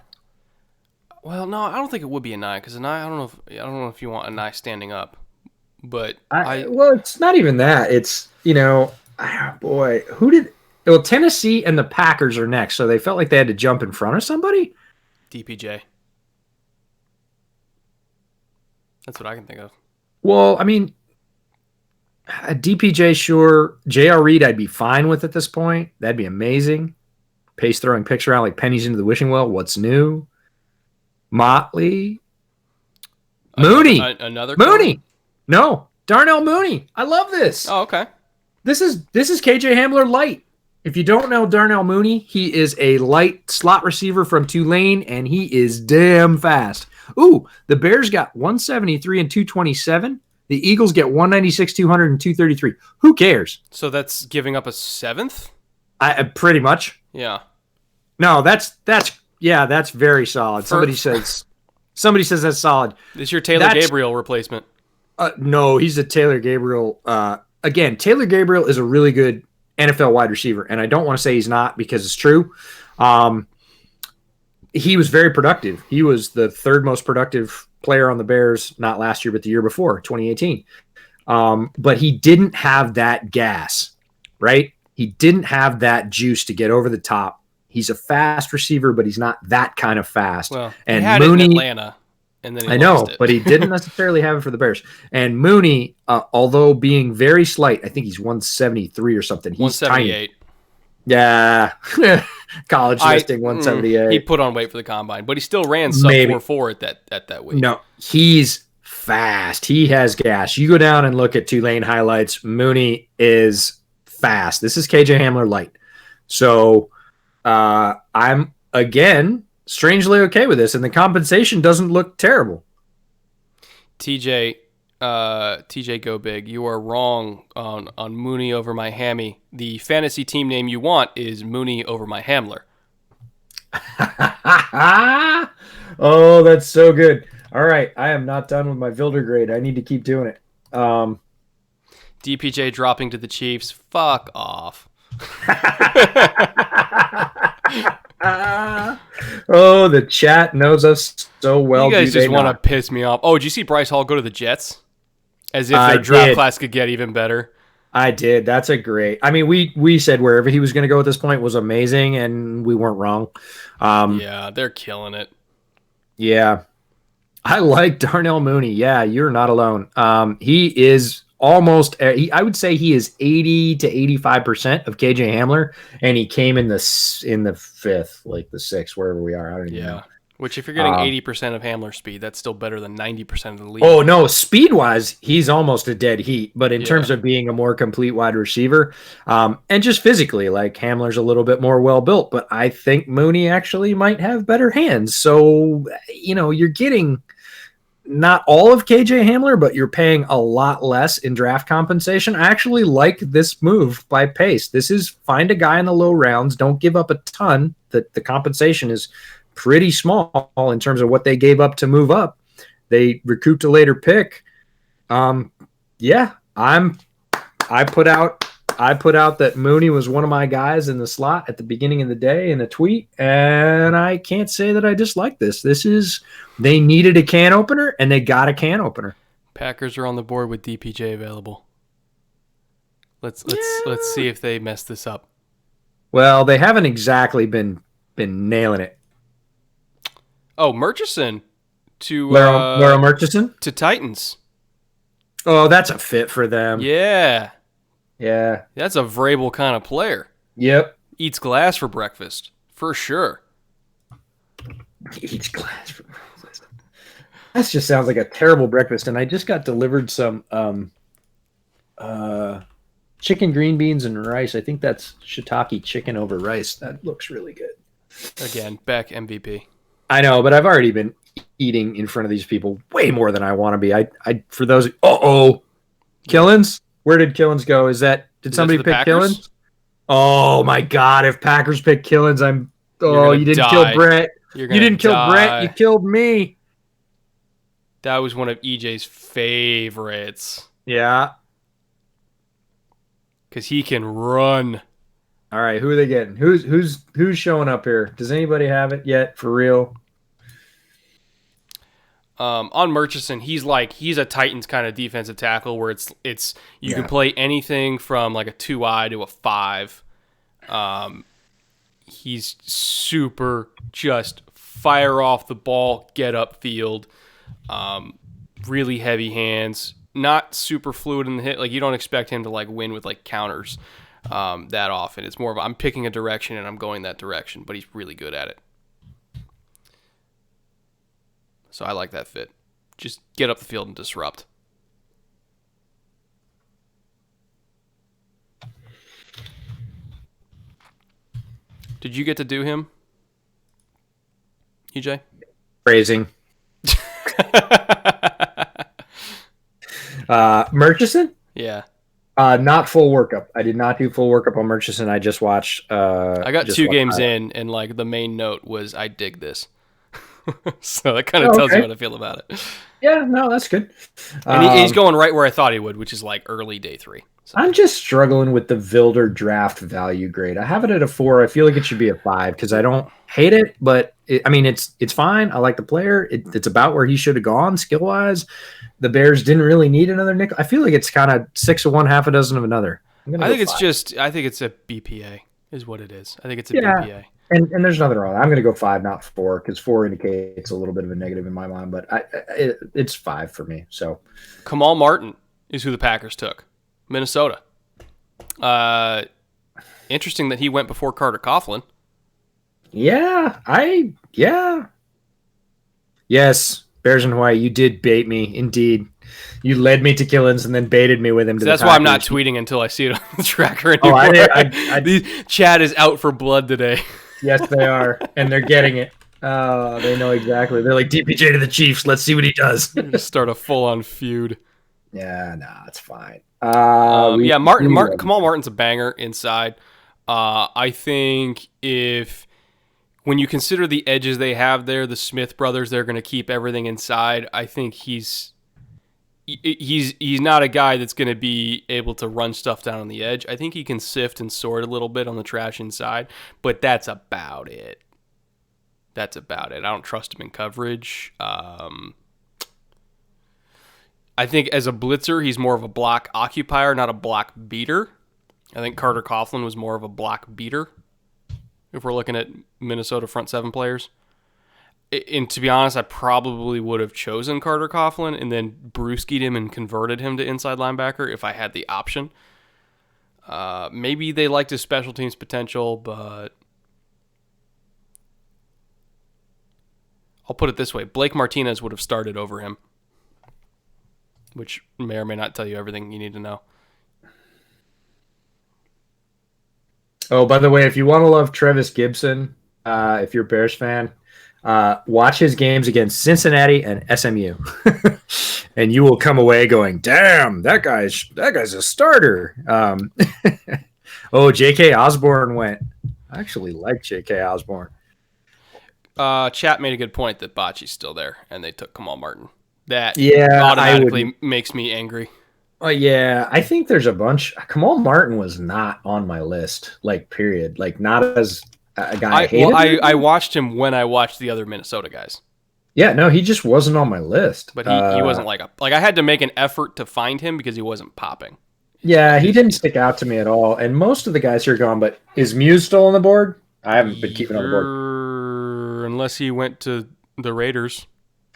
Well, no, I don't think it would be Anai, because Anai, I don't know if you want Anai standing up, but well, it's not even that. It's Tennessee and the Packers are next, so they felt like they had to jump in front of somebody. DPJ. That's what I can think of. Well, I mean, DPJ, sure. J.R. Reed, I'd be fine with at this point. That'd be amazing. Pace throwing picks around like pennies into the wishing well. What's new? Motley. Mooney. Another Mooney. Corner? No. Darnell Mooney. I love this. Oh, okay. This is KJ Hamler light. If you don't know Darnell Mooney, he is a light slot receiver from Tulane, and he is damn fast. Ooh, the Bears got 173 and 227. The Eagles get 196, 200, and 233. Who cares? So that's giving up a 7th? Pretty much. Yeah. No, that's very solid. Somebody says that's solid. Is your Taylor Gabriel replacement? No, he's a Taylor Gabriel. Again, Taylor Gabriel is a really good NFL wide receiver, and I don't want to say he's not because it's true. He was very productive. He was the 3rd most productive player on the Bears, not last year, but the year before, 2018. But he didn't have that gas, right? He didn't have that juice to get over the top. He's a fast receiver, but he's not that kind of fast. Well, and he had Mooney, it in Atlanta. and then he I know, lost it. but he didn't necessarily have it for the Bears. And Mooney, although being very slight, I think he's 173 or something. He's tiny. 178. Yeah. College listing 178. He put on weight for the combine, but he still ran sub 4.4 at that weight. No, he's fast. He has gas. You go down and look at Tulane highlights. Mooney is fast. This is KJ Hamler light. So I'm, again, strangely okay with this, and the compensation doesn't look terrible. TJ Go Big, you are wrong on Mooney over my hammy. The fantasy team name you want is Mooney over my Hamler. Oh, that's so good. All right, I am not done with my Vilder grade. I need to keep doing it. DPJ dropping to the Chiefs. Fuck off. Oh, the chat knows us so well. You guys just want to piss me off. Oh, did you see Bryce Hall go to the Jets? As if their draft class could get even better. I did. That's a great. I mean, we said wherever he was going to go at this point was amazing, and we weren't wrong. Yeah, they're killing it. Yeah, I like Darnell Mooney. Yeah, you're not alone. He is almost. I would say he is 80 to 85% of KJ Hamler, and he came in the fifth, like the sixth, wherever we are. I don't even know. Which, if you're getting 80% of Hamler speed, that's still better than 90% of the league. Oh, no. Speed-wise, he's almost a dead heat. But in terms of being a more complete wide receiver, and just physically, like Hamler's a little bit more well-built. But I think Mooney actually might have better hands. So, you're getting not all of KJ Hamler, but you're paying a lot less in draft compensation. I actually like this move by Pace. This is find a guy in the low rounds. Don't give up a ton. The compensation is pretty small in terms of what they gave up to move up. They recouped a later pick. I put out that Mooney was one of my guys in the slot at the beginning of the day in a tweet, and I can't say that I dislike this. They needed a can opener, and they got a can opener. Packers are on the board with DPJ available. Let's see if they mess this up. Well, they haven't exactly been nailing it. Oh, Murchison to Laura Murchison to Titans. Oh, that's a fit for them. Yeah, that's a Vrabel kind of player. Yep, eats glass for breakfast for sure. Eats glass for breakfast. That just sounds like a terrible breakfast. And I just got delivered some chicken, green beans, and rice. I think that's shiitake chicken over rice. That looks really good. Again, Beck MVP. I know, but I've already been eating in front of these people way more than I want to be. I for those. Killins. Where did Killins go? Did somebody pick Killins? Oh my God! If Packers pick Killins, you didn't kill Brett. You didn't kill Brett. You killed me. That was one of EJ's favorites. Yeah, because he can run. All right, who are they getting? Who's showing up here? Does anybody have it yet for real? On Murchison, he's a Titans kind of defensive tackle where you can play anything from like a 2-eye to a 5. He's super just fire off the ball, get up field, really heavy hands, not super fluid in the hit. Like you don't expect him to like win with like counters that often. It's more of I'm picking a direction and I'm going that direction, but he's really good at it. So I like that fit. Just get up the field and disrupt. Did you get to do him, EJ? Phrasing. Murchison? Yeah. Not full workup. I did not do full workup on Murchison. I just watched. I got 2 games in, and like the main note was, "I dig this." So that kind of tells you what I feel about it. Yeah, no, that's good. And he's going right where I thought he would, which is like early day 3. So. I'm just struggling with the Vilder draft value grade. I have it at a 4. I feel like it should be a 5 because I don't hate it, but it's fine. I like the player. It's about where he should have gone skill wise. The Bears didn't really need another nickel. I feel like it's kind of 6 of one, half a dozen of another. I think it's a BPA. is what it is. I think it's a Yeah. BPA. And there's nothing wrong. I'm going to go 5, not 4, because 4 indicates a little bit of a negative in my mind, but it's 5 for me. So Kamal Martin is who the Packers took. Minnesota. Interesting that he went before Carter Coughlin. Yes, Bears in Hawaii, you did bait me. Indeed. You led me to Killins and then baited me with him. To That's the why I'm not Packers. tweeting until I see it on the tracker Oh, anymore. Chad is out for blood today. Yes, they are, and they're getting it. They know exactly. They're like DPJ to the Chiefs. Let's see what he does. Just start a full-on feud. Yeah, nah, it's fine. Kamal Martin's a banger inside. I think when you consider the edges they have there, the Smith brothers, they're going to keep everything inside. I think he's not a guy that's going to be able to run stuff down on the edge. I think he can sift and sort a little bit on the trash inside, but that's about it. I don't trust him in coverage. I think as a blitzer, he's more of a block occupier, not a block beater. I think Carter Coughlin was more of a block beater, if we're looking at Minnesota front seven players. And to be honest, I probably would have chosen Carter Coughlin and then Brewski'd him and converted him to inside linebacker if I had the option. Maybe they liked his special teams potential, but I'll put it this way. Blake Martinez would have started over him, which may or may not tell you everything you need to know. Oh, by the way, if you want to love Trevis Gibson, if you're a Bears fan, watch his games against Cincinnati and SMU, and you will come away going, "Damn, that guy's a starter." J.K. Osborne went. I actually like J.K. Osborne. Chat made a good point that Bocce's still there, and they took Kamal Martin. That automatically makes me angry. Yeah, I think there's a bunch. Kamal Martin was not on my list, period. Not as a guy I watched him when I watched the other Minnesota guys. Yeah, no, he just wasn't on my list. But he wasn't I had to make an effort to find him because he wasn't popping. Yeah, he didn't stick out to me at all. And most of the guys here are gone, but is Muse still on the board? I haven't been keeping on the board. Unless he went to the Raiders.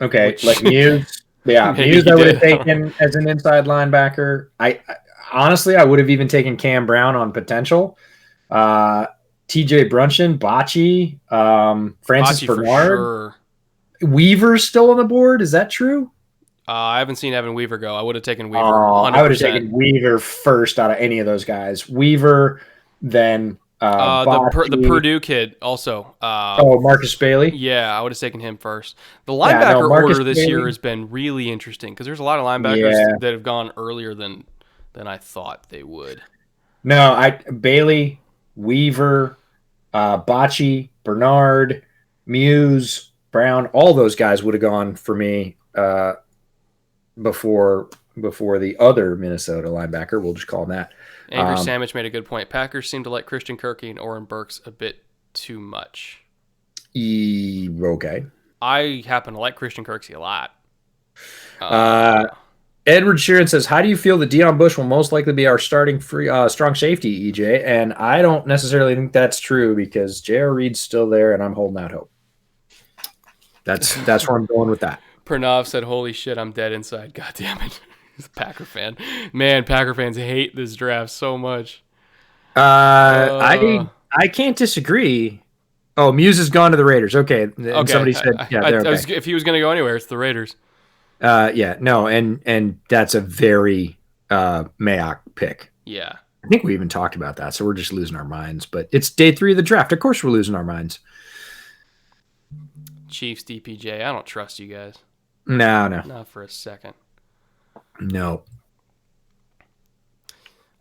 Okay, Muse. Yeah, Muse I would have taken as an inside linebacker. I honestly, I would have even taken Cam Brown on potential. TJ Brunson, Bocce, Francis Bernard. Sure. Weaver's still on the board. Is that true? I haven't seen Evan Weaver go. I would have taken Weaver. 100%. I would have taken Weaver first out of any of those guys. Weaver, then the Purdue kid also. Marcus Bailey. Yeah, I would have taken him first. The linebacker order this year has been really interesting because there's a lot of linebackers that have gone earlier than I thought they would. No, Bailey, Weaver, Bocce, Bernard, Muse, Brown, all those guys would have gone for me before the other Minnesota linebacker. We'll just call him that. Andrew Sandwich made a good point. Packers seem to like Christian Kirky and Oren Burks a bit too much. Okay. I happen to like Christian Kirksey a lot. Edward Sheeran says, how do you feel that Deion Bush will most likely be our starting strong safety, EJ? And I don't necessarily think that's true because J.R. Reed's still there and I'm holding out hope. That's where I'm going with that. Pranav said, holy shit, I'm dead inside. God damn it. He's a Packer fan. Man, Packer fans hate this draft so much. I can't disagree. Oh, Muse has gone to the Raiders. Okay. And somebody said, if he was going to go anywhere, it's the Raiders. And that's a very Mayock pick. Yeah. I think we even talked about that, so we're just losing our minds. But it's day 3 of the draft. Of course we're losing our minds. Chiefs, DPJ. I don't trust you guys. No. Not for a second. No.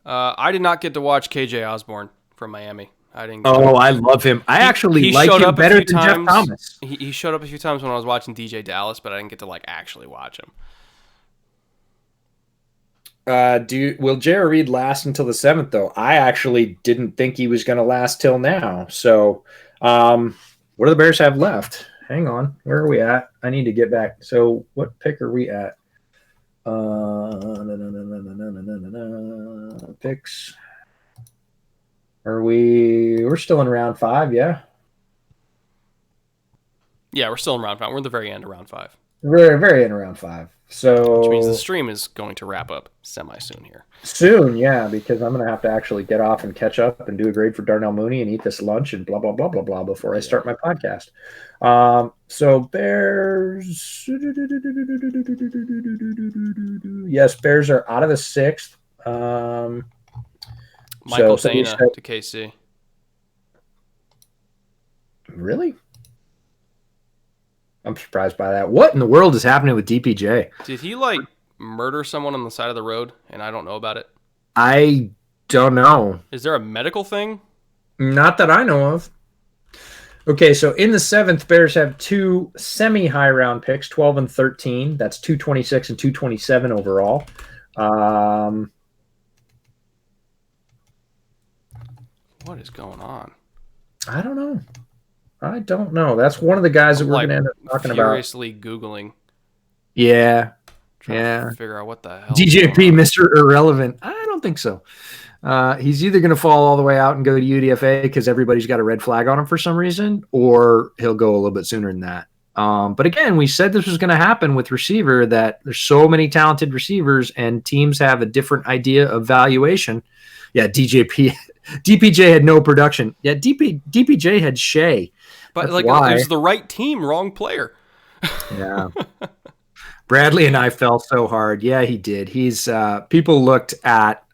I did not get to watch KJ Osborne from Miami. I didn't. I love him. I actually like him better than Jeff Thomas. He showed up a few times when I was watching DJ Dallas, but I didn't get to actually watch him. Will J.R. Reed last until the 7th though? I actually didn't think he was going to last till now. So, what do the Bears have left? Hang on, where are we at? I need to get back. So, what pick are we at? Picks. We're still in round 5, yeah? Yeah, we're still in round 5. We're in the very end of round 5, Very, very in round 5. which means the So stream is going to wrap up semi soon here. soon, yeah, because I'm going to have to actually get off and catch up and do a grade for Darnell Mooney and eat this lunch and blah, blah, blah, blah, blah before I start my podcast. So Bears. Yes, Bears are out of the 6th. Michael somebody Dana said- to KC. Really? I'm surprised by that. What in the world is happening with DPJ? Did he like murder someone on the side of the road and I don't know about it? I don't know. Is there a medical thing? Not that I know of. Okay, so in the 7th, Bears have 2 semi-high round picks, 12 and 13. That's 226 and 227 overall. What is going on? I don't know. That's one of the guys that I'm, we're like, going to end up talking about. Furiously Googling, Yeah. trying Yeah. to figure out what the hell. DJP, Mr. Irrelevant. I don't think so. He's either going to fall all the way out and go to UDFA because everybody's got a red flag on him for some reason, or he'll go a little bit sooner than that. But again, we said this was going to happen with receiver, that there's so many talented receivers and teams have a different idea of valuation. Yeah, DPJ had no production. Yeah, DPJ had Shea. But That's like why. it was the right team, wrong player. Yeah. Bradley and I fell so hard. Yeah, he did. He's people looked at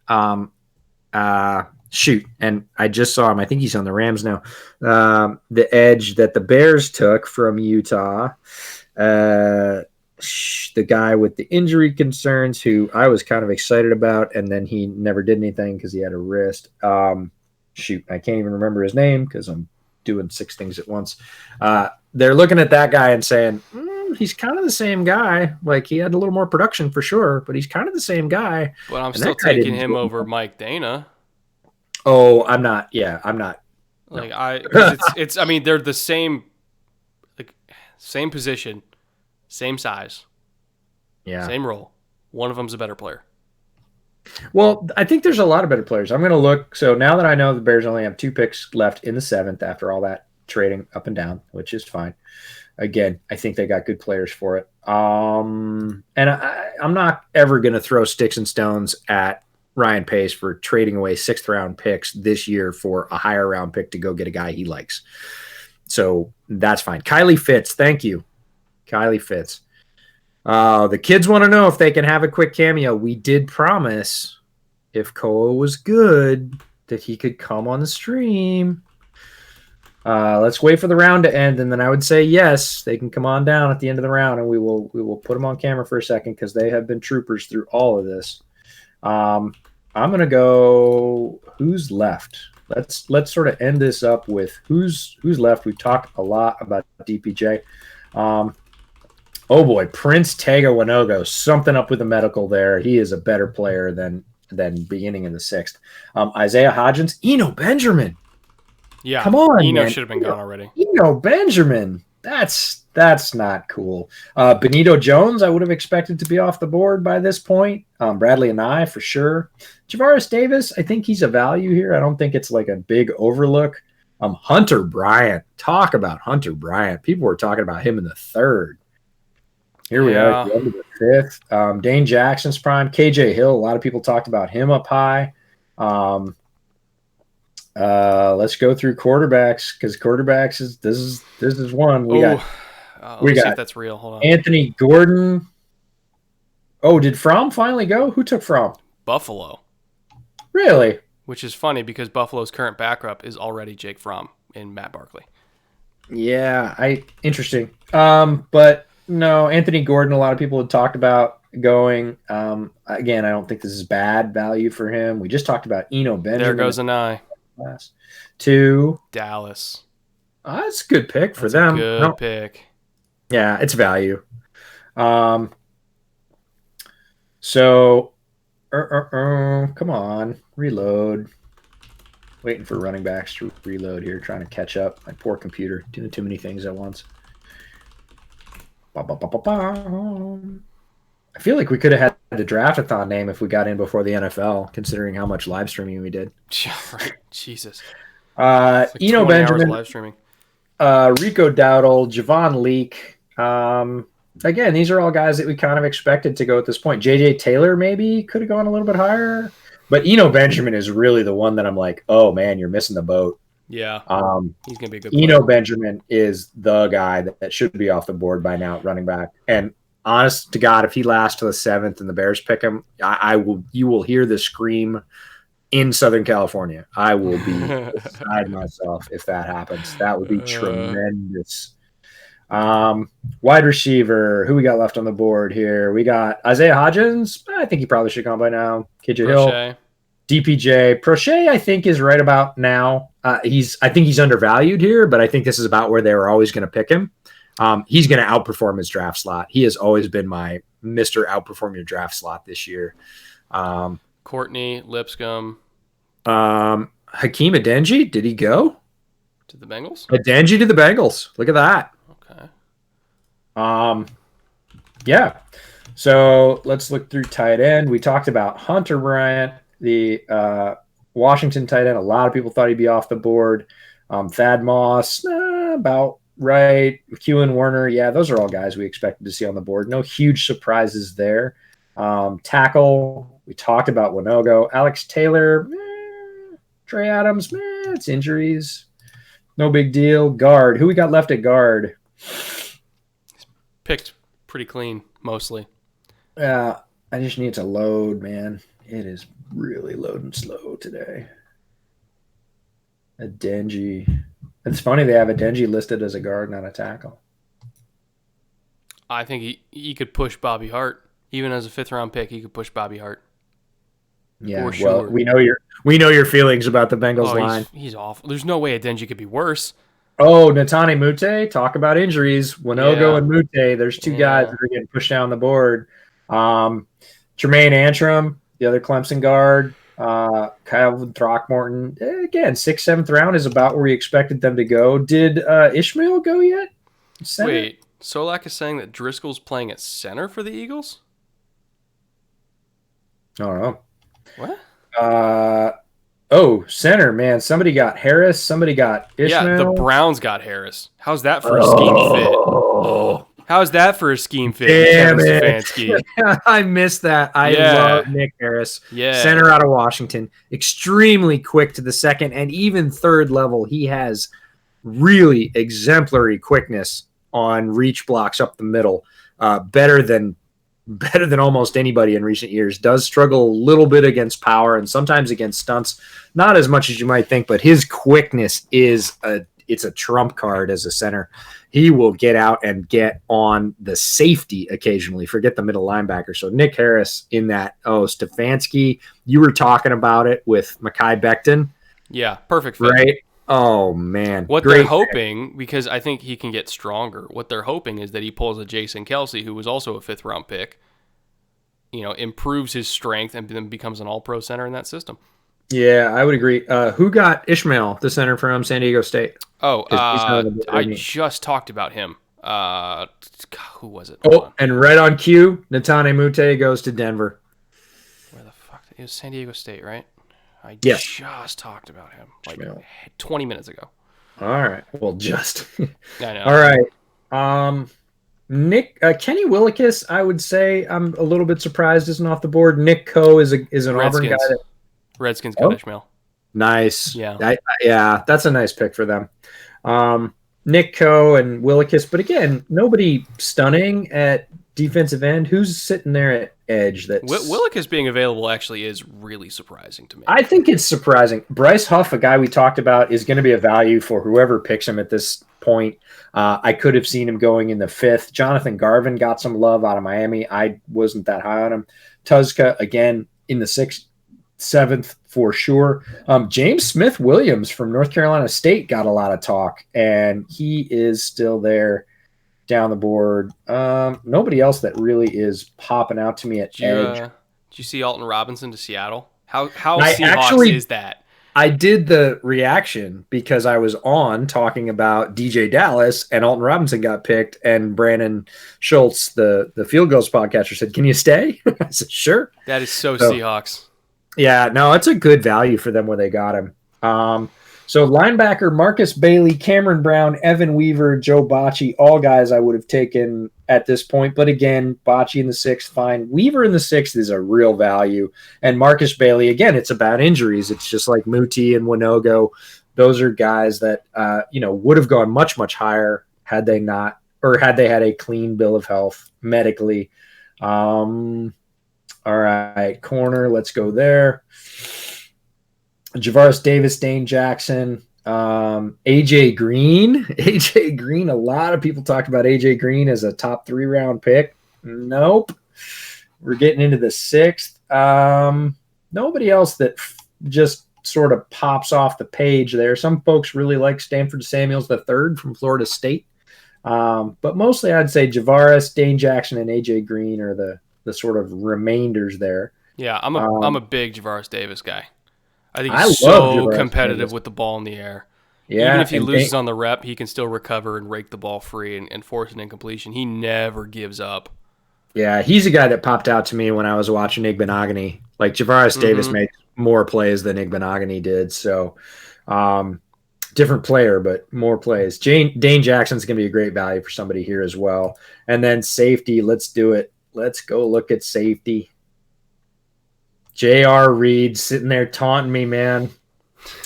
shoot, and I just saw him. I think he's on the Rams now. The edge that the Bears took from Utah. The guy with the injury concerns, who I was kind of excited about, and then he never did anything because he had a wrist. Shoot, I can't even remember his name because I'm doing 6 things at once. They're looking at that guy and saying, he's kind of the same guy. Like, he had a little more production for sure, but he's kind of the same guy. But I'm And still that guy taking didn't him do over Mike Dana. Oh, I'm not. Yeah, I'm not. Like 'cause it's. I mean, they're the same, like same position, same size, Yeah. same role. One of them's a better player. Well, I think there's a lot of better players. I'm going to look. So now that I know the Bears only have 2 picks left in the 7th after all that trading up and down, which is fine. Again, I think they got good players for it. And I'm not ever going to throw sticks and stones at Ryan Pace for trading away 6th round picks this year for a higher round pick to go get a guy he likes. So that's fine. Kylie Fitz, thank you. Kylie Fitz. The kids want to know if they can have a quick cameo. We did promise, if Koa was good, that he could come on the stream. Let's wait for the round to end, and then I would say yes, they can come on down at the end of the round, and we will put them on camera for a second because they have been troopers through all of this. I'm gonna go. Who's left? Let's sort of end this up with who's left. We've talked a lot about DPJ. Oh boy, Prince Tega Winogo, something up with the medical there. He is a better player than beginning in the 6th. Isaiah Hodgins, Eno Benjamin. Yeah, Come on, Eno man. should have been gone already. Eno Benjamin. That's not cool. Benito Jones, I would have expected to be off the board by this point. Bradley and I, for sure. Javaris Davis, I think he's a value here. I don't think it's like a big overlook. Hunter Bryant. Talk about Hunter Bryant. People were talking about him in the 3rd. Here we are at the end of the 5th. Dane Jackson's prime. KJ Hill, a lot of people talked about him up high. Let's go through quarterbacks because quarterbacks this is one. We Let's see got if that's real. Hold on. Anthony Gordon. Oh, did Fromm finally go? Who took Fromm? Buffalo, Really? which is funny because Buffalo's current backup is already Jake Fromm in Matt Barkley. Yeah, interesting. But no, Anthony Gordon, a lot of people had talked about going. Again, I don't think this is bad value for him. We just talked about Eno Benjamin. There goes an eye. Last 2. Dallas. That's a good pick for That's them. a good No, pick. yeah, it's value. So, come on, reload. Waiting for running backs to reload here, trying to catch up. My poor computer, doing too many things at once. I feel like we could have had the draftathon name if we got in before the NFL, considering how much live streaming we did. Right. Jesus. It's like Eno 20 hours of Benjamin, live streaming. Rico Dowdle, Javon Leake. Again, these are all guys that we kind of expected to go at this point. JJ Taylor maybe could have gone a little bit higher, but Eno Benjamin is really the one that I'm like, oh man, you're missing the boat. Yeah. He's going to be a good Eno player. Benjamin is the guy that should be off the board by now, running back. And honest to God, if he lasts to the 7th and the Bears pick him, you will hear the scream in Southern California. I will be beside myself if that happens. That would be tremendous. Wide receiver, who we got left on the board here? We got Isaiah Hodgins. I think he probably should have gone by now. KJ Hill, Crochet. DPJ. Prochet, I think, is right about now. I think he's undervalued here, but I think this is about where they were always going to pick him. He's going to outperform his draft slot. He has always been my Mr. Outperform your draft slot this year. Courtney Lipscomb Hakeem Adeniji, did he go? to the Bengals. Adeniji to the Bengals. Look at that. Okay. Yeah. So let's look through tight end. We talked about Hunter Bryant, the Washington tight end. A lot of people thought he'd be off the board. Thad Moss, about right. Kewan Werner, yeah, those are all guys we expected to see on the board. No huge surprises there. Tackle, we talked about Winogo. Alex Taylor, Trey Adams, it's injuries. No big deal. Guard, who we got left at guard? Picked pretty clean, mostly. I just need to load, man. It is really loading slow today. Adeniji. It's funny they have Adeniji listed as a guard, not a tackle. I think he could push Bobby Hart. Even as a 5th-round pick, he could push Bobby Hart. Yeah, For sure. well, we know your feelings about the Bengals line. He's awful. There's no way Adeniji could be worse. Oh, Netane Mute, talk about injuries. Winogo Yeah. and Mute, there's two guys that are getting pushed down the board. Jermaine Antrim, the other Clemson guard. Calvin Throckmorton. Again, 6th, 7th round is about where we expected them to go. Did Ishmael go yet? Center? Wait, Solak is saying that Driscoll's playing at center for the Eagles? I don't know. What? Center, man. Somebody got Harris. Somebody got Ishmael. Yeah, the Browns got Harris. How's that for a scheme fit? How's that for a scheme fit? Damn Kevin it. Stefanski? I missed that. I Yeah. love Nick Harris. Yeah. Center out of Washington. Extremely quick to the 2nd and even 3rd level. He has really exemplary quickness on reach blocks up the middle. Better than almost anybody in recent years. Does struggle a little bit against power and sometimes against stunts. Not as much as you might think, but his quickness is it's a trump card as a center. He will get out and get on the safety occasionally. Forget the middle linebacker. So Nick Harris in that. Stefanski, you were talking about it with Mekhi Becton, Yeah, perfect fit. right? Oh man, What Great they're hoping, because I think he can get stronger, what they're hoping is that he pulls a Jason Kelsey, who was also a 5th-round pick, improves his strength and then becomes an all-pro center in that system. Yeah, I would agree. Who got Ishmael, the center from San Diego State? Oh, He's not on the board, I isn't he? just talked about him. Who was it? Oh, and right on cue, Netane Mute goes to Denver. Where the fuck? It was San Diego State, right? I Yes. just talked about him like Ishmael. 20 minutes ago. All right. Well, just. I know. All right. Kenny Willekes, I would say I'm a little bit surprised isn't off the board. Nick Coe is an Auburn guy. Redskins. Redskins got Oh. Ishmael. Nice. Yeah. Yeah, that's a nice pick for them. Nick Coe and Willekes, but again, nobody stunning at defensive end. Who's sitting there at edge? Willick being available actually is really surprising to me. I think it's surprising. Bryce Huff, a guy we talked about, is going to be a value for whoever picks him at this point. I could have seen him going in the 5th. Jonathan Garvin got some love out of Miami. I wasn't that high on him. Tuzka, again, in the 6th, 7th for sure. James Smith Williams from North Carolina State got a lot of talk, and he is still there down the board. Nobody else that really is popping out to me at edge. Did you see Alton Robinson to Seattle? How I Seahawks actually- is that? I did the reaction because I was on talking about DJ Dallas and Alton Robinson got picked, and Brandon Schultz, the Field Goals podcaster, said, "Can you stay?" I said, "Sure." That is so So, Seahawks. yeah, no, it's a good value for them where they got him. So linebacker Marcus Bailey, Cameron Brown, Evan Weaver, Joe Bocci, all guys I would have taken at this point. But again, Bocci in the sixth, fine. Weaver in the sixth is a real value. And Marcus Bailey, again, it's about injuries. It's just like Muti and Winogo. Those are guys that would have gone much, much higher had they not, or had they had a clean bill of health medically. All right, corner, let's go there. Javaris Davis, Dane Jackson, AJ Green. AJ Green, a lot of people talked about AJ Green as a top 3-round pick. Nope. We're getting into the sixth. Nobody else that just sort of pops off the page there. Some folks really like Stanford Samuels the third from Florida State. But mostly I'd say Javaris, Dane Jackson, and AJ Green are the sort of remainders there. Yeah, I'm a big Javaris Davis guy. I think I he's love so Javaris competitive Davis. with the ball in the air. Yeah, Even if he and loses on the rep, he can still recover and rake the ball free and force an incompletion. He never gives up. Yeah, he's a guy that popped out to me when I was watching Igbenogany. Like Javaris Davis makes more plays than Igbenogany did. So different player, but more plays. Dane Jackson's going to be a great value for somebody here as well. And then safety, let's do it. Let's go look at safety. J.R. Reed sitting there taunting me, man.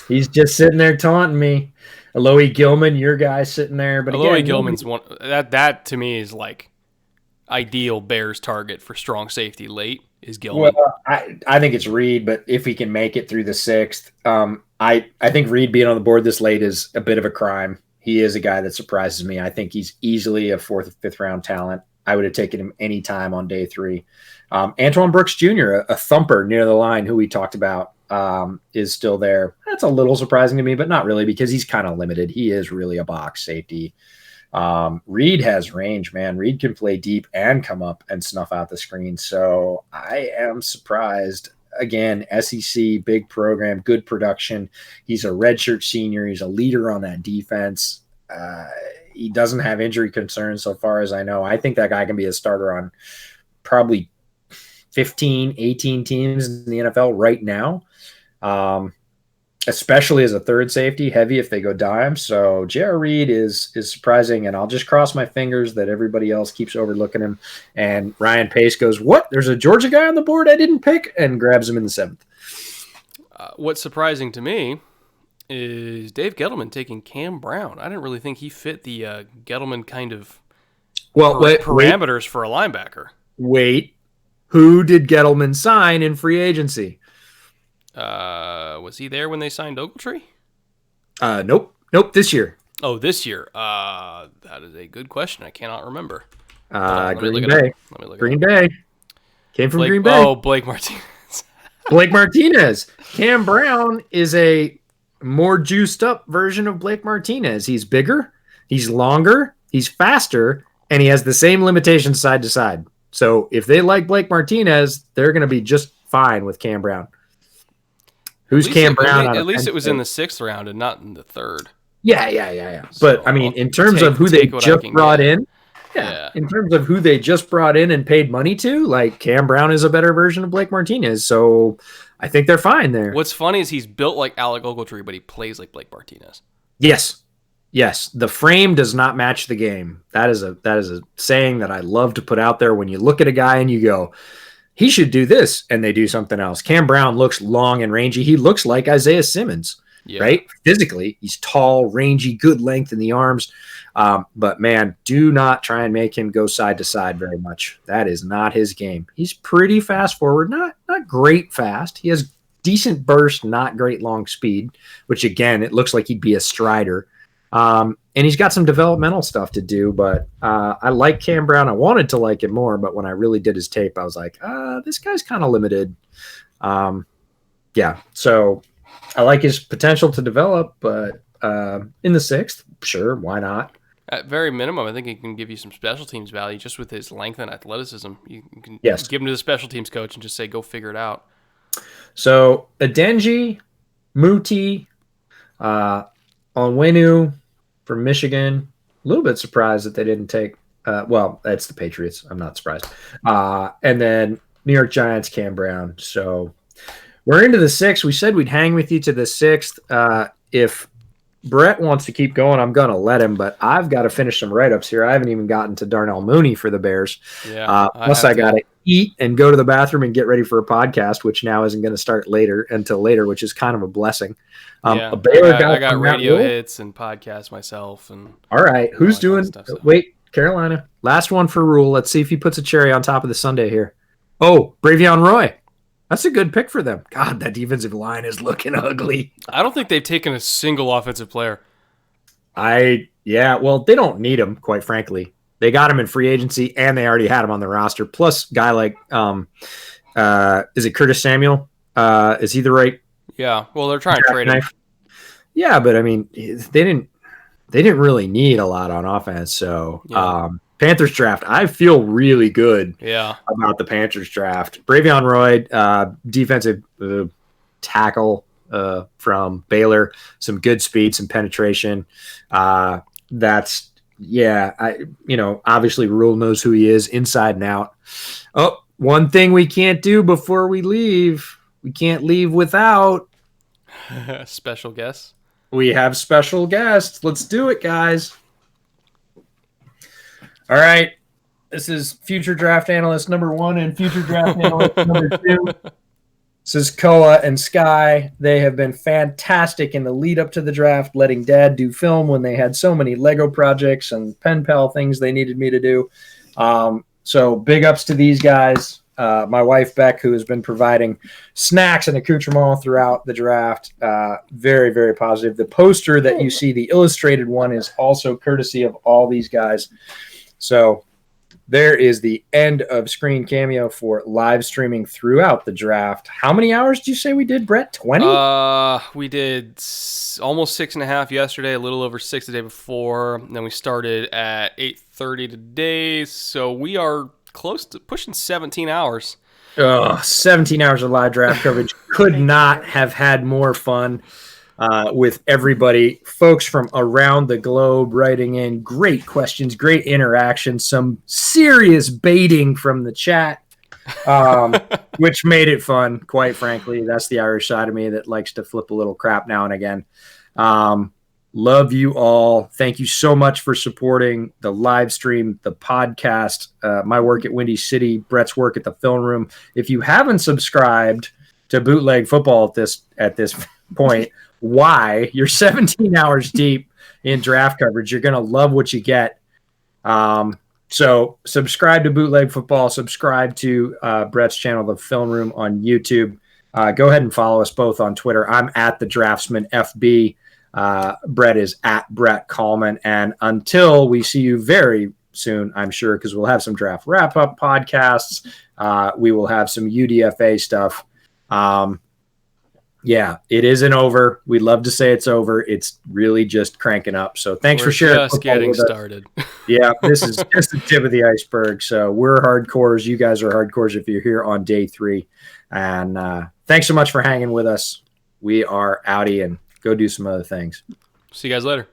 He's just sitting there taunting me. Alohi Gilman, your guy sitting there. But Alohi again, Gilman's one that to me is like ideal Bears target for strong safety late is Gilman. Well, I think it's Reed, but if he can make it through the sixth, I think Reed being on the board this late is a bit of a crime. He is a guy that surprises me. I think he's easily a 4th or 5th round talent. I would have taken him any time on day 3. Antoine Brooks Jr., a thumper near the line, who we talked about, is still there. That's a little surprising to me, but not really because he's kind of limited. He is really a box safety. Reed has range, man. Reed can play deep and come up and snuff out the screen. So I am surprised. Again, SEC, big program, good production. He's a redshirt senior. He's a leader on that defense. He doesn't have injury concerns so far as I know. I think that guy can be a starter on probably 15, 18 teams in the NFL right now, especially as a third safety, heavy if they go dime. So J.R. Reed is surprising, and I'll just cross my fingers that everybody else keeps overlooking him. And Ryan Pace goes, "What? There's a Georgia guy on the board I didn't pick," and grabs him in the 7th. What's surprising to me is Dave Gettleman taking Cam Brown. I didn't really think he fit the Gettleman kind of parameters for a linebacker. Wait. Who did Gettleman sign in free agency? Was he there when they signed Ogletree? Nope, this year. Oh, this year. That is a good question. I cannot remember. Green Bay. Green Bay. Came from Green Bay. Oh, Blake Martinez. Blake Martinez. Cam Brown is a more juiced up version of Blake Martinez. He's bigger, he's longer, he's faster, and he has the same limitations side to side. So if they like Blake Martinez, they're going to be just fine with Cam Brown. Who's Cam Brown? At least it was in the 6th round and not in the 3rd. Yeah. But I mean, in terms of who they just brought in, in terms of who they just brought in and paid money to, like Cam Brown is a better version of Blake Martinez. So I think they're fine there. What's funny is he's built like Alec Ogletree, but he plays like Blake Martinez. Yes, the frame does not match the game. That is a saying that I love to put out there. When you look at a guy and you go, he should do this, and they do something else. Cam Brown looks long and rangy. He looks like Isaiah Simmons, right? Physically, he's tall, rangy, good length in the arms. But man, do not try and make him go side to side very much. That is not his game. He's pretty fast forward, not great fast. He has decent burst, not great long speed, which again, it looks like he'd be a strider. And he's got some developmental stuff to do, but I like Cam Brown. I wanted to like him more, but when I really did his tape, I was like, this guy's kind of limited. So I like his potential to develop, but in the 6th, sure, why not? At very minimum, I think he can give you some special teams value just with his length and athleticism. You can give him to the special teams coach and just say, go figure it out. So Adeniji Muti, Onwenu from Michigan. A little bit surprised that they didn't take. Well, that's the Patriots. I'm not surprised. And then New York Giants, Cam Brown. So we're into the 6th. We said we'd hang with you to the 6th. If Brett wants to keep going, I'm going to let him, but I've got to finish some write-ups here. I haven't even gotten to Darnell Mooney for the Bears. Yeah, Plus I got to eat and go to the bathroom and get ready for a podcast, which now isn't going to start until later, which is kind of a blessing. Yeah, a Baylor I got radio hits and podcasts myself. And all right, who's doing stuff, so. Wait, Carolina. Last one for Rule. Let's see if he puts a cherry on top of the sundae here. Oh, Bravion Roy. That's a good pick for them. God, that defensive line is looking ugly. I don't think they've taken a single offensive player. Well, they don't need him, quite frankly. They got him in free agency, and they already had him on the roster. Plus, guy like, is it Curtis Samuel? Is he the right? Yeah. Well, they're trying to trade him. Yeah, but I mean, they didn't really need a lot on offense. So, Yeah. Panthers draft, I feel really good. Yeah. About the Panthers draft. Bravion Roy, defensive tackle from Baylor, some good speed, some penetration. Obviously Rule knows who he is inside and out. Oh, one thing we can't do before we leave. We can't leave without special guests. We have special guests. Let's do it, guys. All right. This is future draft analyst number 1 and future draft analyst number 2. This is Koa and Sky. They have been fantastic in the lead up to the draft, letting Dad do film when they had so many Lego projects and pen pal things they needed me to do. So big ups to these guys. My wife, Beck, who has been providing snacks and accoutrements throughout the draft. Very, very positive. The poster that you see, the illustrated one, is also courtesy of all these guys. So there is the end of Screen Cameo for live streaming throughout the draft. How many hours did you say we did, Brett? 20? We did almost 6.5 yesterday, a little over 6 the day before. And then we started at 8:30 today. So we are close to pushing 17 hours. 17 hours of live draft coverage. Could not have had more fun with everybody. Folks from around the globe writing in great questions, great interaction, some serious baiting from the chat, which made it fun, quite frankly. That's the Irish side of me that likes to flip a little crap now and again. Love you all. Thank you so much for supporting the live stream, the podcast, my work at Windy City, Brett's work at the Film Room. If you haven't subscribed to Bootleg Football at this point, why? You're 17 hours deep in draft coverage. You're going to love what you get. So subscribe to Bootleg Football. Subscribe to Brett's channel, The Film Room, on YouTube. Go ahead and follow us both on Twitter. I'm at the Draftsman FB. Brett is at Brett Coleman. And until we see you very soon, I'm sure, because we'll have some draft wrap-up podcasts. We will have some UDFA stuff. Yeah, it isn't over. We'd love to say it's over. It's really just cranking up. So thanks for sharing. Just getting started. Yeah, this is just the tip of the iceberg. So we're hardcores. You guys are hardcores if you're here on day 3. And thanks so much for hanging with us. We are outie and go do some other things. See you guys later.